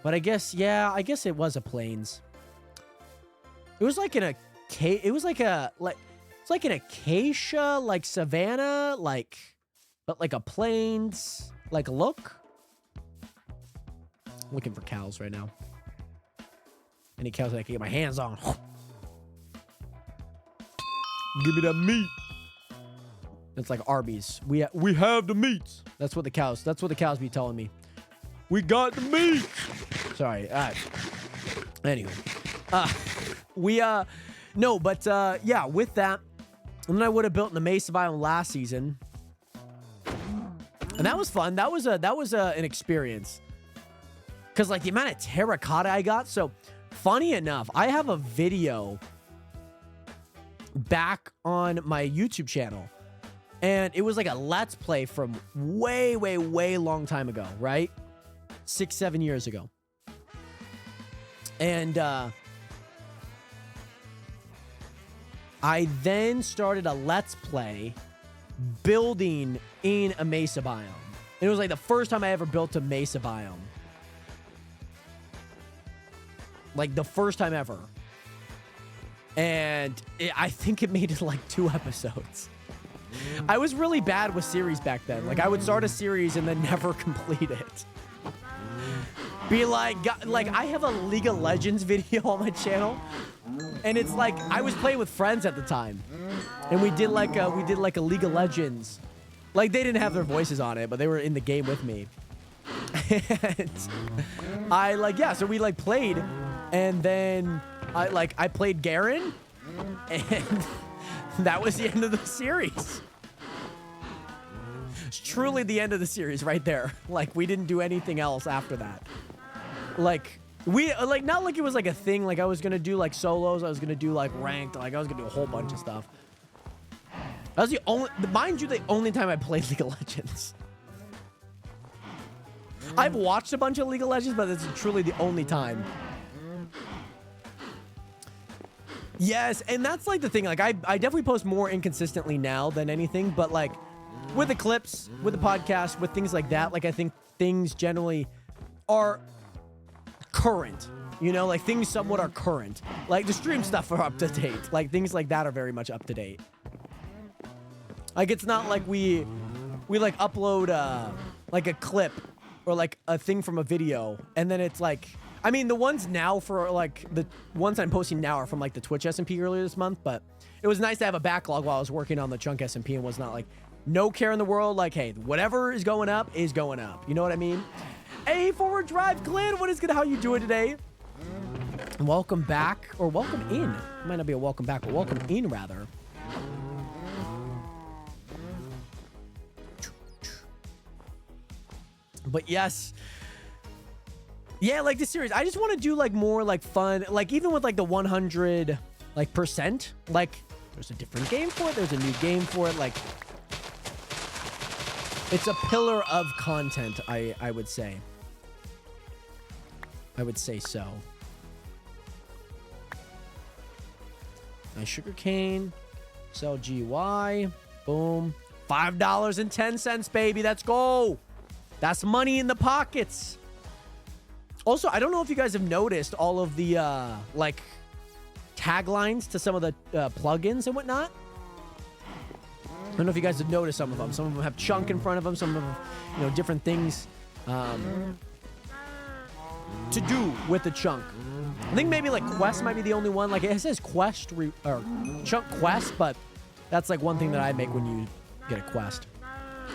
But I guess it was a plains. It was like an it's like an acacia, like savanna, but like a plains, like look. I'm looking for cows right now. Any cows that I can get my hands on. Give me that meat. It's like Arby's. We have the meats. That's what the cows be telling me. We got the meat. Sorry. Anyway. Yeah, with that, and then I would have built in the Mesa biome last season, and that was fun. That was an experience, because like the amount of terracotta I got. So funny enough, I have a video back on my YouTube channel, and it was like a let's play from way long time ago, right? 6-7 years ago, and I then started a Let's Play building in a Mesa biome. And it was like the first time I ever built a Mesa biome. Like the first time ever. And I think it made it like 2 episodes. I was really bad with series back then. Like I would start a series and then never complete it. Be like I have a League of Legends video on my channel. And it's like I was playing with friends at the time, and we did like a League of Legends. Like they didn't have their voices on it, but they were in the game with me. And so we like played, and then I played Garen, and that was the end of the series. It's truly the end of the series right there. Like we didn't do anything else after that. Like. Not like it was like a thing, like I was gonna do like solos, I was gonna do like ranked, like I was gonna do a whole bunch of stuff. That was the only time I played League of Legends. I've watched a bunch of League of Legends, but it's truly the only time. Yes, and that's like the thing, like I definitely post more inconsistently now than anything, but like with the clips, with the podcast, with things like that, like I think things generally are current, you know, like things somewhat are current, like the stream stuff are up to date, like things like that are very much up to date. Like it's not like we like upload like a clip or like a thing from a video and then it's like, I mean the ones now for like the ones I'm posting now are from like the Twitch SMP earlier this month, but it was nice to have a backlog while I was working on the Chunk SMP and was not like no care in the world, like hey, whatever is going up, you know what I mean? Hey, Forward Drive Clan, what is good? How you doing today? Welcome back, or welcome in. It might not be a welcome back, but welcome in, rather. But yes. Yeah, like this series, I just want to do like more like fun, like even with like the 100 like percent, like there's a different game for it. There's a new game for it. Like it's a pillar of content. I would say. I would say so. Nice sugarcane. Sell GY. Boom. $5.10, baby. Let's go. That's money in the pockets. Also, I don't know if you guys have noticed all of the like taglines to some of the plugins and whatnot. I don't know if you guys have noticed some of them. Some of them have chunk in front of them. Some of them, you know, different things to do with the chunk. I think maybe like quest might be the only one. Like it says quest or chunk quest, but that's like one thing that I make when you get a quest.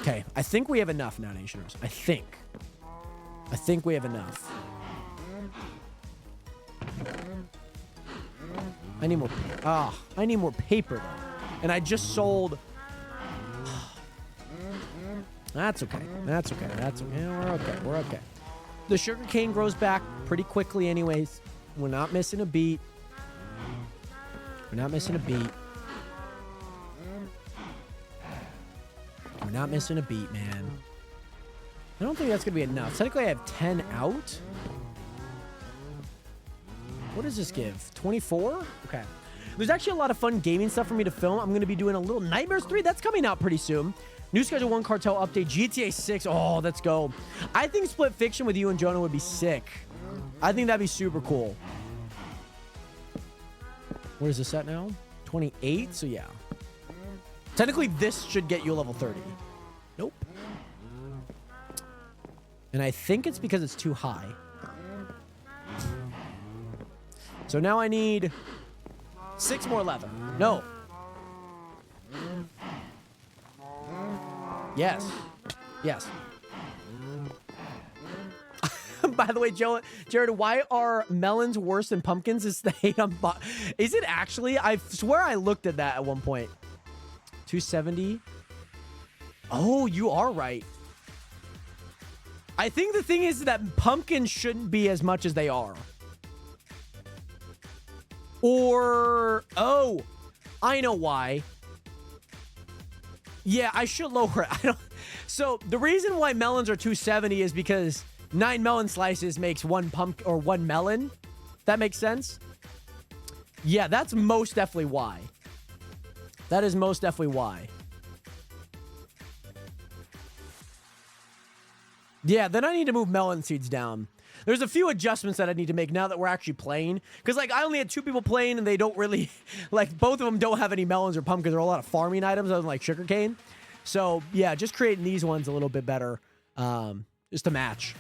Okay, I think we have enough now, Nationers. I think we have enough. I need more. I need more paper though, and I just sold. That's okay. That's okay. That's okay. We're okay. We're okay. The sugarcane grows back pretty quickly, anyways. We're not missing a beat. We're not missing a beat. We're not missing a beat, man. I don't think that's gonna be enough. Technically, I have 10 out. What does this give? 24? Okay. There's actually a lot of fun gaming stuff for me to film. I'm gonna be doing a little Nightmares 3. That's coming out pretty soon. New Schedule 1 Cartel update. GTA 6. Oh, let's go. I think Split Fiction with you and Jonah would be sick. I think that'd be super cool. What is this at now? 28? So yeah. Technically, this should get you a level 30. Nope. And I think it's because it's too high. So now I need 6 more leather. No. Yes. Yes. By the way, Jared, why are melons worse than pumpkins? Is the hate on is it actually? I swear I looked at that at one point. 270. Oh, you are right. I think the thing is that pumpkins shouldn't be as much as they are. Or, oh, I know why. Yeah, I should lower it. I don't. So the reason why melons are 270 is because 9 melon slices makes 1 pumpkin or 1 melon. That makes sense. Yeah, that's most definitely why. That is most definitely why. Yeah, then I need to move melon seeds down. There's a few adjustments that I need to make now that we're actually playing. Because, like, I only had 2 people playing, and they don't really... Like, both of them don't have any melons or pumpkins. There are a lot of farming items other than, like, sugarcane. So, yeah, just creating these ones a little bit better. Just to match.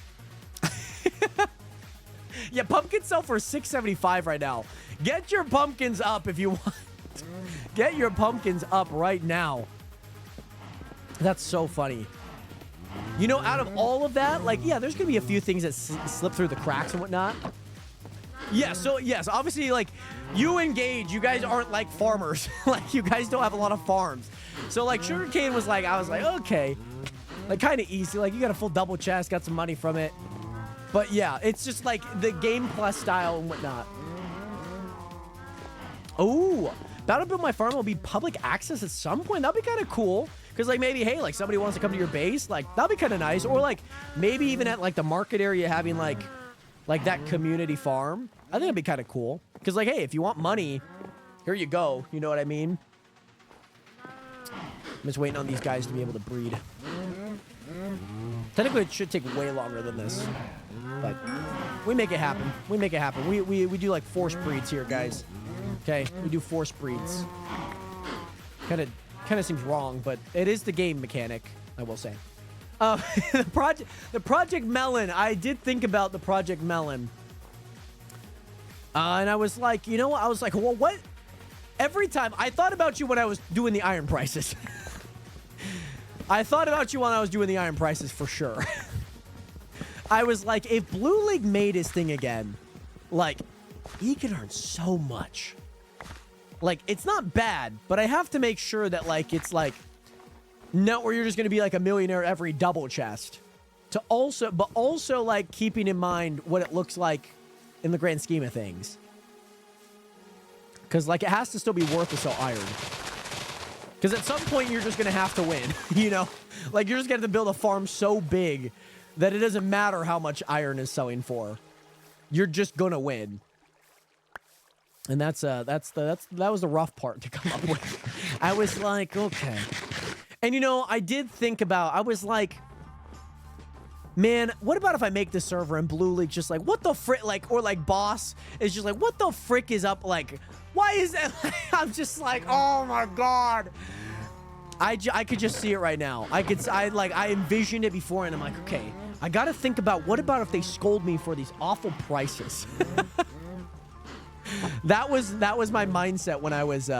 Yeah, pumpkins sell for $6.75 right now. Get your pumpkins up if you want. Get your pumpkins up right now. That's so funny. You know, out of all of that, like, yeah, there's going to be a few things that slip through the cracks and whatnot. Yeah, so, yes, obviously, like, you engage. You guys aren't, like, farmers. Like, you guys don't have a lot of farms. So, like, sugarcane was, like, I was like, okay. Like, kind of easy. Like, you got a full double chest, got some money from it. But, yeah, it's just, like, the Game Plus style and whatnot. Oh, Battle Build My Farm will be public access at some point. That'd be kind of cool. Because, like, maybe, hey, like, somebody wants to come to your base. Like, that'd be kind of nice. Or, like, maybe even at, like, the market area having, like that community farm. I think it'd be kind of cool. Because, like, hey, if you want money, here you go. You know what I mean? I'm just waiting on these guys to be able to breed. Technically, it should take way longer than this. But we make it happen. We make it happen. We do, like, forced breeds here, guys. Okay? We do forced breeds. Kind of seems wrong, but it is the game mechanic, I will say. The Project Melon. I did think about the Project Melon. And I was like, you know what? I was like, well, what? Every time, I thought about you when I was doing the iron prices. I thought about you when I was doing the iron prices for sure. I was like, if Blue League made his thing again, like, he could earn so much. Like, it's not bad, but I have to make sure that, like, it's, like, not where you're just going to be, like, a millionaire every double chest. but also like keeping in mind what it looks like in the grand scheme of things. Because like it has to still be worth to sell iron. Because at some point you're just gonna have to win, you know? Like you're just gonna have to build a farm so big that it doesn't matter how much iron is selling for. You're just gonna win. And that was the rough part to come up with. I was like, okay. And you know, I did think about, I was like, man, what about if I make this server and Blue League's just like, what the frick, like, or like Boss is just like, what the frick is up? Like, why is that? I'm just like, oh my God. I could just see it right now. I envisioned it before and I'm like, okay, I got to think about, what about if they scold me for these awful prices? That was my mindset when I was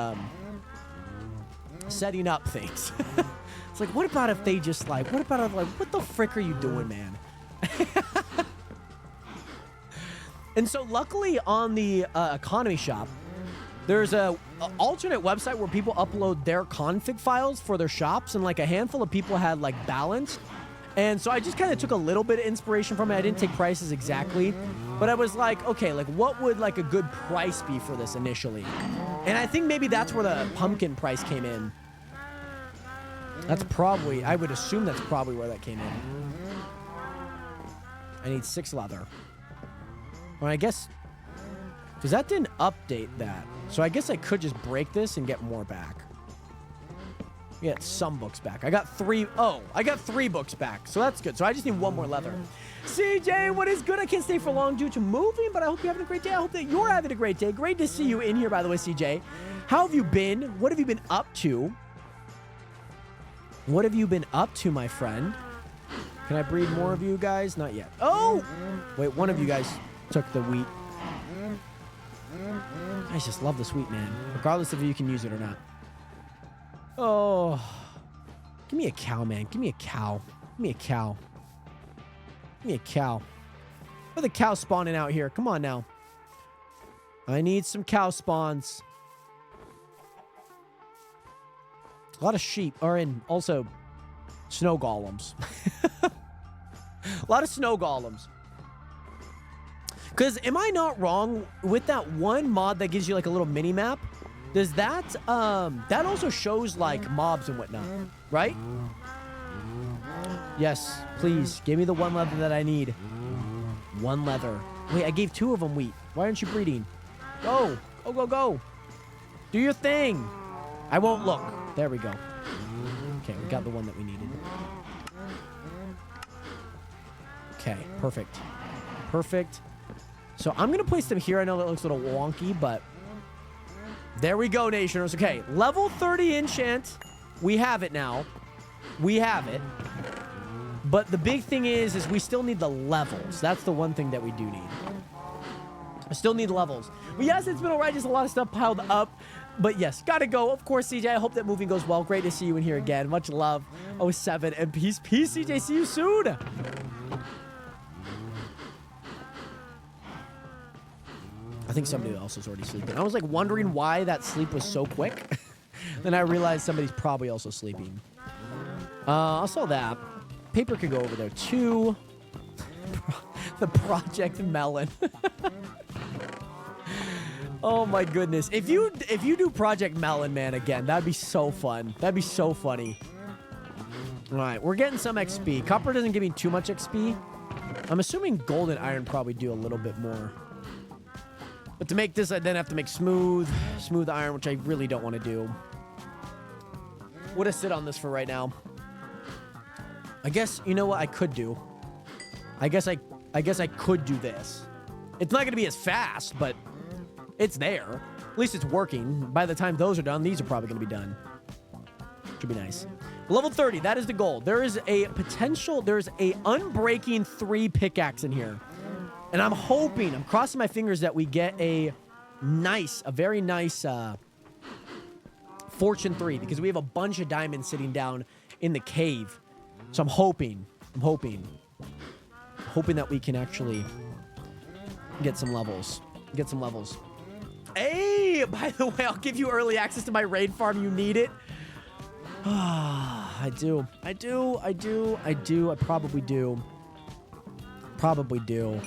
setting up things. It's like, what about if they just like, what about if like, what the frick are you doing, man? And so luckily on the economy shop, there's a alternate website where people upload their config files for their shops, and like a handful of people had like balanced. And so I just kind of took a little bit of inspiration from it. I didn't take prices exactly, but I was like, okay, like what would like a good price be for this initially? And I think maybe that's where the pumpkin price came in. That's probably, I would assume that's probably where that came in. I need 6 leather. Well, I guess, because that didn't update that. So I guess I could just break this and get more back. Get some books back. I got 3 books back. So that's good. So I just need 1 more leather. CJ, what is good? I can't stay for long due to moving, but I hope you're having a great day. I hope that you're having a great day. Great to see you in here, by the way, CJ. How have you been? What have you been up to? What have you been up to, my friend? Can I breed more of you guys? Not yet. Oh! Wait, one of you guys took the wheat. I just love this wheat, man. Regardless of if you can use it or not. Oh. Give me a cow, man. Give me a cow. Give me a cow. Give me a cow. Where are the cows spawning out here? Come on now. I need some cow spawns. A lot of sheep are in. Also, snow golems. A lot of snow golems. Because am I not wrong with that one mod that gives you like a little mini map? Does that that also shows like mobs and whatnot, right? Yes, please give me the 1 leather that I need. 1 leather. Wait, I gave 2 of them wheat. Why aren't you breeding? Go, go, go, go. Do your thing. I won't look. There we go. Okay, we got the one that we needed. Okay, perfect. Perfect. So I'm going to place them here. I know that looks a little wonky, but there we go, Nationers. Okay, level 30 enchant. We have it now. We have it. But the big thing is we still need the levels. That's the one thing that we do need. I still need levels. But yes, it's been all right. Just a lot of stuff piled up. But yes, gotta go. Of course, CJ, I hope that moving goes well. Great to see you in here again. Much love. 07 and peace. Peace, CJ. See you soon. I think somebody else was already sleeping. I was like wondering why that sleep was so quick. Then I realized somebody's probably also sleeping. I'll sell that. Paper could go over there too. The Project Melon. Oh my goodness. If you do Project Melon, man, again, that'd be so fun. That'd be so funny. All right, we're getting some XP. Copper doesn't give me too much XP. I'm assuming gold and iron probably do a little bit more. But to make this, I then have to make smooth iron, which I really don't want to do. What to sit on this for right now? I guess, you know what I could do? I guess I could do this. It's not going to be as fast, but it's there. At least it's working. By the time those are done, these are probably going to be done. Should be nice. Level 30, that is the goal. There is a potential, there's a unbreaking 3 pickaxe in here. And I'm hoping, I'm crossing my fingers that we get a very nice Fortune 3, because we have a bunch of diamonds sitting down in the cave. So I'm hoping that we can actually get some levels. Hey, by the way, I'll give you early access to my raid farm. You need it. I do. I probably do. Probably do.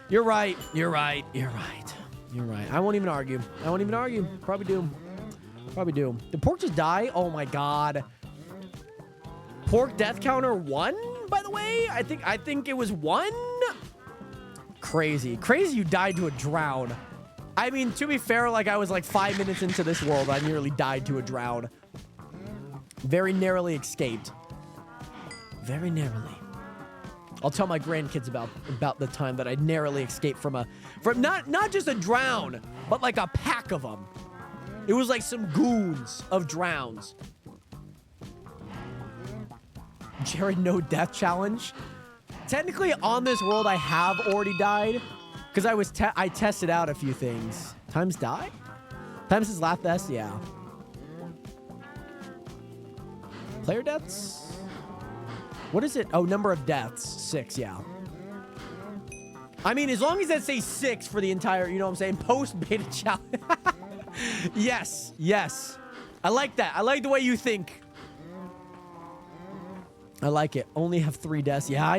You're right. You're right. You're right. You're right. I won't even argue. I won't even argue. Probably do. Probably do. Did Pork just die? Oh my god. Pork death counter 1, by the way? I think it was 1. Crazy. Crazy you died to a drown. I mean, to be fair, like I was like 5 minutes into this world, I nearly died to a drown. Very narrowly escaped. Very narrowly. I'll tell my grandkids about the time that I narrowly escaped from not just a drown, but like a pack of them. It was like some goons of drowns. Jared, no death challenge. Technically, on this world, I have already died because I tested out a few things. Times die? Times his last death? Yeah. Player deaths? What is it? Oh, number of deaths. 6, yeah. I mean, as long as that says 6 for the entire, you know what I'm saying, post-beta challenge. Yes, yes. I like that. I like the way you think. I like it. Only have 3 deaths. Yeah,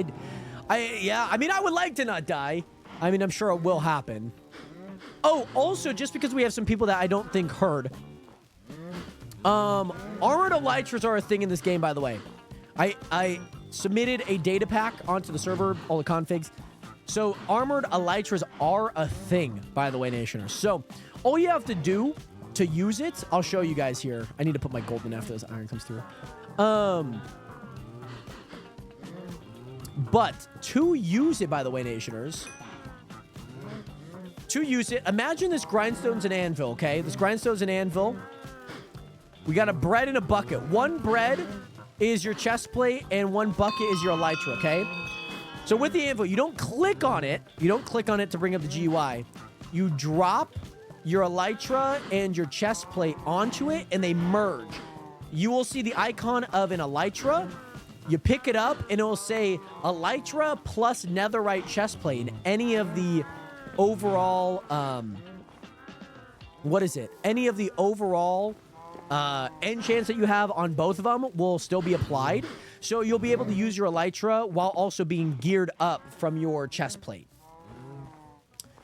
I mean, I would like to not die. I mean, I'm sure it will happen. Oh, also, just because we have some people that I don't think heard. Armored elytras are a thing in this game, by the way. I submitted a data pack onto the server, all the configs. So armored elytras are a thing, by the way, Nationers. So all you have to do to use it, I'll show you guys here. I need to put my gold in after this iron comes through. But to use it, by the way, Nationers, to use it, imagine this grindstones and anvil, okay? This grindstones and anvil. We got a bread and a bucket. 1 bread is your chest plate and 1 bucket is your elytra, okay? So with the anvil, you don't click on it. You don't click on it to bring up the GUI. You drop your elytra and your chest plate onto it and they merge. You will see the icon of an elytra. You pick it up and it will say elytra plus netherite chest plate, and any of the overall, what is it? Any of the overall enchants that you have on both of them will still be applied. So you'll be able to use your elytra while also being geared up from your chest plate.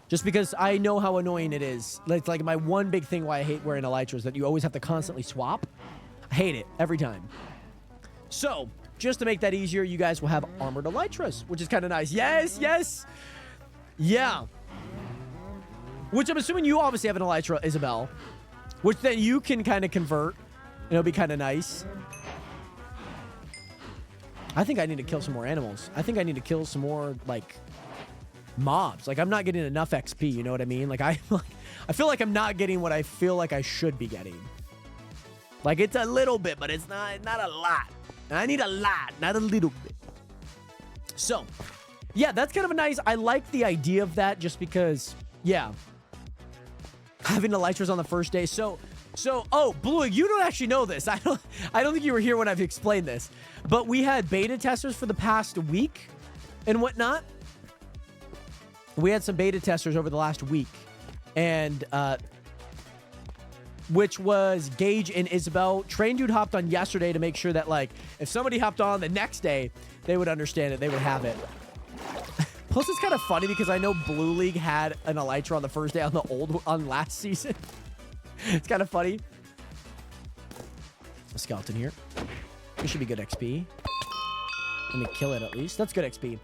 Just because I know how annoying it is. It's like my one big thing why I hate wearing elytra is that you always have to constantly swap. I hate it every time. So just to make that easier, you guys will have armored elytras, which is kind of nice. Yes, yes. Yeah. Which I'm assuming you obviously have an elytra, Isabel. Which then you can kind of convert. And it'll be kind of nice. I think I need to kill some more animals. I think I need to kill some more, like, mobs. Like, I'm not getting enough XP, you know what I mean? Like, I feel like I'm not getting what I feel like I should be getting. Like, it's a little bit, but it's not a lot. I need a lot, not a little bit. So, yeah, that's kind of a nice... I like the idea of that just because, yeah. Having elytras on the first day. So, oh, Blue, you don't actually know this. I don't think you were here when I've explained this. But we had beta testers for the past week and whatnot. We had some beta testers over the last week. And, which was Gage and Isabel. Train Dude hopped on yesterday to make sure that, like, if somebody hopped on the next day, they would understand it. They would have it. Plus, it's kind of funny because I know Blue League had an elytra on the first day on last season. It's kind of funny. A skeleton here. This should be good XP. Let me kill it at least. That's good XP.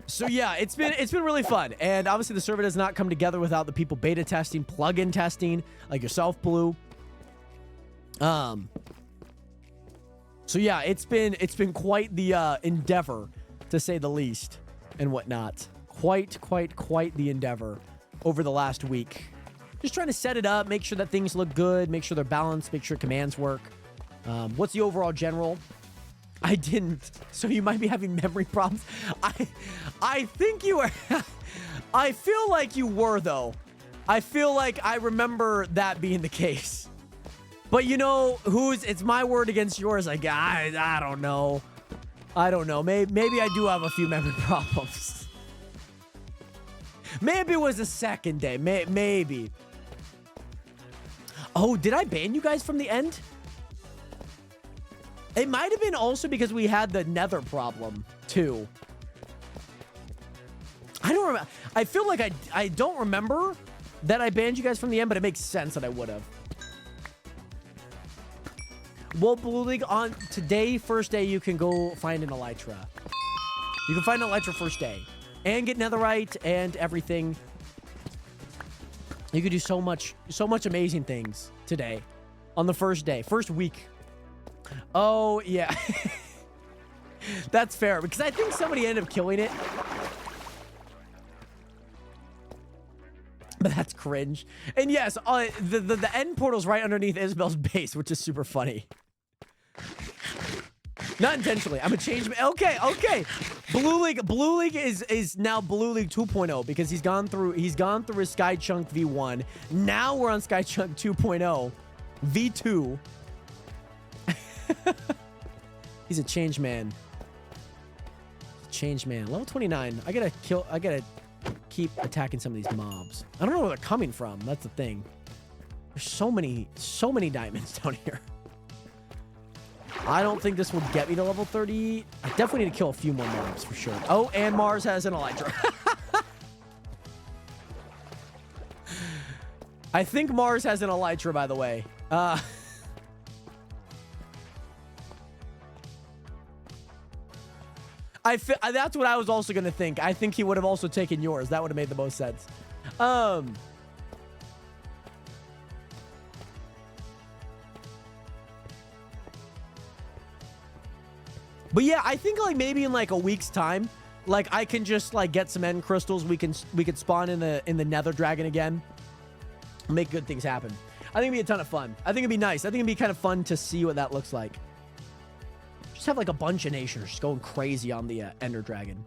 So yeah, it's been really fun. And obviously the server does not come together without the people beta testing, plugin testing, like yourself, Blue. So yeah, it's been quite the endeavor, to say the least, and whatnot. Quite the endeavor over the last week. Just trying to set it up, make sure that things look good, make sure they're balanced, make sure commands work. What's the overall general? I didn't. So you might be having memory problems. I think you were. I feel like you were, though. I feel like I remember that being the case. But you know, it's my word against yours. Like, I don't know. I don't know. Maybe I do have a few memory problems. Maybe it was the second day. Maybe. Oh, did I ban you guys from the end? It might have been also because we had the nether problem, too. don't remember. I feel like I don't remember that I banned you guys from the end, but it makes sense that I would have. Well, Blue League, on today, first day, you can go find an Elytra. You can find an Elytra first day. And get Netherite and everything. You could do so much amazing things today. On the first day. First week. Oh, yeah. That's fair. Because I think somebody ended up killing it. But that's cringe. And yes, the end portal's right underneath Isabel's base, which is super funny. Not intentionally. I'm a change. Okay, okay. Blue League is now Blue League 2.0 because he's gone through his Skychunk V1. Now we're on Skychunk 2.0. V2. He's a change man. Change man. Level 29. I gotta keep attacking some of these mobs. I don't know where they're coming from. That's the thing. There's so many diamonds down here. I don't think this will get me to level 30. I definitely need to kill a few more mobs for sure. Oh, and Mars has an Elytra. I think Mars has an Elytra, by the way. That's what I was also going to think. I think he would have also taken yours. That would have made the most sense. But yeah, I think like maybe in like a week's time, like I can just like get some end crystals. We could spawn in the Nether Dragon again. Make good things happen. I think it'd be a ton of fun. I think it'd be nice. I think it'd be kind of fun to see what that looks like. Just have like a bunch of nations just going crazy on the Ender Dragon.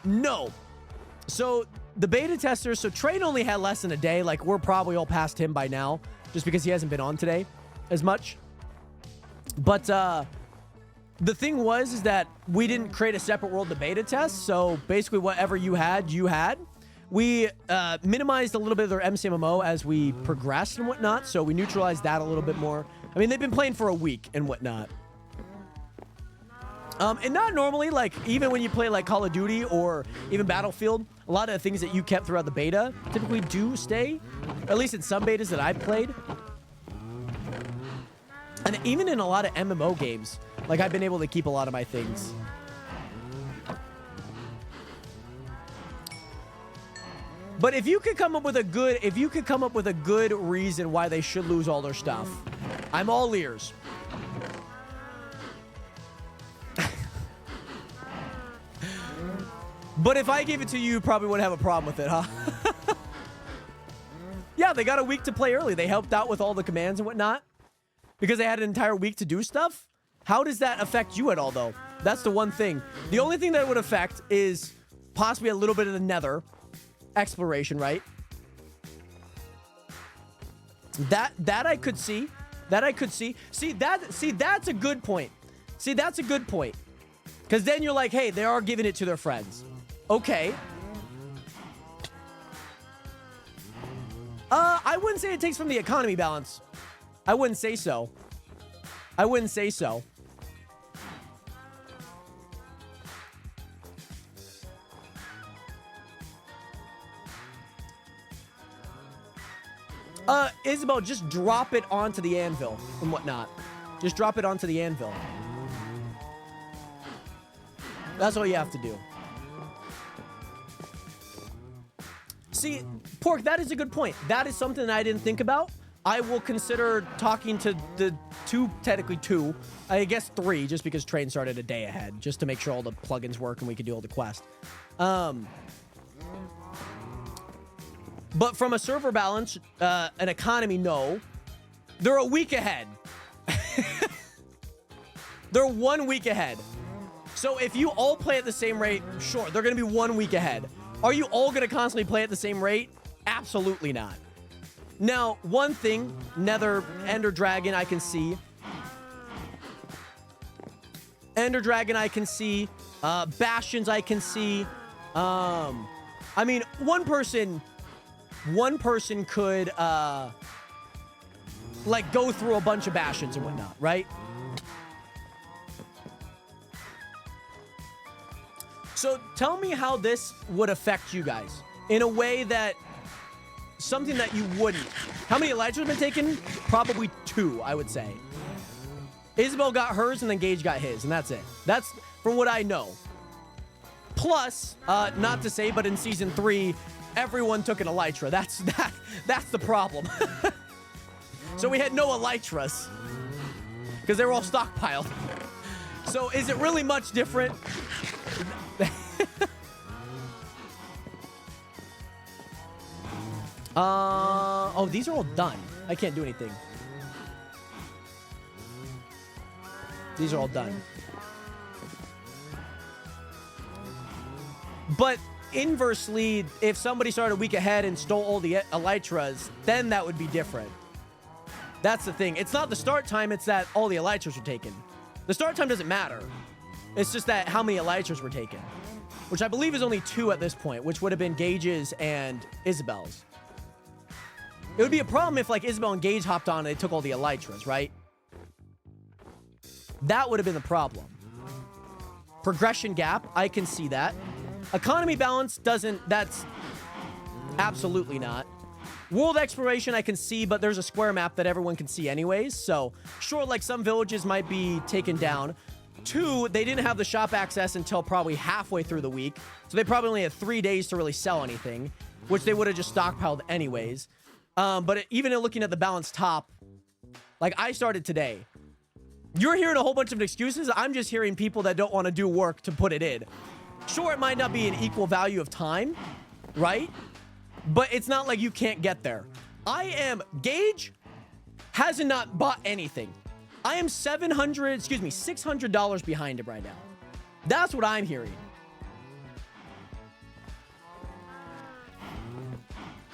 No. So the beta testers, so Train only had less than a day. Like we're probably all past him by now, just because he hasn't been on today as much. But the thing is that we didn't create a separate world to beta test. So basically whatever you had. We minimized a little bit of their MCMMO as we progressed and whatnot. So we neutralized that a little bit more. I mean, they've been playing for a week and whatnot. And not normally, like, even when you play, like, Call of Duty or even Battlefield, a lot of the things that you kept throughout the beta typically do stay, at least in some betas that I've played. And even in a lot of MMO games, like, I've been able to keep a lot of my things. But if you could come up with a good reason why they should lose all their stuff, I'm all ears. But if I gave it to you, you probably wouldn't have a problem with it, huh? Yeah, they got a week to play early. They helped out with all the commands and whatnot because they had an entire week to do stuff. How does that affect you at all, though? That's the one thing. The only thing that it would affect is possibly a little bit of the Nether exploration, right? That I could see. That I could see. See, that's a good point. See, that's a good point. Because then you're like, hey, they are giving it to their friends. Okay. I wouldn't say it takes from the economy balance. I wouldn't say so. I wouldn't say so. Isabel, just drop it onto the anvil and whatnot. Just drop it onto the anvil. That's all you have to do. See, Pork, that is a good point. That is something that I didn't think about. I will consider talking to the technically two, I guess 3, just because Train started a day ahead, just to make sure all the plugins work and we can do all the quests. But from a server balance, an economy, no. They're a week ahead. They're 1 week ahead. So if you all play at the same rate, sure, they're going to be 1 week ahead. Are you all going to constantly play at the same rate? Absolutely not. Now, one thing, Nether, Ender Dragon, I can see. Ender Dragon, I can see. Bastions, I can see. I mean, one person could, like, go through a bunch of bastions and whatnot, right? So tell me how this would affect you guys in a way that something that you wouldn't. How many elytras have been taken? Probably 2, I would say. Isabel got hers and then Gage got his, and that's it. That's from what I know. Plus, not to say, but in season 3, everyone took an elytra. That's the problem. So we had no elytras because they were all stockpiled. So is it really much different? Oh, these are all done. I can't do anything. These are all done. But inversely, if somebody started a week ahead and stole all the elytras, then that would be different. That's the thing. It's not the start time, it's that all the elytras were taken. The start time doesn't matter. It's just that how many elytras were taken. Which I believe is only 2 at this point, which would have been Gage's and Isabel's. It would be a problem if, like, Isabel and Gage hopped on and they took all the elytras, right? That would have been the problem. Progression gap, I can see that. Economy balance doesn't, that's absolutely not. World exploration I can see, but there's a square map that everyone can see anyways. So, sure, like some villages might be taken down. 2, they didn't have the shop access until probably halfway through the week. So they probably only had 3 days to really sell anything, which they would have just stockpiled anyways. But even in looking at the balanced top, like I started today. You're hearing a whole bunch of excuses. I'm just hearing people that don't want to do work to put it in. Sure, it might not be an equal value of time, right? But it's not like you can't get there. Gage has not bought anything. I am $600 behind him right now. That's what I'm hearing.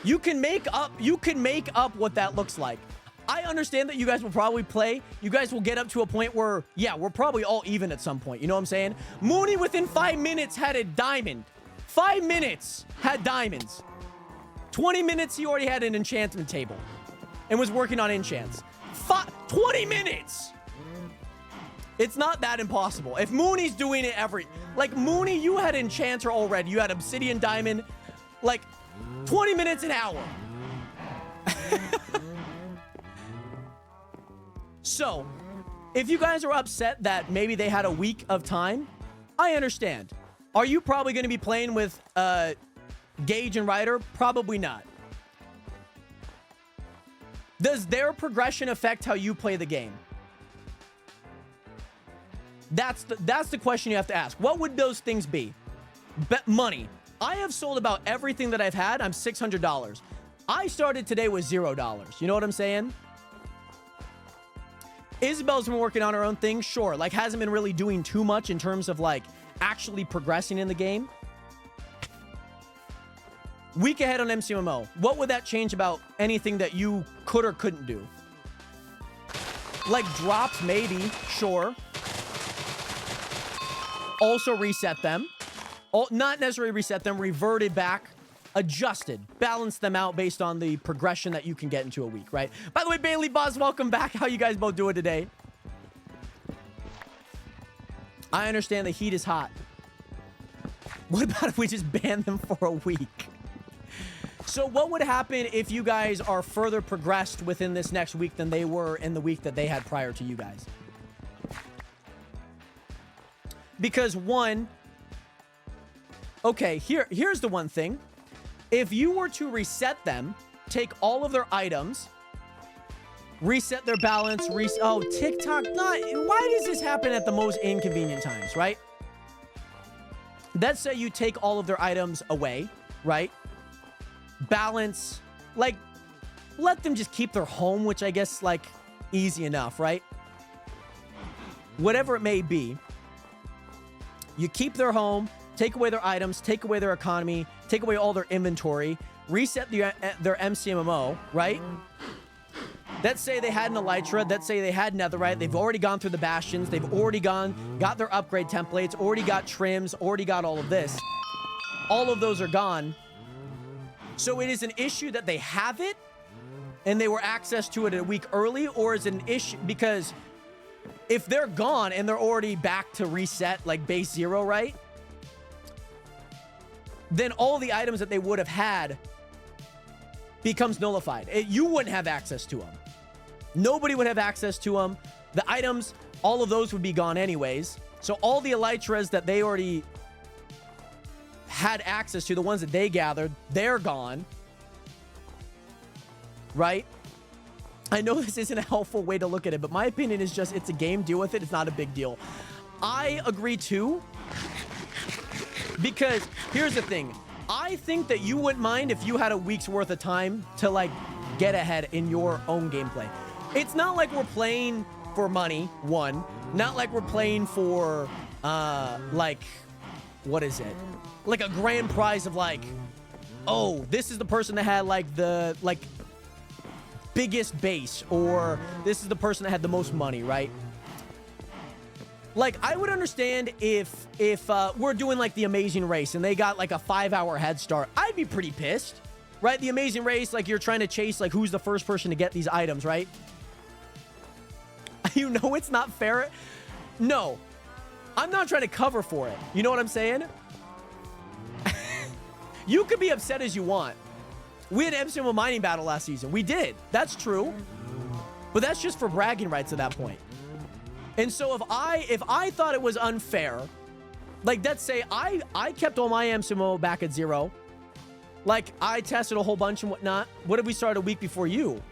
You can make up what that looks like. I understand that you guys will probably play. You guys will get up to a point where, yeah, we're probably all even at some point. You know what I'm saying? Mooney within 5 minutes had a diamond. 5 minutes had diamonds. 20 minutes he already had an enchantment table and was working on enchants. 20 minutes! It's not that impossible. If Mooney's doing it like Mooney, you had enchanter already. You had obsidian diamond. Like 20 minutes an hour. So, if you guys are upset that maybe they had a week of time, I understand. Are you probably going to be playing with Gage and Ryder? Probably not. Does their progression affect how you play the game? That's the question you have to ask. What would those things be? Money. I have sold about everything that I've had. I'm $600. I started today with $0. You know what I'm saying? Isabel's been working on her own thing, sure. Like, hasn't been really doing too much in terms of, like, actually progressing in the game. Week ahead on MCMO. What would that change about anything that you could or couldn't do? Like, drops, maybe. Sure. Also reset them. Not necessarily reset them. Reverted back. Adjusted, balanced them out based on the progression that you can get into a week, right? By the way, Bailey Buzz, welcome back. How you guys both doing today? I understand the heat is hot. What about if we just ban them for a week? So what would happen if you guys are further progressed within this next week than they were in the week that they had prior to you guys? Because okay, here's the one thing. If you were to reset them, take all of their items, reset their balance, oh, TikTok, why does this happen at the most inconvenient times, right? Let's say you take all of their items away, right? Balance, like, let them just keep their home, which I guess, like, easy enough, right? Whatever it may be, you keep their home, take away their items, take away their economy, take away all their inventory, reset their MCMMO, right? Let's say they had an Elytra, let's say they had Netherite, they've already gone through the Bastions, they've already got their upgrade templates, already got trims, already got all of this. all of those are gone. So it is an issue that they have it and they were access to it a week early, or is it an issue because if they're gone and they're already back to reset like base 0, right? Then all the items that they would have had becomes nullified. You wouldn't have access to them. Nobody would have access to them. The items, all of those would be gone anyways. So all the elytras that they already had access to, the ones that they gathered, they're gone. Right? I know this isn't a helpful way to look at it, but my opinion is just, it's a game, deal with it, it's not a big deal. I agree too, because here's the thing. I think that you wouldn't mind if you had a week's worth of time to like get ahead in your own gameplay. It's not like we're playing for money, one. Not like we're playing for, like, what is it? Like a grand prize of like, oh, this is the person that had like the, like, biggest base, or this is the person that had the most money, right? Like, I would understand if we're doing like the Amazing Race and they got like a 5-hour head start. I'd be pretty pissed, right? The Amazing Race, like you're trying to chase like who's the first person to get these items, right? You know it's not fair. No, I'm not trying to cover for it. You know what I'm saying? You could be upset as you want. We had an MCMO mining battle last season. We did. That's true. But that's just for bragging rights at that point. And so if I thought it was unfair, like let's say I kept all my MCMO back at 0. Like I tested a whole bunch and whatnot. What if we started a week before you?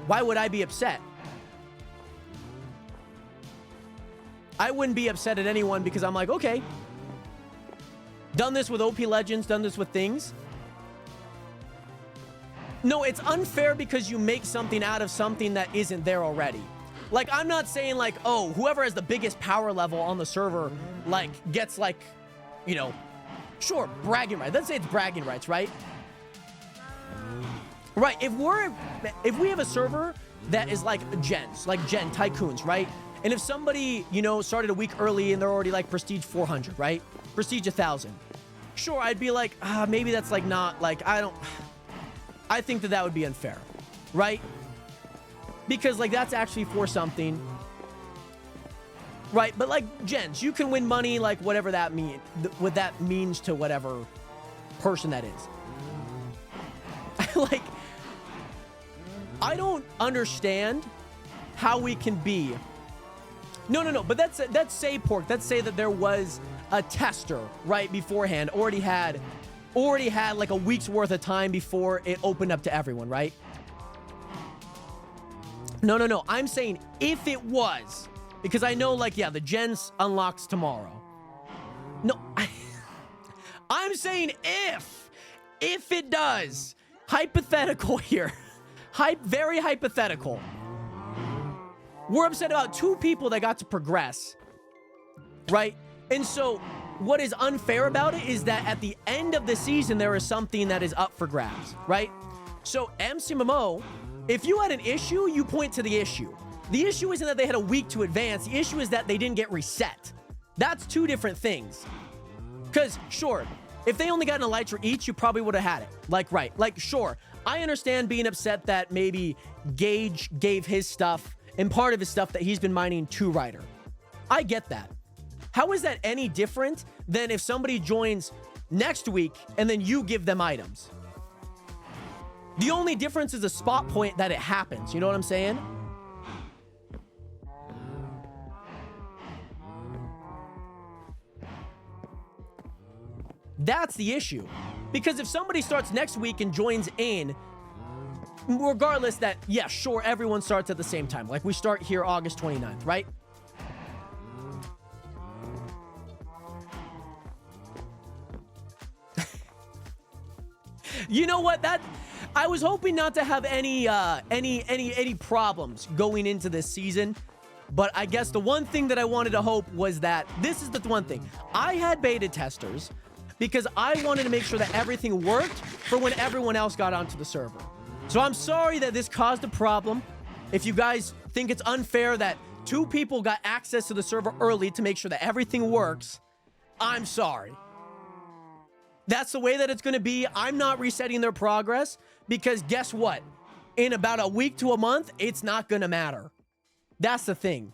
Why would I be upset? I wouldn't be upset at anyone because I'm like, okay. Done this with OP Legends, done this with things. No, it's unfair because you make something out of something that isn't there already. Like, I'm not saying like, oh, whoever has the biggest power level on the server, like, gets like, you know, sure, bragging rights. Let's say it's bragging rights, right? Right, if we have a server that is like gens, like Gen Tycoons, right? And if somebody, you know, started a week early and they're already like Prestige 400, right? Prestige 1000. Sure, I'd be like, maybe that's like not like, I think that would be unfair, right? Because like that's actually for something, right? But like gens, you can win money, like whatever that what that means to whatever person that is. Like, I don't understand how we can be. No. But that's say pork. Let's say that there was a tester right beforehand, already had like a week's worth of time before it opened up to everyone, right? No. I'm saying if it was, because I know like, yeah, the gens unlocks tomorrow. No, I'm saying if it does, hypothetical here, very hypothetical. We're upset about 2 people that got to progress, right? And so what is unfair about it is that at the end of the season, there is something that is up for grabs, right? So MCMMO, if you had an issue, you point to the issue. The issue isn't that they had a week to advance. The issue is that they didn't get reset. That's 2 different things. Because, sure, if they only got an Elytra each, you probably would have had it. Like, right. Like, sure, I understand being upset that maybe Gage gave his stuff and part of his stuff that he's been mining to Ryder. I get that. How is that any different than if somebody joins next week and then you give them items? The only difference is the spot point that it happens. You know what I'm saying? That's the issue. Because if somebody starts next week and joins in, regardless that, yeah, sure, everyone starts at the same time. Like we start here August 29th, right? You know what? I was hoping not to have any problems going into this season, but I guess the one thing that I wanted to hope was that this is the one thing. I had beta testers because I wanted to make sure that everything worked for when everyone else got onto the server. So I'm sorry that this caused a problem. If you guys think it's unfair that 2 people got access to the server early to make sure that everything works, I'm sorry. That's the way that it's going to be. I'm not resetting their progress because guess what? In about a week to a month, it's not going to matter. That's the thing.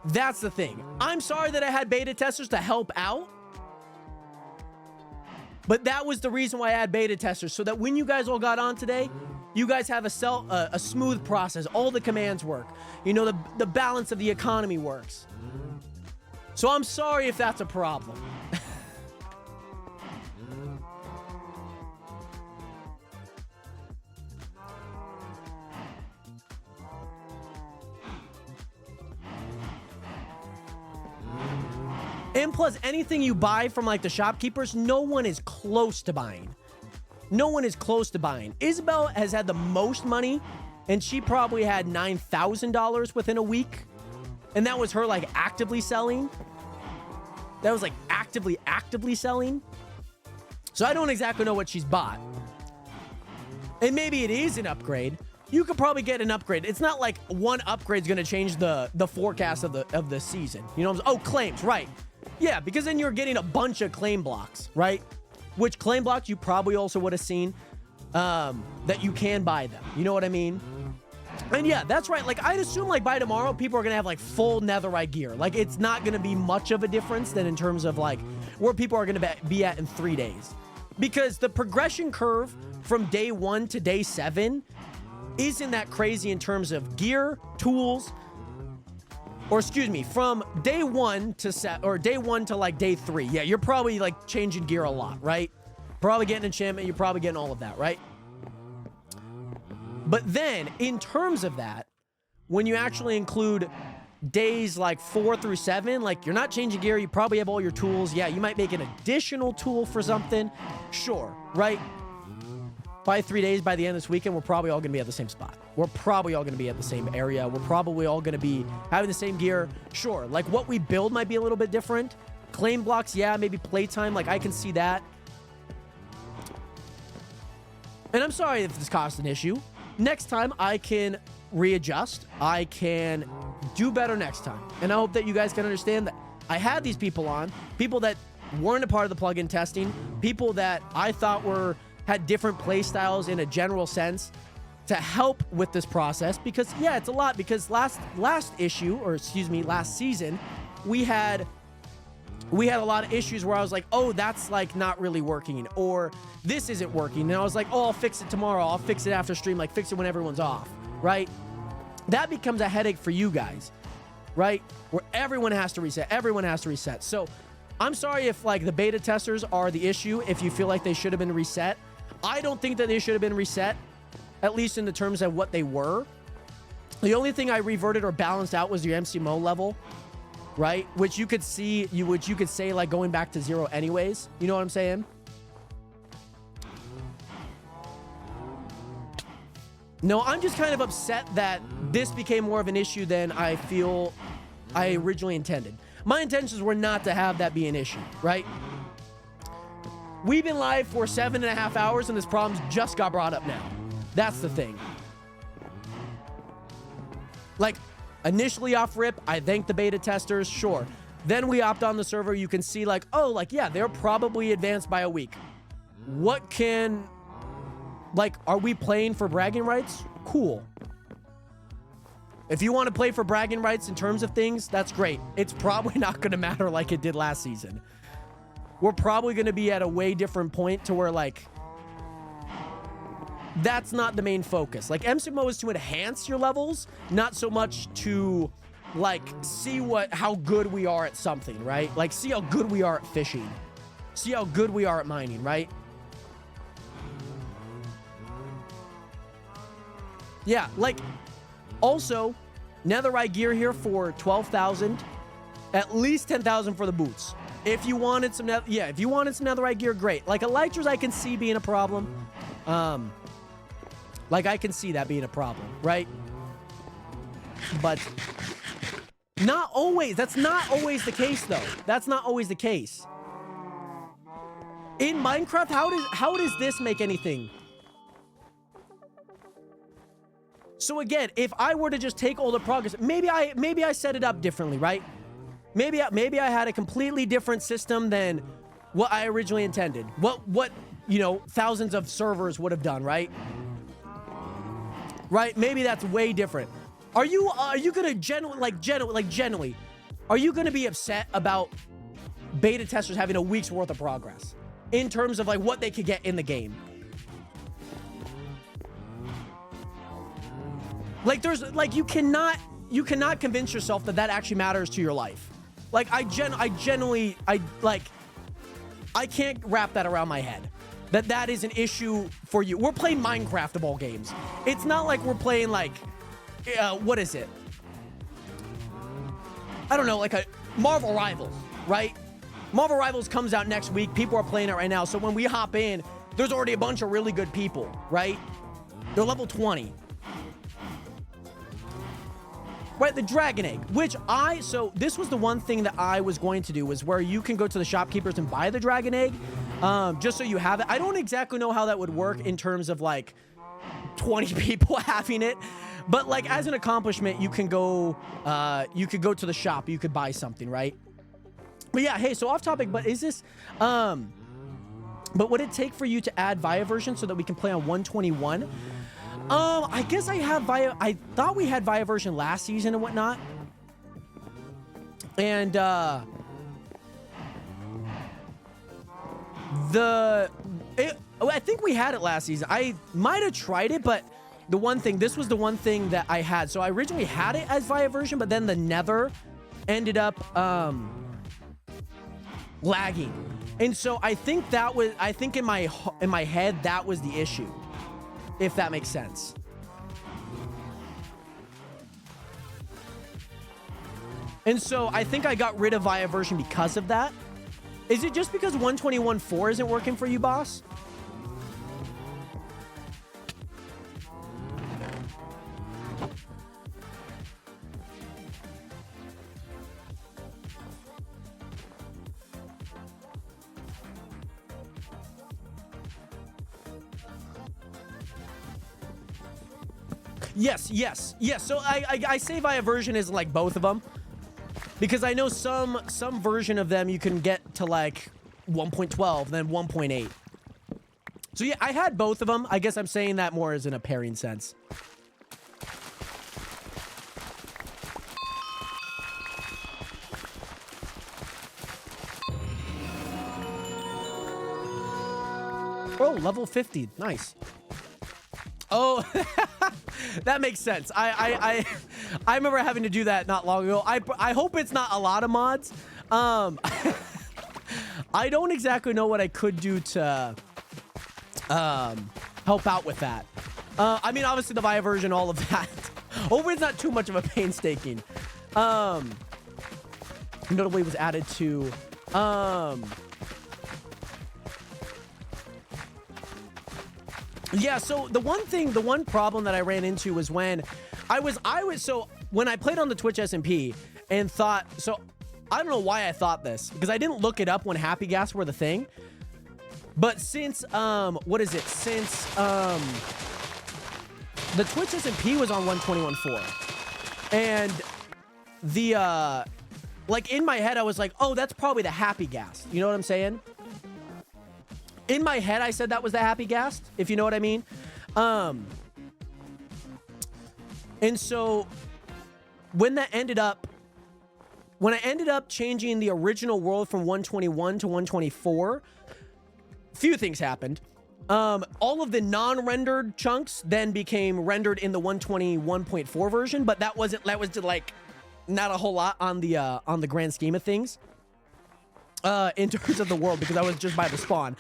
That's the thing. I'm sorry that I had beta testers to help out. But that was the reason why I had beta testers, so that when you guys all got on today, you guys have a smooth process. All the commands work. You know, the balance of the economy works. So I'm sorry if that's a problem. And plus, anything you buy from like the shopkeepers, no one is close to buying. No one is close to buying. Isabel has had the most money, and she probably had $9,000 within a week. And that was her like actively selling. That was like actively selling. So I don't exactly know what she's bought. And maybe it is an upgrade. You could probably get an upgrade. It's not like one upgrade is going to change the forecast of the season. You know what I'm saying? Oh, claims, right. Yeah, because then you're getting a bunch of claim blocks, right? Which claim blocks you probably also would have seen that you can buy them. You know what I mean? And yeah, that's right. Like, I'd assume, like, by tomorrow, people are going to have, like, full netherite gear. Like, it's not going to be much of a difference than in terms of, like, where people are going to be at in 3 days. Because the progression curve from day 1 to day 7 isn't that crazy in terms of gear, tools, or excuse me, from day 1 to day 1 to like day 3. Yeah, you're probably like changing gear a lot, right? Probably getting enchantment, you're probably getting all of that, right? But then in terms of that, when you actually include days like 4 through 7, like you're not changing gear, you probably have all your tools. Yeah, you might make an additional tool for something. Sure, right? By 3 days, by the end of this weekend, we're probably all going to be at the same spot. We're probably all going to be at the same area. We're probably all going to be having the same gear. Sure, like what we build might be a little bit different. Claim blocks, yeah, maybe playtime, like I can see that. And I'm sorry if this caused an issue. Next time, I can readjust. I can do better next time. And I hope that you guys can understand that I had these people on, people that weren't a part of the plugin testing, people that I thought had different play styles in a general sense to help with this process, because yeah, it's a lot. Because last season, we had a lot of issues where I was like, oh, that's like not really working, or this isn't working. And I was like, oh, I'll fix it tomorrow. I'll fix it after stream, like fix it when everyone's off, right? That becomes a headache for you guys, right? Where everyone has to reset. Everyone has to reset. So I'm sorry if like the beta testers are the issue, if you feel like they should have been reset. I don't think that they should have been reset, at least in the terms of what they were. The only thing I reverted or balanced out was your MCMO level, right? Which you could see, which you could say like going back to 0 anyways. You know what I'm saying? No, I'm just kind of upset that this became more of an issue than I feel I originally intended. My intentions were not to have that be an issue, right? We've been live for 7.5 hours and this problem just got brought up now. That's the thing. Like, initially off rip, I thanked the beta testers, sure. Then we opt on the server, you can see like, oh, like, yeah, they're probably advanced by a week. What can, like, are we playing for bragging rights? Cool. If you want to play for bragging rights in terms of things, that's great. It's probably not going to matter like it did last season. We're probably going to be at a way different point to where, like, that's not the main focus. Like, MCMO is to enhance your levels, not so much to, like, see how good we are at something, right? Like, see how good we are at fishing. See how good we are at mining, right? Yeah, like, also, netherite gear here for 12,000, at least 10,000 for the boots. If you wanted some, if you wanted some netherite gear, great. Like, elytras I can see being a problem. Like, I can see that being a problem, right? But not always. That's not always the case, though. That's not always the case. In Minecraft, how does this make anything? So again, if I were to just take all the progress, maybe I set it up differently, right? maybe I had a completely different system than what I originally intended. What you know, thousands of servers would have done, right? Right? Maybe that's way different. Are you gonna genuinely, are you gonna be upset about beta testers having a week's worth of progress in terms of like what they could get in the game? Like there's like you cannot convince yourself that actually matters to your life. Like I genuinely I can't wrap that around my head. That is an issue for you. We're playing Minecraft of all games. It's not like we're playing like what is it? I don't know, like a Marvel Rivals, right? Marvel Rivals comes out next week. People are playing it right now. So when we hop in, there's already a bunch of really good people, right? They're level 20. Right, the Dragon Egg, which so this was the one thing that I was going to do, was where you can go to the shopkeepers and buy the Dragon Egg, just so you have it. I don't exactly know how that would work in terms of like 20 people having it, but like as an accomplishment, you could go to the shop, you could buy something, right? But yeah, hey, so off topic, but is this, but would it take for you to add VIA version so that we can play on 121? I guess I have VIA. I thought we had VIA version last season and whatnot. And, I think we had it last season. I might have tried it, but this was the one thing that I had. So I originally had it as VIA version, but then the Nether ended up, lagging. And so I think in my head, that was the issue. If that makes sense. And so I think I got rid of VIA version because of that. Is it just because 121.4 isn't working for you, boss? Yes. So I say VIA version is like both of them, because I know some version of them you can get to like 1.12, then 1.8. So yeah, I had both of them. I guess I'm saying that more as in a pairing sense. Oh, level 50. Nice. Oh, that makes sense. I remember having to do that not long ago. I hope it's not a lot of mods. I don't exactly know what I could do to help out with that. I mean, obviously the VIA version, all of that. Hopefully it's not too much of a painstaking. Notably was added to yeah, so the one problem that I ran into was when when I played on the Twitch SMP and thought, so I don't know why I thought this, because I didn't look it up when Happy Gas were the thing. But since the Twitch SMP was on 121.4, and the like in my head I was like, oh, that's probably the Happy Gas. You know what I'm saying? In my head, I said that was the Happy Gas, if you know what I mean. And so when I ended up changing the original world from 121 to 124, a few things happened. All of the non-rendered chunks then became rendered in the 121.4 version, but that was like not a whole lot on the grand scheme of things. In terms of the world, because I was just by the spawn.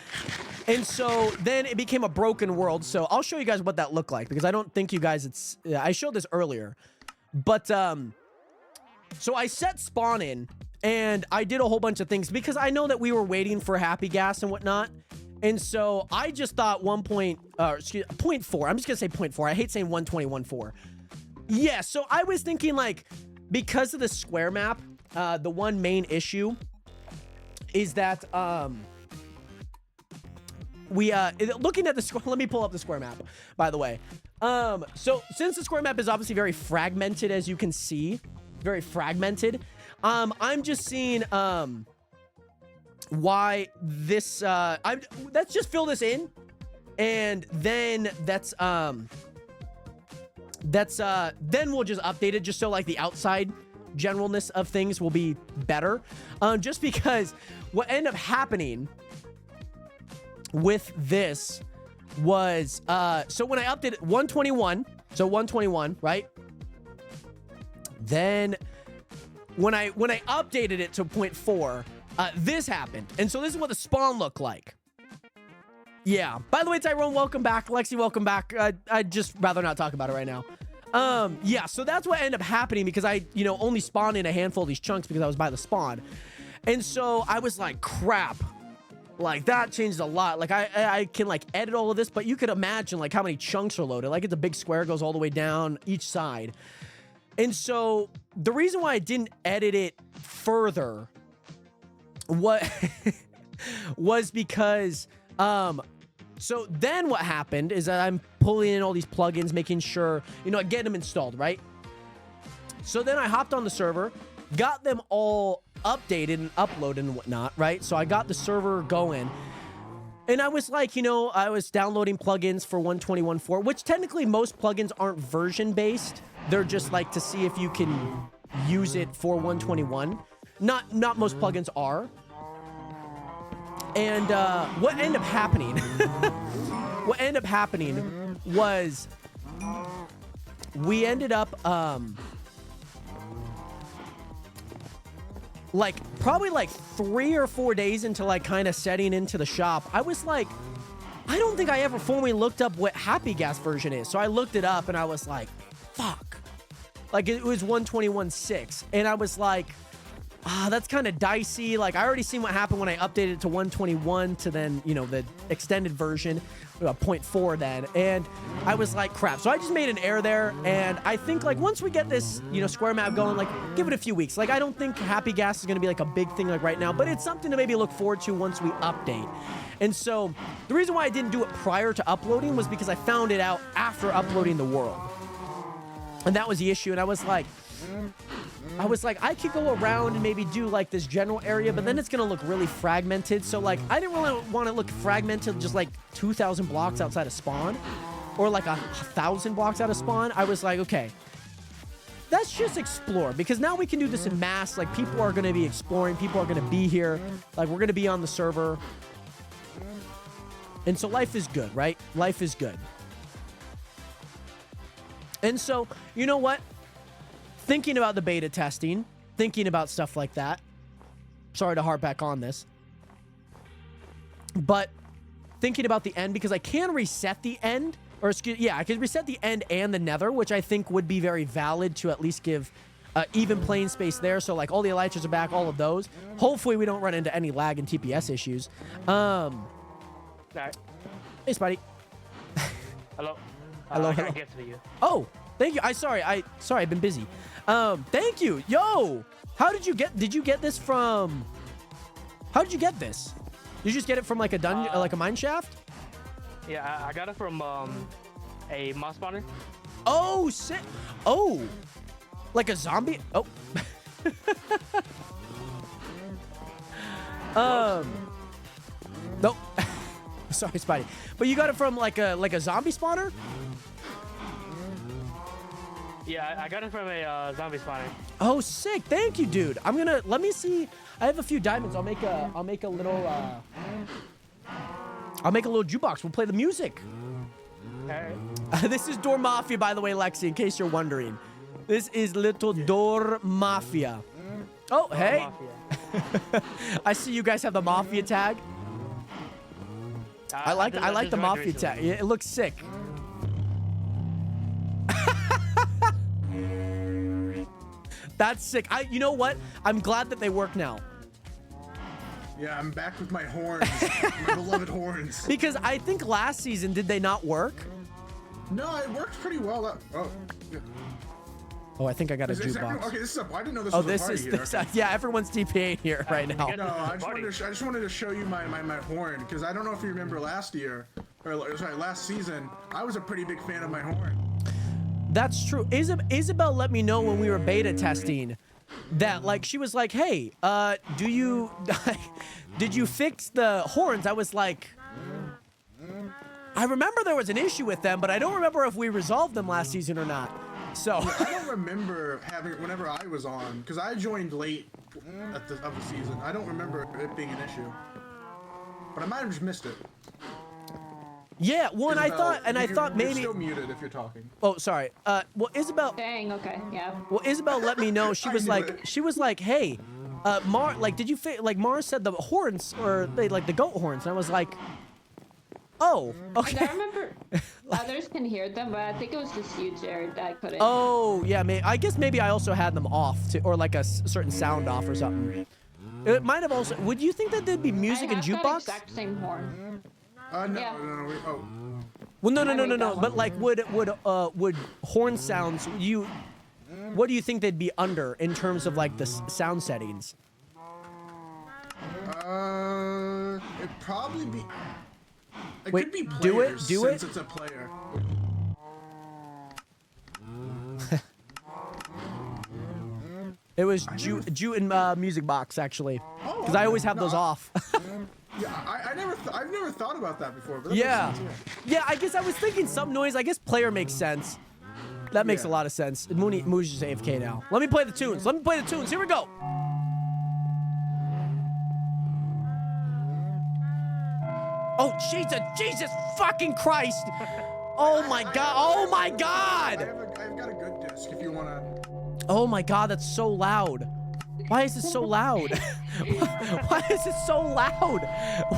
And so then it became a broken world. So I'll show you guys what that looked like, because I don't think you guys, I showed this earlier. But, so I set spawn in and I did a whole bunch of things because I know that we were waiting for Happy Gas and whatnot. And so I just thought 0.4. I'm just going to say 0.4. I hate saying 121.4. Yeah, so I was thinking like, because of the square map, the one main issue is that looking at the square, let me pull up the square map, by the way. So since the square map is obviously very fragmented, as you can see, very fragmented, I'm just seeing why this let's just fill this in, and then then we'll just update it just so like the outside generalness of things will be better. Just because what ended up happening with this was so when I updated 121, right? Then when I updated it to 0.4, this happened. And so this is what the spawn looked like. Yeah. By the way, Tyrone, welcome back. Lexi, welcome back. I'd just rather not talk about it right now. Yeah, so that's what ended up happening because I, only spawned in a handful of these chunks because I was by the spawn. And so I was like, crap. Like, that changed a lot. Like, I can, like, edit all of this, but you could imagine, like, how many chunks are loaded. Like, it's a big square, goes all the way down each side. And so the reason why I didn't edit it further was because, so then what happened is that I'm pulling in all these plugins, making sure, getting them installed, right? So then I hopped on the server, got them all updated and uploaded and whatnot, right? So I got the server going. And I was like, I was downloading plugins for 121.4, which technically most plugins aren't version-based. They're just like to see if you can use it for 121. Not most plugins are. And what ended up happening was we ended up like probably like 3 or 4 days into like kind of setting into the shop. I was like, I don't think I ever formally looked up what Happy Gas version is. So I looked it up and I was like, fuck. Like it was 121.6 and I was like, that's kind of dicey. Like, I already seen what happened when I updated it to 121 to then, the extended version, 0.4 then. And I was like, crap. So I just made an error there. And I think, like, once we get this, square map going, like, give it a few weeks. Like, I don't think Happy Gas is going to be, like, a big thing, like, right now. But it's something to maybe look forward to once we update. And so the reason why I didn't do it prior to uploading was because I found it out after uploading the world. And that was the issue. And I was like, I could go around and maybe do like this general area, but then it's going to look really fragmented. So like, I didn't really want to look fragmented, just like 2,000 blocks outside of spawn or like 1,000 blocks out of spawn. I was like, okay, let's just explore because now we can do this in mass. Like people are going to be exploring. People are going to be here. Like we're going to be on the server. And so life is good, right? Life is good. And so, you know what? Thinking about the beta testing, thinking about stuff like that. Sorry to harp back on this. But thinking about the end, because I can reset the end, or I can reset the end and the nether, which I think would be very valid to at least give even playing space there. So like all the elytras are back, all of those. Hopefully we don't run into any lag and TPS issues. Hey, Spidey. Hello. Hello. I got a gift for you. Oh, thank you. Sorry, I've been busy. Thank you. Yo, did you get this from, how did you get this? Did you just get it from like a dungeon, like a mine shaft? Yeah, I got it from a moss spawner. Oh, sick. Oh, like a zombie? Oh. Nope. Sorry, Spidey. But you got it from like a zombie spawner? Yeah, I got it from a zombie spawner. Oh, sick. Thank you, dude. Let me see. I have a few diamonds. I'll make a little jukebox. We'll play the music. Alright. This is Door Mafia, by the way, Lexi, in case you're wondering. This is little Door Mafia. Oh, hey. Mafia. I see you guys have the Mafia tag. I like the Mafia tag. Yeah, it looks sick. That's sick. You know what? I'm glad that they work now. Yeah, I'm back with my horns, my beloved horns. Because I think last season, did they not work? No, it worked pretty well. Yeah. Oh, I think I got a Is jukebox. okay, this is I didn't know this Oh, was a this party is here. this. Okay. Yeah, everyone's TPAing here right now. No, I just wanted to show you my horn because I don't know if you remember last year or sorry, last season. I was a pretty big fan of my horn. That's true. Isabel let me know when we were beta testing that like she was like, "Hey, do you did you fix the horns?" I was like, I remember there was an issue with them, but I don't remember if we resolved them last season or not. So I don't remember having whenever I was on, because I joined late of the season. I don't remember it being an issue, but I might have just missed it. yeah, one I thought, and I thought You're maybe. still muted if you're talking. Oh, sorry. Well, Isabel. Dang, okay, yeah. Well, Isabel let me know. She I was knew like, it. hey, like, did you like Mars said the horns or they like the goat horns, and I was like, oh, Like, okay. I remember others can hear them, but I think it was just you, Jared, that couldn't. Oh, yeah, I guess maybe I also had them off or like a certain sound off or something. It might have also. Would you think that there'd be music I in have that jukebox? exact same horn. No, Yeah. oh. Well, no. I like that But one. like, would horn sounds what do you think they'd be under in terms of like the sound settings? It'd probably be. It Wait, could be do it, players, do since it. it's a player. It was Jute and Music Box actually, because I always have those off. Yeah, I've never thought about that before. But that Yeah. makes sense, Yeah, I guess I was thinking some noise. I guess player makes sense. That makes a Yeah. lot of sense. Mooney's just AFK now. Let me play the tunes. Here we go. Oh, Jesus fucking Christ. Oh my God. Oh my God. I've got a good disc if you wanna. Oh my God, that's so loud. Why is it so loud? Why is it so loud?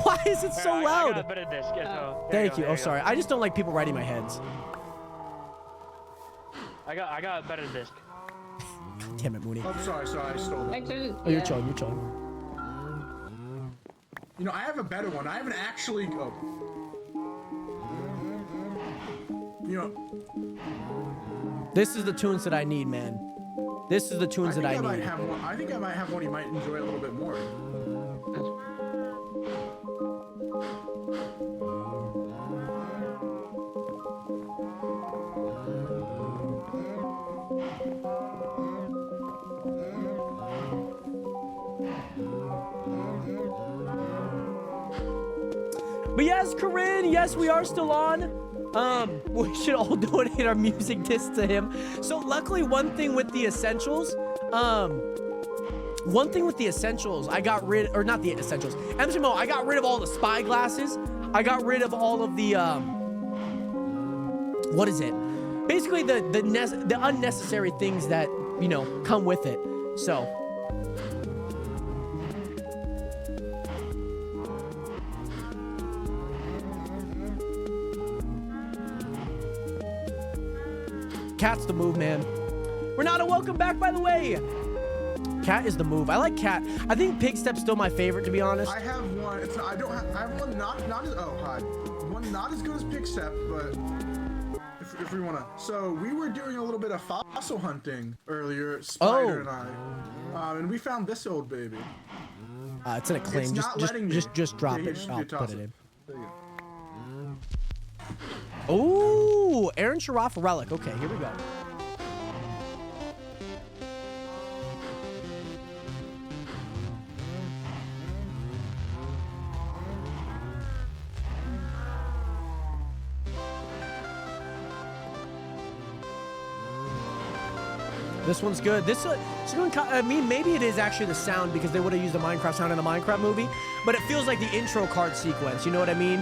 Why is it so I loud? got a better disc. Yeah, so Thank you. there Oh, go. sorry. I just don't like people writing my heads. I got a better disc. Damn it, Mooney. Oh, sorry, I stole that. Actually, Oh, you're yeah. chilling. You're chilling. You know, I have a better one. I haven't actually. Oh. You know, This is the tunes that I need, man. This is the tunes that I might need. have one. I think I might have one you might enjoy a little bit more. But yes, Corinne, yes, we are still on. We should all donate our music disc to him. So luckily, one thing with the essentials, I got rid, or not the essentials, MCMO, I got rid of all the spy glasses. I got rid of all of the, what is it? Basically the unnecessary things that, you know, come with it. So. Cat's the move, man. Renata, welcome back, by the way. Cat is the move. I like Cat. I think Pigstep's still my favorite, to be honest. I have one. It's not. I have one not as. Oh, hi. One not as good as Pigstep, but if we wanna. So we were doing a little bit of fossil hunting earlier, Spider and I, and we found this old baby. It's an acclaim. It's not letting me. Just drop Yeah, it. just I'll toss put it it. in. There you go. Ooh, Aaron Sharaf relic. Okay, here we go. This one's good. This one, I mean, maybe it is actually the sound because they would have used the Minecraft sound in the Minecraft movie, but it feels like the intro card sequence. You know what I mean?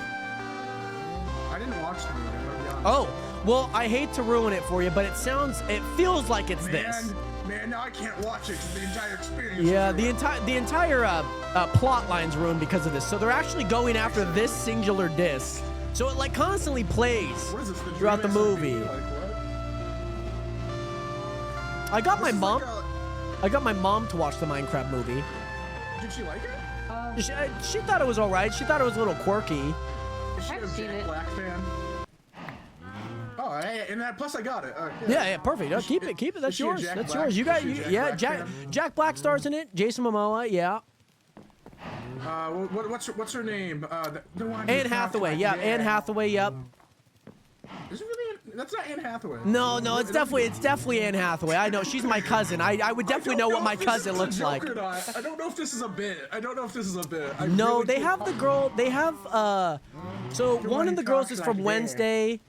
I didn't watch the movie. I'm gonna be honest. Oh, well, I hate to ruin it for you, but it feels like it's this. Man, now I can't watch it 'cause the entire experience. Yeah, is the ruined. entire plot line's ruined because of this. So they're actually going after this singular disc. So it like constantly plays What is this? The throughout the Dream SMB? movie. Like, what? I got my This is mom. like I got my mom to watch the Minecraft movie. did she like it? She thought it was all right. She thought it was a little quirky. Is she I've a seen Jack it. Black fan? Oh, hey, and that plus I got it. Yeah, perfect. No, Is keep she- it. Keep it. is That's she a yours. Jack That's Black- yours. You is got she a you. Jack Yeah, Black Jack fan? Jack Black stars in it. Jason Momoa. Yeah. What's her name? The one. Anne Hathaway. Yeah, Anne Hathaway. Yep. Is it really? That's not Anne Hathaway. No, it's definitely Anne Hathaway. I know she's my cousin. I would definitely know what my cousin looks like. I don't know if this is a bit. No, really they could- have the girl. They have So one of the girls is from Wednesday.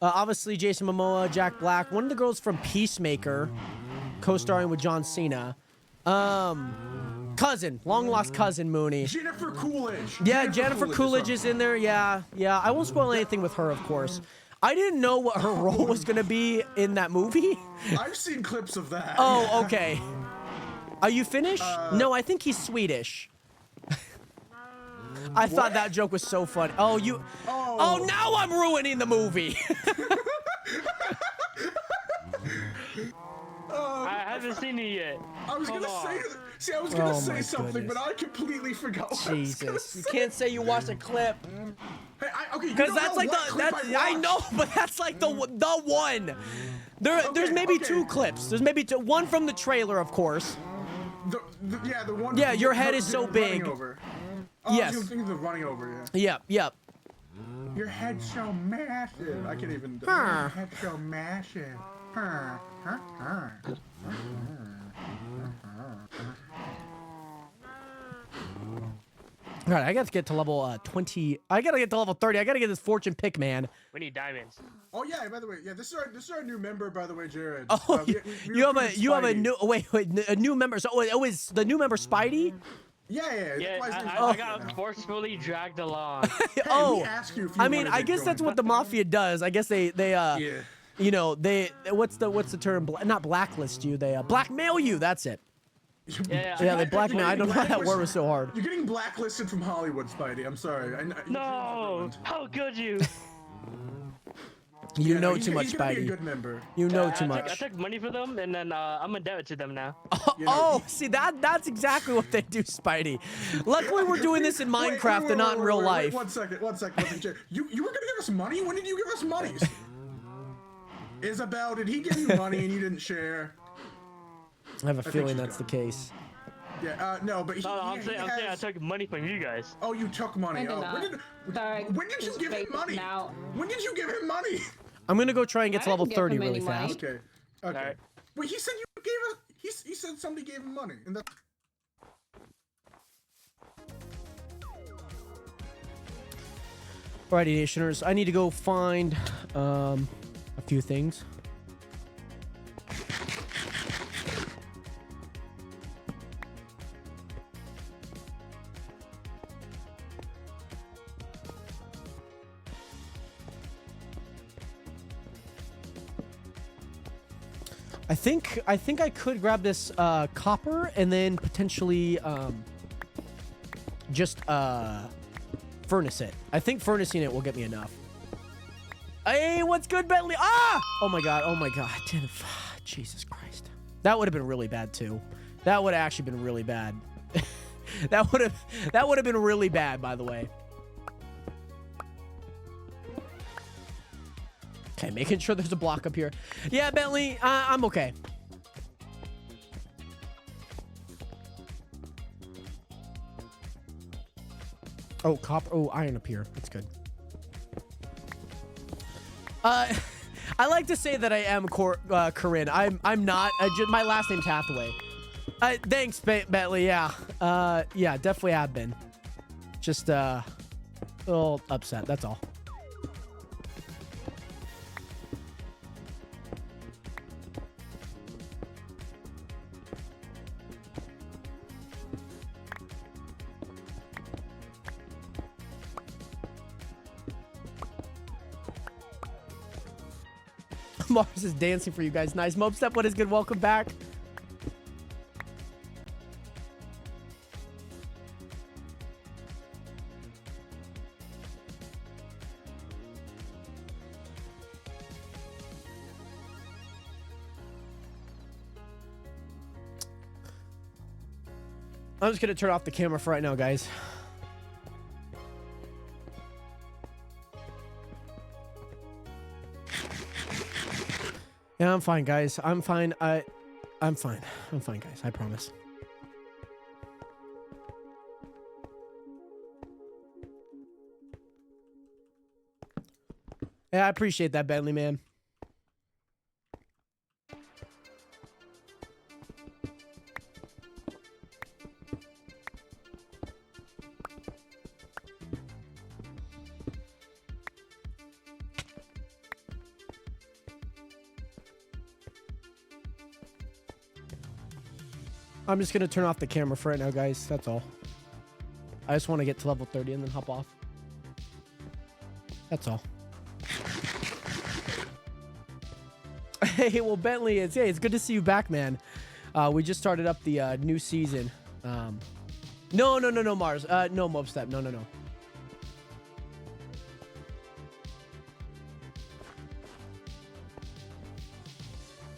Obviously Jason Momoa, Jack Black. One of the girls from Peacemaker, co-starring with John Cena. Cousin, long lost cousin Mooney. Jennifer Coolidge. Yeah, Jennifer Coolidge is in there. Yeah. I won't spoil anything with her, of course. I didn't know what her role was gonna be in that movie. I've seen clips of that. Oh, okay. Are you Finnish? No, I think he's Swedish. I thought that joke was so funny. Oh, you. Oh, now I'm ruining the movie. I haven't seen it yet. I was Come gonna on. say. See, I was gonna Oh say my something, goodness. but I completely forgot. What I was gonna Jesus, you say. can't say you watched a clip Hey, okay, you because don't that's know like what the clip that's I I know, watched. but that's like the one. There's maybe okay. 2 clips. There's maybe 2. One from the trailer, of course. The one. Yeah, your head the- is so running big. Over. Oh, Yes. I was thinking of the running over. Yeah. Yep. Your head's so massive. I can't even. Huh. Your head's so massive. All right, I got to get to level 20. I got to get to level 30. I got to get this fortune pick, man. We need diamonds. Oh yeah. By the way, yeah. This is our new member. By the way, Jared. Oh, We you have recruited a Spidey. new a new member. So it was the new member Spidey. Yeah. Yeah, That's why his name's I Spidey got now. forcefully dragged along. Hey, Oh, we asked you if you I mean, wanted I to guess join. that's what the mafia does. I guess they Yeah. you know, they what's the term? Not blacklist you. They blackmail you. That's it. Yeah, Yeah, they blackmail. I don't know why that word was so hard. You're getting blacklisted from Hollywood, Spidey. I'm sorry. No, how could you? You know he's too much, he's gonna be a Spidey. good member. You know I too took- I much. took money for them, and then I'm in debt to them now. Oh, see that's exactly what they do, Spidey. Luckily, we're doing this in Wait, Minecraft wait, and not in wait, real wait, life. One second. Jared. You were gonna give us money? When did you give us money? Isabel, did he give you money and you didn't share? I have a feeling she's that's the case. Yeah, no, but he, No, I'm he saying I has- took money from you guys. Oh, you took money. I did Oh, not. Sorry, when did you just give him fake money? now. When did you give him money? I'm gonna go try and get to I level didn't give 30 him really any money. fast. Okay. Alright. Wait, he said you gave us. He said somebody gave him money, and that. Alrighty, Nationers. I need to go find a few things. I think I could grab this copper and then potentially just furnace it. I think furnacing it will get me enough. Hey, what's good, Bentley? Ah! Oh my god. Didn't, Jesus Christ. That would have been really bad too. That would have actually been really bad. that would have been really bad, by the way. Okay, making sure there's a block up here. Yeah, Bentley, I'm okay. Oh, copper. Oh, iron up here. That's good. I like to say that I am Corinne. I'm not. My last name's Hathaway. Thanks, Bentley. Yeah. Yeah, definitely have been. Just a little upset. That's all. Mars is dancing for you guys. Nice. Mopstep, what is good? Welcome back. I'm just going to turn off the camera for right now, guys. Yeah, I'm fine, guys. I'm fine. I'm fine. I'm fine, guys. I promise. Yeah, I appreciate that, Bentley, man. I'm just gonna turn off the camera for right now, guys. That's all. I just want to get to level 30 and then hop off. That's all. Hey, well, Bentley, it's good to see you back, man. We just started up the new season. No, Mars. No, Mobstep. No.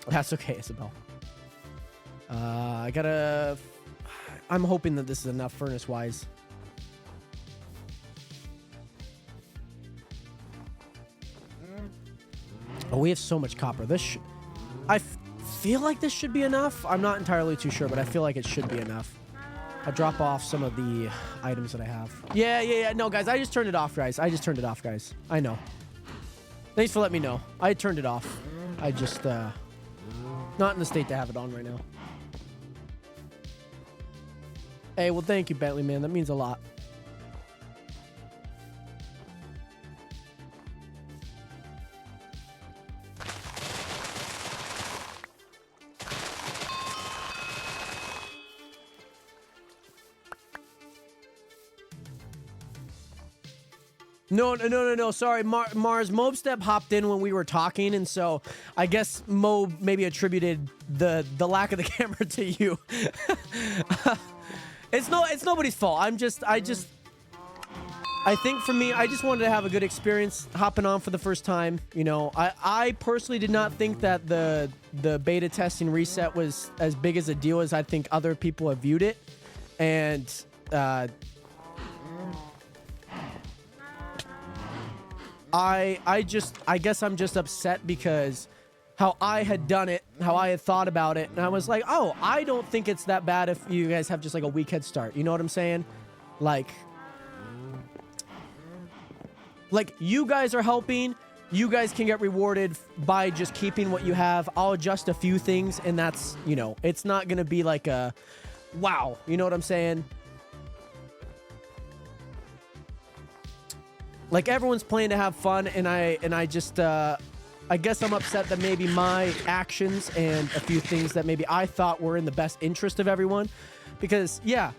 That's okay, Isabel. I'm hoping that this is enough furnace-wise. Oh, we have so much copper. I feel like this should be enough. I'm not entirely too sure, but I feel like it should be enough. I'll drop off some of the items that I have. Yeah. No, guys, I just turned it off, guys. I know. Thanks for letting me know. I turned it off. I just, not in the state to have it on right now. Hey, well, thank you, Bentley, man. That means a lot. No. Sorry, Mars. Mobstep hopped in when we were talking, and so I guess Mob maybe attributed the lack of the camera to you. It's nobody's fault. I think for me, I just wanted to have a good experience hopping on for the first time. You know, I personally did not think that the beta testing reset was as big as a deal as I think other people have viewed it, and I guess I'm just upset because how I had done it, how I had thought about it, and I was like, oh, I don't think it's that bad if you guys have just like a weak head start. You know what I'm saying? Like you guys are helping. You guys can get rewarded by just keeping what you have. I'll adjust a few things, and that's, you know, it's not gonna be like a wow. You know what I'm saying? Like, everyone's playing to have fun, and I just, I guess I'm upset that maybe my actions and a few things that maybe I thought were in the best interest of everyone. Because, yeah,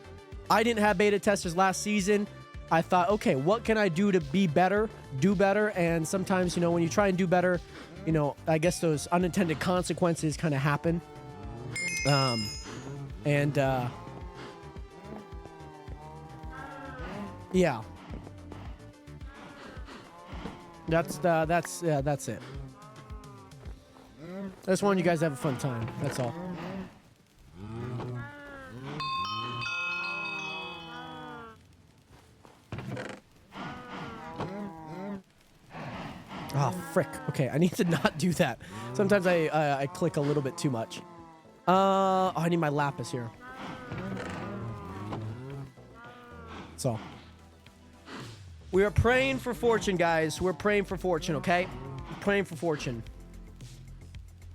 I didn't have beta testers last season. I thought, okay, what can I do to be better, do better? And sometimes, you know, when you try and do better, you know, I guess those unintended consequences kind of happen. Yeah. That's it. I just wanted you guys to have a fun time. That's all. Oh, frick. Okay, I need to not do that. Sometimes I click a little bit too much. Oh, I need my lapis here. That's all. We are praying for fortune, guys. We're praying for fortune, okay? Praying for fortune.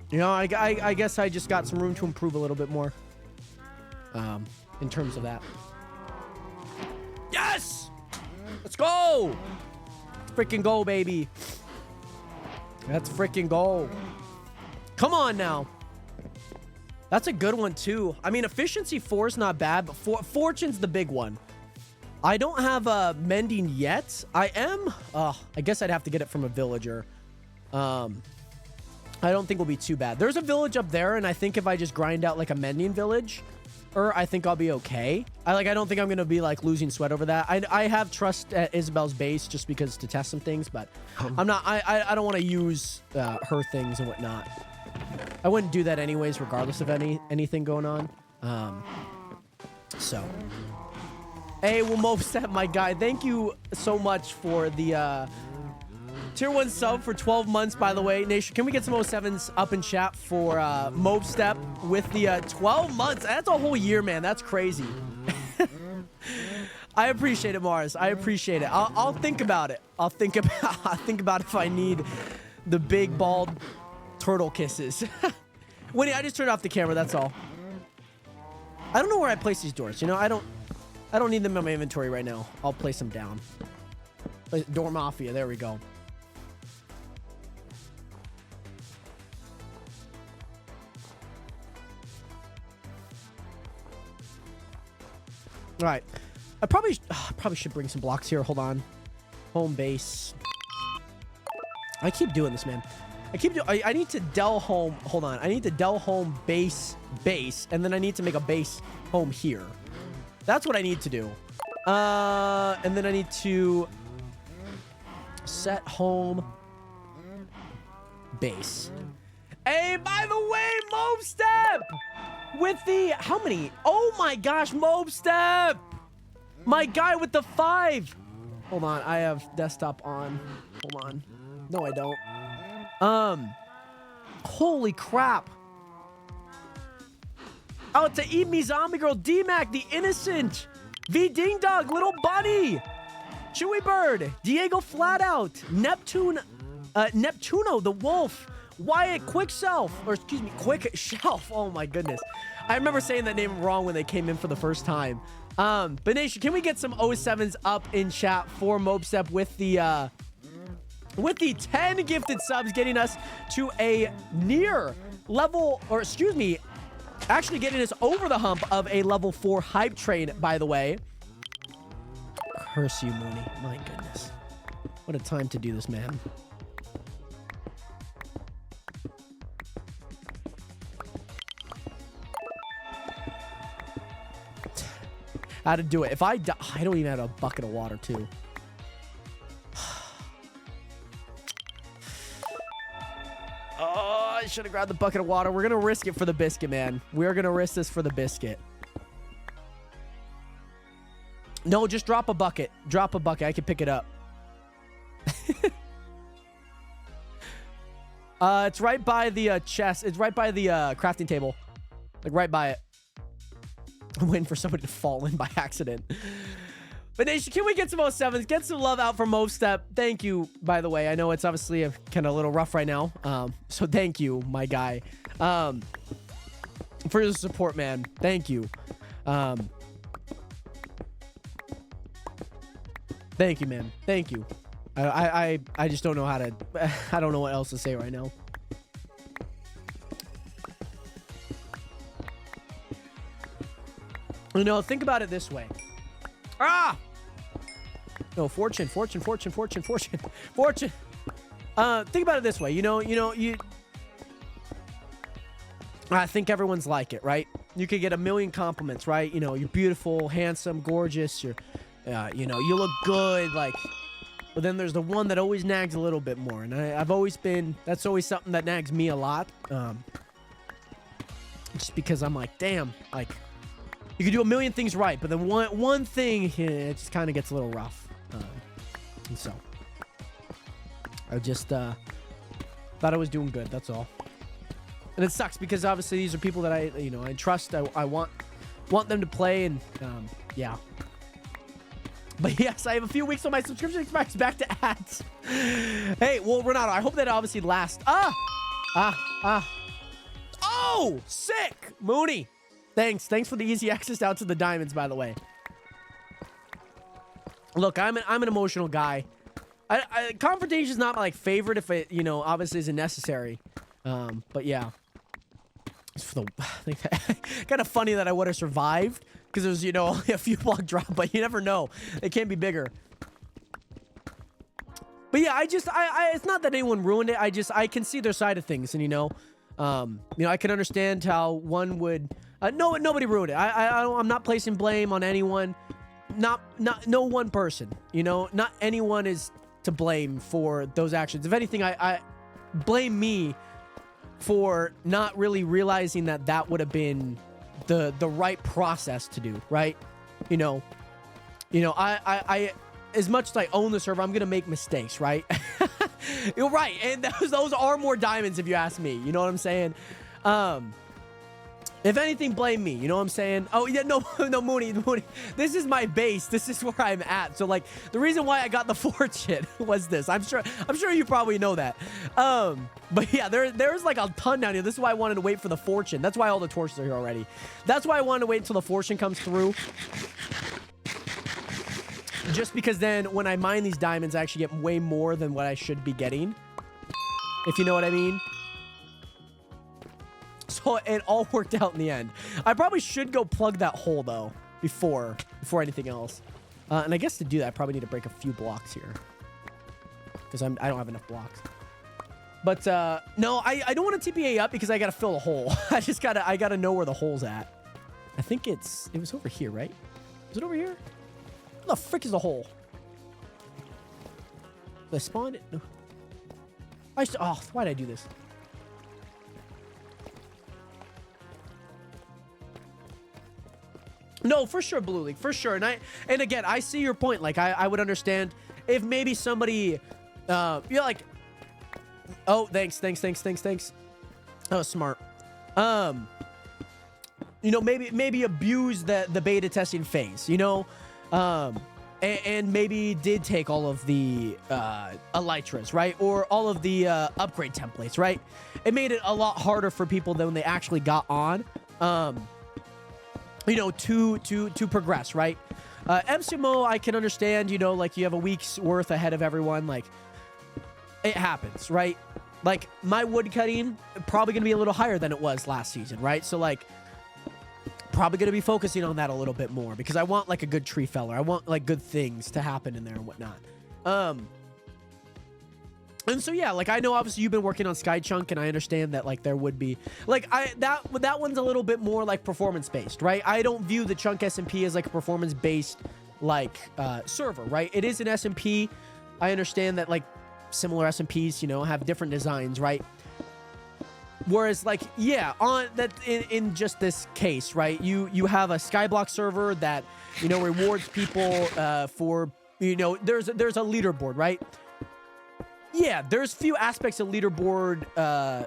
You know, I guess I just got some room to improve a little bit more. In terms of that. Yes! Let's go! Let's freaking go, baby. Let's freaking go. Come on now. That's a good one, too. I mean, efficiency 4 is not bad, but fortune's the big one. I don't have mending yet. I am. I guess I'd have to get it from a villager. I don't think it'll be too bad. There's a village up there, and I think if I just grind out like a mending village, I think I'll be okay. I don't think I'm gonna be like losing sweat over that. I have trust at Isabel's base just because to test some things, but I'm not. I don't want to use her things and whatnot. I wouldn't do that anyways, regardless of anything going on. So. Hey, well, Mobstep, my guy, thank you so much for the tier 1 sub for 12 months, by the way. Nation, can we get some 07s up in chat for Mobstep with the 12 months? That's a whole year, man. That's crazy. I appreciate it, Mars. I appreciate it. I'll think about it. I'll think about if I need the big, bald turtle kisses. Winnie, I just turned off the camera, that's all. I don't know where I place these doors. You know, I don't need them in my inventory right now. I'll place them down. Door Mafia. There we go. All right. I probably should bring some blocks here. Hold on. Home base. I keep doing this, man. I need to Dell home. Hold on. I need to Dell home base, and then I need to make a base home here. That's what I need to do. And then I need to set home base. Hey, by the way, Mobstep! With the, how many? Oh my gosh, Mobstep! My guy with the 5. Hold on, I have desktop on. Hold on. No, I don't. Holy crap. Out to Eat Me Zombie Girl, D-Mac, the Innocent, V Ding Dog, Little Bunny, Chewy Bird, Diego Flatout, Neptuno, the Wolf, Wyatt Quick Shelf. Oh my goodness. I remember saying that name wrong when they came in for the first time. But Nation, can we get some 07s up in chat for Mobstep with the 10 gifted subs, getting us to a near level, or excuse me, actually getting us over the hump of a level 4 hype train, by the way. Curse you, Mooney. My goodness. What a time to do this, man. How to do it. If I die, I don't even have a bucket of water, too. Oh, I should have grabbed the bucket of water. We're going to risk it for the biscuit, man. We're going to risk this for the biscuit. No, just drop a bucket. Drop a bucket. I can pick it up. It's right by the chest. It's right by the crafting table. Like, right by it. I'm waiting for somebody to fall in by accident. But Nation, can we get some 07s? Get some love out for Mobstep. Thank you, by the way. I know it's obviously kind of a little rough right now. So thank you, my guy. For the support, man. Thank you. Thank you, man. Thank you. I just don't know how to... I don't know what else to say right now. You know, think about it this way. Ah! No, fortune. Think about it this way. I think everyone's like it, right? You could get a million compliments, right? You know, you're beautiful, handsome, gorgeous. You look good, like. But then there's the one that always nags a little bit more, and that's always something that nags me a lot. Just because I'm like, damn, like. You can do a million things right, but then one thing, it just kind of gets a little rough. And so, I just thought I was doing good. That's all. And it sucks because obviously these are people that I trust. I want them to play, and yeah. But yes, I have a few weeks on my subscription expires back to ads. Hey, well, Renato, I hope that obviously lasts. Oh, sick, Mooney. Thanks for the easy access out to the diamonds, by the way. Look, I'm an emotional guy. Confrontation is not my favorite if it, obviously isn't necessary. But yeah. It's for the kind of funny that I would have survived because there's, only a few block drop, but you never know. It can be bigger. But yeah, it's not that anyone ruined it. I can see their side of things, and I can understand how one would. No, nobody ruined it. I'm not placing blame on anyone. No one person. Not anyone is to blame for those actions. If anything, I blame me for not really realizing that would have been the right process to do. Right? I as much as I own the server, I'm gonna make mistakes. Right? You're right, and those are more diamonds if you ask me. You know what I'm saying? If anything, blame me. You know what I'm saying? Oh, yeah, no, Mooney. This is my base. This is where I'm at. So, like, the reason why I got the fortune was this. I'm sure you probably know that. But yeah, there's like a ton down here. This is why I wanted to wait for the fortune. That's why all the torches are here already. That's why I wanted to wait until the fortune comes through. Just because then when I mine these diamonds, I actually get way more than what I should be getting. If you know what I mean. So it all worked out in the end. I probably should go plug that hole, though. before anything else. And I guess to do that, I probably need to break a few blocks here because I don't have enough blocks. But no, I don't want to TPA up because I gotta fill a hole. I gotta know where the hole's at. I think it was over here, right? Is it over here? Where the frick is the hole? Did I spawn it? No. Oh, why did I do this? No, for sure, Blue League, for sure. And again, I see your point. Like, I would understand if maybe somebody, you're like, oh, thanks. Oh, smart. You know, maybe abuse the beta testing phase, you know, and maybe did take all of the elytras, right? Or all of the upgrade templates, right? It made it a lot harder for people than when they actually got on, you know, to progress, right? MCMO, I can understand, you know, like you have a week's worth ahead of everyone, like it happens, right? Like my wood cutting probably gonna be a little higher than it was last season, right? So like probably gonna be focusing on that a little bit more because I want like a good tree feller. I want like good things to happen in there and whatnot. And so yeah, like I know obviously you've been working on Skychunk, and I understand that like there would be like that one's a little bit more like performance based, right? I don't view the Chunk SMP as like a performance based like server, right? It is an SMP. I understand that like similar SMPs, you know, have different designs, right? Whereas like, yeah, on that in just this case, right? You have a Skyblock server that, you know, rewards people for, you know, there's a leaderboard, right? Yeah, there's few aspects of leaderboard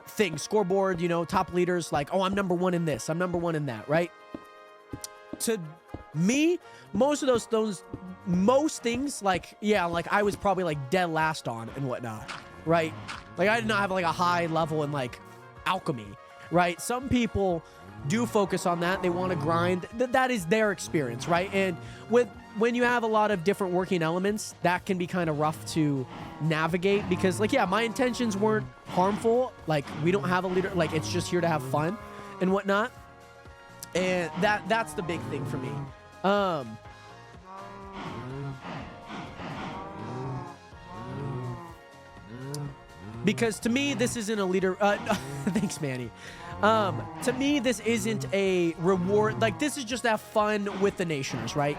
things, scoreboard, you know, top leaders, like, oh, I'm number one in this, I'm number one in that, right? To me, most things, like, yeah, like I was probably like dead last on and whatnot, right? Like I did not have like a high level in like alchemy, right? Some people do focus on that. They want to grind. That is their experience, right? And when you have a lot of different working elements, that can be kind of rough to navigate because like, yeah, my intentions weren't harmful. Like we don't have a leader, like it's just here to have fun and whatnot. And that's the big thing for me. Because to me, this isn't a leader. Thanks, Manny. To me, this isn't a reward. Like, this is just to have fun with the Nationers, right?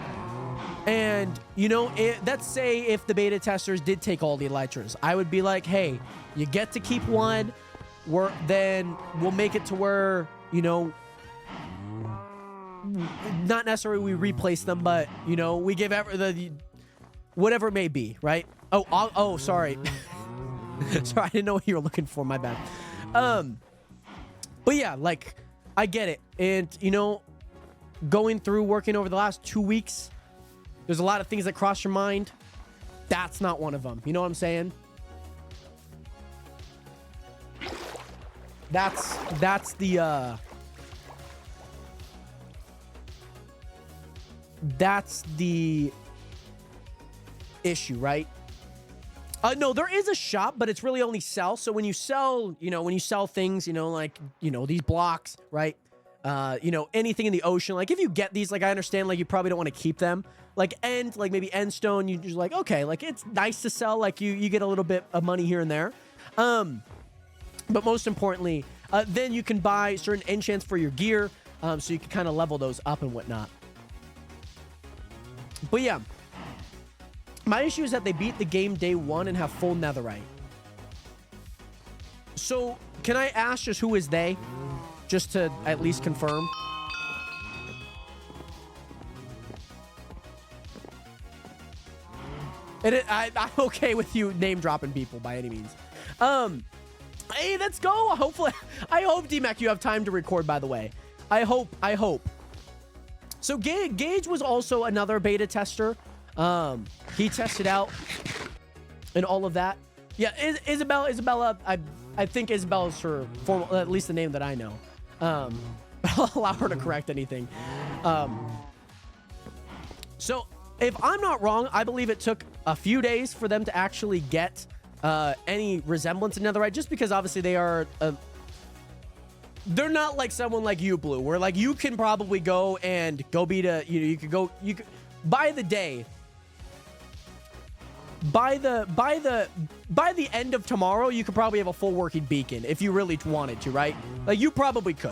And, you know, let's say if the beta testers did take all the elytras, I would be like, hey, you get to keep one. Then we'll make it to where, you know, not necessarily we replace them, but, you know, we give whatever it may be, right? Oh, sorry. Sorry, I didn't know what you were looking for. My bad. But yeah, like, I get it. And, you know, going through working over the last 2 weeks, there's a lot of things that cross your mind. That's not one of them. You know what I'm saying? That's the issue, right? No, there is a shop, but it's really only sell. So when you sell, you know, things, you know, like, you know, these blocks, right? You know, anything in the ocean, like if you get these, like I understand, like you probably don't want to keep them. Like maybe end stone, you just like, okay, like it's nice to sell, like you get a little bit of money here and there. But most importantly, then you can buy certain enchants for your gear, so you can kind of level those up and whatnot. But yeah, my issue is that they beat the game day one and have full netherite. So can I ask just who is they? Just to at least confirm. And I'm okay with you name dropping people by any means. Hey, let's go. Hopefully, I hope DMAC you have time to record, by the way. I hope. So Gage was also another beta tester. He tested out and all of that. Yeah, Isabella, I think Isabella is her formal, at least the name that I know. I'll allow her to correct anything. So if I'm not wrong, I believe it took a few days for them to actually get any resemblance to netherite, just because obviously they are they're not like someone like you, Blue, where like you can probably go be to, you could by the day, by the end of tomorrow, you could probably have a full working beacon if you really wanted to, right? Like you probably could.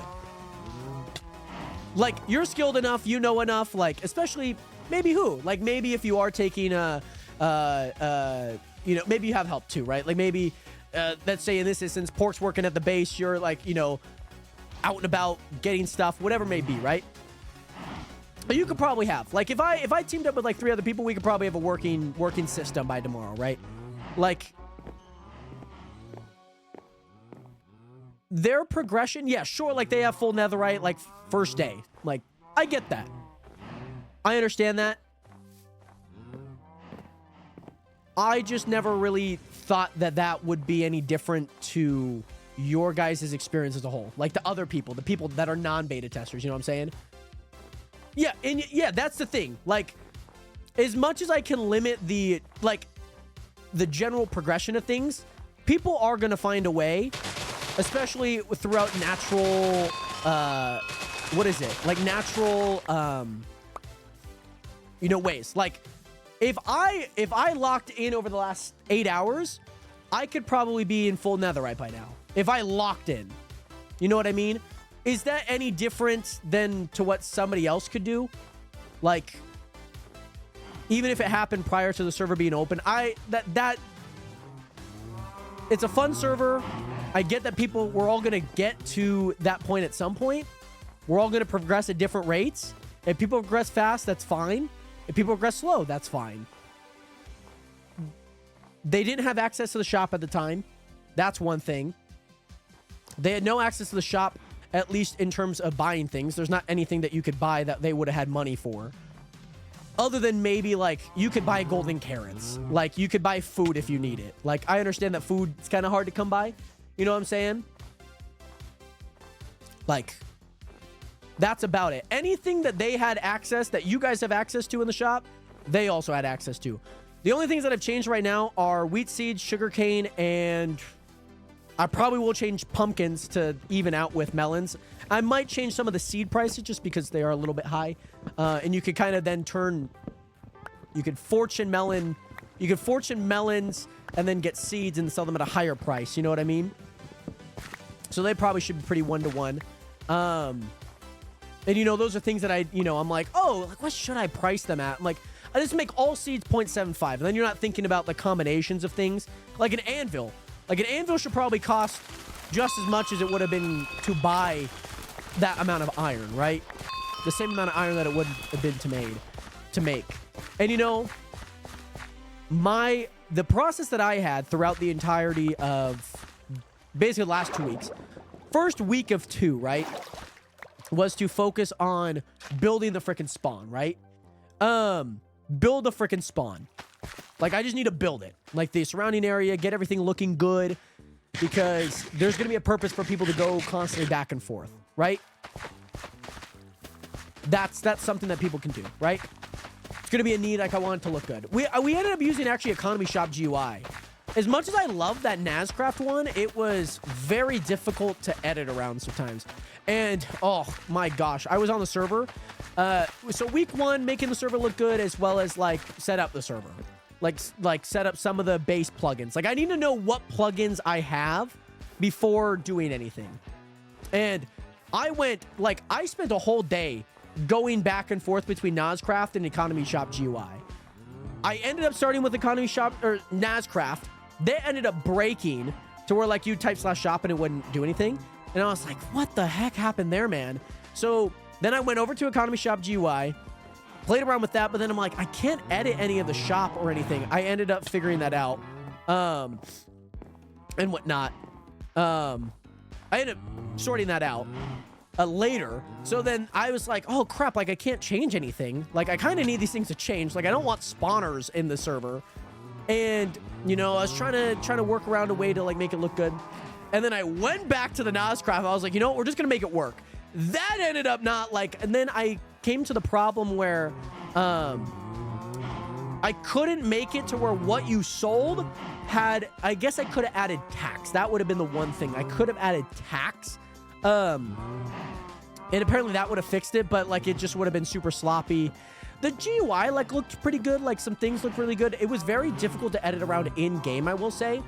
Like you're skilled enough, you know enough, like especially maybe like maybe if you are taking maybe you have help too, right? Like maybe let's say in this instance, Pork's working at the base, you're like, out and about getting stuff, whatever it may be, right? But you could probably have, like, if I teamed up with like 3 other people, we could probably have a working system by tomorrow, right? Like their progression, yeah, sure, like they have full netherite like first day. Like I get that. I understand that. I just never really thought that would be any different to your guys' experience as a whole. Like the other people, the people that are non-beta testers, you know what I'm saying? Yeah, and yeah, that's the thing. Like, as much as I can limit the general progression of things, people are going to find a way, especially throughout natural, natural, ways. Like, if I locked in over the last 8 hours, I could probably be in full netherite by now. If I locked in. You know what I mean? Is that any different than to what somebody else could do? Like, even if it happened prior to the server being open, it's a fun server. I get that we're all going to get to that point at some point. We're all going to progress at different rates. If people progress fast, that's fine. If people progress slow, that's fine. They didn't have access to the shop at the time. That's one thing. They had no access to the shop, at least in terms of buying things. There's not anything that you could buy that they would have had money for. Other than maybe, like, you could buy golden carrots. Like, you could buy food if you need it. Like, I understand that food is kind of hard to come by. You know what I'm saying? Like, that's about it. Anything that they had access, that you guys have access to in the shop, they also had access to. The only things that have changed right now are wheat seeds, sugarcane, and I probably will change pumpkins to even out with melons. I might change some of the seed prices just because they are a little bit high. And you could kind of then you could fortune melons and then get seeds and sell them at a higher price. You know what I mean? So they probably should be pretty 1-to-1. And those are things that I'm like, oh, like what should I price them at? I'm like, I just make all seeds 0.75. And then you're not thinking about the combinations of things. Like an anvil. Like an anvil should probably cost just as much as it would have been to buy that amount of iron, right? The same amount of iron that it would have been to make. And the process that I had throughout the entirety of basically the last 2 weeks, first week of 2, right, was to focus on building the freaking spawn, right? Build the freaking spawn. Like, I just need to build it. Like, the surrounding area, get everything looking good, because there's going to be a purpose for people to go constantly back and forth, right? That's something that people can do, right? It's going to be a need. Like, I want it to look good. We ended up using, actually, Economy Shop GUI. As much as I love that Nazcraft one, it was very difficult to edit around sometimes. And, oh, my gosh. I was on the server. So week 1, making the server look good, as well as, like, set up the server. Like set up some of the base plugins. Like, I need to know what plugins I have before doing anything. And I spent a whole day going back and forth between Nazcraft and Economy Shop GUI. I ended up starting with Economy Shop, or Nazcraft. They ended up breaking to where, like, you type /shop and it wouldn't do anything. And I was like, what the heck happened there, man? So then I went over to Economy Shop GUI, played around with that, but then I'm like, I can't edit any of the shop or anything. I ended up figuring that out, and whatnot. I ended up sorting that out later. So then I was like, oh crap, like I can't change anything. Like I kind of need these things to change. Like I don't want spawners in the server. And I was trying to work around a way to like make it look good. And then I went back to the Nazcraft. I was like, we're just gonna make it work. That ended up not like, and then I came to the problem where I couldn't make it to where what you sold had, I guess I could have added tax. That would have been the one thing. I could have added tax And apparently that would have fixed it, but like it just would have been super sloppy. The GUI like looked pretty good. Like some things looked really good. It was very difficult to edit around in game, I will say.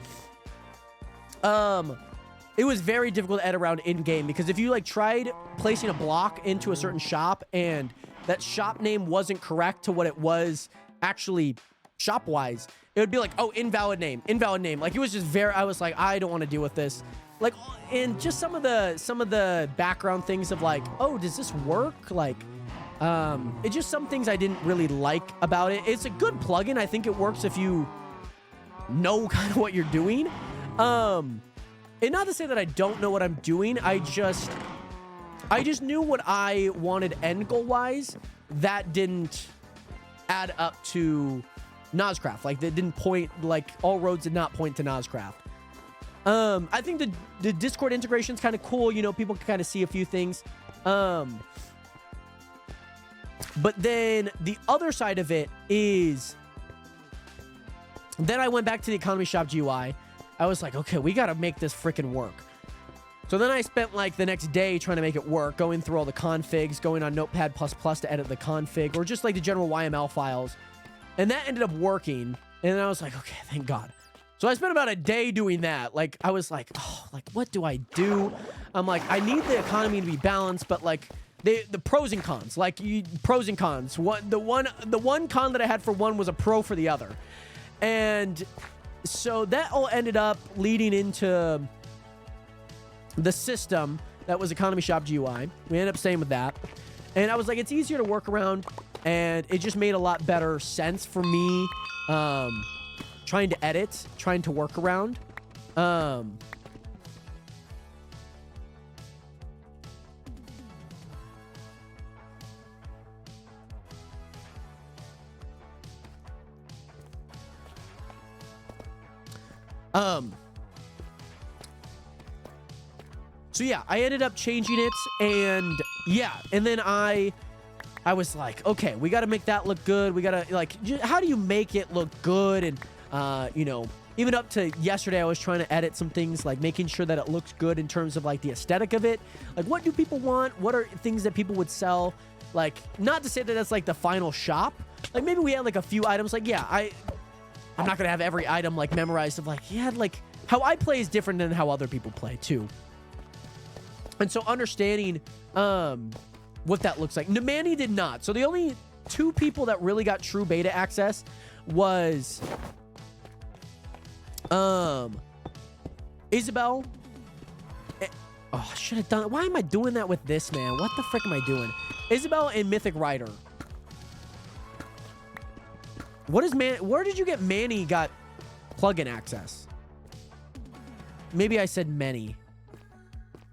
It was very difficult to edit around in game because if you like tried placing a block into a certain shop and that shop name wasn't correct to what it was actually shop wise, it would be like, oh, invalid name. Like it was just very, I was like, I don't want to deal with this. Like, and just some of the background things of like, oh, does this work? Like, it's just some things I didn't really like about it. It's a good plugin. I think it works if you know kind of what you're doing. And not to say that I don't know what I'm doing. I just knew what I wanted end goal wise. That didn't add up to Noscraft. Like that didn't point, like all roads did not point to Noscraft. I think the Discord integration is kind of cool. You know, people can kind of see a few things. But then the other side of it is, then I went back to the Economy Shop GUI. I was like, okay, we got to make this freaking work. So then I spent like the next day trying to make it work, going through all the configs, going on Notepad++ to edit the config, or just like the general YML files. And that ended up working. And then I was like, okay, thank God. So I spent about a day doing that. Like, I was like, oh, like, what do I do? I'm like, I need the economy to be balanced, but like, the pros and cons. Like, pros and cons. The one con that I had for one was a pro for the other. And so that all ended up leading into the system that was Economy Shop GUI. We ended up staying with that. And I was like, it's easier to work around, and it just made a lot better sense for me. Trying to edit, trying to work around. So yeah, I ended up changing it, and yeah, and then I was like, okay, we got to make that look good. We got to, like, how do you make it look good? And you know, even up to yesterday, I was trying to edit some things, like making sure that it looks good in terms of like the aesthetic of it. Like, what do people want? What are things that people would sell? Like, not to say that that's like the final shop. Like, maybe we had like a few items. Like, yeah, I'm not gonna have every item like memorized of like, yeah, like how I play is different than how other people play too. And so understanding what that looks like. Manny did not. So the only two people that really got true beta access was Isabel. Oh, I should have done it. Why am I doing that with this, man? What the frick am I doing? Isabel and Mythic Rider. What is where did you get Manny got plugin access? Maybe I said many.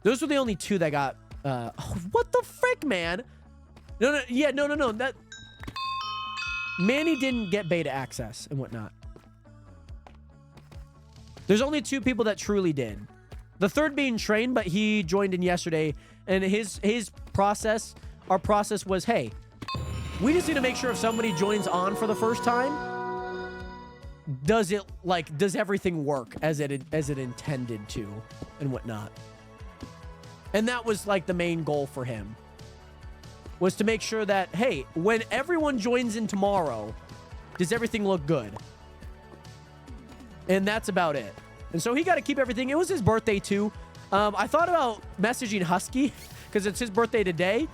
Those were the only two that got oh, what the frick, man? No, that Manny didn't get beta access and whatnot. There's only two people that truly did. The third being Train, but he joined in yesterday, and his process, our process was, hey, we just need to make sure if somebody joins on for the first time, does everything work as it intended to and whatnot. And that was like the main goal for him, was to make sure that, hey, when everyone joins in tomorrow, does everything look good? And that's about it. And so he got to keep everything. It was his birthday too. I thought about messaging Husky because it's his birthday today.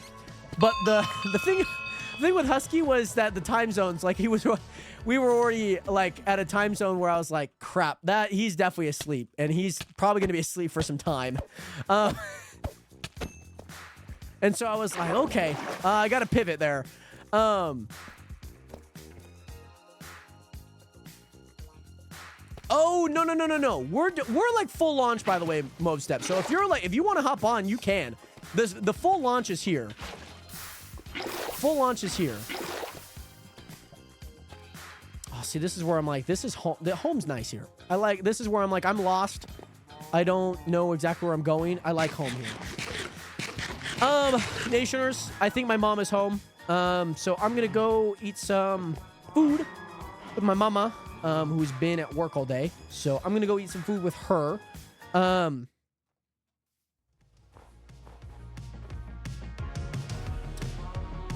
But the thing with Husky was that the time zones, like we were already like at a time zone where I was like, crap, that he's definitely asleep, and he's probably going to be asleep for some time. And so I was like, okay, I got to pivot there. Oh, no. We're like full launch, by the way, Movestep. So if you want to hop on, you can. The full launch is here. Full launch is here. Oh, see, this is where I'm like, this is home. The home's nice here. This is where I'm like, I'm lost. I don't know exactly where I'm going. I like home here. Nationers, I think my mom is home. So I'm gonna go eat some food with my mama, who's been at work all day. So I'm gonna go eat some food with her.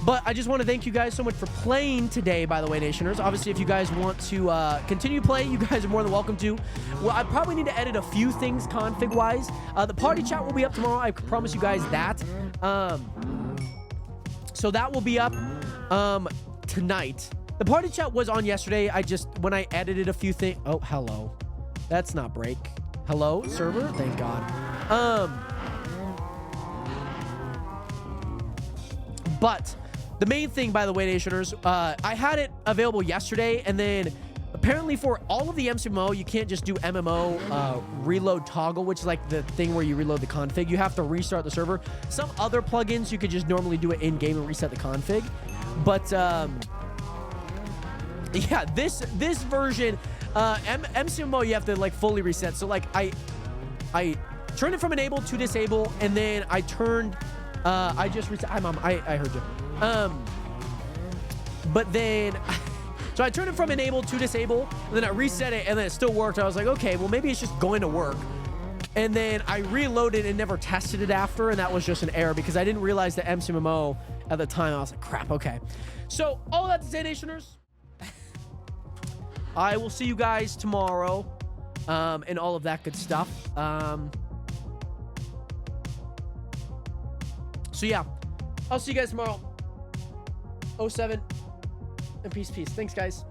But I just want to thank you guys so much for playing today, by the way, Nationers. Obviously, if you guys want to continue playing, you guys are more than welcome to. Well, I probably need to edit a few things config-wise. The party chat will be up tomorrow. I promise you guys that. So that will be up tonight. The party chat was on yesterday. When I edited a few things... Oh, hello. That's not break. Hello, server? Thank God. But... the main thing, by the way, Nationers, I had it available yesterday, and then apparently for all of the MCMO, you can't just do MMO reload toggle, which is like the thing where you reload the config. You have to restart the server. Some other plugins, you could just normally do it in-game and reset the config. But, yeah, this version, MCMO, you have to, like, fully reset. So, like, I turned it from enable to disable, and then I turned... I just reset. Hi, Mom. I heard you. But then, so I turned it from enable to disable, and then I reset it, and then it still worked. I was like, okay, well, maybe it's just going to work. And then I reloaded and never tested it after, and that was just an error because I didn't realize the MCMO at the time. I was like, crap, okay. So, all that to say, Nationers, I will see you guys tomorrow, and all of that good stuff. So yeah, I'll see you guys tomorrow. 07 and peace. Thanks, guys.